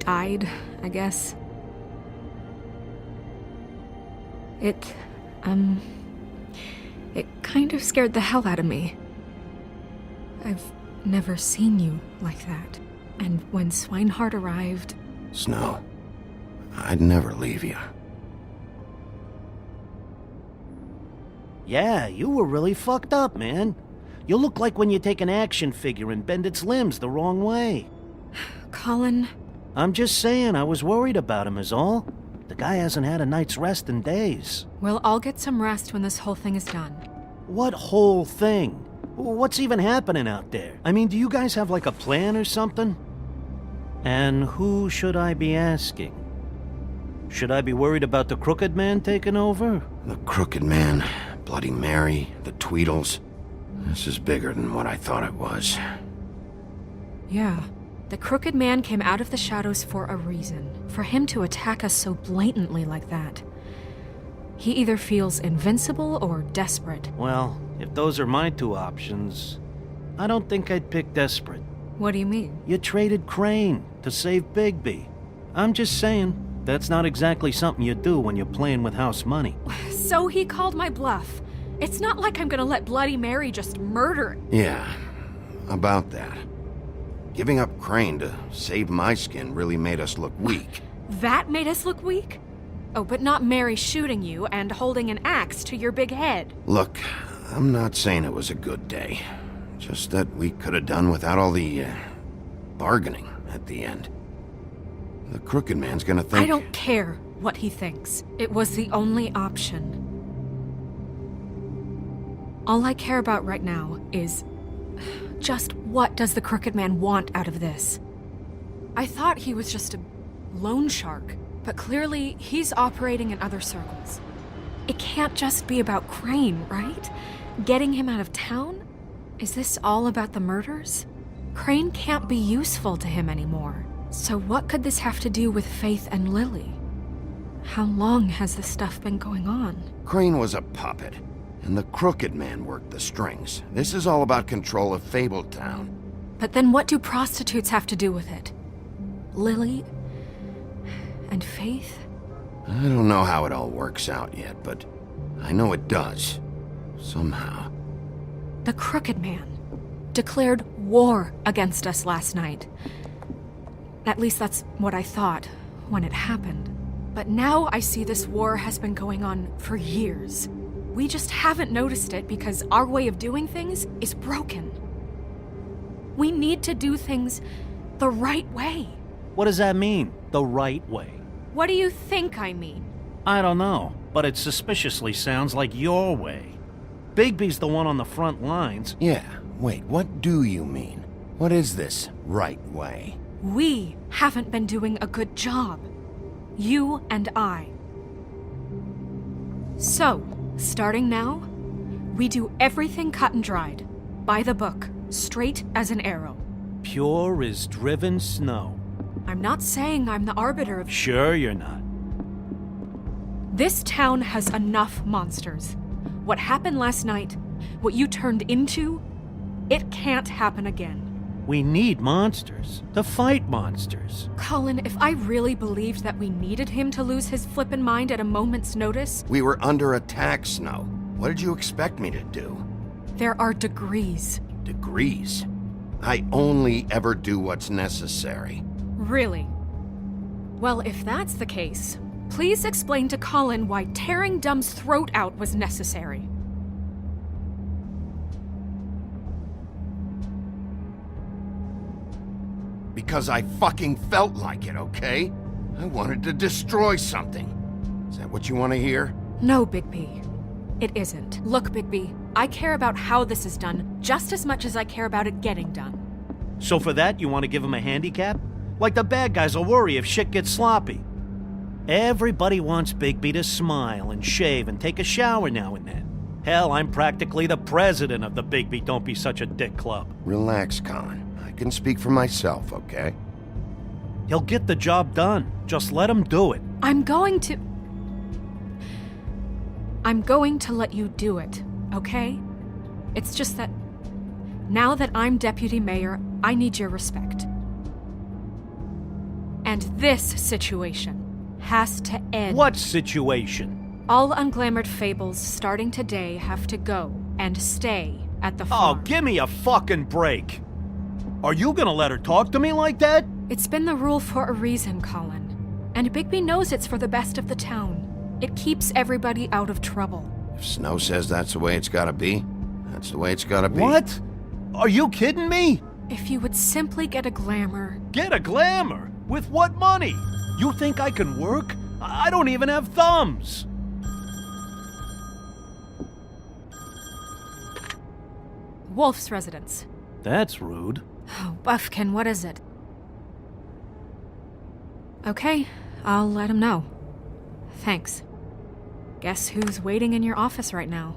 J: died, I guess. It kind of scared the hell out of me. I've never seen you like that. And when Swinehart arrived...
B: Snow, I'd never leave you.
N: Yeah, you were really fucked up, man. You look like when you take an action figure and bend its limbs the wrong way.
J: Colin...
N: I'm just saying, I was worried about him is all. The guy hasn't had a night's rest in days.
J: We'll all get some rest when this whole thing is done.
N: What whole thing? What's even happening out there? I mean, do you guys have like a plan or something? And who should I be asking? Should I be worried about the Crooked Man taking over?
B: The Crooked Man, Bloody Mary, the Tweedles. This is bigger than what I thought it was.
J: Yeah. The Crooked Man came out of the shadows for a reason. For him to attack us so blatantly like that. He either feels invincible or desperate.
N: Well, if those are my two options, I don't think I'd pick desperate.
J: What do you mean?
N: You traded Crane to save Bigby. I'm just saying, that's not exactly something you do when you're playing with house money.
S: So he called my bluff. It's not like I'm gonna let Bloody Mary just murder him.
B: Yeah, about that. Giving up Crane to save my skin really made us look weak.
S: That made us look weak? Oh, but not Mary shooting you and holding an axe to your big head.
B: Look, I'm not saying it was a good day. Just that we could have done without all the, bargaining at the end. The Crooked Man's gonna think...
S: I don't care what he thinks. It was the only option. All I care about right now is... just what does the Crooked Man want out of this? I thought he was just a loan shark, but clearly he's operating in other circles. It can't just be about Crane, right? Getting him out of town? Is this all about the murders? Crane can't be useful to him anymore. So what could this have to do with Faith and Lily? How long has this stuff been going on?
B: Crane was a puppet, and the Crooked Man worked the strings. This is all about control of Fabletown.
S: But then what do prostitutes have to do with it? Lily? And Faith?
B: I don't know how it all works out yet, but I know it does. Somehow.
S: The Crooked Man declared war against us last night. At least that's what I thought when it happened. But now I see this war has been going on for years. We just haven't noticed it because our way of doing things is broken. We need to do things the right way.
N: What does that mean, the right way?
S: What do you think I mean?
N: I don't know, but it suspiciously sounds like your way. Bigby's the one on the front lines.
B: Yeah, wait, what do you mean? What is this right way?
S: We haven't been doing a good job. You and I. So, starting now, we do everything cut and dried. By the book, straight as an arrow.
N: Pure as driven snow.
S: I'm not saying I'm the arbiter of...
N: Sure you're not.
S: This town has enough monsters. What happened last night, what you turned into, it can't happen again.
N: We need monsters. To fight monsters.
S: Colin, if I really believed that we needed him to lose his flippin' mind at a moment's notice...
B: We were under attack, Snow. What did you expect me to do?
S: There are degrees.
B: Degrees? I only ever do what's necessary.
S: Really? Well, if that's the case, please explain to Colin why tearing Dumb's throat out was necessary.
B: Because I fucking felt like it, okay? I wanted to destroy something. Is that what you want to hear?
S: No, Bigby. It isn't. Look, Bigby, I care about how this is done just as much as I care about it getting done.
N: So for that, you want to give him a handicap? Like the bad guys will worry if shit gets sloppy. Everybody wants Bigby to smile and shave and take a shower now and then. Hell, I'm practically the president of the Bigby Don't Be Such a Dick Club. Relax,
B: Colin. I can speak for myself, okay?
N: He'll get the job done. Just let him do it.
S: I'm going to let you do it, okay? It's just that now that I'm deputy mayor, I need your respect. And this situation has to end.
N: What situation?
S: All unglamored fables starting today have to go and stay at the
N: Oh,
S: farm.
N: give me a fucking break. Are you gonna let her talk to me like that?
S: It's been the rule for a reason, Colin. And Bigby knows it's for the best of the town. It keeps everybody out of trouble.
B: If Snow says that's the way it's gotta be, that's the way it's gotta be.
N: What? Are you kidding me?
S: If you would simply get a glamour.
N: Get a glamour? With what money? You think I can work? I don't even have thumbs.
S: Wolf's residence.
N: That's rude.
S: Oh, Buffkin, what is it? Okay, I'll let him know. Thanks. Guess who's waiting in your office right now?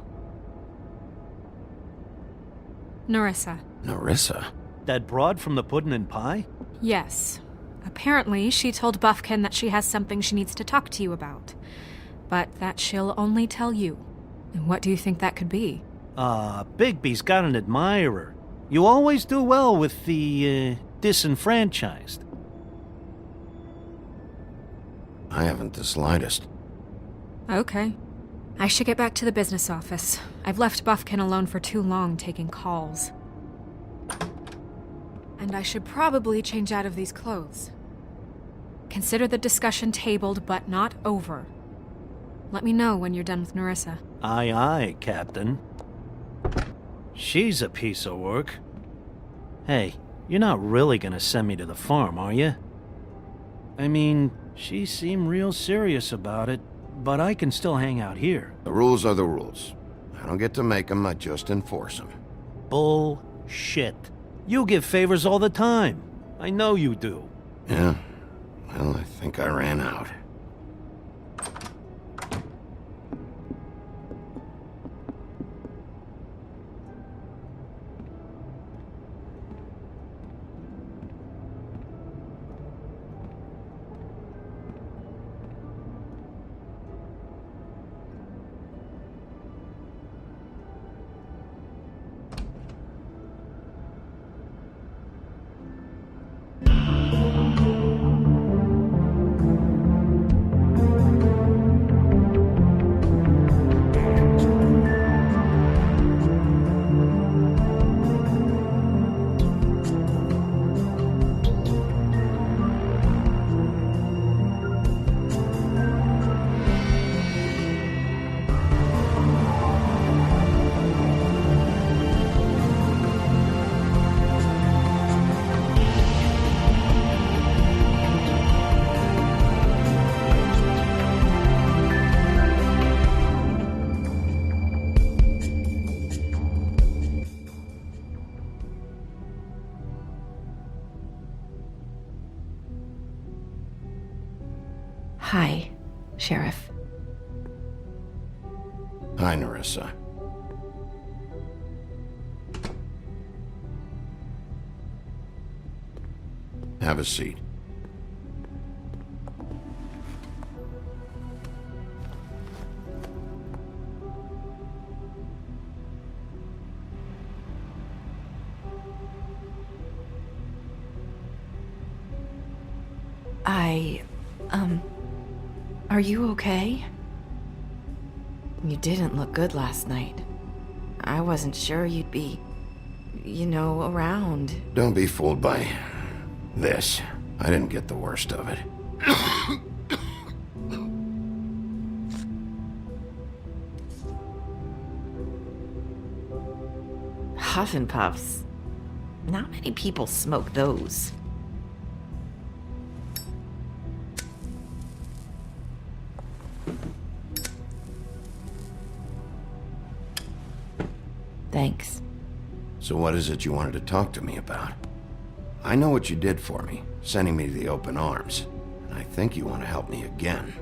S: Nerissa.
B: Nerissa?
N: That broad from the puddin' and pie?
S: Yes. Apparently, she told Buffkin that she has something she needs to talk to you about. But that she'll only tell you. And what do you think that could be?
N: Bigby's got an admirer. You always do well with the, disenfranchised.
B: I haven't the slightest.
S: Okay. I should get back to the business office. I've left Buffkin alone for too long taking calls. And I should probably change out of these clothes. Consider the discussion tabled but not over. Let me know when you're done with Nerissa.
N: Aye, aye, Captain. She's a piece of work. Hey, you're not really gonna send me to the farm, are you? I mean, she seemed real serious about it, but I can still hang out here.
B: The rules are the rules. I don't get to make them, I just enforce them.
N: Bullshit. You give favors all the time. I know you do.
B: Yeah? Well, I think I ran out.
I: Hi, Sheriff.
B: Hi, Nerissa. Have a seat.
I: Are you okay? You didn't look good last night. I wasn't sure you'd be, around.
B: Don't be fooled by this. I didn't get the worst of it.
I: Huff and puffs. Not many people smoke those. Thanks.
B: So what is it you wanted to talk to me about? I know what you did for me, sending me to the open arms. And I think you want to help me again.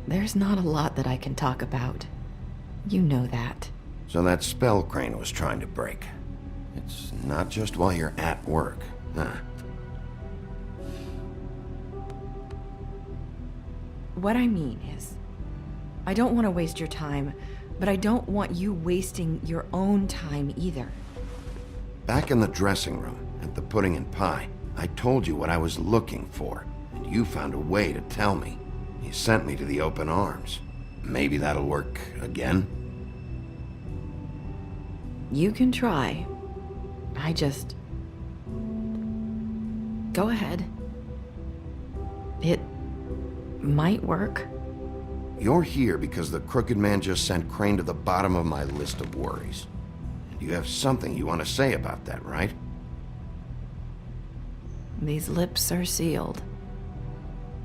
I: There's not a lot that I can talk about. You know that.
B: So that spell Crane was trying to break. It's not just while you're at work, huh?
I: What I mean is, I don't want to waste your time, but I don't want you wasting your own time either.
B: Back in the dressing room, at the pudding and pie, I told you what I was looking for, and you found a way to tell me. You sent me to the open arms. Maybe that'll work again?
I: You can try. I just... Go ahead. It might work.
B: You're here because the Crooked Man just sent Crane to the bottom of my list of worries. And you have something you want to say about that, right?
I: These lips are sealed.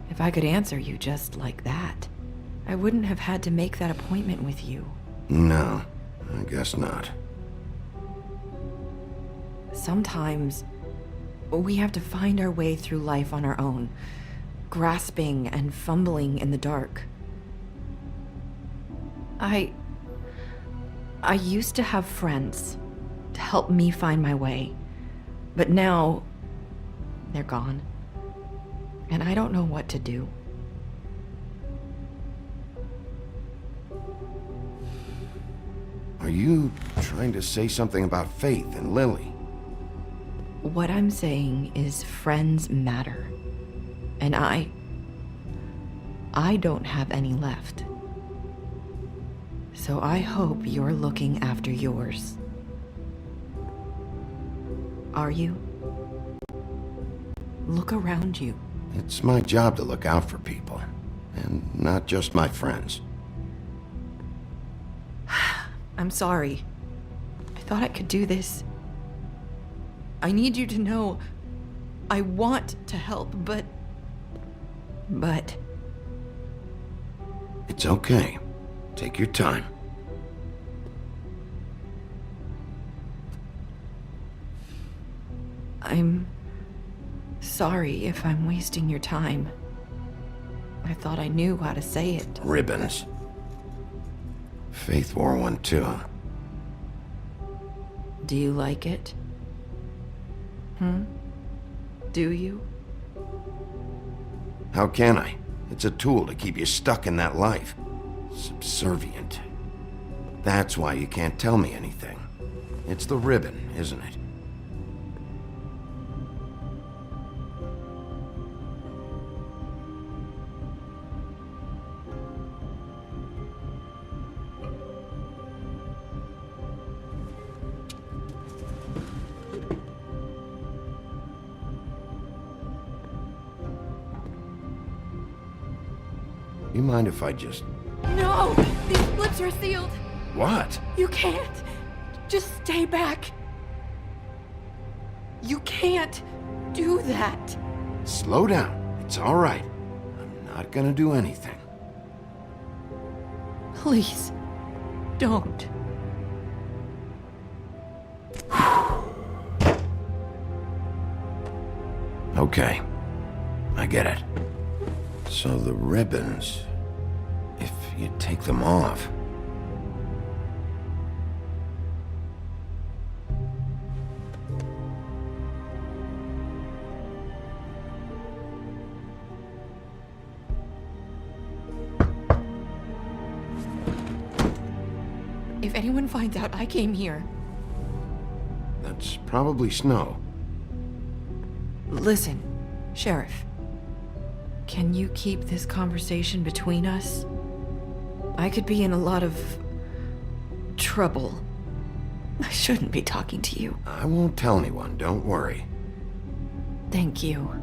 I: If I could answer you just like that, I wouldn't have had to make that appointment with you.
B: No, I guess not.
I: Sometimes we have to find our way through life on our own, grasping and fumbling in the dark. I used to have friends to help me find my way, but now they're gone, and I don't know what to do.
B: Are you trying to say something about Faith and Lily?
I: What I'm saying is friends matter, and I don't have any left. So I hope you're looking after yours. Are you? Look around you.
B: It's my job to look out for people, and not just my friends.
I: I'm sorry. I thought I could do this. I need you to know I want to help, but...
B: It's okay. Take your time.
I: I'm sorry if I'm wasting your time. I thought I knew how to say it.
B: Ribbons. Faith wore one too.
I: Do you like it? Do you?
B: How can I? It's a tool to keep you stuck in that life. Subservient. That's why you can't tell me anything. It's the ribbon, isn't it? You mind if I just...
S: No! These lips are sealed!
B: What?
S: You can't! Just stay back! You can't do that!
B: Slow down. It's all right. I'm not gonna do anything.
S: Please, don't.
B: Okay. I get it. So the ribbons... If you take them off...
S: If anyone finds out I came here...
B: That's probably Snow.
I: Listen, Sheriff. Can you keep this conversation between us? I could be in a lot of... trouble. I shouldn't be talking to you.
B: I won't tell anyone, don't worry.
I: Thank you.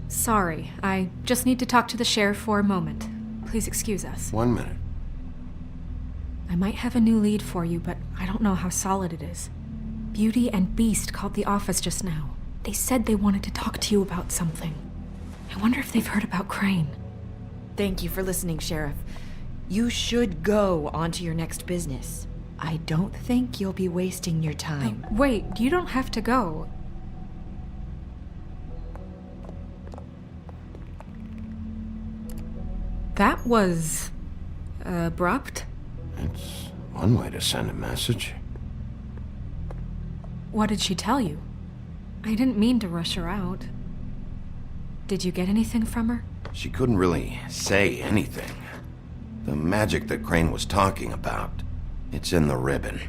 S: Sorry, I just need to talk to the sheriff for a moment. Please excuse us.
B: 1 minute.
S: I might have a new lead for you, but I don't know how solid it is. Beauty and Beast called the office just now. They said they wanted to talk to you about something. I wonder if they've heard about Crane.
I: Thank you for listening, Sheriff. You should go on to your next business. I don't think you'll be wasting your time.
S: Wait, you don't have to go. That was... abrupt?
B: It's one way to send a message.
S: What did she tell you? I didn't mean to rush her out. Did you get anything from her?
B: She couldn't really say anything. The magic that Crane was talking about, it's in the ribbon.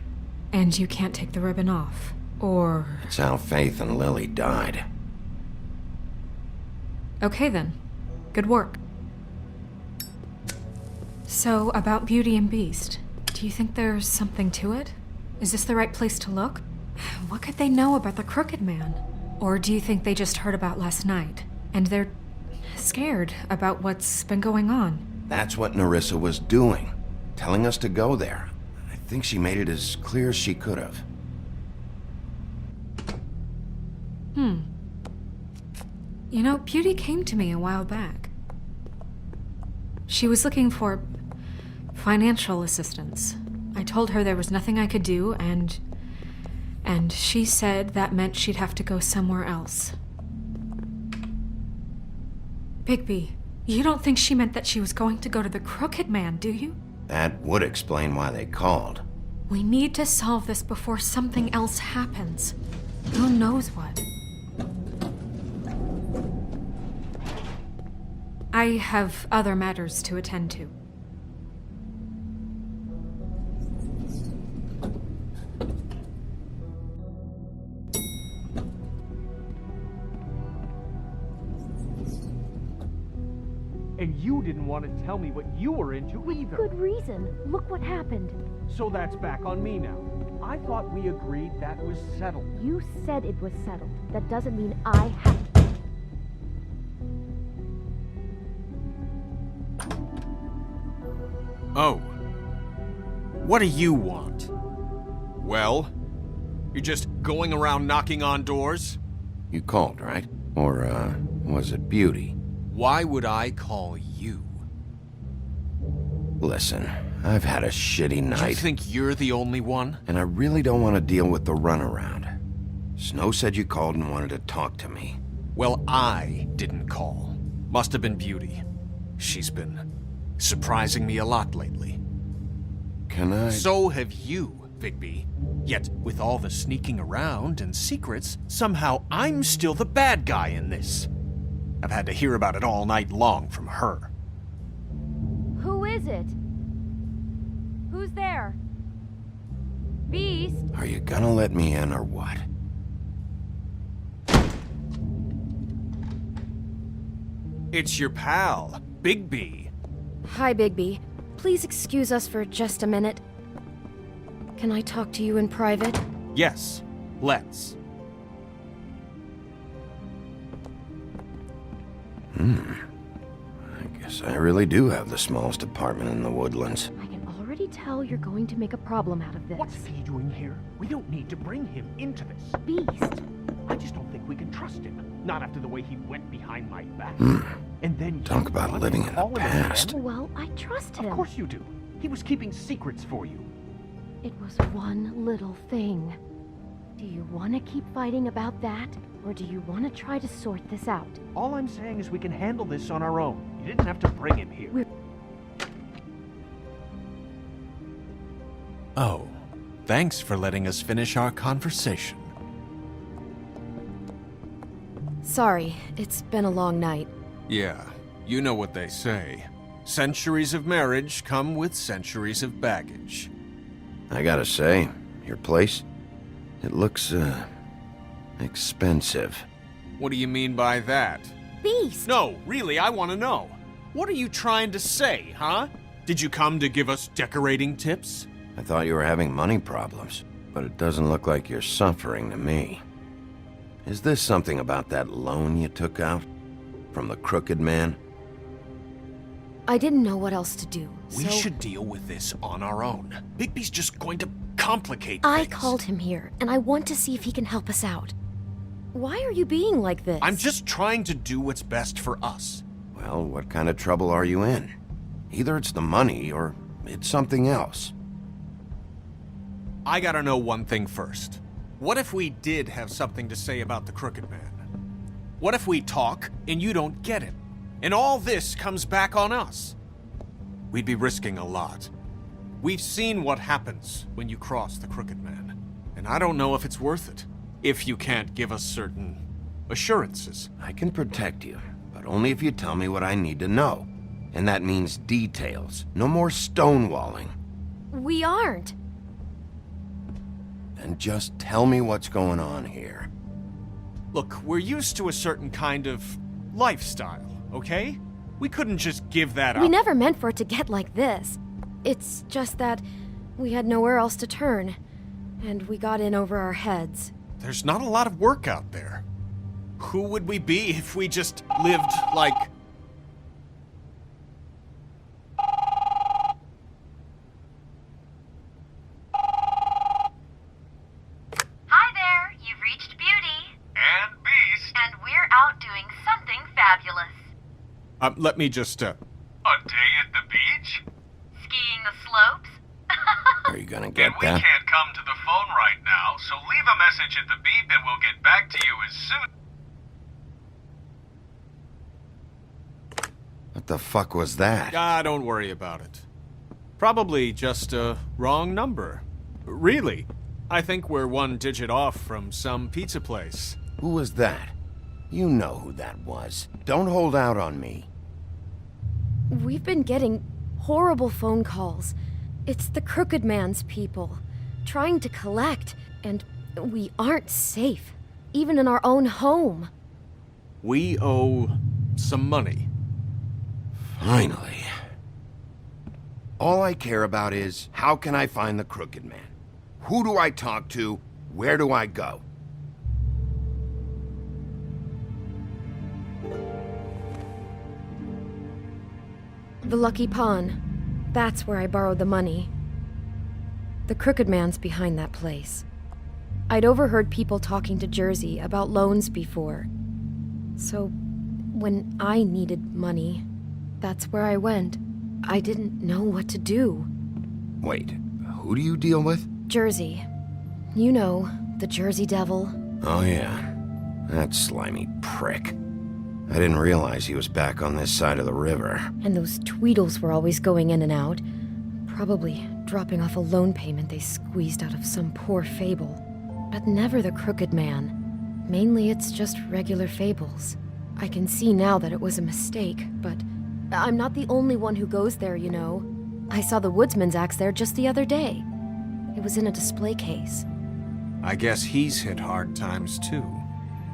S: And you can't take the ribbon off?
J: Or...
B: It's how Faith and Lily died.
J: Okay then. Good work. So, about Beauty and Beast, do you think there's something to it? Is this the right place to look? What could they know about the Crooked Man? Or do you think they just heard about last night, and they're scared about what's been going on?
B: That's what Nerissa was doing, telling us to go there. I think she made it as clear as she could have.
J: You know, Beauty came to me a while back. She was looking for financial assistance. I told her there was nothing I could do, and she said that meant she'd have to go somewhere else. Bigby, you don't think she meant that she was going to go to the Crooked Man, do you?
B: That would explain why they called.
J: We need to solve this before something else happens. Who knows what? I have other matters to attend to.
O: And you didn't want to tell me what you were into either.
K: Good reason. Look what happened.
O: So that's back on me now. I thought we agreed that was settled.
K: You said it was settled. That doesn't mean I have...
U: Oh. What do you want? Well? You're just going around knocking on doors?
B: You called, right? Or, was it Beauty?
U: Why would I call you?
B: Listen, I've had a shitty night.
U: You think you're the only one?
B: And I really don't want to deal with the runaround. Snow said you called and wanted to talk to me.
U: Well, I didn't call. Must have been Beauty. She's been surprising me a lot lately.
B: Can I...
U: So have you, Bigby. Yet, with all the sneaking around and secrets, somehow I'm still the bad guy in this. I've had to hear about it all night long from her.
K: Who is it? Who's there? Beast?
B: Are you gonna let me in or what?
U: It's your pal, Bigby.
K: Hi, Bigby. Please excuse us for just a minute. Can I talk to you in private?
U: Yes, let's.
B: I guess I really do have the smallest apartment in the woodlands.
K: I can already tell you're going to make a problem out of this.
O: What's he doing here? We don't need to bring him into this.
K: Beast.
O: I just don't think we can trust him. Not after the way he went behind my back. And then
B: Talk about living in the past.
K: Well, I trust him.
O: Of course you do. He was keeping secrets for you.
K: It was one little thing. Do you want to keep fighting about that? Or do you want to try to sort this out?
O: All I'm saying is we can handle this on our own. You didn't have to bring him here.
U: Oh, thanks for letting us finish our conversation.
K: Sorry, it's been a long night.
U: Yeah, you know what they say. Centuries of marriage come with centuries of baggage.
B: I gotta say, your place, it looks, expensive.
U: What do you mean by that?
K: Beast!
U: No, really, I want to know. What are you trying to say, huh? Did you come to give us decorating tips?
B: I thought you were having money problems, but it doesn't look like you're suffering to me. Is this something about that loan you took out? From the Crooked Man?
K: I didn't know what else to do,
U: We should deal with this on our own. Bigby's just going to complicate
K: I
U: things.
K: called him here, and I want to see if he can help us out. Why are you being like this?
U: I'm just trying to do what's best for us.
B: Well, what kind of trouble are you in? Either it's the money, or it's something else.
U: I gotta know one thing first. What if we did have something to say about the Crooked Man? What if we talk, and you don't get him? And all this comes back on us? We'd be risking a lot. We've seen what happens when you cross the Crooked Man, and I don't know if it's worth it, if you can't give us certain assurances.
B: I can protect you, but only if you tell me what I need to know. And that means details. No more stonewalling.
K: We aren't.
B: and just tell me what's going on here.
U: Look, we're used to a certain kind of lifestyle, okay? We couldn't just give that up.
D: We never meant for it to get like this. It's just that we had nowhere else to turn, and we got in over our heads.
U: There's not a lot of work out there. Who would we be if we just lived like...
P: Hi there, you've reached Beauty.
U: And Beast.
P: And we're out doing something fabulous.
U: Let me just,
T: A day at the beach?
P: Skiing the slopes?
B: Are you gonna get
T: We
B: that?
T: can't come to the phone right now, so leave a message at the beep and we'll get back to you as soon.
B: What the fuck was that?
U: don't worry about it. Probably just a wrong number. Really, I think we're one digit off from some pizza place.
B: Who was that? You know who that was. Don't hold out on me.
D: We've been getting horrible phone calls. It's the Crooked Man's people, trying to collect, and we aren't safe, even in our own home.
U: We owe some money.
B: Finally. All I care about is, how can I find the Crooked Man? Who do I talk to? Where do I go?
D: The Lucky Pawn. That's where I borrowed the money. The Crooked Man's behind that place. I'd overheard people talking to Jersey about loans before. So, when I needed money, that's where I went. I didn't know what to do.
B: Wait, who do you deal with?
D: Jersey. You know, the Jersey Devil.
B: Oh yeah, that slimy prick. I didn't realize he was back on this side of the river.
D: And those Tweedles were always going in and out. Probably dropping off a loan payment they squeezed out of some poor fable. But never the Crooked Man. Mainly it's just regular fables. I can see now that it was a mistake, but I'm not the only one who goes there, you know. I saw the Woodsman's axe there just the other day. It was in a display case.
U: I guess he's hit hard times too.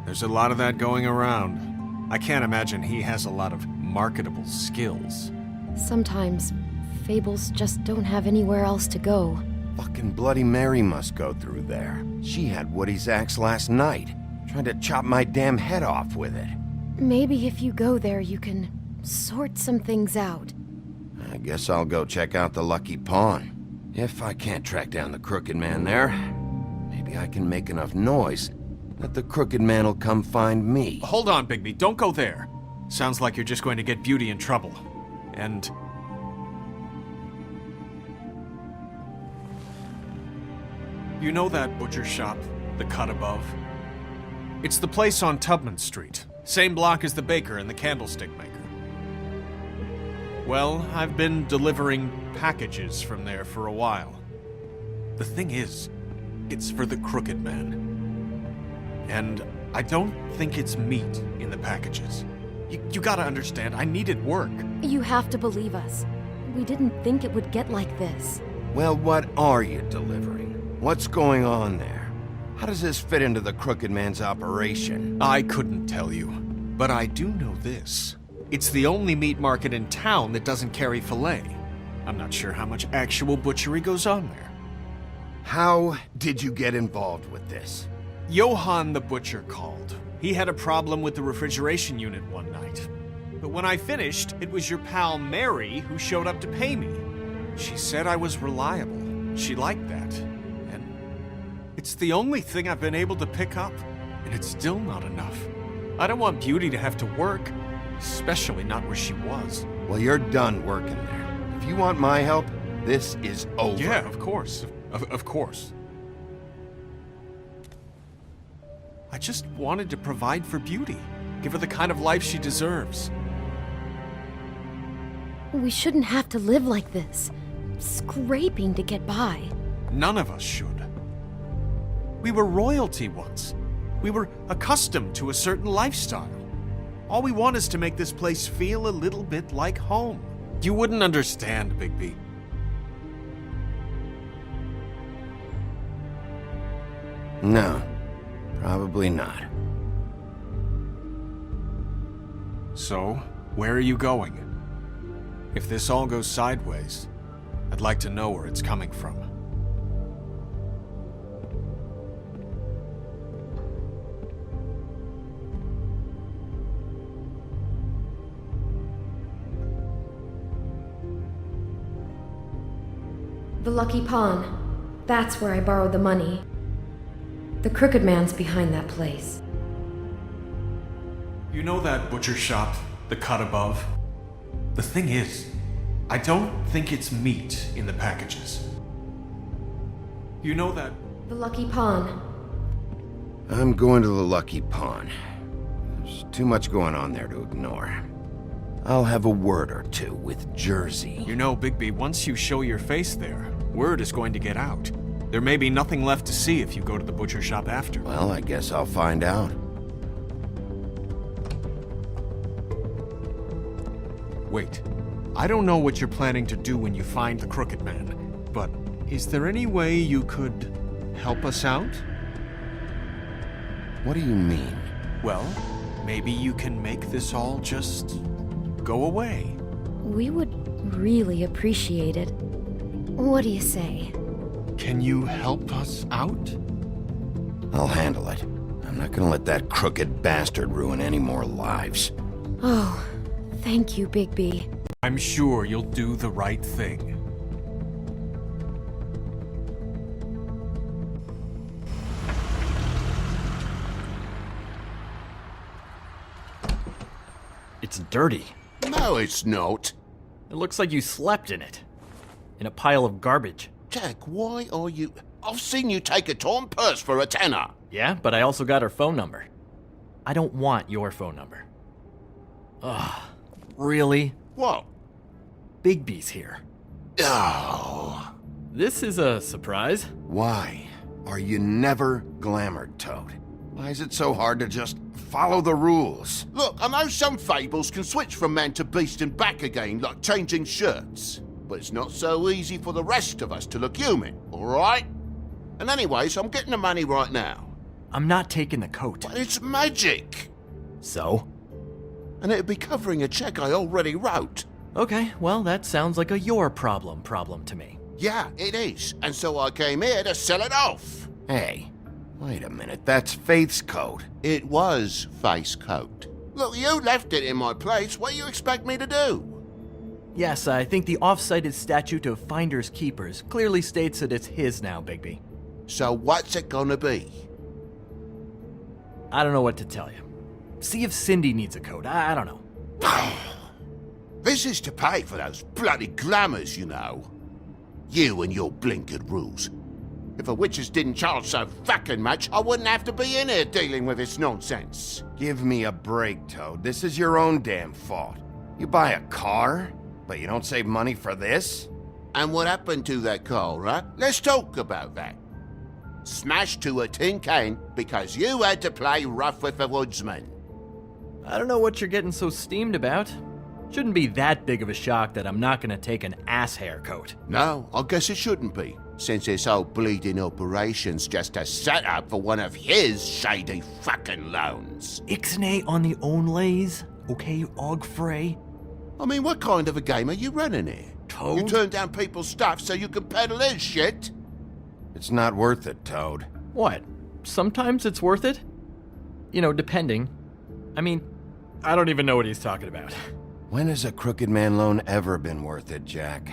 U: There's a lot of that going around. I can't imagine he has a lot of marketable skills.
D: Sometimes, fables just don't have anywhere else to go.
B: Fucking Bloody Mary must go through there. She had Woody's axe last night, trying to chop my damn head off with it.
D: Maybe if you go there, you can sort some things out.
B: I guess I'll go check out the Lucky Pawn. If I can't track down the Crooked Man there, maybe I can make enough noise that the Crooked Man will come find me.
U: Hold on, Bigby. Don't go there. Sounds like you're just going to get Beauty in trouble. And... you know that butcher shop, the cut above? It's the place on Tubman Street. Same block as the baker and the candlestick maker. Well, I've been delivering packages from there for a while. The thing is, it's for the Crooked Man. And I don't think it's meat in the packages. You gotta understand, I needed work.
D: You have to believe us. We didn't think it would get like this.
B: Well, what are you delivering? What's going on there? How does this fit into the Crooked Man's operation?
U: I couldn't tell you, but I do know this. It's the only meat market in town that doesn't carry filet. I'm not sure how much actual butchery goes on there.
B: How did you get involved with this?
U: Johann the butcher called. He had a problem with the refrigeration unit one night. But when I finished, it was your pal Mary who showed up to pay me. She said I was reliable. She liked that. And it's the only thing I've been able to pick up. And it's still not enough. I don't want Beauty to have to work, especially not where she was.
B: Well, you're done working there. If you want my help, this is over.
U: Yeah, of course. Of course. I just wanted to provide for Beauty. Give her the kind of life she deserves.
D: We shouldn't have to live like this. Scraping to get by.
U: None of us should. We were royalty once. We were accustomed to a certain lifestyle. All we want is to make this place feel a little bit like home. You wouldn't understand, Bigby.
B: No, probably not.
U: So, where are you going? If this all goes sideways, I'd like to know where it's coming from.
K: The Lucky Pawn. That's where I borrowed the money. The Crooked Man's behind that place.
U: You know that butcher shop, the cut above? The thing is, I don't think it's meat in the packages. You know that...
K: The Lucky Pawn.
B: I'm going to the Lucky Pawn. There's too much going on there to ignore. I'll have a word or two with Jersey.
U: You know, Bigby, once you show your face there, word is going to get out. There may be nothing left to see if you go to the butcher shop after.
B: Well, I guess I'll find out.
U: Wait. I don't know what you're planning to do when you find the Crooked Man, but is there any way you could help us out?
B: What do you mean?
U: Well, maybe you can make this all just go away.
K: We would really appreciate it. What do you say?
U: Can you help us out?
B: I'll handle it. I'm not gonna let that crooked bastard ruin any more lives.
K: Oh, thank you, Bigby.
U: I'm sure you'll do the right thing.
A: It's dirty.
C: No, it's not.
A: It looks like you slept in it. In a pile of garbage.
C: Jack, why are you... I've seen you take a torn purse for a tenner.
A: Yeah, but I also got her phone number. I don't want your phone number. Ugh. Really?
C: What?
A: Bigby's here.
C: Oh.
A: This is a surprise.
B: Why are you never glamored, Toad? Why is it so hard to just follow the rules?
C: Look, I know some fables can switch from man to beast and back again, like changing shirts. But it's not so easy for the rest of us to look human, alright? And anyways, I'm getting the money right now.
A: I'm not taking the coat.
C: But it's magic!
A: So?
C: And it'd be covering a check I already wrote.
A: Okay, well, that sounds like a your problem to me.
C: Yeah, it is. And so I came here to sell it off.
B: Hey, wait a minute. That's Faith's coat.
C: It was Faith's coat. Look, you left it in my place. What do you expect me to do?
A: Yes, I think the off-cited statute of Finders Keepers clearly states that it's his now, Bigby.
C: So what's it gonna be?
A: I don't know what to tell you. See if Cindy needs a coat. I don't know.
C: This is to pay for those bloody glamours, you know. You and your blinkered rules. If the witches didn't charge so fucking much, I wouldn't have to be in here dealing with this nonsense.
B: Give me a break, Toad. This is your own damn fault. You buy a car, but you don't save money for this?
C: And what happened to that car, huh? Let's talk about that. Smashed to a tin can because you had to play rough with the woodsman.
A: I don't know what you're getting so steamed about. Shouldn't be that big of a shock that I'm not gonna take an ass haircoat.
C: No, I guess it shouldn't be, since this whole bleeding operation's just a setup for one of his shady fucking loans.
A: Ixnay on the own lays, okay, Og Frey?
C: I mean, what kind of a game are you running here?
A: Toad?
C: You turn down people's stuff so you can peddle his shit?
B: It's not worth it, Toad.
A: What? Sometimes it's worth it? You know, depending. I mean, I don't even know what he's talking about.
B: When has a Crooked Man loan ever been worth it, Jack?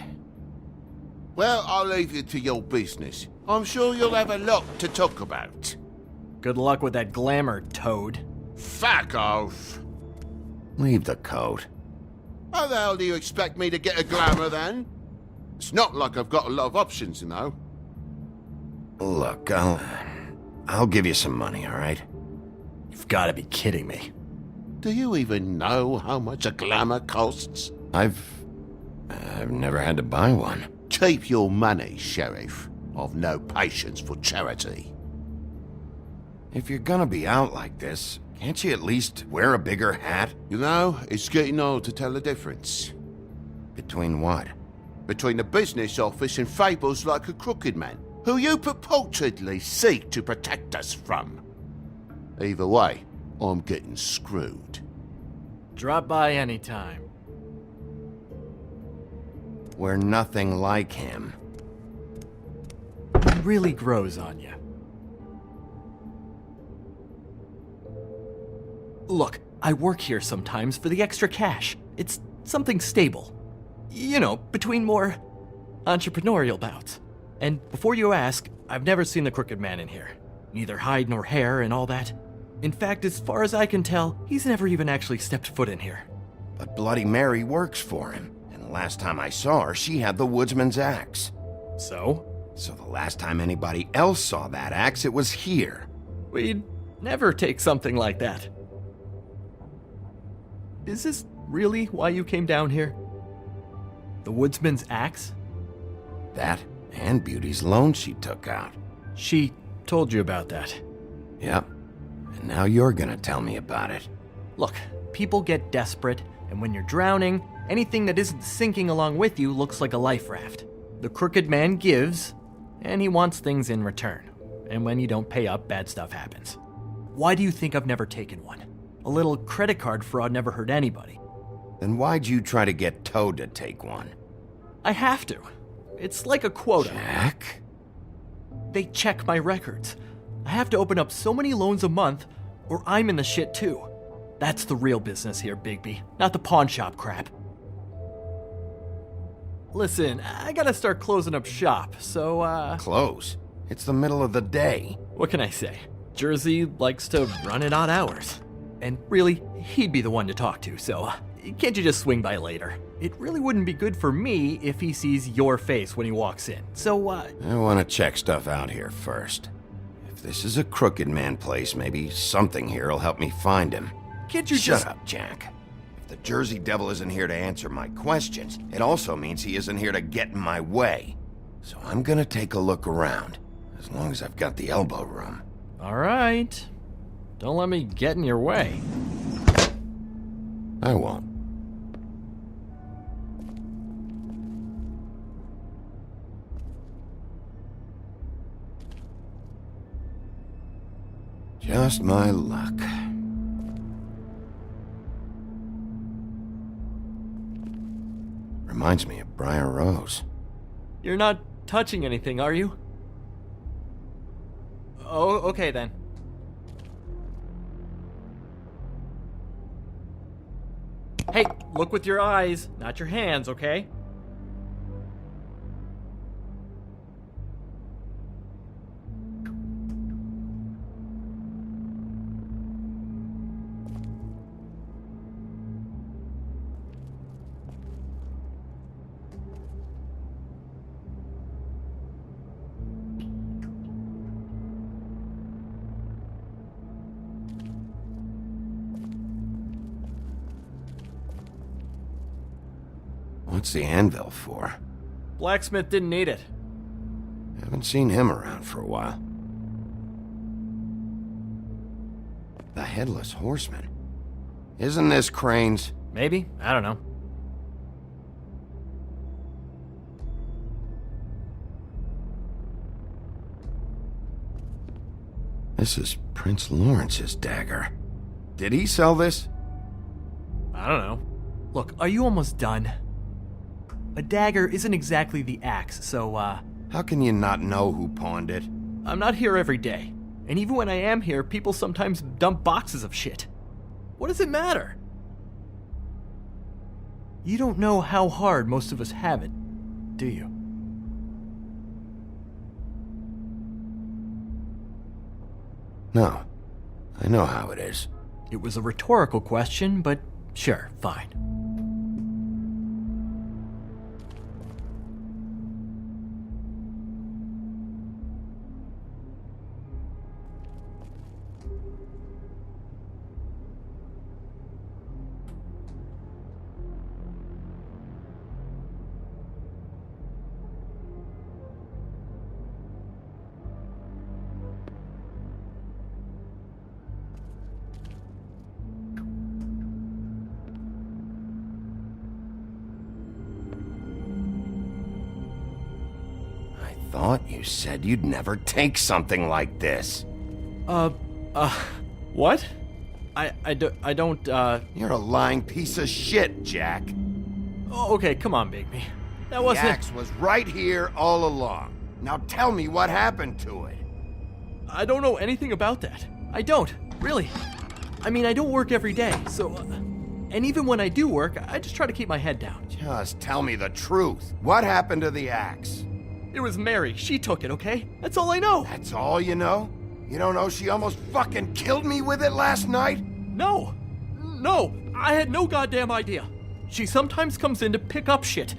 C: Well, I'll leave you to your business. I'm sure you'll have a lot to talk about.
A: Good luck with that glamour, Toad.
C: Fuck off!
B: Leave the coat.
C: How the hell do you expect me to get a glamour then? It's not like I've got a lot of options, you know.
B: Look, I'll give you some money, all right?
A: You've got to be kidding me.
C: Do you even know how much a glamour costs?
B: I've never had to buy one.
C: Keep your money, Sheriff. I've no patience for charity.
B: If you're gonna be out like this, can't you at least wear a bigger hat?
C: You know, it's getting hard to tell the difference.
B: Between what?
C: Between the business office and fables like a Crooked Man. who you purportedly seek to protect us from. Either way, I'm getting screwed.
A: Drop by anytime.
B: We're nothing like him.
A: He really grows on you. Look, I work here sometimes for the extra cash. It's something stable. You know, between more entrepreneurial bouts. And before you ask, I've never seen the Crooked Man in here. Neither hide nor hair and all that. In fact, as far as I can tell, he's never even actually stepped foot in here.
B: But Bloody Mary works for him. And the last time I saw her, she had the woodsman's axe.
A: So?
B: So the last time anybody else saw that axe, it was here.
A: We'd never take something like that. Is this really why you came down here? The woodsman's axe?
B: That and Beauty's loan she took out.
A: She told you about that.
B: Yep. And now you're gonna tell me about it.
A: Look, people get desperate, and when you're drowning, anything that isn't sinking along with you looks like a life raft. The Crooked Man gives, and he wants things in return. And when you don't pay up, bad stuff happens. Why do you think I've never taken one? A little credit card fraud never hurt anybody.
B: Then why'd you try to get Toad to take one?
A: I have to. It's like a quota.
B: Jack?
A: They check my records. I have to open up so many loans a month, or I'm in the shit too. That's the real business here, Bigby, not the pawn shop crap. Listen, I gotta start closing up shop, so
B: Close? It's the middle of the day.
A: What can I say? Jersey likes to run at odd hours. And really, he'd be the one to talk to, so can't you just swing by later? It really wouldn't be good for me if he sees your face when he walks in, so
B: I want to check stuff out here first. If this is a Crooked Man place, maybe something here will help me find him.
A: Can't you
B: Shut up, Jack. If the Jersey Devil isn't here to answer my questions, it also means he isn't here to get in my way. So I'm gonna take a look around, as long as I've got the elbow room.
A: All right. Don't let me get in your way.
B: I won't. Just my luck. Reminds me of Briar Rose.
A: You're not touching anything, are you? Oh, okay then. Hey, look with your eyes, not your hands, okay?
B: What's the anvil for?
A: Blacksmith didn't need it.
B: Haven't seen him around for a while. The Headless Horseman. Isn't this Crane's?
A: Maybe, I don't know.
B: This is Prince Lawrence's dagger. Did he sell this?
A: I don't know. Look, are you almost done? A dagger isn't exactly the axe, so,
B: How can you not know who pawned it?
A: I'm not here every day. And even when I am here, people sometimes dump boxes of shit. What does it matter? You don't know how hard most of us have it, do you?
B: No. I know how it is.
A: It was a rhetorical question, but sure, fine.
B: thought you said you'd never take something like this.
A: What? I don't,
B: You're a lying piece of shit, Jack.
A: Oh, okay, come on, Bigby. That wasn't...
B: The axe was right here all along. Now tell me what happened to it.
A: I don't know anything about that. I don't, really. I mean, I don't work every day, so... and even when I do work, I just try to keep my head down.
B: Just tell me the truth. What happened to the axe?
A: It was Mary. She took it, okay? That's all I know.
B: That's all you know? You don't know she almost fucking killed me with it last night?
A: No, I had no goddamn idea. She sometimes comes in to pick up shit.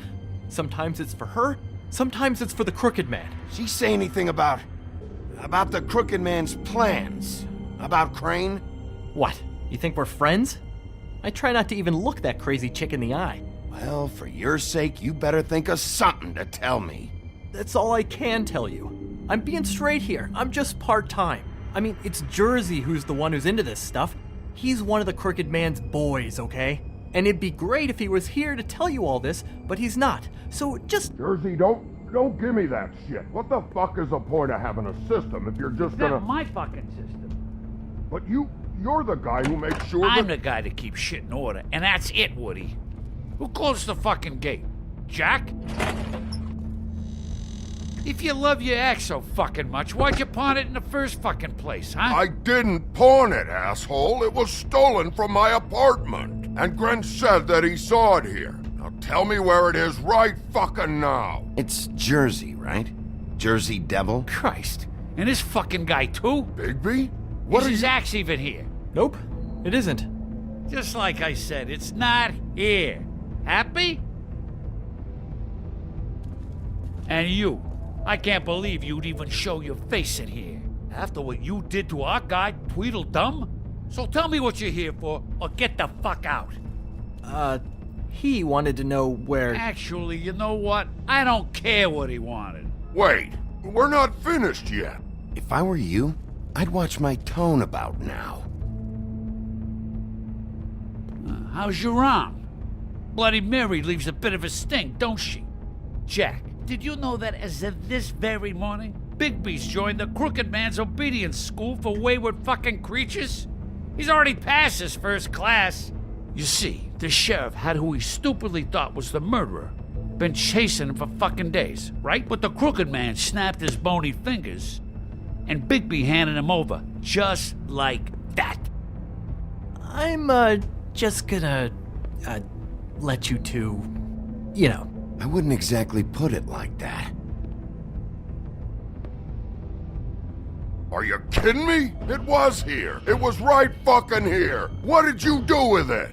A: Sometimes it's for her, sometimes it's for the Crooked Man.
B: She say anything about the Crooked Man's plans? About Crane?
A: What, you think we're friends? I try not to even look that crazy chick in the eye.
B: Well, for your sake, you better think of something to tell me.
A: That's all I can tell you. I'm being straight here. I'm just part-time. I mean, it's Jersey who's the one who's into this stuff. He's one of the Crooked Man's boys, okay? And it'd be great if he was here to tell you all this, but he's not. So just...
E: Jersey, don't give me that shit. What the fuck is the point of having a system if you're just gonna...
F: That's my fucking system.
E: But you're the guy who makes sure
F: I'm the guy that keeps shit in order, and that's it, Woody. Who closed the fucking gate? Jack? If you love your ex so fucking much, why'd you pawn it in the first fucking place, huh?
E: I didn't pawn it, asshole. It was stolen from my apartment. And Gren said that he saw it here. Now tell me where it is right fucking now.
B: It's Jersey, right? Jersey Devil?
F: Christ. And this fucking guy, too?
E: Bigby?
F: Is his axe even here?
A: Nope, it isn't.
F: Just like I said, it's not here. Happy? And you. I can't believe you'd even show your face in here. After what you did to our guy, Tweedledum? So tell me what you're here for, or get the fuck out.
A: He wanted to know where...
F: Actually, you know what? I don't care what he wanted.
E: Wait, we're not finished yet.
B: If I were you, I'd watch my tone about now.
F: How's your arm? Bloody Mary leaves a bit of a stink, don't she? Jack, did you know that as of this very morning, Bigby's joined the Crooked Man's obedience school for wayward fucking creatures? He's already passed his first class. You see, the sheriff had who he stupidly thought was the murderer. Been chasing him for fucking days, right? But the Crooked Man snapped his bony fingers, and Bigby handed him over, just like that.
A: I'm, just gonna, let you two, you know.
B: I wouldn't exactly put it like that.
E: Are you kidding me? It was here. It was right fucking here. What did you do with it?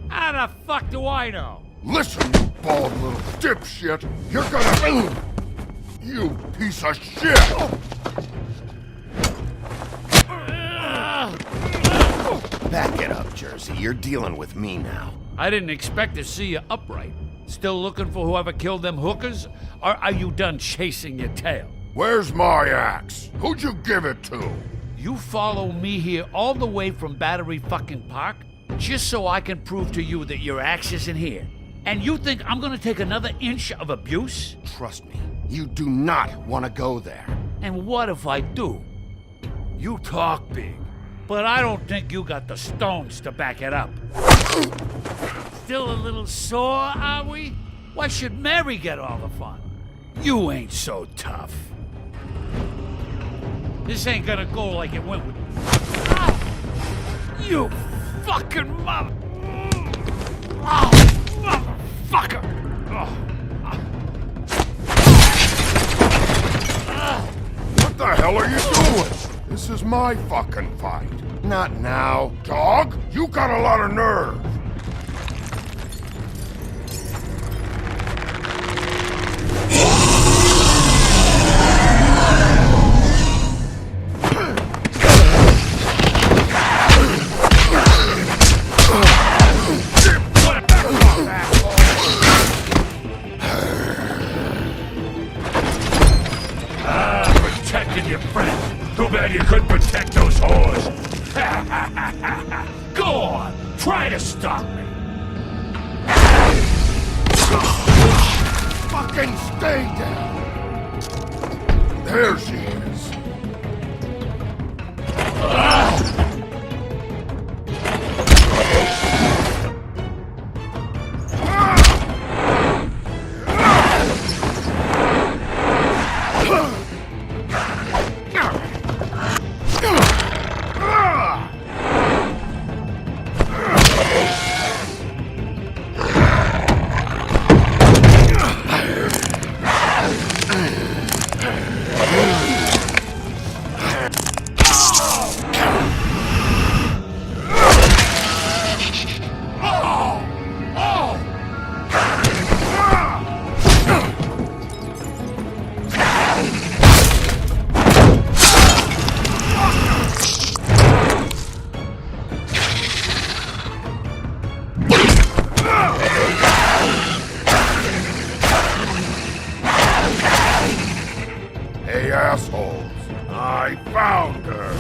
F: How the fuck do I know?
E: Listen, you bald little dipshit. You're gonna... You piece of shit!
B: Back it up, Jersey. You're dealing with me now.
F: I didn't expect to see you upright. Still looking for whoever killed them hookers? Or are you done chasing your tail?
E: Where's my axe? Who'd you give it to?
F: You follow me here all the way from Battery fucking Park just so I can prove to you that your axe isn't here. And you think I'm gonna take another inch of abuse?
B: Trust me, you do not want to go there.
F: And what if I do? You talk big, but I don't think you got the stones to back it up. Still a little sore, are we? Why should Mary get all the fun? You ain't so tough. This ain't gonna go like it went with... You fucking mother... Oh, motherfucker!
E: What the hell are you doing? This is my fucking fight.
B: Not now.
E: Dog, you got a lot of nerve.
F: Protected your friend. Too bad you couldn't protect those whores. Go on, try to stop me.
E: Fucking stay down. There she is. Hey, assholes. I found her.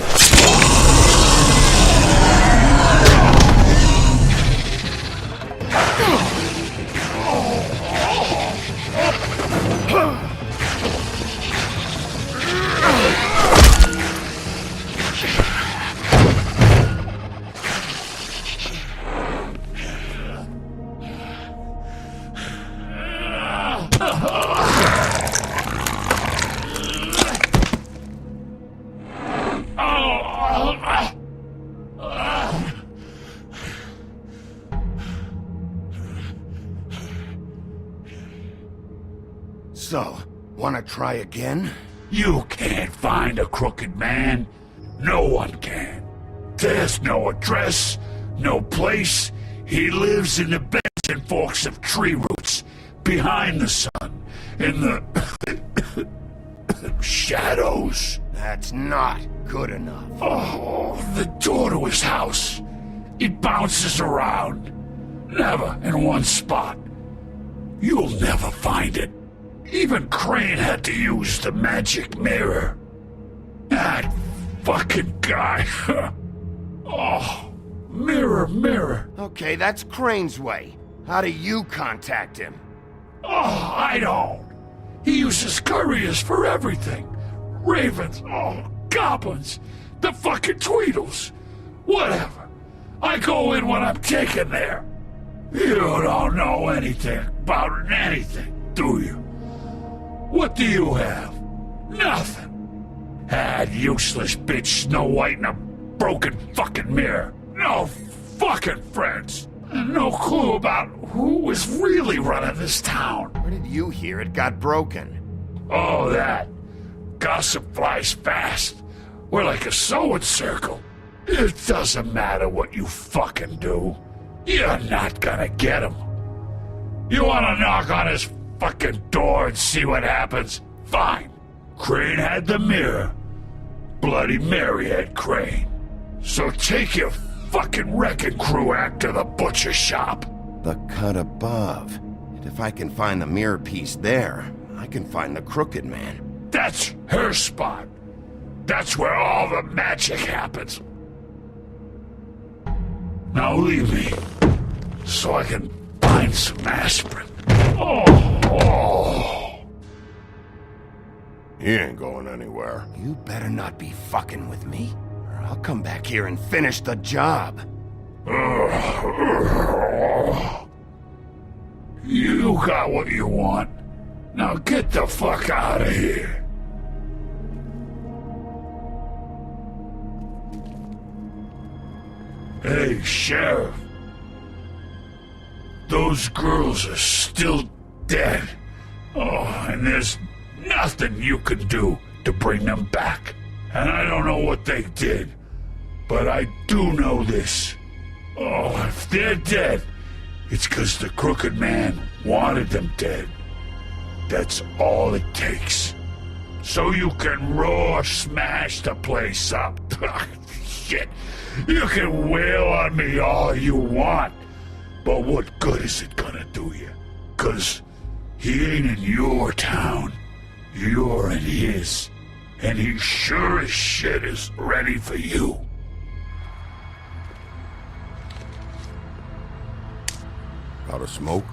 E: So, wanna try again?
G: You can't find a crooked man. No one can. There's no address, no place. He lives in the bends and forks of tree roots, behind the sun, in the shadows.
E: That's not good enough.
G: Oh, the door to his house. It bounces around. Never in one spot. You'll never find it. Even Crane had to use the magic mirror. That fucking guy. Oh, mirror, mirror.
B: Okay, that's Crane's way. How do you contact him?
G: Oh, I don't. He uses couriers for everything. Ravens, goblins, the fucking Tweedles. Whatever. I go in when I'm taken there. You don't know anything about anything, do you? What do you have? Nothing. Had useless bitch Snow White and a broken fucking mirror. No fucking friends. And no clue about who was really running this town.
B: Where did you hear it got broken?
G: Oh, that. Gossip flies fast. We're like a sewing circle. It doesn't matter what you fucking do. You're not gonna get him. You wanna knock on his fucking door and see what happens? Fine. Crane had the mirror. Bloody Mary had Crane. So take your fucking wrecking crew act to the butcher shop.
B: The cut above. And if I can find the mirror piece there, I can find the crooked man.
G: That's her spot. That's where all the magic happens. Now leave me, so I can find some aspirin. Oh.
B: He ain't going anywhere. You better not be fucking with me, or I'll come back here and finish the job.
G: You got what you want. Now get the fuck out of here. Hey, Sheriff. Those girls are still dead. Oh, and there's nothing you can do to bring them back. And I don't know what they did, but I do know this. Oh, if they're dead, it's 'cause the crooked man wanted them dead. That's all it takes. So you can raw smash the place up. Shit. You can wail on me all you want, but what good is it gonna do you? 'Cause he ain't in your town. You're in his. And he sure as shit is ready for you.
B: Out of smoke?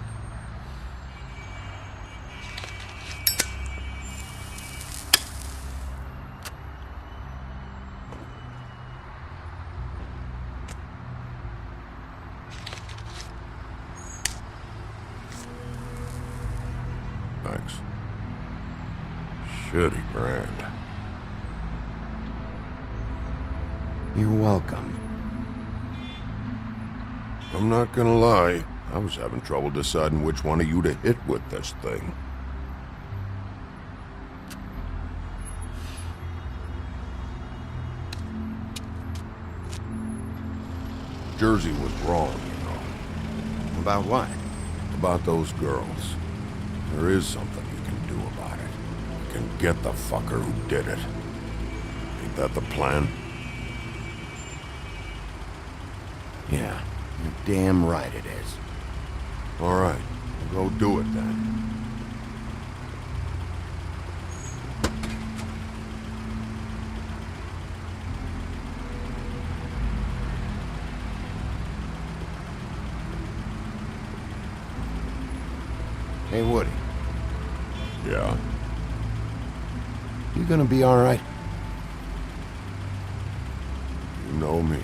E: shitty brand.
B: You're welcome.
E: I'm not gonna lie, I was having trouble deciding which one of you to hit with this thing. Jersey was wrong, you know.
B: About what?
E: About those girls. There is something you can do about it. You can get the fucker who did it. Ain't that the plan?
B: Yeah, you're damn right it is.
E: All right, go do it then.
B: Hey, Woody.
E: Yeah?
B: You gonna be all right?
E: You know me.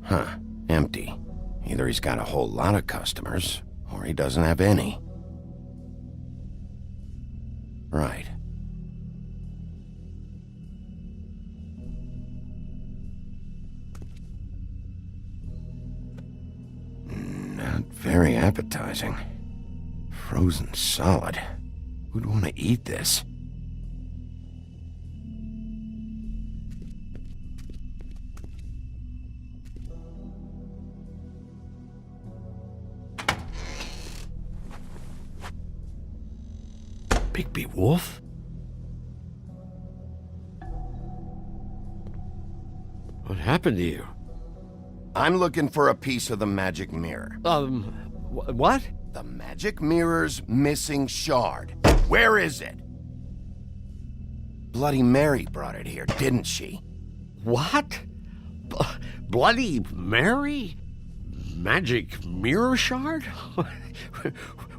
B: Huh. Empty. Either he's got a whole lot of customers, or he doesn't have any. Right. Not very appetizing. Frozen solid. Who'd want to eat this?
A: Bigby Wolf? What happened to you?
B: I'm looking for a piece of the magic mirror.
A: What?
B: The magic mirror's missing shard. Where is it? Bloody Mary brought it here, didn't she?
A: What? Bloody Mary? Magic mirror shard?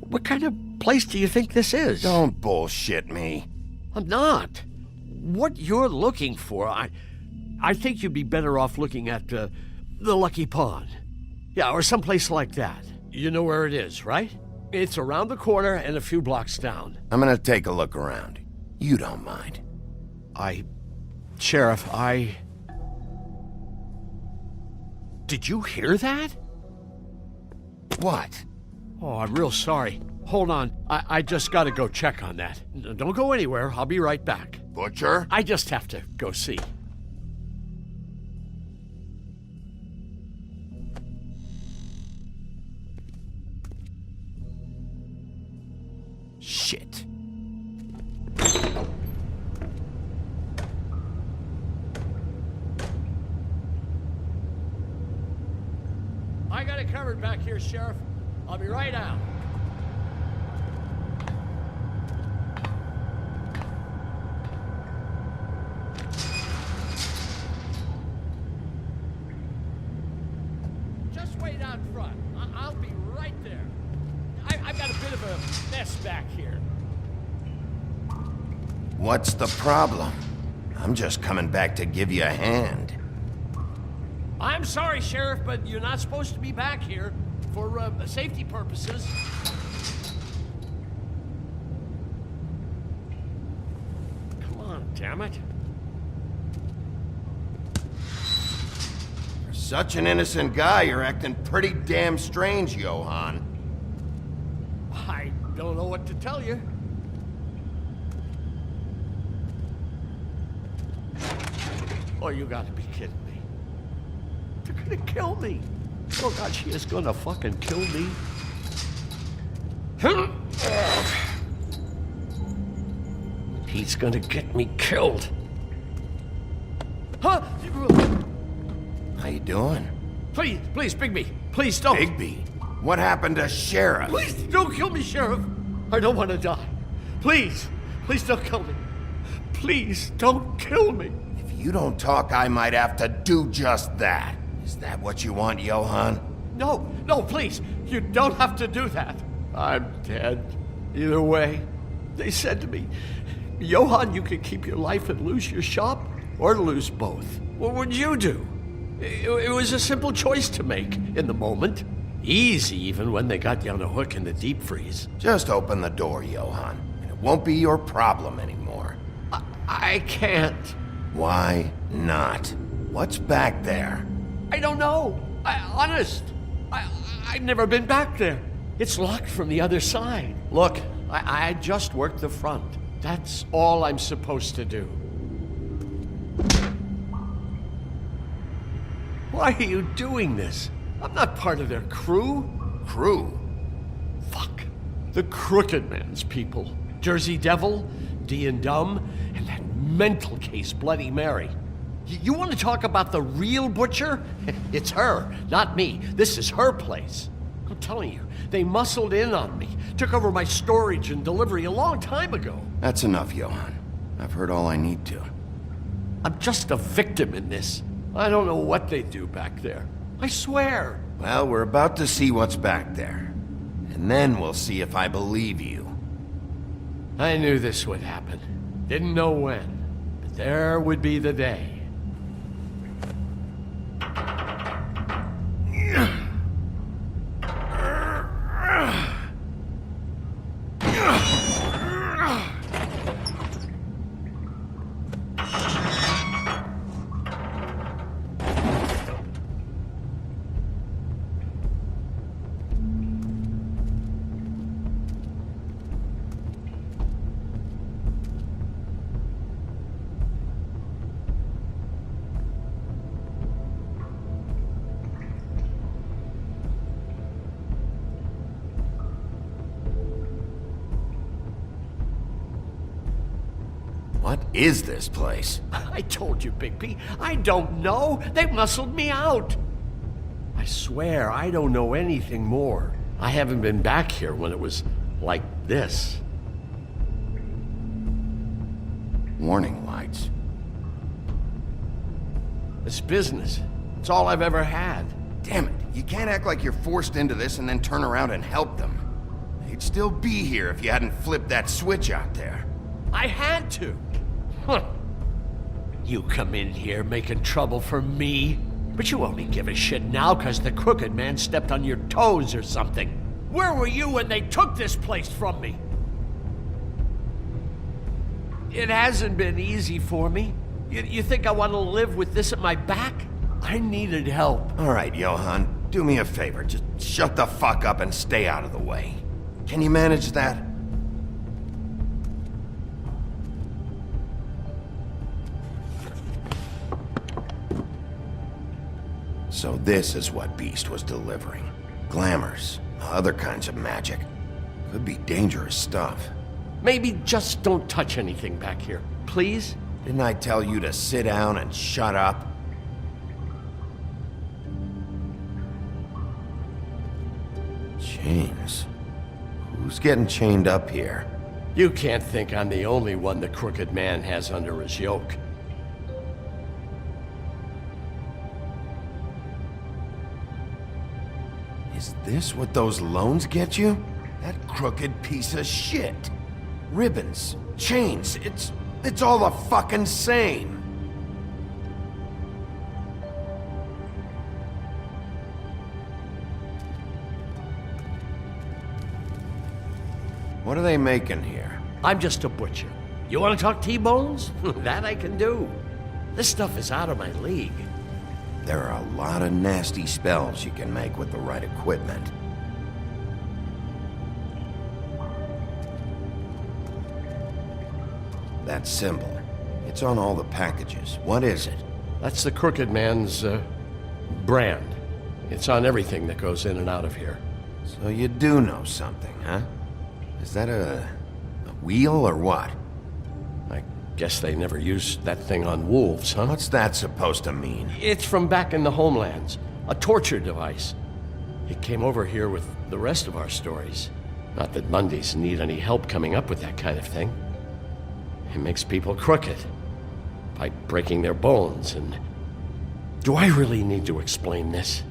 A: What kind of place do you think this is?
B: Don't bullshit me.
A: I'm not. What you're looking for, I think you'd be better off looking at the Lucky Pond. Yeah, or someplace like that. You know where it is, right? It's around the corner and a few blocks down.
B: I'm gonna take a look around. You don't mind.
A: Sheriff, Did you hear that?
B: What?
A: Oh, I'm real sorry. Hold on. I just gotta go check on that. Don't go anywhere. I'll be right back.
E: Butcher?
A: I just have to go see.
B: Shit.
A: I got it covered back here, Sheriff. I'll be right out. Just wait out front. I'll be right there. I've got a bit of a mess back here.
B: What's the problem? I'm just coming back to give you a hand.
A: I'm sorry, Sheriff, but you're not supposed to be back here for safety purposes. Come on, damn it.
B: For such an innocent guy, you're acting pretty damn strange, Johann.
A: I don't know what to tell you.
H: Oh, you gotta be kidding me. They're gonna kill me. Oh God, she is gonna fucking kill me. He's gonna get me killed. Huh?
B: How you doing?
H: Please, Bigby. Please don't.
B: Bigby? What happened to Sheriff?
H: Please don't kill me, Sheriff. I don't want to die. Please don't kill me. Please don't kill me.
B: If you don't talk, I might have to do just that. Is that what you want, Johann?
H: No, please. You don't have to do that. I'm dead. Either way. They said to me, Johann, you can keep your life and lose your shop, or lose both. What would you do? It was a simple choice to make in the moment. Easy, even when they got you on a hook in the deep freeze.
B: Just open the door, Johann, and it won't be your problem anymore.
H: I can't.
B: Why not? What's back there?
H: I don't know. Honest. I've never been back there. It's locked from the other side. Look, I just worked the front. That's all I'm supposed to do. Why are you doing this? I'm not part of their crew.
B: Crew?
H: Fuck. The Crooked Man's people. Jersey Devil, D and Dumb, and that mental case, Bloody Mary. You want to talk about the real butcher? It's her, not me. This is her place. I'm telling you, they muscled in on me, took over my storage and delivery a long time ago.
B: That's enough, Johann. I've heard all I need to.
H: I'm just a victim in this. I don't know what they do back there. I swear.
B: Well, we're about to see what's back there. And then we'll see if I believe you.
H: I knew this would happen. Didn't know when. But there would be the day.
B: What is this place?
H: I told you, Bigby. I don't know. They muscled me out. I swear I don't know anything more. I haven't been back here when it was like this.
B: Warning lights.
H: It's business. It's all I've ever had.
B: Damn it. You can't act like you're forced into this and then turn around and help them. They'd still be here if you hadn't flipped that switch out there.
H: I had to. Huh. You come in here making trouble for me, but you only give a shit now because the Crooked Man stepped on your toes or something. Where were you when they took this place from me? It hasn't been easy for me. You think I want to live with this at my back? I needed help.
B: All right, Johann, do me a favor. Just shut the fuck up and stay out of the way. Can you manage that? So this is what Beast was delivering. Glamours, other kinds of magic. Could be dangerous stuff.
H: Maybe just don't touch anything back here, please?
B: Didn't I tell you to sit down and shut up? Chains. Who's getting chained up here?
H: You can't think I'm the only one the Crooked Man has under his yoke.
B: Is this what those loans get you? That crooked piece of shit. Ribbons, chains, it's all the fucking same. What are they making here?
H: I'm just a butcher. You want to talk T-bones? That I can do. This stuff is out of my league.
B: There are a lot of nasty spells you can make with the right equipment. That symbol. It's on all the packages. What is it?
H: That's the Crooked Man's, brand. It's on everything that goes in and out of here.
B: So you do know something, huh? Is that a wheel or what?
H: I guess they never used that thing on wolves, huh?
B: What's that supposed to mean?
H: It's from back in the homelands. A torture device. It came over here with the rest of our stories. Not that Mundies need any help coming up with that kind of thing. It makes people crooked. By breaking their bones and... Do I really need to explain this?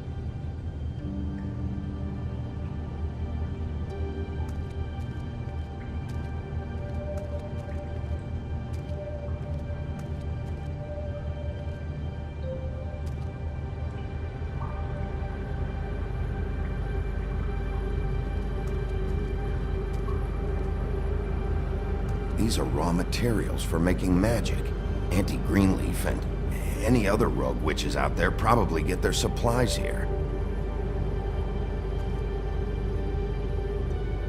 B: These are raw materials for making magic. Auntie Greenleaf and any other rogue witches out there probably get their supplies here.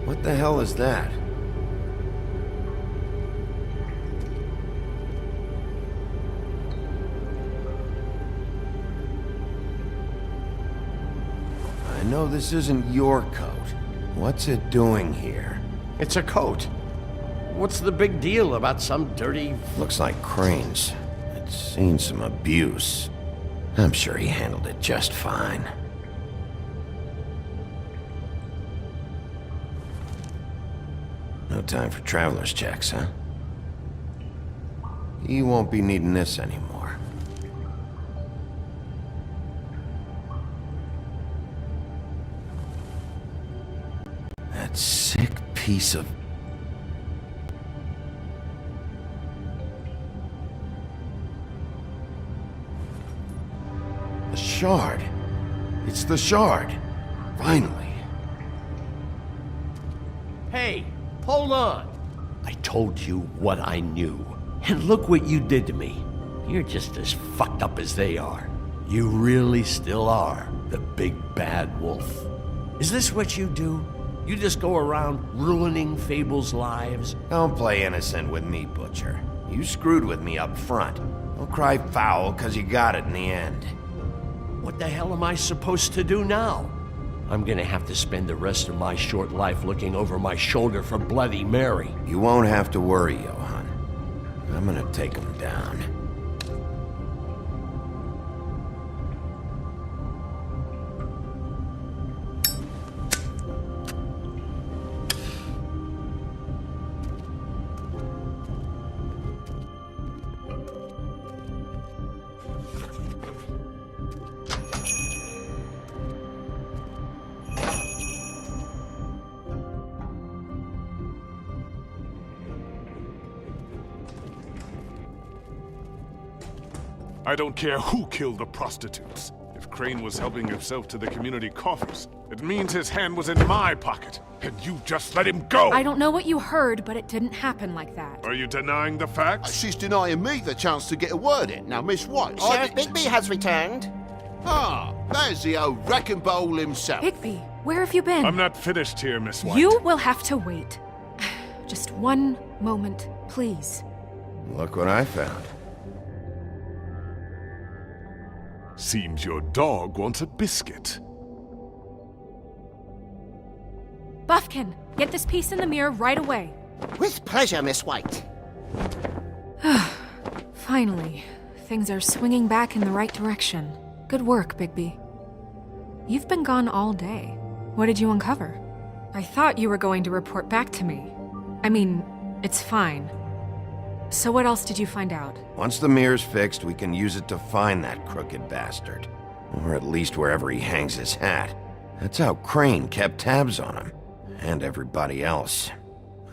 B: What the hell is that? I know this isn't your coat. What's it doing here?
H: It's a coat. What's the big deal about some dirty...
B: Looks like Crane's. It's seen some abuse. I'm sure he handled it just fine. No time for traveler's checks, huh? You won't be needing this anymore. That sick piece of... The shard. It's the shard. Finally.
H: Hey, hold on. I told you what I knew. And look what you did to me. You're just as fucked up as they are. You really still are the big bad wolf. Is this what you do? You just go around ruining Fable's lives?
B: Don't play innocent with me, Butcher. You screwed with me up front. Don't cry foul, 'cause you got it in the end.
H: What the hell am I supposed to do now? I'm gonna have to spend the rest of my short life looking over my shoulder for Bloody Mary.
B: You won't have to worry, Johann. I'm gonna take him down.
L: I don't care who killed the prostitutes. If Crane was helping himself to the community coffers, it means his hand was in my pocket, and you just let him go!
S: I don't know what you heard, but it didn't happen like that.
L: Are you denying the facts?
C: She's denying me the chance to get a word in. Now, Miss White...
M: Sheriff Bigby has returned.
C: Ah, there's the old wrecking bowl himself.
S: Bigby, where have you been?
L: I'm not finished here, Miss White.
S: You will have to wait. Just one moment, please.
B: Look what I found.
L: Seems your dog wants a biscuit.
S: Buffkin, get this piece in the mirror right away.
M: With pleasure, Miss White.
J: Finally, things are swinging back in the right direction. Good work, Bigby. You've been gone all day. What did you uncover? I thought you were going to report back to me. I mean, it's fine. So what else did you find out?
B: Once the mirror's fixed, we can use it to find that crooked bastard. Or at least wherever he hangs his hat. That's how Crane kept tabs on him. And everybody else.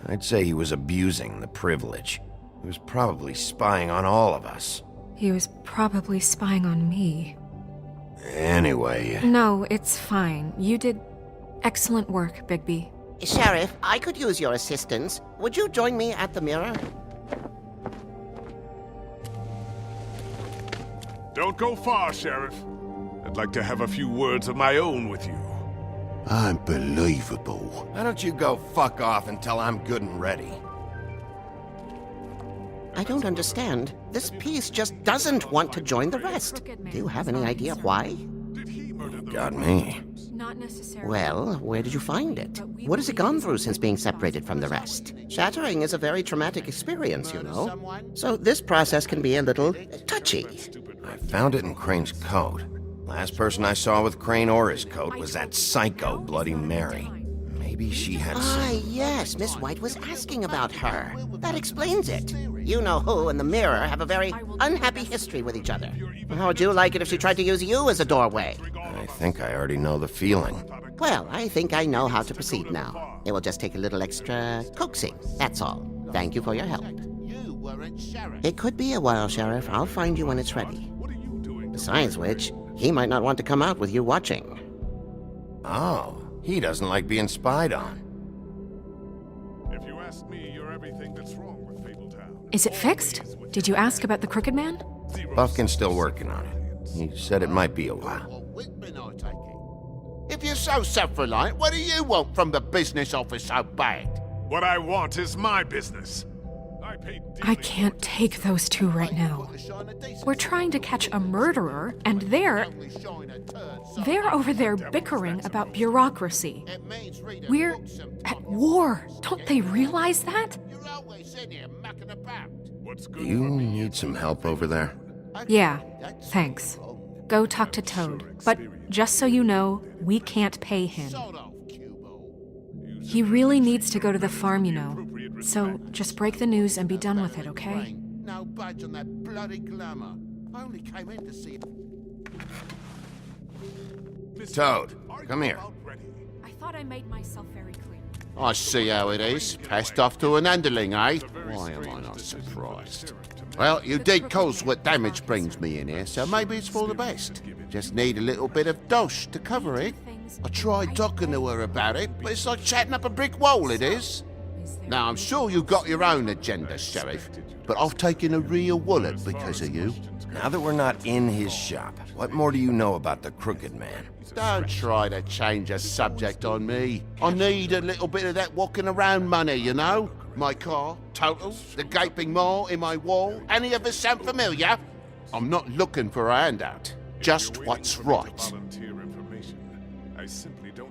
B: I'd say he was abusing the privilege. He was probably spying on all of us.
J: He was probably spying on me.
B: Anyway...
J: No, it's fine. You did excellent work, Bigby.
M: Sheriff, I could use your assistance. Would you join me at the mirror?
L: Don't go far, Sheriff. I'd like to have a few words of my own with you.
C: Unbelievable.
B: Why don't you go fuck off until I'm good and ready?
M: I don't understand. This piece just doesn't want to join the rest. Do you have any idea why?
B: Got me.
S: Not necessarily.
M: Well, where did you find it? What has it gone through since being separated from the rest? Shattering is a very traumatic experience, you know. So this process can be a little touchy.
B: I found it in Crane's coat. Last person I saw with Crane or his coat was that psycho Bloody Mary. Maybe she had some...
M: Yes, Miss White was asking about her. That explains it. You know who and the mirror have a very unhappy history with each other. How would you like it if she tried to use you as a doorway?
B: I think I already know the feeling.
M: Well, I think I know how to proceed now. It will just take a little extra coaxing, that's all. Thank you for your help. It could be a while, Sheriff. I'll find you when it's ready. Besides which, he might not want to come out with you watching.
B: Oh, he doesn't like being spied on.
L: If you ask me, you're everything that's wrong with Fabletown.
S: Is it fixed? Did you ask about the Crooked Man?
B: Buffkin's still working on it. He said it might be a while.
C: If you're so self-reliant, what do you want from the business office so bad?
L: What I want is my business.
S: I can't take those two right now. We're trying to catch a murderer, and they're over there bickering about bureaucracy. We're at war. Don't they realize that?
B: Do you need some help over there?
S: Yeah, thanks. Go talk to Toad. But just so you know, we can't pay him. He really needs to go to the farm, you know. So just break the news and be done with it, okay?
C: No budge on that bloody glamour. I only came in to see...
B: Toad, come here.
S: I thought I made myself very clear.
C: I see how it is. Passed off to an underling, eh? Why am I not surprised? Well, you did cause what damage brings me in here, so maybe it's for the best. Just need a little bit of dosh to cover it. I tried talking to her about it, but it's like chatting up a brick wall, it is. Now, I'm sure you've got your own agenda, Sheriff, but I've taken a real wallet because of you.
B: Now that we're not in his shop, what more do you know about the Crooked Man?
C: Don't try to change a subject on me. I need a little bit of that walking around money, you know? My car, total, the gaping maw in my wall. Any of us sound familiar? I'm not looking for a handout. Just what's right.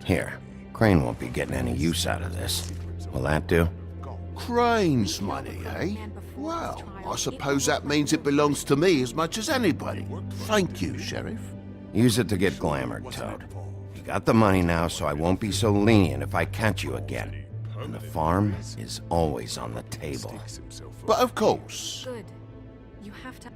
B: Here, Crane won't be getting any use out of this. Will that do?
C: Crane's money, eh? Well, I suppose that means it belongs to me as much as anybody. Thank you, Sheriff.
B: Use it to get glamored, Toad. You got the money now, so I won't be so lenient if I catch you again. And the farm is always on the table.
C: But of course.
S: Good. You have to...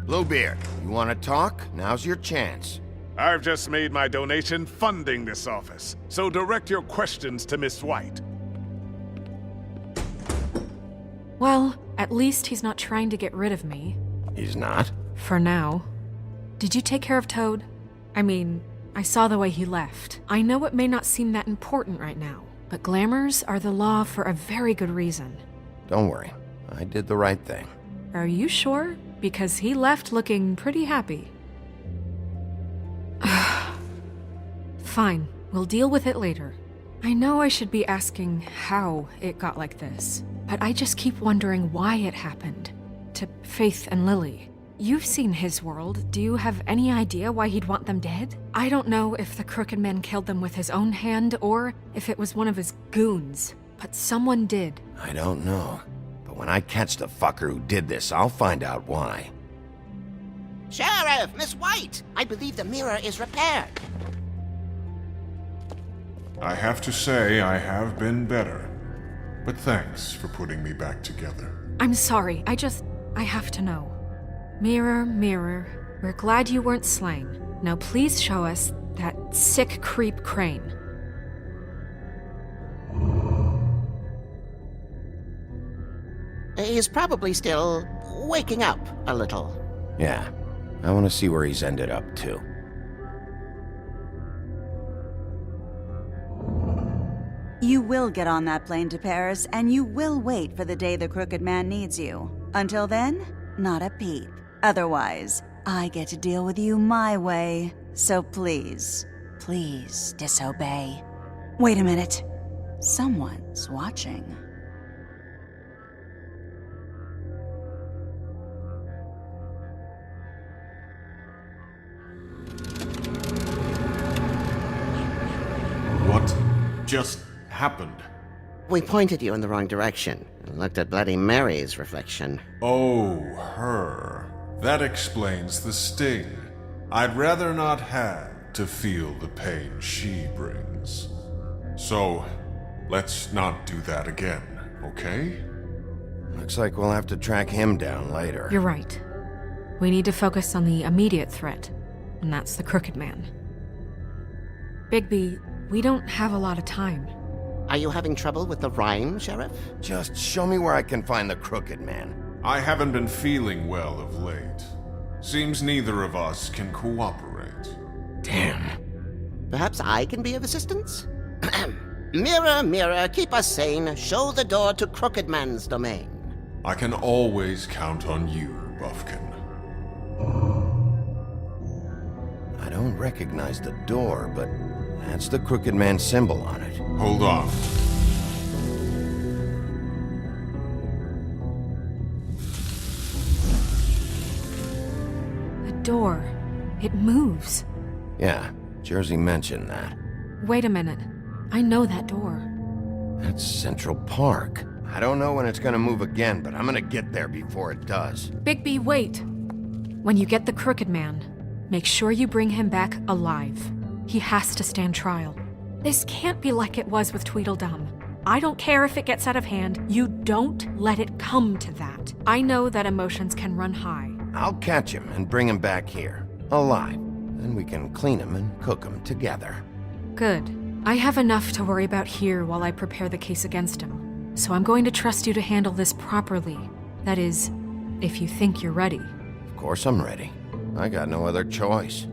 B: Bluebeard, you want to talk? Now's your chance.
L: I've just made my donation funding this office, so direct your questions to Miss White.
S: Well, at least he's not trying to get rid of me.
B: He's not?
S: For now. Did you take care of Toad? I mean, I saw the way he left. I know it may not seem that important right now, but glamours are the law for a very good reason.
B: Don't worry. I did the right thing.
S: Are you sure? Because he left looking pretty happy. Fine, we'll deal with it later. I know I should be asking how it got like this, but I just keep wondering why it happened. To Faith and Lily. You've seen his world. Do you have any idea why he'd want them dead? I don't know if the Crooked Man killed them with his own hand or if it was one of his goons, but someone did.
B: I don't know. But when I catch the fucker who did this, I'll find out why.
M: Sheriff, Miss White! I believe the mirror is repaired.
R: I have to say I have been better. But thanks for putting me back together.
S: I'm sorry, I have to know. Mirror, mirror, we're glad you weren't slain. Now please show us that sick creep Crane.
M: He's probably still waking up a little.
B: Yeah, I want to see where he's ended up, too.
V: You will get on that plane to Paris, and you will wait for the day the Crooked Man needs you. Until then, not a peep. Otherwise, I get to deal with you my way. So please, please disobey. Wait a minute. Someone's watching.
R: What just happened?
M: We pointed you in the wrong direction and looked at Bloody Mary's reflection.
R: Oh, her. That explains the sting. I'd rather not have to feel the pain she brings. So, let's not do that again, okay?
B: Looks like we'll have to track him down later.
J: You're right. We need to focus on the immediate threat, and that's the Crooked Man. Bigby, we don't have a lot of time.
M: Are you having trouble with the rhyme, Sheriff?
B: Just show me where I can find the Crooked Man.
R: I haven't been feeling well of late. Seems neither of us can cooperate.
B: Damn.
M: Perhaps I can be of assistance? Mirror, mirror, keep us sane. Show the door to Crooked Man's domain.
R: I can always count on you, Buffkin.
B: I don't recognize the door, but that's the Crooked Man symbol on it.
R: Hold on.
J: The door. It moves.
B: Yeah, Jersey mentioned that.
J: Wait a minute. I know that door.
B: That's Central Park. I don't know when it's gonna move again, but I'm gonna get there before it does.
J: Bigby, wait! When you get the Crooked Man, make sure you bring him back alive. He has to stand trial. This can't be like it was with Tweedledum. I don't care if it gets out of hand. You don't let it come to that. I know that emotions can run high.
B: I'll catch him and bring him back here, alive. Then we can clean him and cook him together.
J: Good. I have enough to worry about here while I prepare the case against him. So I'm going to trust you to handle this properly. That is, if you think you're ready.
B: Of course I'm ready. I got no other choice.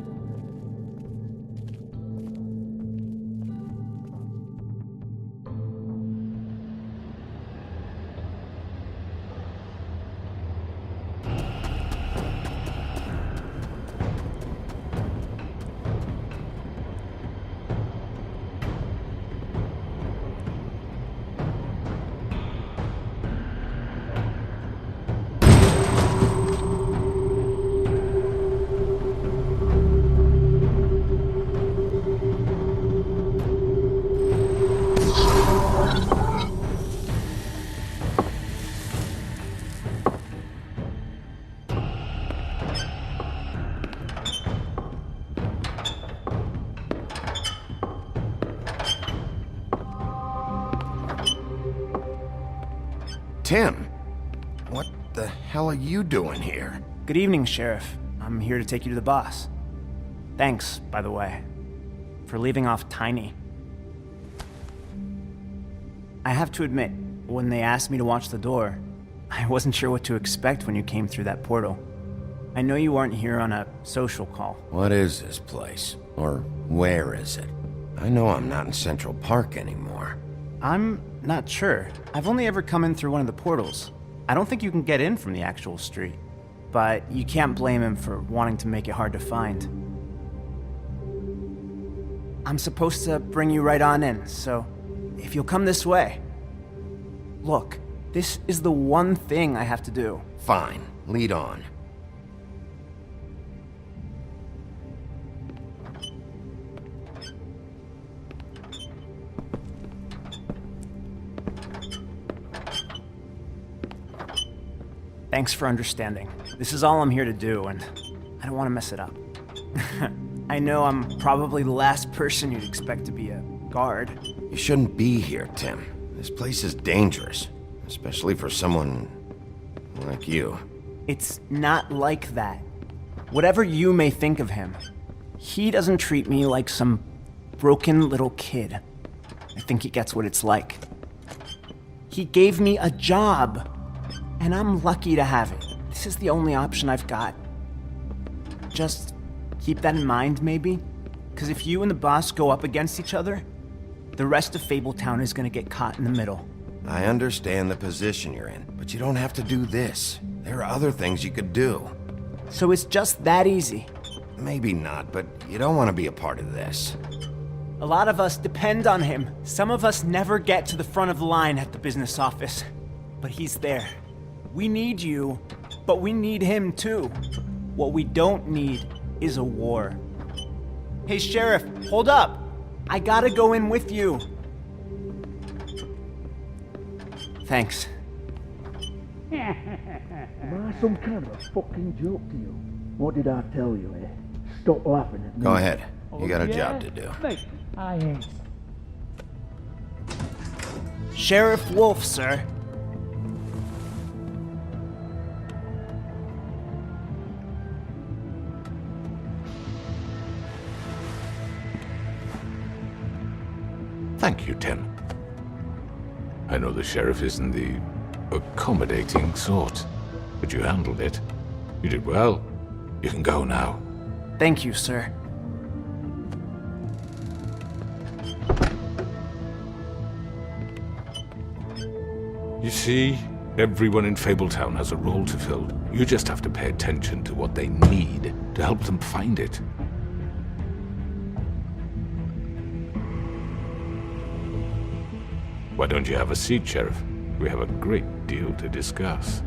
B: Tim, what the hell are you doing here?
N: Good evening, Sheriff. I'm here to take you to the boss. Thanks, by the way, for leaving off Tiny. I have to admit, when they asked me to watch the door, I wasn't sure what to expect when you came through that portal. I know you aren't here on a social call.
B: What is this place? Or where is it? I know I'm not in Central Park anymore.
N: I'm not sure. I've only ever come in through one of the portals. I don't think you can get in from the actual street. But you can't blame him for wanting to make it hard to find. I'm supposed to bring you right on in, so if you'll come this way. Look, this is the one thing I have to do.
B: Fine, lead on.
N: Thanks for understanding. This is all I'm here to do, and I don't want to mess it up. I know I'm probably the last person you'd expect to be a guard.
B: You shouldn't be here, Tim. This place is dangerous, especially for someone like you.
N: It's not like that. Whatever you may think of him, he doesn't treat me like some broken little kid. I think he gets what it's like. He gave me a job, and I'm lucky to have it. This is the only option I've got. Just keep that in mind, maybe? Because if you and the boss go up against each other, the rest of Fabletown is gonna get caught in the middle.
B: I understand the position you're in, but you don't have to do this. There are other things you could do.
N: So it's just that easy?
B: maybe not, but you don't want to be a part of this.
N: A lot of us depend on him. Some of us never get to the front of the line at the business office. But he's there. We need you, but we need him too. What we don't need is a war. Hey, Sheriff, hold up! I gotta go in with you. Thanks.
I: Am I some kind of a fucking joke to you? What did I tell you, eh? Stop laughing at me.
B: Go ahead. You got a
I: yeah?
B: job to do.
I: Mate, I ain't.
N: Sheriff Wolf, sir.
Q: Thank you, Tim. I know the sheriff isn't the accommodating sort, but you handled it. You did well. You can go now.
N: Thank you, sir.
Q: You see, everyone in Fabletown has a role to fill. You just have to pay attention to what they need to help them find it. Why don't you have a seat, Sheriff? We have a great deal to discuss.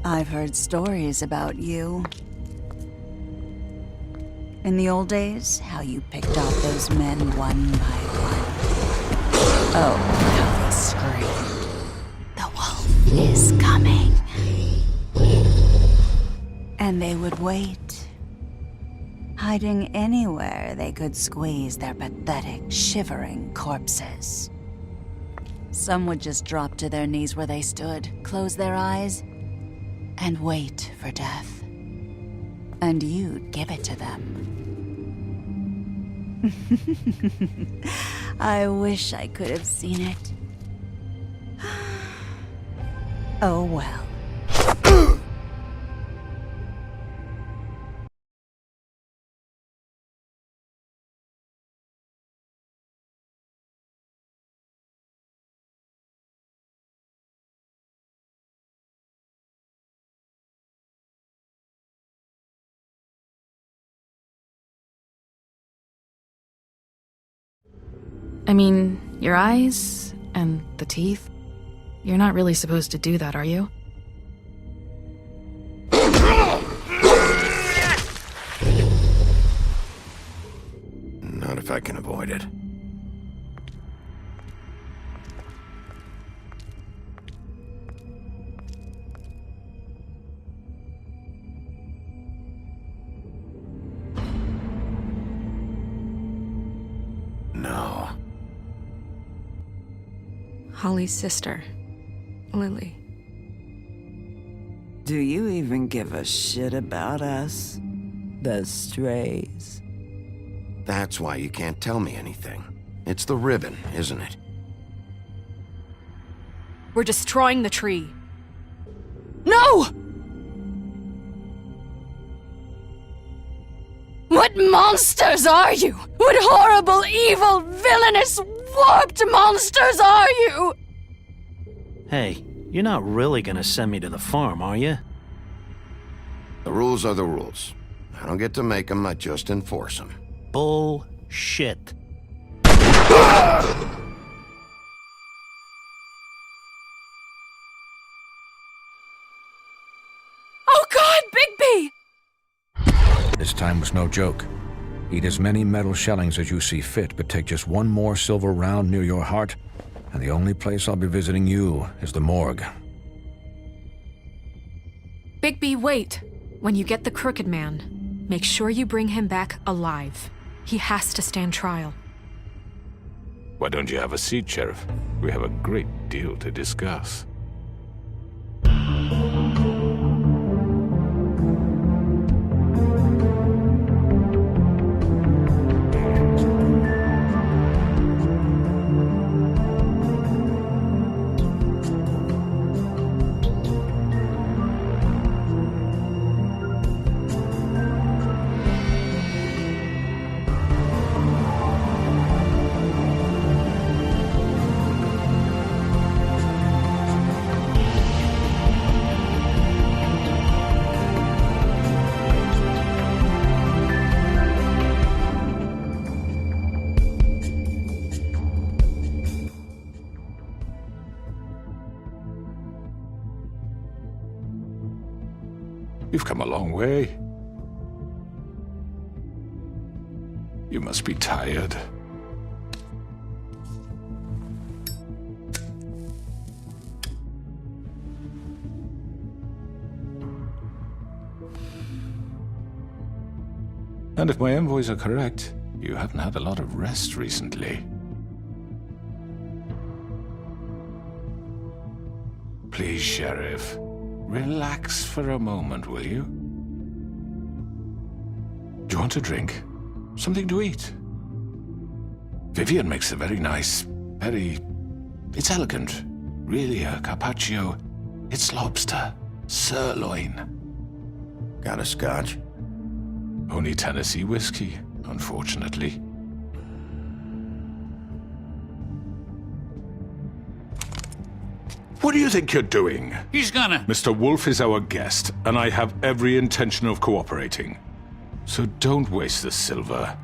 V: I've heard stories about you. In the old days, how you picked off those men one by one. Oh, how they screamed. The wolf is coming. And they would wait, hiding anywhere they could squeeze their pathetic, shivering corpses. Some would just drop to their knees where they stood, close their eyes, and wait for death. And you'd give it to them. I wish I could have seen it. Oh well.
W: I mean, your eyes and the teeth. You're not really supposed to do that, are you?
B: Not if I can avoid it. No.
J: Holly's sister, Lily.
X: Do you even give a shit about us? The strays?
B: That's why you can't tell me anything. It's the ribbon, isn't it?
S: We're destroying the tree. No!
D: What monsters are you? What horrible, evil, villainous, warped monsters are you?
Y: Hey, you're not really gonna send me to the farm, are you?
B: The rules are the rules. I don't get to make them, I just enforce them.
Y: Bullshit.
S: Oh God, Bigby!
Z: This time was no joke. Eat as many metal shellings as you see fit, but take just one more silver round near your heart, and the only place I'll be visiting you is the morgue.
S: Bigby, wait. When you get the Crooked Man, make sure you bring him back alive. He has to stand trial.
Q: Why don't you have a seat, Sheriff? We have a great deal to discuss. You've come a long way. You must be tired. And if my envoys are correct, you haven't had a lot of rest recently. Please, Sheriff, relax for a moment, will you? Do you want a drink? Something to eat? Vivian makes a very nice, it's elegant. Really a carpaccio. It's lobster. Sirloin.
B: Got a scotch?
Q: Only Tennessee whiskey, unfortunately. What do you think you're doing?
G: He's gonna...
Q: Mr. Wolf is our guest, and I have every intention of cooperating. So don't waste the silver.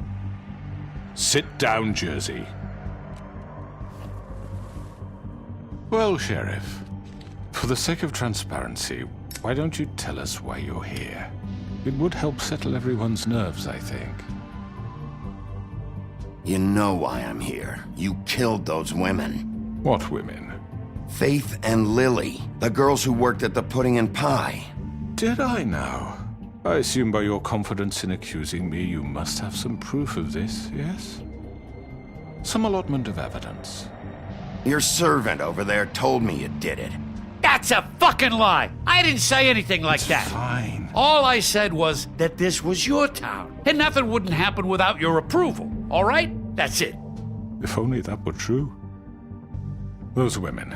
Q: Sit down, Jersey. Well, Sheriff, for the sake of transparency, why don't you tell us why you're here? It would help settle everyone's nerves, I think.
B: You know why I'm here. You killed those women.
Q: What women?
B: Faith and Lily, the girls who worked at the Pudding and Pie.
Q: Did I now? I assume by your confidence in accusing me, you must have some proof of this, yes? Some allotment of evidence.
B: Your servant over there told me you did it.
F: That's a fucking lie! I didn't say anything like that.
Q: Fine.
F: All I said was that this was your town, and nothing wouldn't happen without your approval, all right? That's it.
Q: If only that were true. Those women.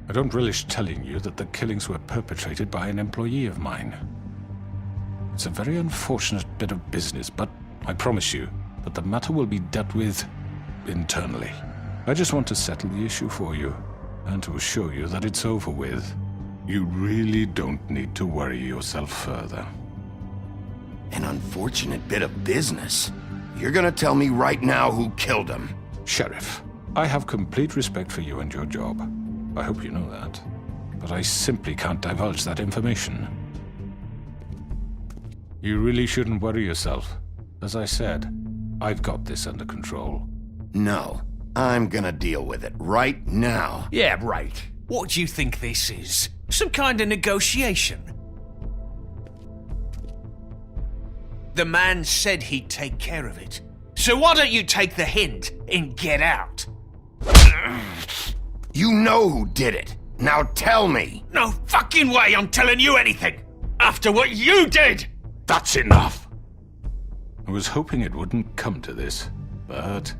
Q: I don't relish telling you that the killings were perpetrated by an employee of mine. It's a very unfortunate bit of business, but I promise you that the matter will be dealt with internally. I just want to settle the issue for you, and to assure you that it's over with. You really don't need to worry yourself further.
B: An unfortunate bit of business? You're gonna tell me right now who killed him?
Q: Sheriff, I have complete respect for you and your job. I hope you know that. But I simply can't divulge that information. You really shouldn't worry yourself. As I said, I've got this under control.
B: No, I'm gonna deal with it right now.
F: Yeah, right.
K: What do you think this is? Some kind of negotiation? The man said he'd take care of it. So why don't you take the hint and get out?
B: You know who did it. Now tell me.
K: No fucking way I'm telling you anything! After what you did!
Q: That's enough! I was hoping it wouldn't come to this, but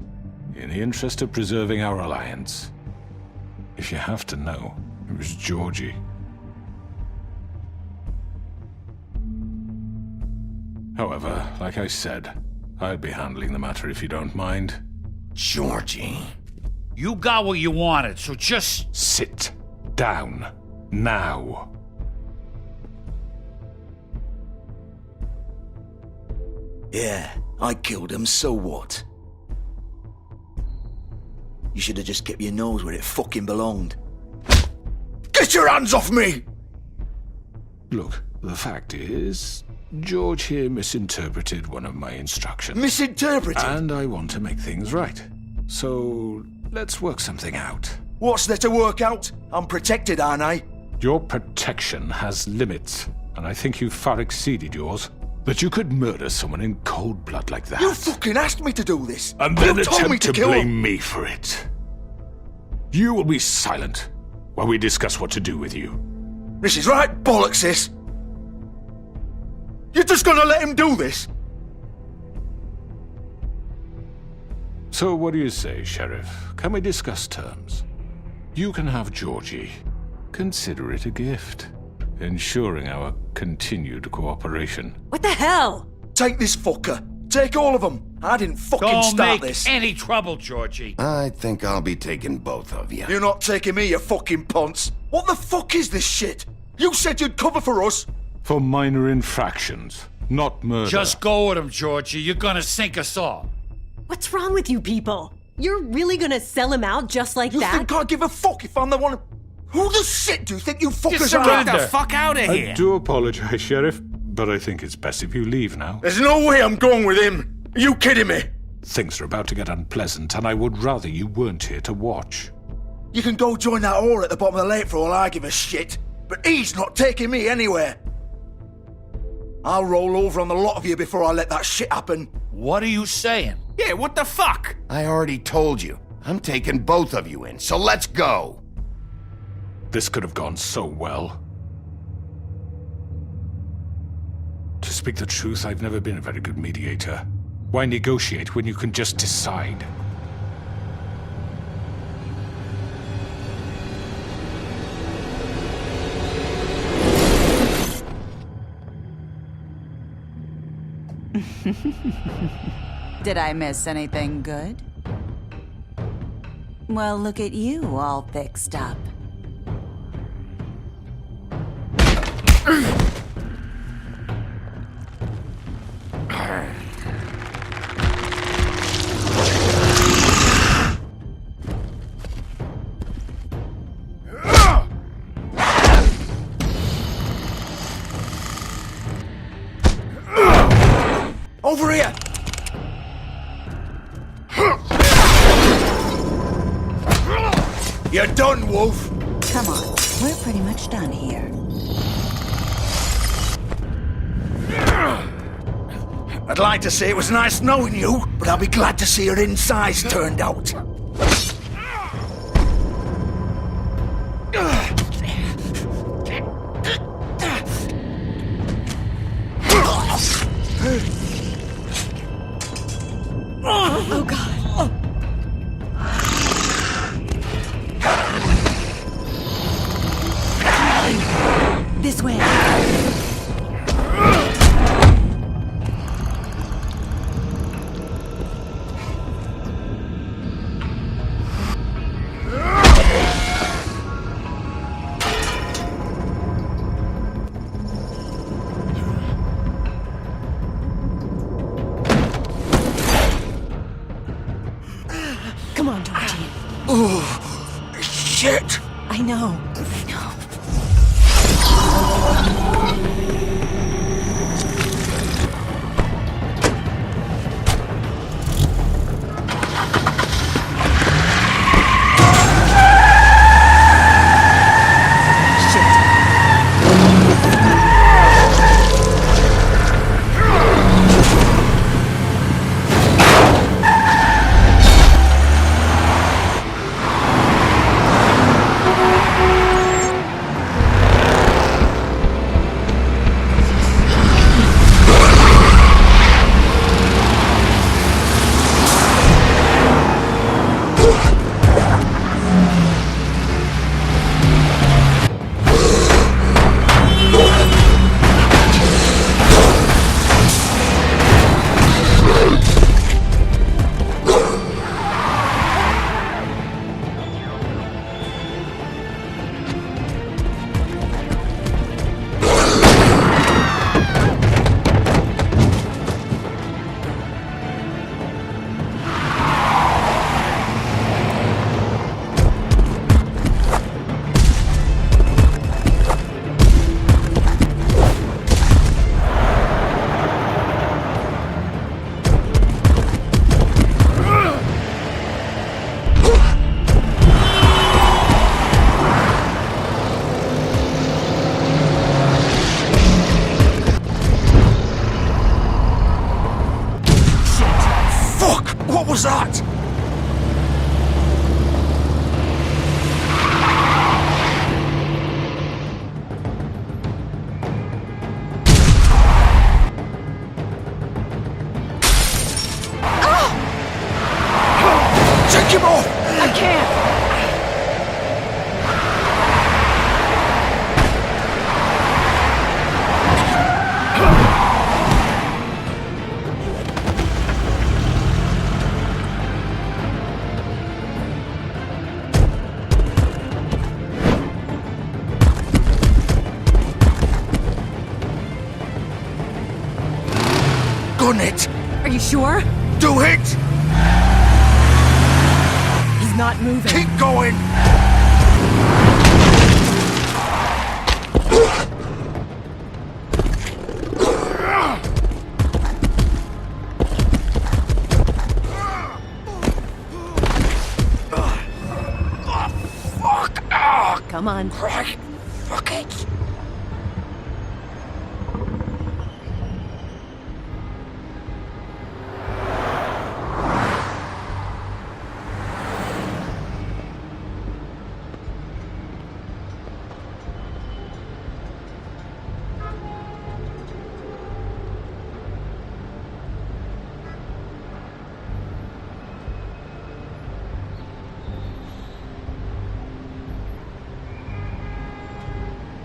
Q: in the interest of preserving our alliance, if you have to know, it was Georgie. However, like I said, I'll be handling the matter if you don't mind.
B: Georgie.
F: You got what you wanted, so just...
Q: Sit down. Now.
K: Yeah, I killed him, so what? You should have just kept your nose where it fucking belonged. Get your hands off me!
Q: Look, the fact is, George here misinterpreted one of my instructions.
K: Misinterpreted?
Q: And I want to make things right. So, let's work something out.
K: What's there to work out? I'm protected, aren't I?
Q: Your protection has limits, and I think you've far exceeded yours. That you could murder someone in cold blood like that.
K: You fucking asked me to do this!
Q: And then
K: you told me
Q: attempt to
K: kill
Q: blame
K: him.
Q: me for it. You will be silent while we discuss what to do with you.
K: This is right bollocks, sis! You're just gonna let him do this?
Q: So what do you say, Sheriff? Can we discuss terms? You can have Georgie. Consider it a gift, ensuring our continued cooperation.
O: What the hell?
K: Take this fucker. Take all of them. I didn't fucking
F: Don't
K: start
F: make
K: this.
F: any trouble, Georgie.
B: I think I'll be taking both of you.
K: You're not taking me, you fucking ponce. What the fuck is this shit? You said you'd cover for us.
Q: For minor infractions, not murder.
F: Just go with him, Georgie. You're gonna sink us all.
O: What's wrong with you people? You're really gonna sell him out just like
K: You
O: that?
K: think I give a fuck if I'm the one? Who the shit do you think you fuckers
F: Get
K: are?
F: the
K: fuck out of
Q: I do apologize, Sheriff, But I think it's best if you leave now.
A: There's no way I'm going with him! Are you kidding me?
Q: Things are about to get unpleasant, and I would rather you weren't here to watch.
A: You can go join that whore at the bottom of the lake for all I give a shit, but he's not taking me anywhere. I'll roll over on the lot of you before I let that shit happen.
F: What are you saying?
K: Yeah, what the fuck?
B: I already told you. I'm taking both of you in, so let's go.
Q: This could have gone so well. To speak the truth, I've never been a very good mediator. Why negotiate when you can just decide?
V: Did I miss anything good? Well, look at you, all fixed up.
A: Over here! You're done, Wolf!
V: Come on, we're pretty much done here.
A: I'd like to say it was nice knowing you, but I'll be glad to see your insides turned out.
S: Oh, God.
V: This way.
O: Come on, Georgie.
A: Oh, shit!
O: I know.
A: What was that? Take him off!
S: I can't!
A: Gun it!
S: Are you sure?
A: Do it!
S: He's not moving.
A: Keep going!
O: Come on.
A: Right. Fuck it.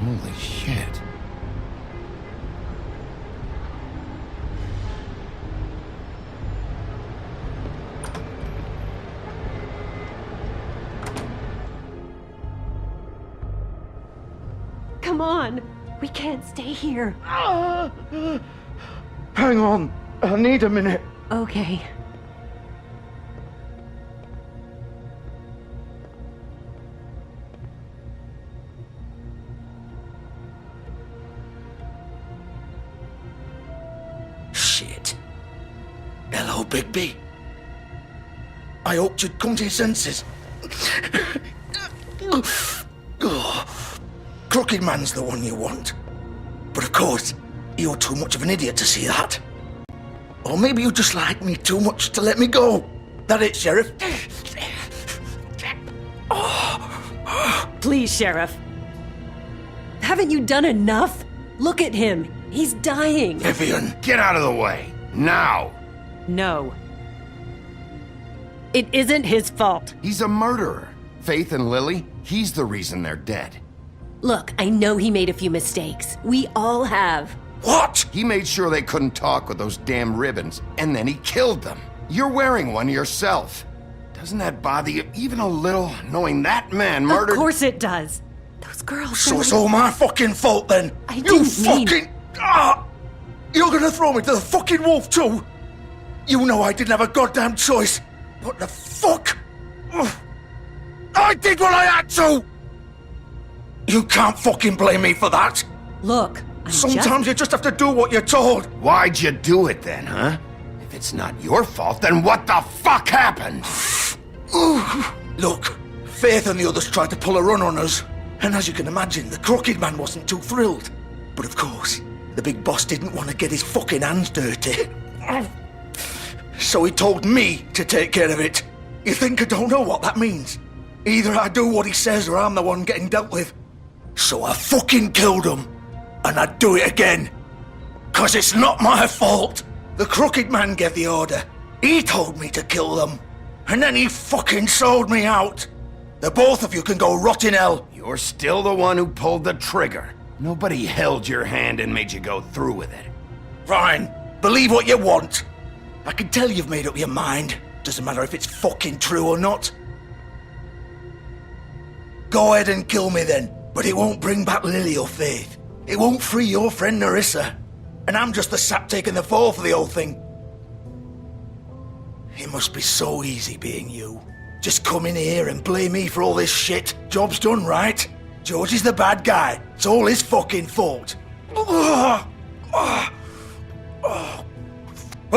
B: Holy shit.
O: Come on. We can't stay here.
A: Hang on. I need a minute.
O: Okay.
A: Shit. Hello, Bigby. I hoped you'd come to your senses. Crooked Man's the one you want. But of course, you're too much of an idiot to see that. Or maybe you just like me too much to let me go. That it, Sheriff?
O: Please, Sheriff. Haven't you done enough? Look at him. He's dying.
B: Vivian, get out of the way. Now.
O: No. It isn't his fault.
B: He's a murderer. Faith and Lily, he's the reason they're dead.
O: Look, I know he made a few mistakes. We all have.
B: What? He made sure they couldn't talk with those damn ribbons, and then he killed them. You're wearing one yourself. Doesn't that bother you even a little, knowing that man murdered—
O: Of course it does. Those girls—
A: So it's all my fucking fault then?
O: I didn't mean—
A: You're gonna throw me to the fucking wolf too? You know I didn't have a goddamn choice. What the fuck? I did what I had to! You can't fucking blame me for that.
O: Look,
A: sometimes you just have to do what you're told.
B: Why'd you do it then, huh? If it's not your fault, then what the fuck happened?
A: Look, Faith and the others tried to pull a run on us. And as you can imagine, the Crooked Man wasn't too thrilled. But of course, the big boss didn't want to get his fucking hands dirty. So he told me to take care of it. You think I don't know what that means? Either I do what he says or I'm the one getting dealt with. So I fucking killed him. And I'd do it again. 'Cause it's not my fault. The Crooked Man gave the order. He told me to kill them. And then he fucking sold me out. The both of you can go rot in hell.
B: You're still the one who pulled the trigger. Nobody held your hand and made you go through with it.
A: Fine. Believe what you want. I can tell you've made up your mind. Doesn't matter if it's fucking true or not. Go ahead and kill me then. But it won't bring back Lily or Faith. It won't free your friend Nerissa. And I'm just the sap taking the fall for the whole thing. It must be so easy being you. Just come in here and blame me for all this shit. Job's done, right? George is the bad guy. It's all his fucking fault. But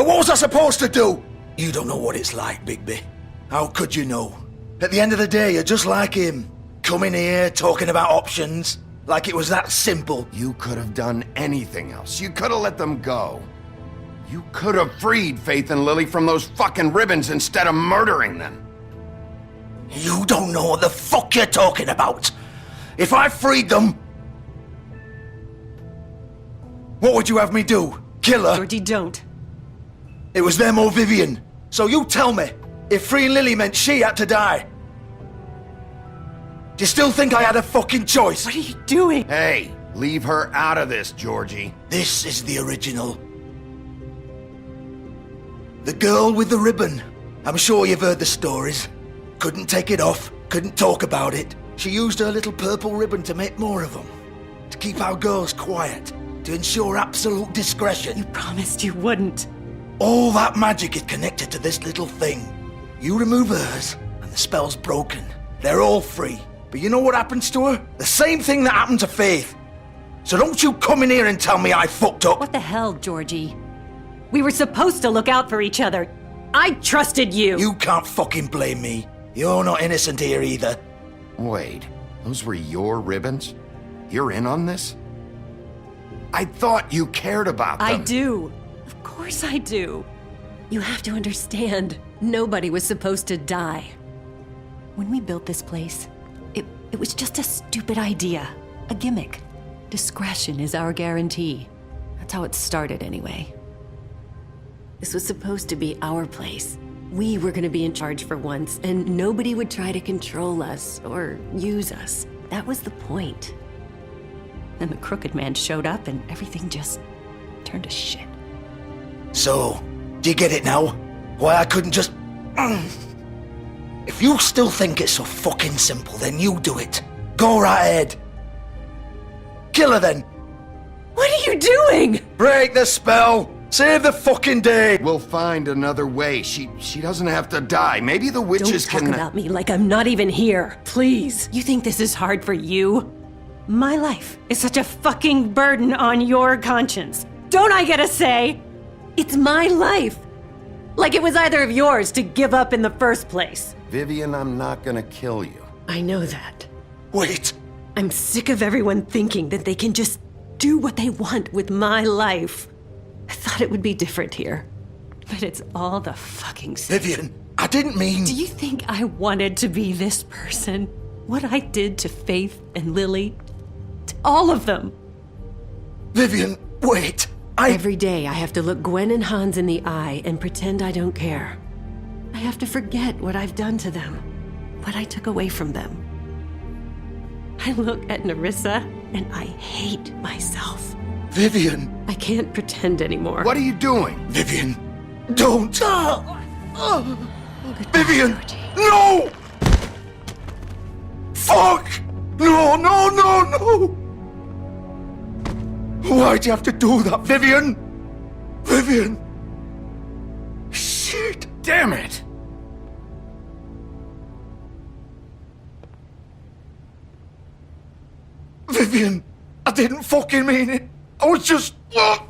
A: what was I supposed to do? You don't know what it's like, Bigby. How could you know? At the end of the day, you're just like him. Coming here, talking about options. Like it was that simple.
B: You could have done anything else. You could have let them go. You could have freed Faith and Lily from those fucking ribbons instead of murdering them.
A: You don't know what the fuck you're talking about. If I freed them... What would you have me do? Kill her?
O: Georgie, don't.
A: It was them or Vivian. So you tell me, if freeing Lily meant she had to die. Do you still think I had a fucking choice?
O: What are you doing?
B: Hey, leave her out of this, Georgie.
A: This is the original. The girl with the ribbon. I'm sure you've heard the stories. Couldn't take it off, couldn't talk about it. She used her little purple ribbon to make more of them. To keep our girls quiet. To ensure absolute discretion.
O: You promised you wouldn't.
A: All that magic is connected to this little thing. You remove hers, and the spell's broken. They're all free. But you know what happens to her? The same thing that happened to Faith. So don't you come in here and tell me I fucked up.
O: What the hell, Georgie? We were supposed to look out for each other. I trusted you.
A: You can't fucking blame me. You're not innocent here either.
B: Wait, Those were your ribbons? You're in on this? I thought you cared about them.
O: I do. Of course I do. You have to understand, nobody was supposed to die. When we built this place, it was just a stupid idea, a gimmick. Discretion is our guarantee. That's how it started anyway. This was supposed to be our place. We were gonna be in charge for once, and nobody would try to control us or use us. That was the point. Then the crooked man showed up and everything just turned to shit.
A: So, do you get it now? Why I couldn't just... If you still think it's so fucking simple, then you do it. Go right ahead. Kill her then.
O: What are you doing?
A: Break the spell. Save the fucking day.
B: We'll find another way. She doesn't have to die. Maybe the witches
O: Don't talk about me like I'm not even here. Please. You think this is hard for you? My life is such a fucking burden on your conscience. Don't I get a say? It's my life. Like it was either of yours to give up in the first place.
B: Vivian, I'm not gonna kill you.
O: I know that.
A: Wait.
O: I'm sick of everyone thinking that they can just do what they want with my life. I thought it would be different here. But it's all the fucking same.
A: Vivian, I didn't mean...
O: Do you think I wanted to be this person? What I did to Faith and Lily? To all of them?
A: Vivian, wait.
O: Every day I have to look Gwen and Hans in the eye and pretend I don't care. I have to forget what I've done to them, what I took away from them. I look at Nerissa and I hate myself.
A: Vivian.
O: I can't pretend anymore.
B: What are you doing?
A: Vivian, don't. Vivian, no! Fuck! No, no, no, no! Why'd you have to do that, Vivian? Vivian! Shit!
B: Damn it!
A: Vivian, I didn't fucking mean it. I was just... Oh!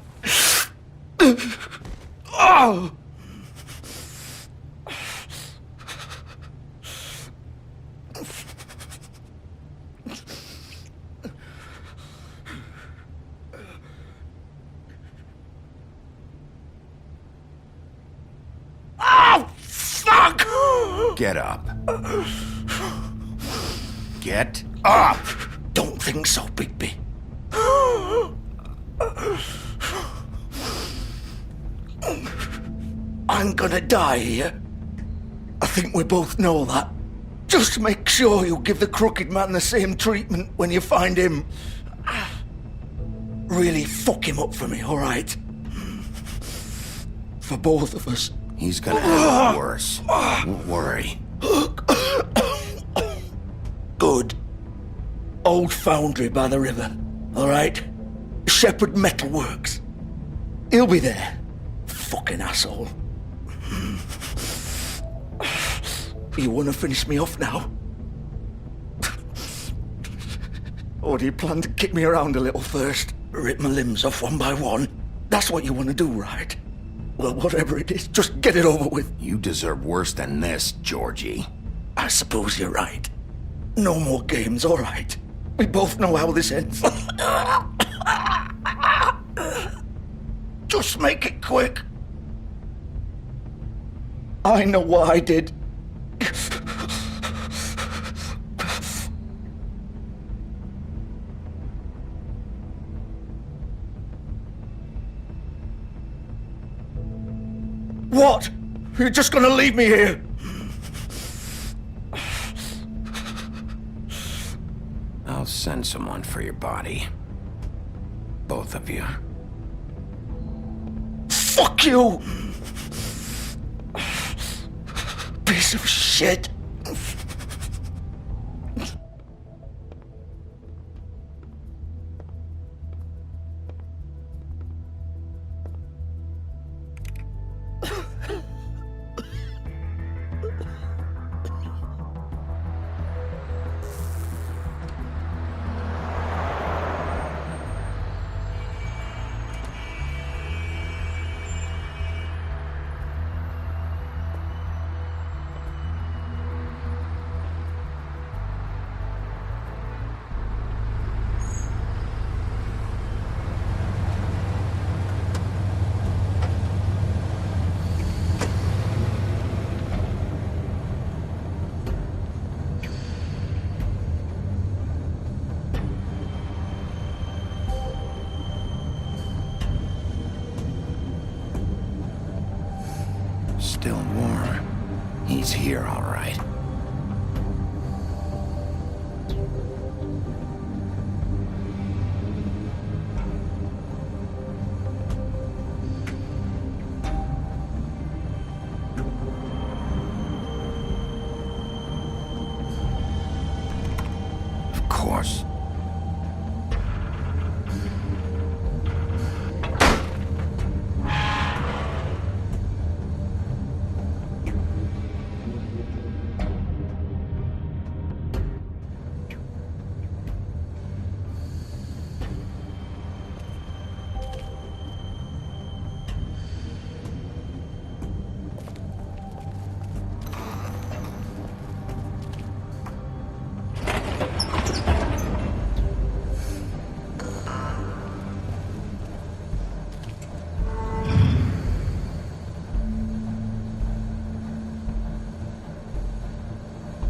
A: Oh, fuck!
B: Get up. Get up!
A: Don't think so, Bigby. I'm gonna die here. I think we both know that. Just make sure you give the crooked man the same treatment when you find him. Really fuck him up for me, alright? For both of us.
B: He's gonna have it worse. Don't worry.
A: Good. Old foundry by the river, alright? Shepherd Metalworks. He'll be there. Fucking asshole. You wanna finish me off now? Or do you plan to kick me around a little first? Rip my limbs off one by one? That's what you wanna do, right? Well, whatever it is, just get it over with.
B: You deserve worse than this, Georgie.
A: I suppose you're right. No more games, alright. We both know how this ends. Just make it quick. I know what I did. What? You're just gonna leave me here?
B: I'll send someone for your body. Both of you.
A: Fuck you! Piece of shit.
B: still warm. He's here, all right. Of course.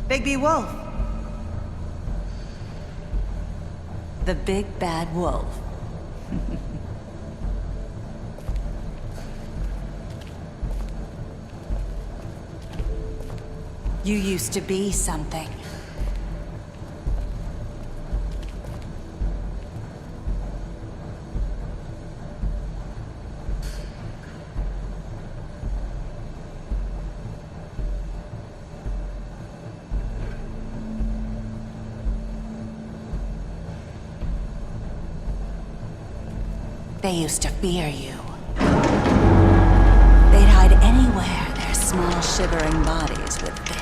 V: Bigby Wolf. The big bad wolf. You used to be something. They used to fear you. They'd hide anywhere their small, shivering bodies would fit.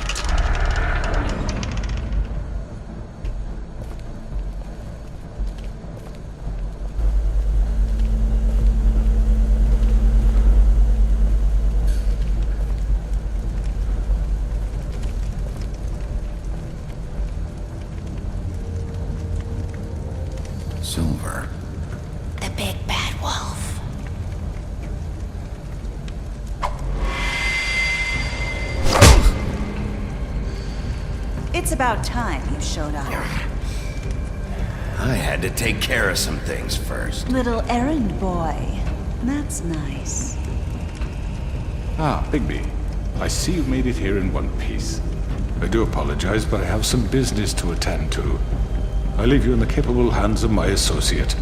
B: Silver.
V: The big bad wolf. It's about time you showed up.
B: I had to take care of some things first.
V: Little errand boy. That's nice.
Q: Ah, Bigby. I see you made it here in one piece. I do apologize, but I have some business to attend to. I leave you in the capable hands of my associate.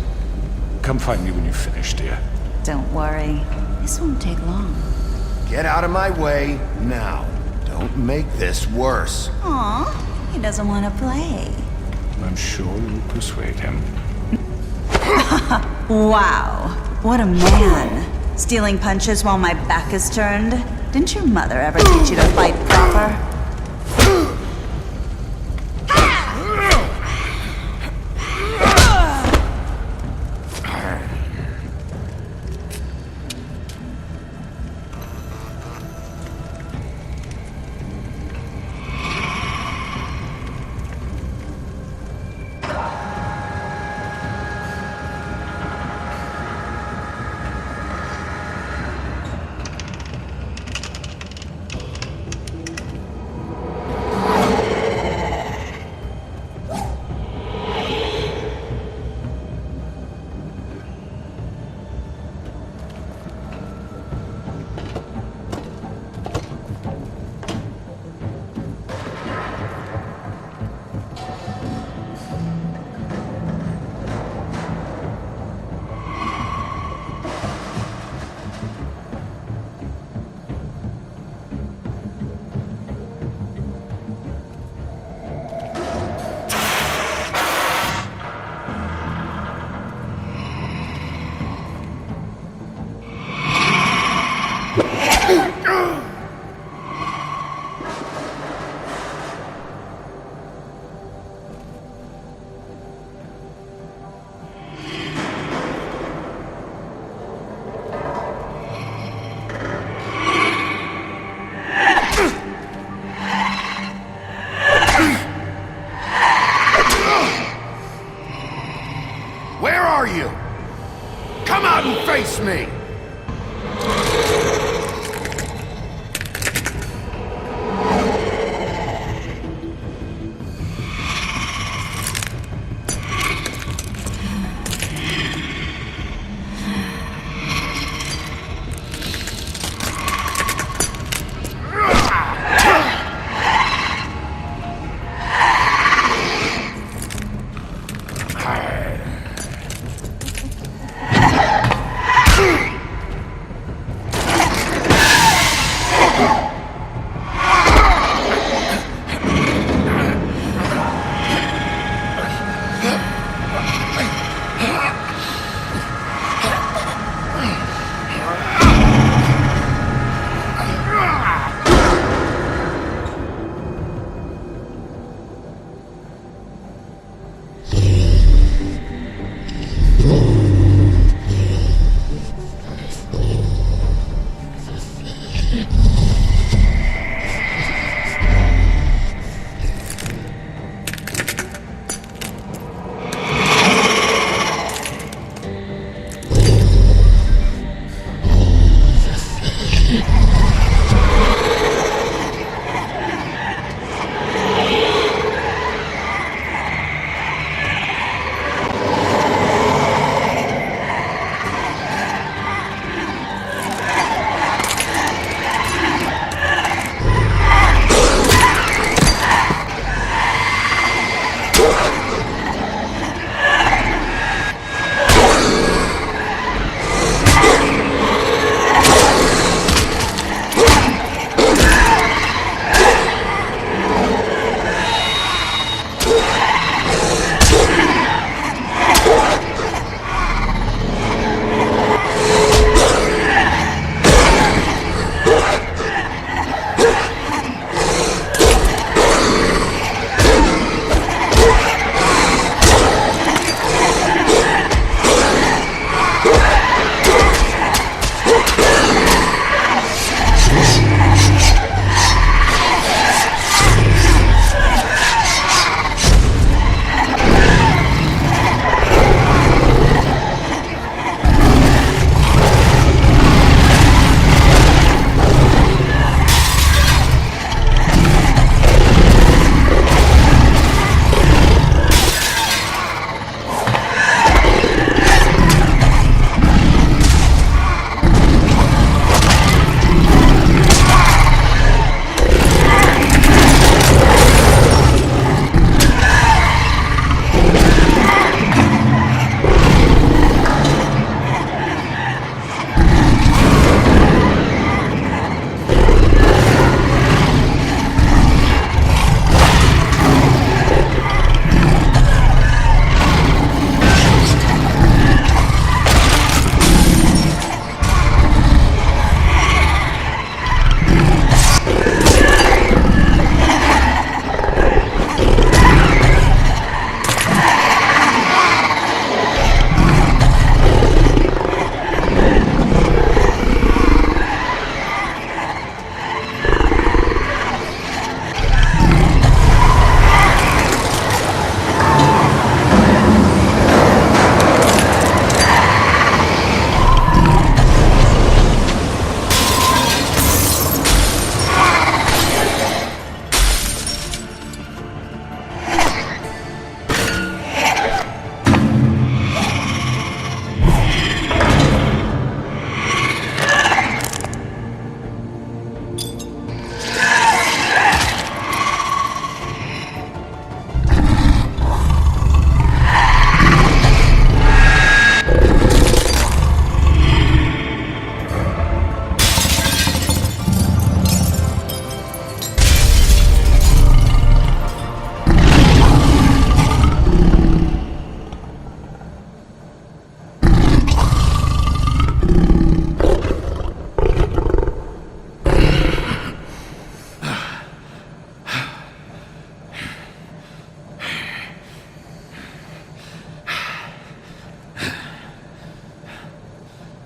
Q: Come find me when you've finished, dear.
V: Don't worry. This won't take long.
B: Get out of my way now. Don't make this worse.
V: Aw, he doesn't want to play.
Q: I'm sure you'll persuade him.
V: Wow, what a man. Stealing punches while my back is turned? Didn't your mother ever teach you to fight proper?
B: Where are you? Come out and face me!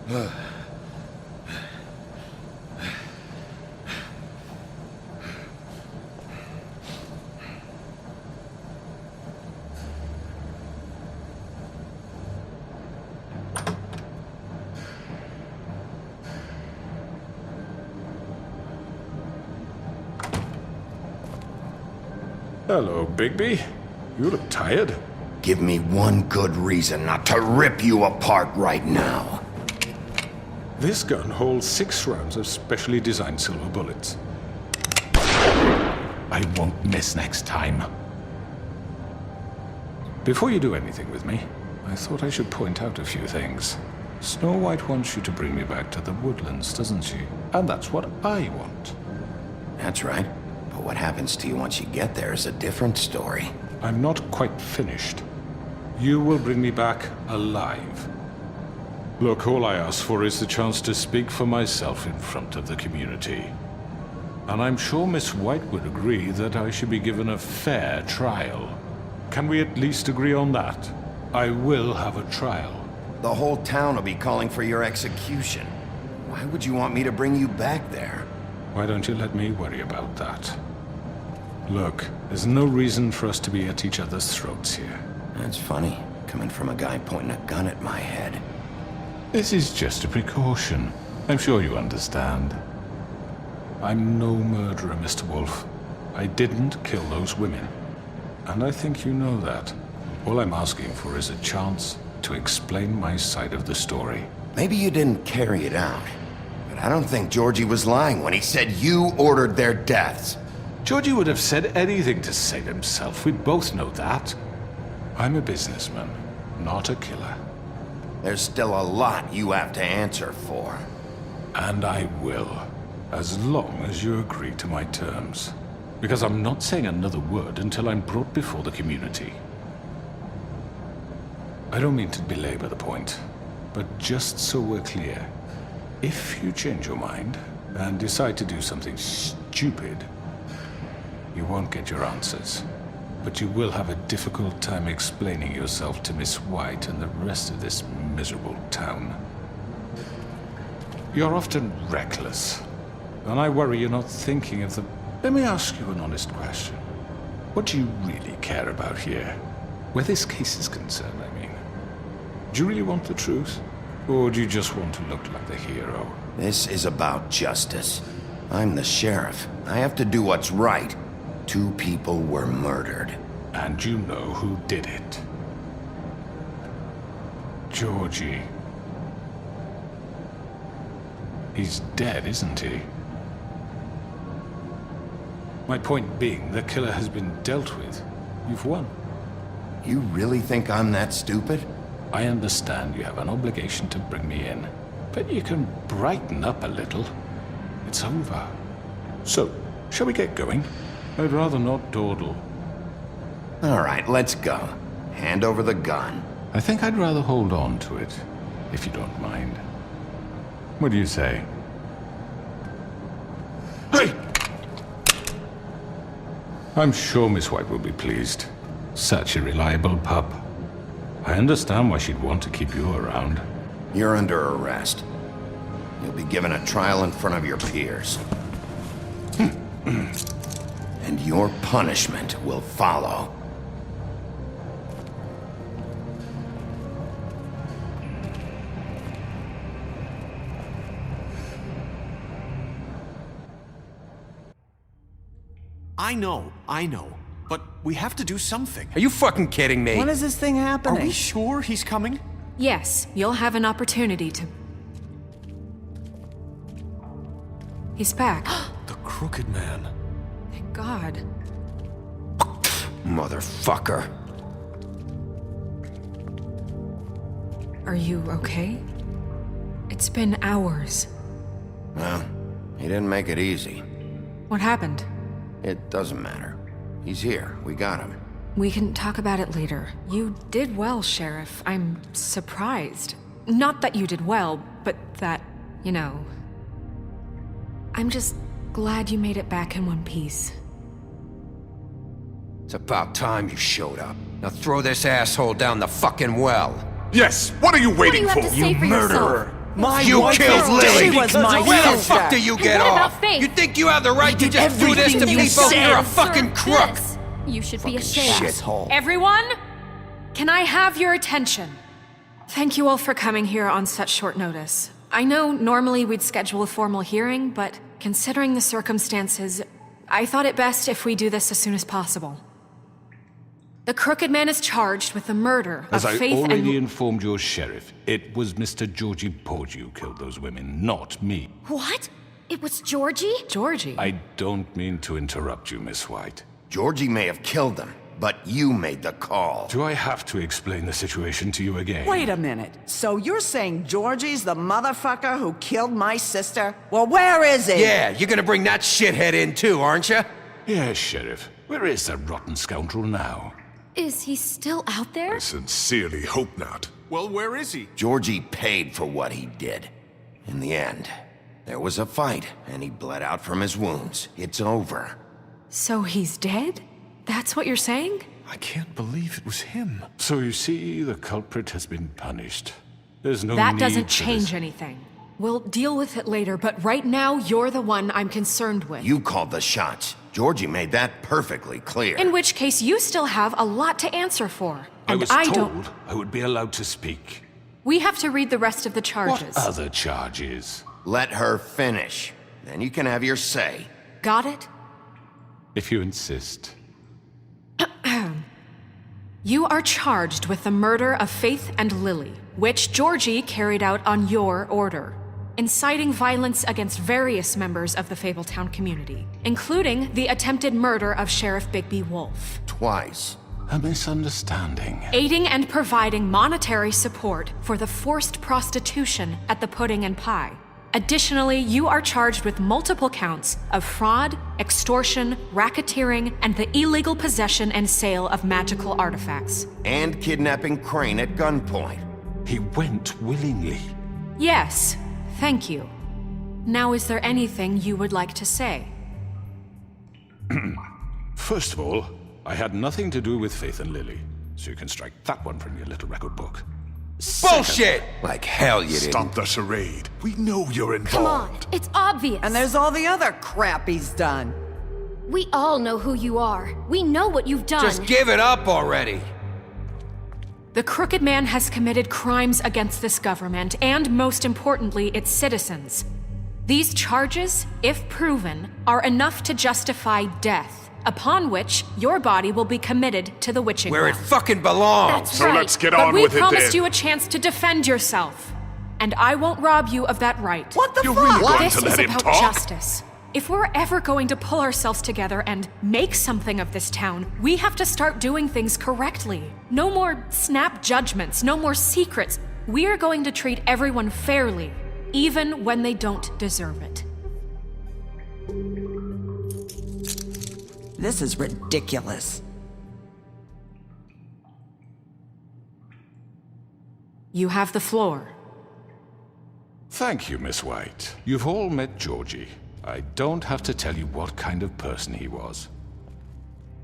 L: Hello, Bigby. You look tired.
B: Give me one good reason not to rip you apart right now.
L: This gun holds 6 rounds of specially designed silver bullets. I won't miss next time. Before you do anything with me, I thought I should point out a few things. Snow White wants you to bring me back to the woodlands, doesn't she? And that's what I want.
B: That's right. But what happens to you once you get there is a different story.
L: I'm not quite finished. You will bring me back alive. Look, all I ask for is the chance to speak for myself in front of the community. And I'm sure Miss White would agree that I should be given a fair trial. Can we at least agree on that? I will have a trial.
B: The whole town will be calling for your execution. Why would you want me to bring you back there?
L: Why don't you let me worry about that? Look, there's no reason for us to be at each other's throats here.
B: That's funny, coming from a guy pointing a gun at my head.
L: This is just a precaution. I'm sure you understand. I'm no murderer, Mr. Wolf. I didn't kill those women. And I think you know that. All I'm asking for is a chance to explain my side of the story.
B: Maybe you didn't carry it out, but I don't think Georgie was lying when he said you ordered their deaths.
L: Georgie would have said anything to save himself. We both know that. I'm a businessman, not a killer.
B: There's still a lot you have to answer for.
L: And I will, as long as you agree to my terms. Because I'm not saying another word until I'm brought before the community. I don't mean to belabor the point, but just so we're clear, if you change your mind and decide to do something stupid, you won't get your answers. But you will have a difficult time explaining yourself to Miss White and the rest of this miserable town. You're often reckless, and I worry you're not thinking of the... Let me ask you an honest question. What do you really care about here? Where this case is concerned, I mean. Do you really want the truth? Or do you just want to look like the hero?
B: This is about justice. I'm the sheriff. I have to do what's right. 2 people were murdered.
L: And you know who did it. Georgie. He's dead, isn't he? My point being, the killer has been dealt with. You've won.
B: You really think I'm that stupid?
L: I understand you have an obligation to bring me in, but you can brighten up a little. It's over. So, shall we get going? I'd rather not dawdle.
B: All right, let's go. Hand over the gun.
L: I think I'd rather hold on to it, if you don't mind. What do you say? Hey! I'm sure Miss White will be pleased. Such a reliable pup. I understand why she'd want to keep you around.
B: You're under arrest. You'll be given a trial in front of your peers. And your punishment will follow.
K: I know. But we have to do something.
C: Are you fucking kidding me?
N: When is this thing happening?
K: Are we sure he's coming?
J: Yes, you'll have an opportunity to... He's back.
C: The Crooked Man.
J: Thank God.
C: Motherfucker.
J: Are you okay? It's been hours.
B: Well, he didn't make it easy.
J: What happened?
B: It doesn't matter. He's here. We got him.
J: We can talk about it later. You did well, Sheriff. I'm surprised. Not that you did well, but that, you know... I'm just glad you made it back in one piece.
C: It's about time you showed up. Now throw this asshole down the fucking well.
L: Yes! What are you waiting
D: What do you have to say for
L: murderer!
D: yourself?
C: My
K: You
C: wife
K: killed
C: is
K: Lily!
C: dead because of
K: Where the
C: sister.
K: fuck do you get
D: What about
K: off?
D: Faith?
K: You think you have the right to
C: did
K: just do this to
C: everything you
K: people?
C: said.
K: You're a fucking crook!
D: This. You should be ashamed.
B: Shithole.
S: Everyone, can I have your attention? Thank you all for coming here on such short notice. I know normally we'd schedule a formal hearing, but considering the circumstances, I thought it best if we do this as soon as possible. The Crooked Man is charged with the murder
L: As
S: of
L: I
S: Faith
L: already
S: and...
L: informed your sheriff, it was Mr. Georgie Porgy who killed those women, not me.
D: What? It was Georgie?
S: Georgie?
L: I don't mean to interrupt you, Miss White.
B: Georgie may have killed them, but you made the call.
L: Do I have to explain the situation to you again?
X: Wait a minute. So you're saying Georgie's the motherfucker who killed my sister? Well, where is he?
K: Yeah, you're gonna bring that shithead in too, aren't you?
L: Yes, Sheriff. Where is that rotten scoundrel now?
D: Is he still out there?
R: I sincerely hope not. Well, where is he?
B: Georgie paid for what he did. In the end, there was a fight, and he bled out from his wounds. It's over.
S: So he's dead? That's what you're saying?
L: I can't believe it was him. So you see, the culprit has been punished. There's no
S: That
L: need
S: doesn't
L: for
S: change
L: this.
S: anything. We'll deal with it later, but right now, you're the one I'm concerned with.
B: You called the shots. Georgie made that perfectly clear.
S: In which case, you still have a lot to answer for.
L: I
S: And
L: was
S: I
L: told
S: don't...
L: I would be allowed to speak.
S: We have to read the rest of the charges.
L: What other charges?
B: Let her finish. Then you can have your say.
S: Got it?
L: If you insist.
S: You are charged with the murder of Faith and Lily, which Georgie carried out on your order, inciting violence against various members of the Fabletown community, including the attempted murder of Sheriff Bigby Wolf.
B: Twice.
L: A misunderstanding.
S: Aiding and providing monetary support for the forced prostitution at the Pudding and Pie. Additionally, you are charged with multiple counts of fraud, extortion, racketeering, and the illegal possession and sale of magical artifacts.
B: And kidnapping Crane at gunpoint.
L: He went willingly.
S: Yes, thank you. Now, is there anything you would like to say?
L: First of all, I had nothing to do with Faith and Lily, so you can strike that one from your little record book.
K: Bullshit!
C: Like hell you didn't.
R: Stop the charade. We know you're involved.
D: Come on, it's obvious.
X: And there's all the other crap he's done.
D: We all know who you are. We know what you've done.
K: Just give it up already.
S: The Crooked Man has committed crimes against this government and, most importantly, its citizens. These charges, if proven, are enough to justify death, upon which your body will be committed to the witching
K: Where it
S: well.
K: fucking belongs.
D: That's
R: So
D: right.
R: let's get
S: But
R: on
S: we
R: with it
S: promised
R: then.
S: you a chance to defend yourself, and I won't rob you of that right.
X: What the
R: You're
X: fuck?
R: really going
S: This
R: to
S: is
R: let him
S: about
R: talk?
S: justice. If we're ever going to pull ourselves together and make something of this town, we have to start doing things correctly. No more snap judgments, no more secrets. We are going to treat everyone fairly, even when they don't deserve it.
X: This is ridiculous.
S: You have the floor.
L: Thank you, Miss White. You've all met Georgie. I don't have to tell you what kind of person he was.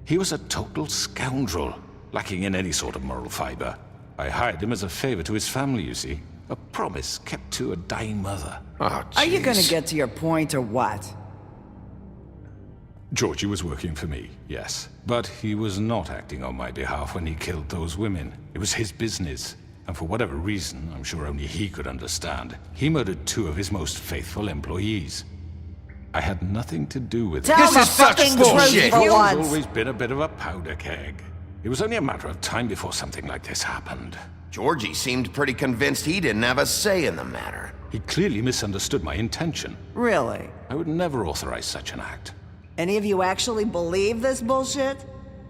L: He was a total scoundrel, lacking in any sort of moral fiber. I hired him as a favor to his family, you see. A promise kept to a dying mother.
C: Oh,
X: Are you gonna
C: jeez.
X: get to your point or what?
L: Georgie was working for me, yes. But he was not acting on my behalf when he killed those women. It was his business. And for whatever reason, I'm sure only he could understand, he murdered 2 of his most faithful employees. I had nothing to do with it.
X: Tell the fucking truth for
L: Georgie's
X: once.
L: always been a bit of a powder keg. It was only a matter of time before something like this happened.
B: Georgie seemed pretty convinced he didn't have a say in the matter.
L: He clearly misunderstood my intention.
X: Really?
L: I would never authorize such an act.
X: Any of you actually believe this bullshit?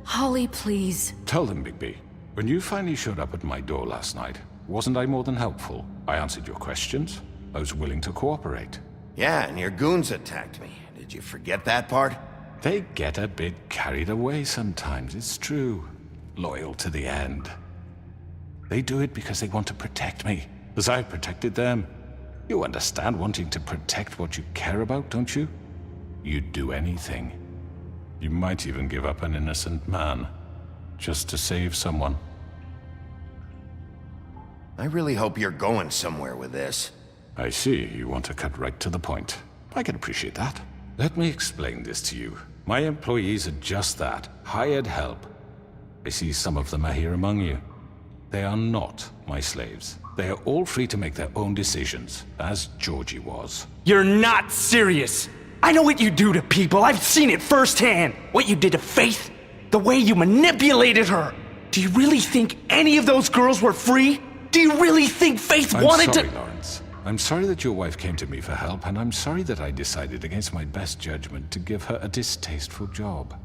S: Holly, please.
L: Tell them, Bigby. When you finally showed up at my door last night, wasn't I more than helpful? I answered your questions. I was willing to cooperate.
B: Yeah, and your goons attacked me. Did you forget that part?
L: They get a bit carried away sometimes, it's true. Loyal to the end. They do it because they want to protect me, as I've protected them. You understand wanting to protect what you care about, don't you? You'd do anything. You might even give up an innocent man, just to save someone.
B: I really hope you're going somewhere with this.
L: I see you want to cut right to the point. I can appreciate that. Let me explain this to you. My employees are just that, hired help. I see some of them are here among you. They are not my slaves. They are all free to make their own decisions, as Georgie was.
N: You're not serious! I know what you do to people, I've seen it firsthand! What you did to Faith, the way you manipulated her! Do you really think any of those girls were free? Do you really think Faith wanted to—
L: I'm sorry, Lawrence. I'm sorry that your wife came to me for help, and I'm sorry that I decided against my best judgment to give her a distasteful job.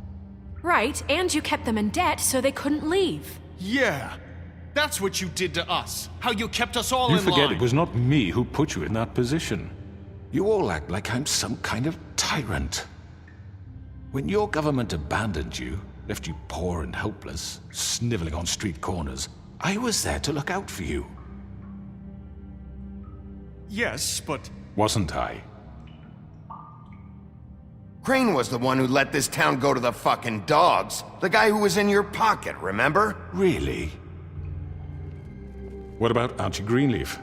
S: Right, and you kept them in debt so they couldn't leave.
K: Yeah, that's what you did to us. How you kept us all in line.
L: You forget it was not me who put you in that position. You all act like I'm some kind of tyrant. When your government abandoned you, left you poor and helpless, sniveling on street corners, I was there to look out for you.
K: Yes, but...
L: Wasn't I?
B: Crane was the one who let this town go to the fucking dogs. The guy who was in your pocket, remember?
L: Really? What about Auntie Greenleaf?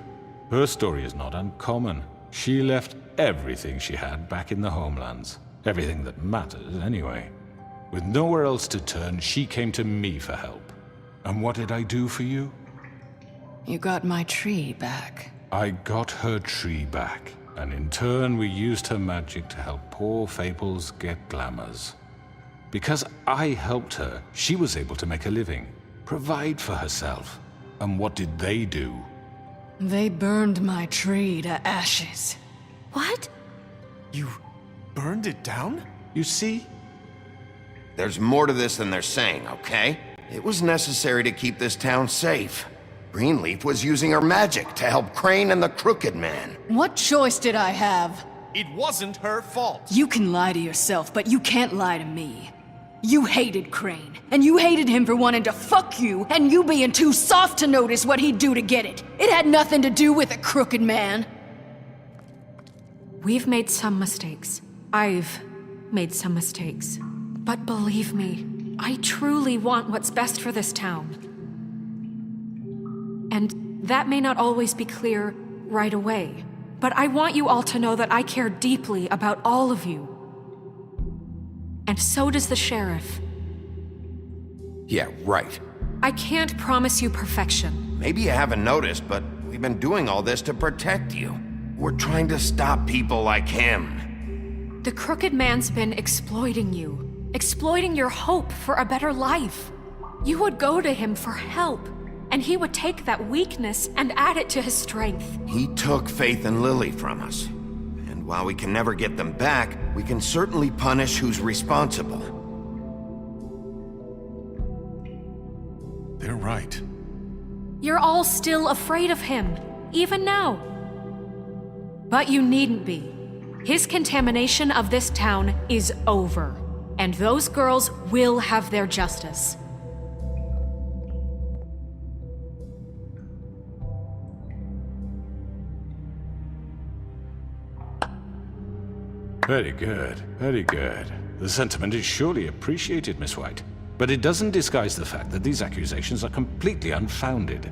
L: Her story is not uncommon. She left everything she had back in the homelands. Everything that mattered, anyway. With nowhere else to turn, she came to me for help. And what did I do for you?
W: You got my tree back.
L: I got her tree back, and in turn we used her magic to help poor Fables get glamours. Because I helped her, she was able to make a living, provide for herself. And what did they do?
W: They burned my tree to ashes.
K: What? You burned it down?
B: You see? There's more to this than they're saying, okay? It was necessary to keep this town safe. Greenleaf was using her magic to help Crane and the Crooked Man.
W: What choice did I have?
K: It wasn't her fault.
W: You can lie to yourself, but you can't lie to me. You hated Crane, and you hated him for wanting to fuck you, and you being too soft to notice what he'd do to get it. It had nothing to do with a Crooked Man.
S: We've made some mistakes. I've made some mistakes. But believe me, I truly want what's best for this town. And that may not always be clear right away, but I want you all to know that I care deeply about all of you. And so does the sheriff.
B: Yeah, right.
S: I can't promise you perfection.
B: Maybe you haven't noticed, but we've been doing all this to protect you. We're trying to stop people like him.
S: The Crooked Man's been exploiting you, exploiting your hope for a better life. You would go to him for help, and he would take that weakness and add it to his strength.
B: He took Faith and Lily from us. And while we can never get them back, we can certainly punish who's responsible.
G: They're right.
S: You're all still afraid of him, even now. But you needn't be. His contamination of this town is over, and those girls will have their justice.
L: Very good, very good. The sentiment is surely appreciated, Miss White. But it doesn't disguise the fact that these accusations are completely unfounded.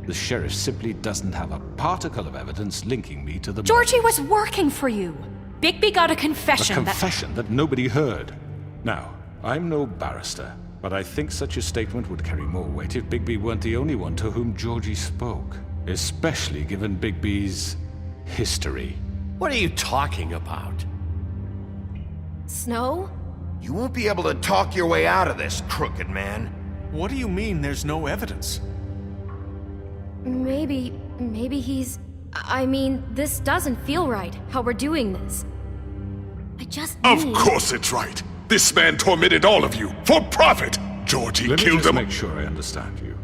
L: The sheriff simply doesn't have a particle of evidence linking me to the
S: Georgie was working for you. Bigby got a confession.
L: A confession that nobody heard. Now, I'm no barrister, but I think such a statement would carry more weight if Bigby weren't the only one to whom Georgie spoke. Especially given Bigby's history.
C: What are you talking about?
D: Snow?
B: You won't be able to talk your way out of this, Crooked Man.
K: What do you mean there's no evidence?
D: Maybe he's... I mean, this doesn't feel right, how we're doing this. I just
G: Of
D: need...
G: course it's right. This man tormented all of you, for profit. Georgie
L: Let me
G: killed
L: just
G: them.
L: make sure I understand you.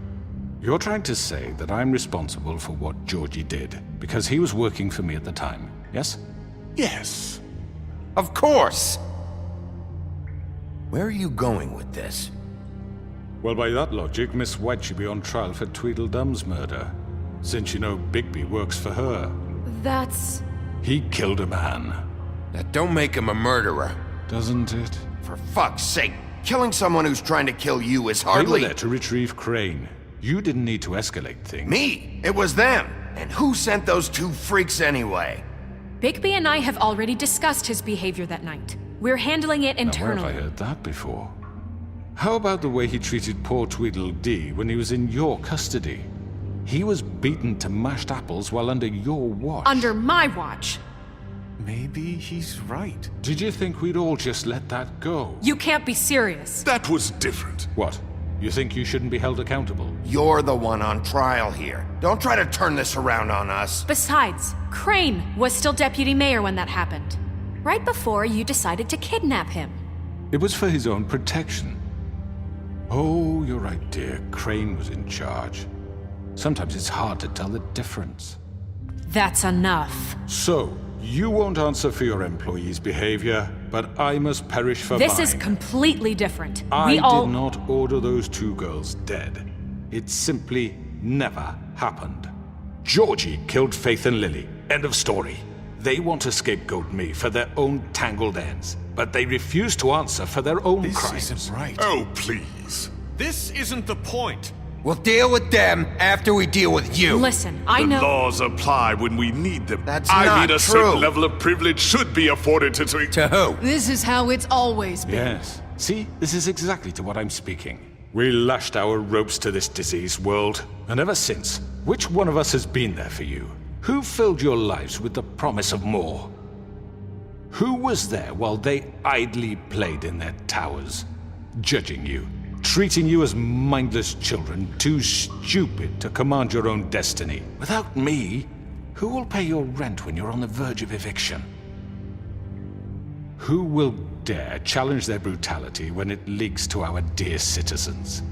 L: You're trying to say that I'm responsible for what Georgie did, because he was working for me at the time, yes?
G: Yes.
B: Of course! Where are you going with this?
L: Well, by that logic, Miss White should be on trial for Tweedledum's murder, since you know Bigby works for her.
S: That's...
L: He killed a man.
B: That don't make him a murderer.
L: Doesn't it?
B: For fuck's sake, killing someone who's trying to kill you is
L: They
B: hardly...
L: were there to retrieve Crane. You didn't need to escalate things.
B: Me? It was them. And who sent those two freaks anyway?
S: Bigby and I have already discussed his behavior that night. We're handling it
L: Now, where
S: internally.
L: have I heard that before? How about the way he treated poor Tweedledee when he was in your custody? He was beaten to mashed apples while under your watch.
S: Under my watch.
L: Maybe he's right. Did you think we'd all just let that go?
S: You can't be serious.
L: That was different. What? You think you shouldn't be held accountable?
B: You're the one on trial here. Don't try to turn this around on us.
S: Besides, Crane was still deputy mayor when that happened. Right before you decided to kidnap him.
L: It was for his own protection. Oh, you're right, dear. Crane was in charge. Sometimes it's hard to tell the difference.
S: That's enough.
L: So, you won't answer for your employees' behavior, but I must perish for
S: This
L: mine.
S: is completely different.
L: I did not order those two girls dead. It simply never happened. Georgie killed Faith and Lily. End of story. They want to scapegoat me for their own tangled ends, but they refuse to answer for their own crimes.
E: This isn't right.
H: Oh, please. This isn't the point.
B: We'll deal with them after we deal with you.
S: Listen, I
H: the
S: know.
H: laws apply when we need them.
B: That's
H: I
B: not
H: mean, a
B: true.
H: certain level of privilege should be afforded to...
B: To who?
W: This is how it's always been.
L: Yes. See, this is exactly to what I'm speaking. We lashed our ropes to this diseased world, and ever since, which one of us has been there for you? Who filled your lives with the promise of more? Who was there while they idly played in their towers, judging you, treating you as mindless children, too stupid to command your own destiny? Without me, who will pay your rent when you're on the verge of eviction? Who will dare challenge their brutality when it leaks to our dear citizens?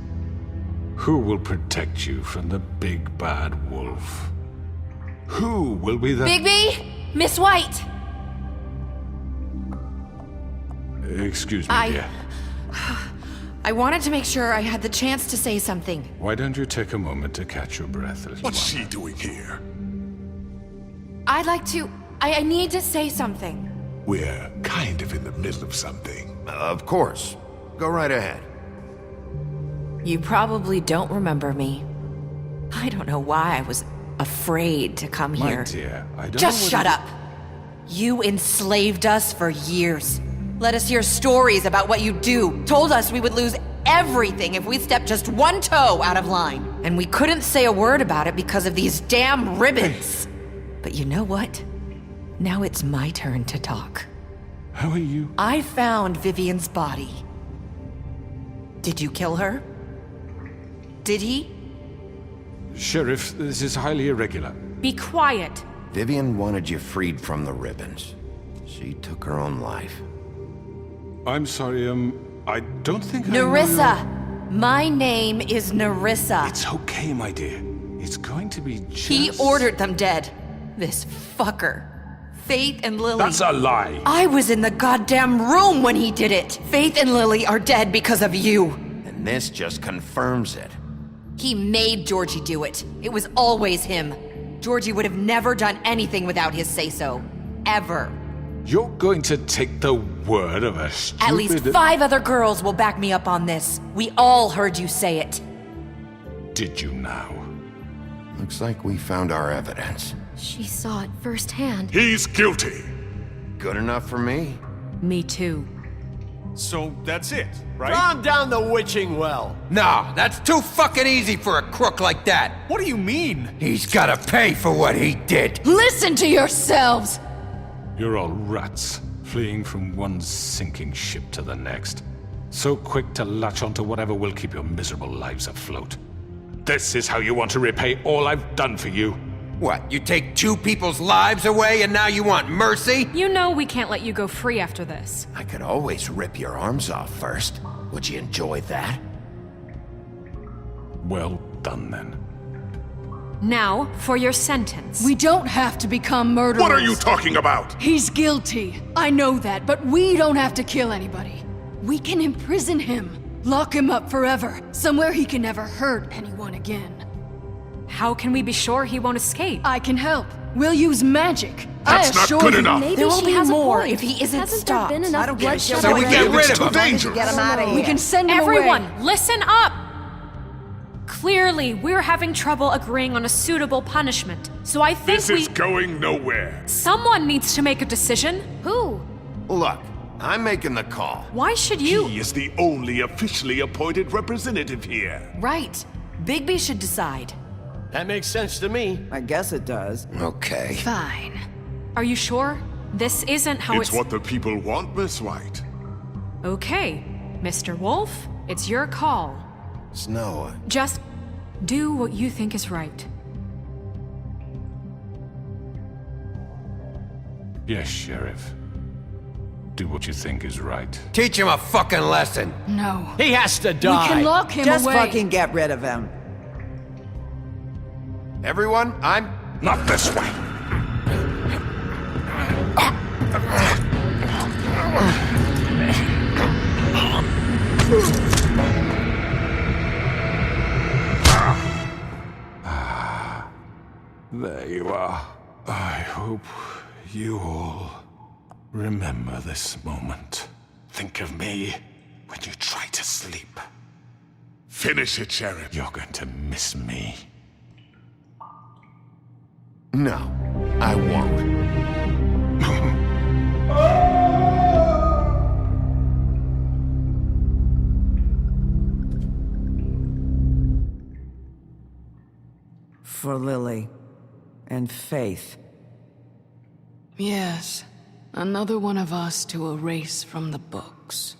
L: Who will protect you from the big bad wolf? Who will be the...
D: Bigby! Miss White!
L: Excuse me, dear.
M: I wanted to make sure I had the chance to say something.
L: Why don't you take a moment to catch your breath, little
H: What's
L: one?
H: she doing here?
M: I'd like to... I need to say something.
H: We're kind of in the middle of something.
B: Of course. Go right ahead.
M: You probably don't remember me. I don't know why I was afraid to come
L: My
M: here.
L: dear, I don't
M: Just
L: know
M: shut
L: whether-
M: up. You enslaved us for years. Let us hear stories about what you do. Told us we would lose everything if we stepped just one toe out of line. And we couldn't say a word about it because of these damn ribbons. But you know what? Now it's my turn to talk.
L: How are you?
M: I found Vivian's body. Did you kill her? Did he?
L: Sheriff, this is highly irregular.
S: Be quiet.
B: Vivian wanted you freed from the ribbons. She took her own life.
L: I'm sorry, I don't think I know
M: Nerissa! My name is Nerissa.
L: It's okay, my dear. It's going to be just...
M: He ordered them dead. This fucker. Faith and Lily.
L: That's a lie.
M: I was in the goddamn room when he did it. Faith and Lily are dead because of you.
B: And this just confirms it.
M: He made Georgie do it. It was always him. Georgie would have never done anything without his say-so. Ever.
L: You're going to take the word of a stupid...
M: At least 5 other girls will back me up on this. We all heard you say it.
L: Did you now?
B: Looks like we found our evidence.
D: She saw it firsthand.
H: He's guilty.
B: Good enough for me?
S: Me too.
C: So that's it, right?
E: Calm down the witching well.
B: No, that's too fucking easy for a crook like that.
C: What do you mean?
B: He's gotta pay for what he did.
W: Listen to yourselves!
L: You're all rats, fleeing from one sinking ship to the next. So quick to latch onto whatever will keep your miserable lives afloat. This is how you want to repay all I've done for you.
B: What, you take 2 people's lives away and now you want mercy?
S: You know we can't let you go free after this.
B: I could always rip your arms off first. Would you enjoy that?
L: Well done, then.
S: Now, for your sentence.
W: We don't have to become murderers.
H: What are you talking about?
W: He's guilty. I know that, but we don't have to kill anybody. We can imprison him. Lock him up forever. Somewhere he can never hurt anyone again.
S: How can we be sure he won't escape?
W: I can help. We'll use magic.
H: That's not good enough.
D: Maybe
M: There will
D: she
M: be
D: has
M: more
D: a point.
M: if he isn't
D: Hasn't
M: stopped.
D: there been enough
X: I don't give a shit.
D: bloodshed
B: So we
D: already?
B: get rid
H: It's
B: of
H: too
B: him.
H: dangerous.
X: Get him out of here.
W: We can send him
S: Everyone,
W: away.
S: listen up! Clearly, we're having trouble agreeing on a suitable punishment. So I think
H: This is going nowhere.
S: Someone needs to make a decision. Who?
B: Look, I'm making the call.
S: Why should you?
H: He is the only officially appointed representative here.
M: Right. Bigby should decide.
E: That makes sense to me.
X: I guess it does.
B: Okay.
S: Fine. Are you sure? This isn't how
H: It's what the people want, Miss White.
S: Okay, Mr. Wolf, it's your call.
B: Snow.
S: Just do what you think is right.
L: Yes, Sheriff. Do what you think is right.
B: Teach him a fucking lesson.
W: No.
E: He has to die.
W: We can lock him
X: Just
W: away.
X: fucking get rid of him.
B: Everyone, I'm...
H: Not this way.
L: There you are. I hope you all remember this moment. Think of me when you try to sleep.
H: Finish it, Sheriff.
L: You're going to miss me.
B: No, I won't.
X: For Lily and Faith.
W: Yes. Another one of us to erase from the books.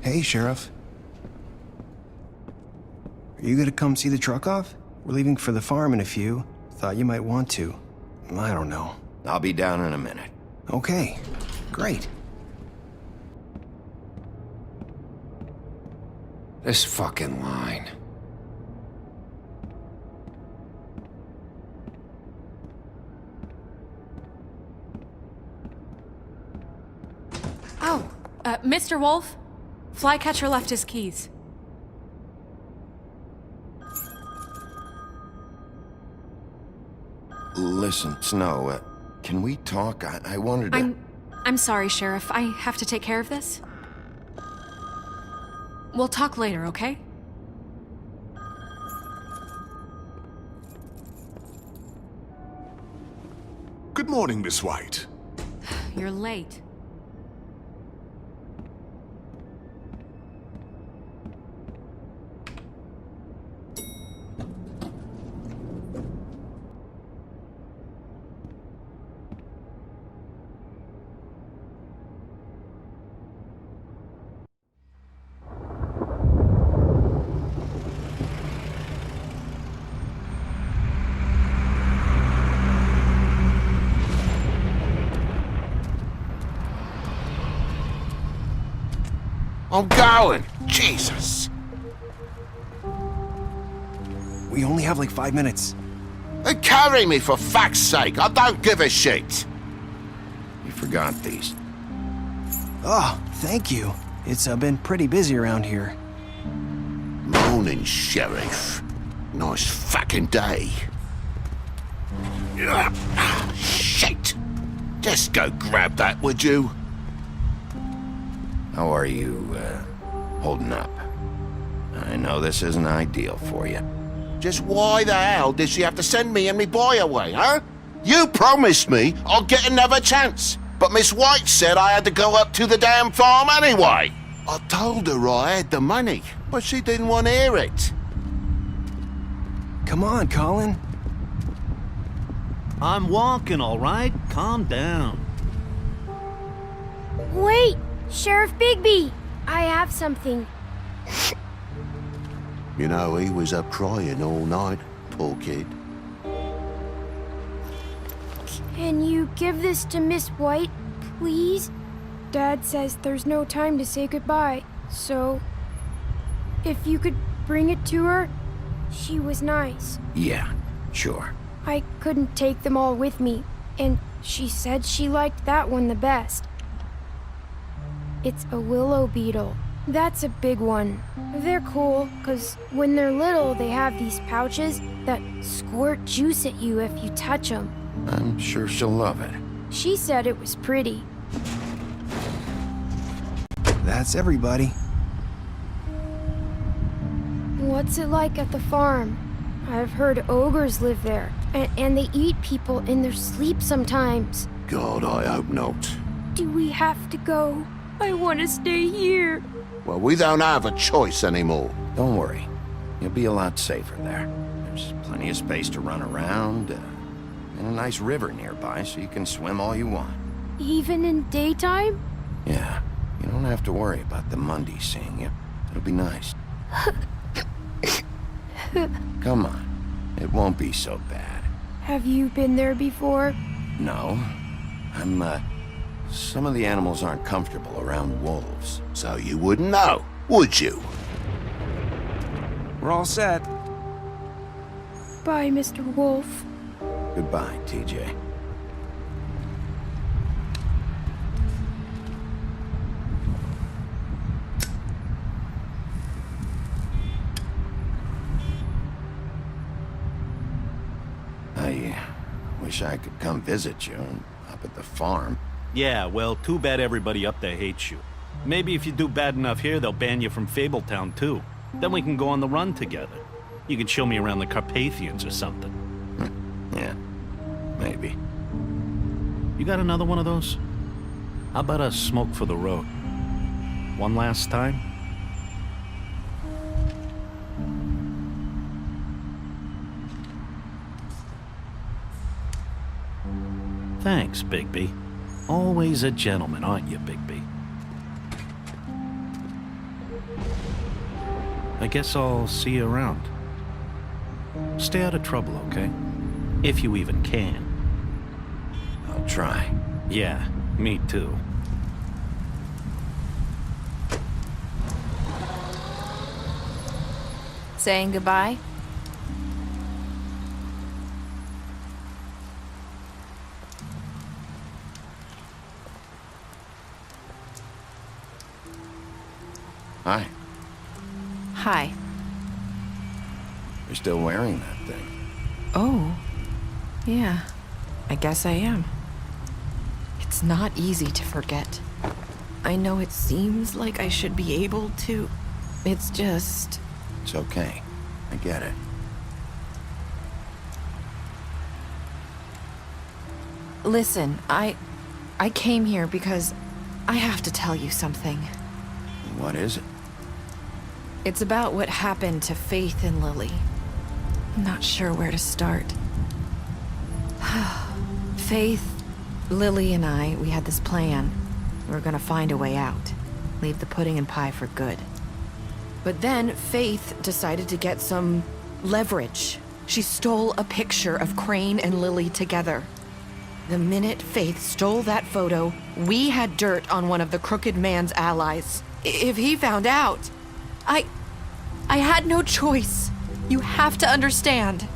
I: Hey, Sheriff. Are you gonna come see the truck off? We're leaving for the farm in a few. Thought you might want to. I don't know.
B: I'll be down in a minute.
I: Okay, great.
B: This fucking line.
S: Oh, Mr. Wolf? Flycatcher left his keys.
B: Listen, Snow, can we talk? I wanted to...
S: I'm sorry, Sheriff. I have to take care of this. We'll talk later, okay?
H: Good morning, Miss White.
S: You're late.
B: I'm going! Jesus!
I: We only have like 5 minutes.
B: Carry me, for fuck's sake! I don't give a shit! You forgot these.
I: Oh, thank you. It's been pretty busy around here.
B: Morning, Sheriff. Nice fucking day. Shit! Just go grab that, would you? How are you, holding up? I know this isn't ideal for you. Just why the hell did she have to send me and me boy away, huh? You promised me I'd get another chance, but Miss White said I had to go up to the damn farm anyway. I told her I had the money, but she didn't want to hear it.
I: Come on, Colin.
P: I'm walking, all right? Calm down.
D: Wait! Sheriff Bigby! I have something.
B: You know, he was up crying all night, poor kid.
D: Can you give this to Miss White, please? Dad says there's no time to say goodbye, so... if you could bring it to her, she was nice.
B: Yeah, sure.
D: I couldn't take them all with me, and she said she liked that one the best. It's a willow beetle. That's a big one. They're cool, because when they're little, they have these pouches that squirt juice at you if you touch them.
B: I'm sure she'll love it.
D: She said it was pretty.
I: That's everybody.
D: What's it like at the farm? I've heard ogres live there, and they eat people in their sleep sometimes.
F: God, I hope not.
D: Do we have to go? I want to stay here.
F: Well, we don't have a choice anymore.
B: Don't worry. You'll be a lot safer there. There's plenty of space to run around, and a nice river nearby so you can swim all you want.
D: Even in daytime?
B: Yeah, you don't have to worry about the Mundies seeing you. It'll be nice. Come on. It won't be so bad.
D: Have you been there before?
B: No. Some of the animals aren't comfortable around wolves.
F: So you wouldn't know, would you?
I: We're all set.
D: Bye, Mr. Wolf.
B: Goodbye, TJ. I wish I could come visit you up at the farm.
P: Yeah, well, too bad everybody up there hates you. Maybe if you do bad enough here, they'll ban you from Fabletown, too. Then we can go on the run together. You can show me around the Carpathians or something.
B: Yeah, maybe.
P: You got another one of those? How about a smoke for the road? One last time? Thanks, Bigby. Always a gentleman, aren't you, Bigby? I guess I'll see you around. Stay out of trouble, okay? If you even can.
B: I'll try.
P: Yeah, me too.
M: Saying goodbye?
B: Hi.
M: Hi.
B: You're still wearing that thing.
J: Oh. Yeah. I guess I am. It's not easy to forget. I know it seems like I should be able to. It's just...
B: It's okay. I get it.
J: Listen, I came here because I have to tell you something.
B: What is it?
J: It's about what happened to Faith and Lily. I'm not sure where to start. Faith, Lily, and I, we had this plan. We were gonna find a way out. Leave the pudding and pie for good. But then Faith decided to get some leverage. She stole a picture of Crane and Lily together. The minute Faith stole that photo, we had dirt on one of the Crooked Man's allies. If he found out, I had no choice. You have to understand.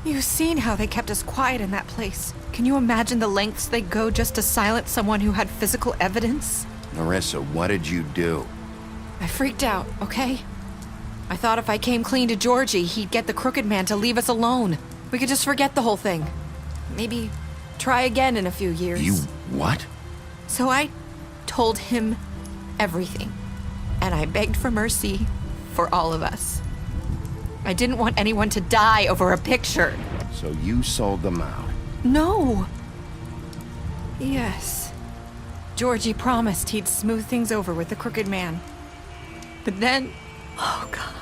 J: You've seen how they kept us quiet in that place. Can you imagine the lengths they'd go just to silence someone who had physical evidence?
B: Narissa, what did you do?
J: I freaked out, okay? I thought if I came clean to Georgie, he'd get the Crooked Man to leave us alone. We could just forget the whole thing. Maybe try again in a few years.
B: You what?
J: So I told him everything. And I begged for mercy for all of us. I didn't want anyone to die over a picture.
B: So you sold them out?
J: No. Yes. Georgie promised he'd smooth things over with the Crooked Man. But then... Oh, God.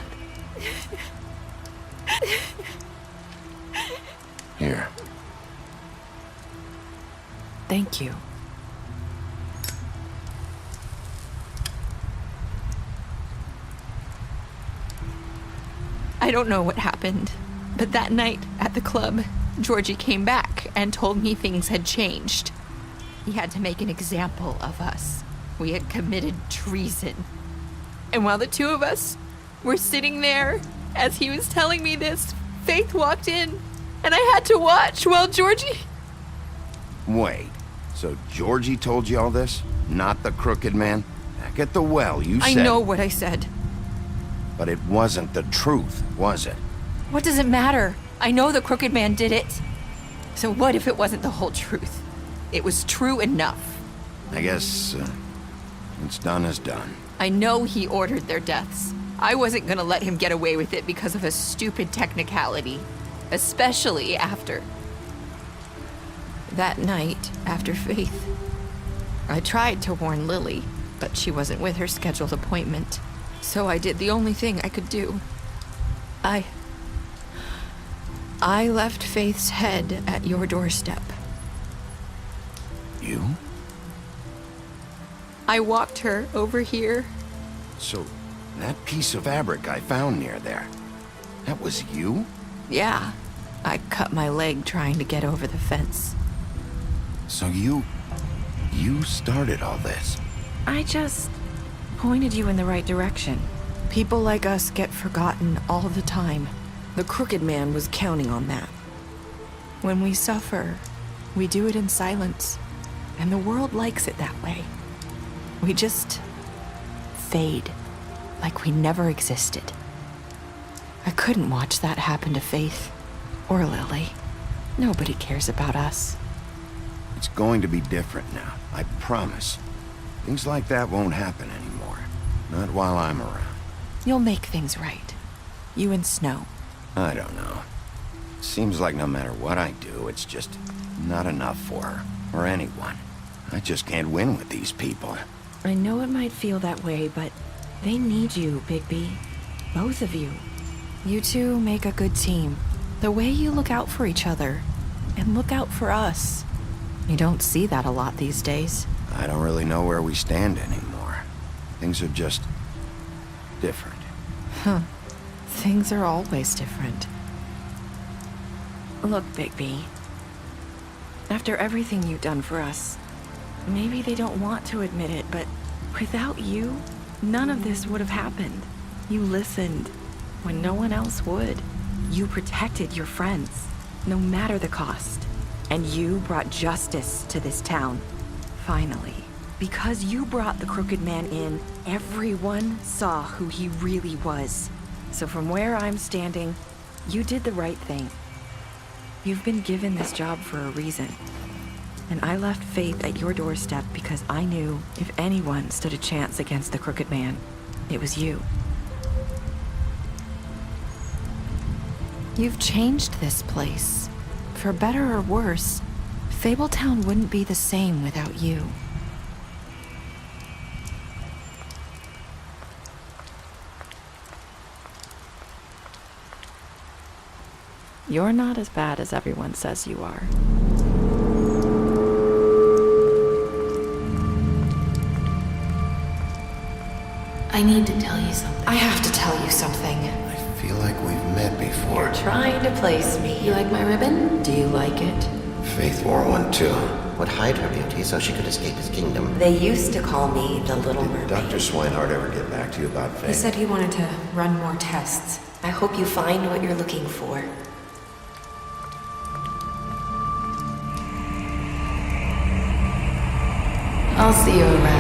B: Here.
J: Thank you. I don't know what happened, but that night at the club, Georgie came back and told me things had changed. He had to make an example of us. We had committed treason. And while the two of us were sitting there, as he was telling me this, Faith walked in.
M: And I had to watch while Georgie...
B: Wait, so Georgie told you all this? Not the crooked man? Back at the well, you said...
M: I know what I said.
B: But it wasn't the truth, was it?
M: What does it matter? I know the crooked man did it. So what if it wasn't the whole truth? It was true enough.
B: I guess, what's done is done.
M: I know he ordered their deaths. I wasn't gonna let him get away with it because of a stupid technicality. Especially after... that night, after Faith. I tried to warn Lily, but she wasn't with her scheduled appointment. So I did the only thing I could do. I left Faith's head at your doorstep.
B: You?
M: I walked her over here.
B: So, that piece of fabric I found near there, that was you?
M: Yeah. I cut my leg trying to get over the fence.
B: So you started all this?
M: I just pointed you in the right direction. People like us get forgotten all the time. The crooked man was counting on that. When we suffer, we do it in silence. And the world likes it that way. We just fade, like we never existed. I couldn't watch that happen to Faith, or Lily. Nobody cares about us.
B: It's going to be different now, I promise. Things like that won't happen anymore. Not while I'm around.
M: You'll make things right. You and Snow.
B: I don't know. Seems like no matter what I do, it's just not enough for her, or anyone. I just can't win with these people.
M: I know it might feel that way, but they need you, Bigby. Both of you. You two make a good team. The way you look out for each other, and look out for us. You don't see that a lot these days.
B: I don't really know where we stand anymore. Things are just... different.
M: Huh. Things are always different. Look, Bigby. After everything you've done for us, maybe they don't want to admit it, but without you, none of this would have happened. You listened when no one else would. You protected your friends, no matter the cost. And you brought justice to this town. Finally. Because you brought the crooked man in, everyone saw who he really was. So from where I'm standing, you did the right thing. You've been given this job for a reason. And I left Faith at your doorstep because I knew if anyone stood a chance against the crooked man, it was you. You've changed this place. For better or worse, Fabletown wouldn't be the same without you. You're not as bad as everyone says you are.
A: I need to tell you something.
M: I have to tell you something.
B: I feel like we've met before.
A: You're trying to place me. You like my ribbon? Do you like it?
B: Faith wore one too.
O: Would hide her beauty so she could escape his kingdom.
A: They used to call me the Little Mermaid.
B: Dr. Swinehart ever get back to you about Faith?
A: He said he wanted to run more tests. I hope you find what you're looking for. I'll see you around.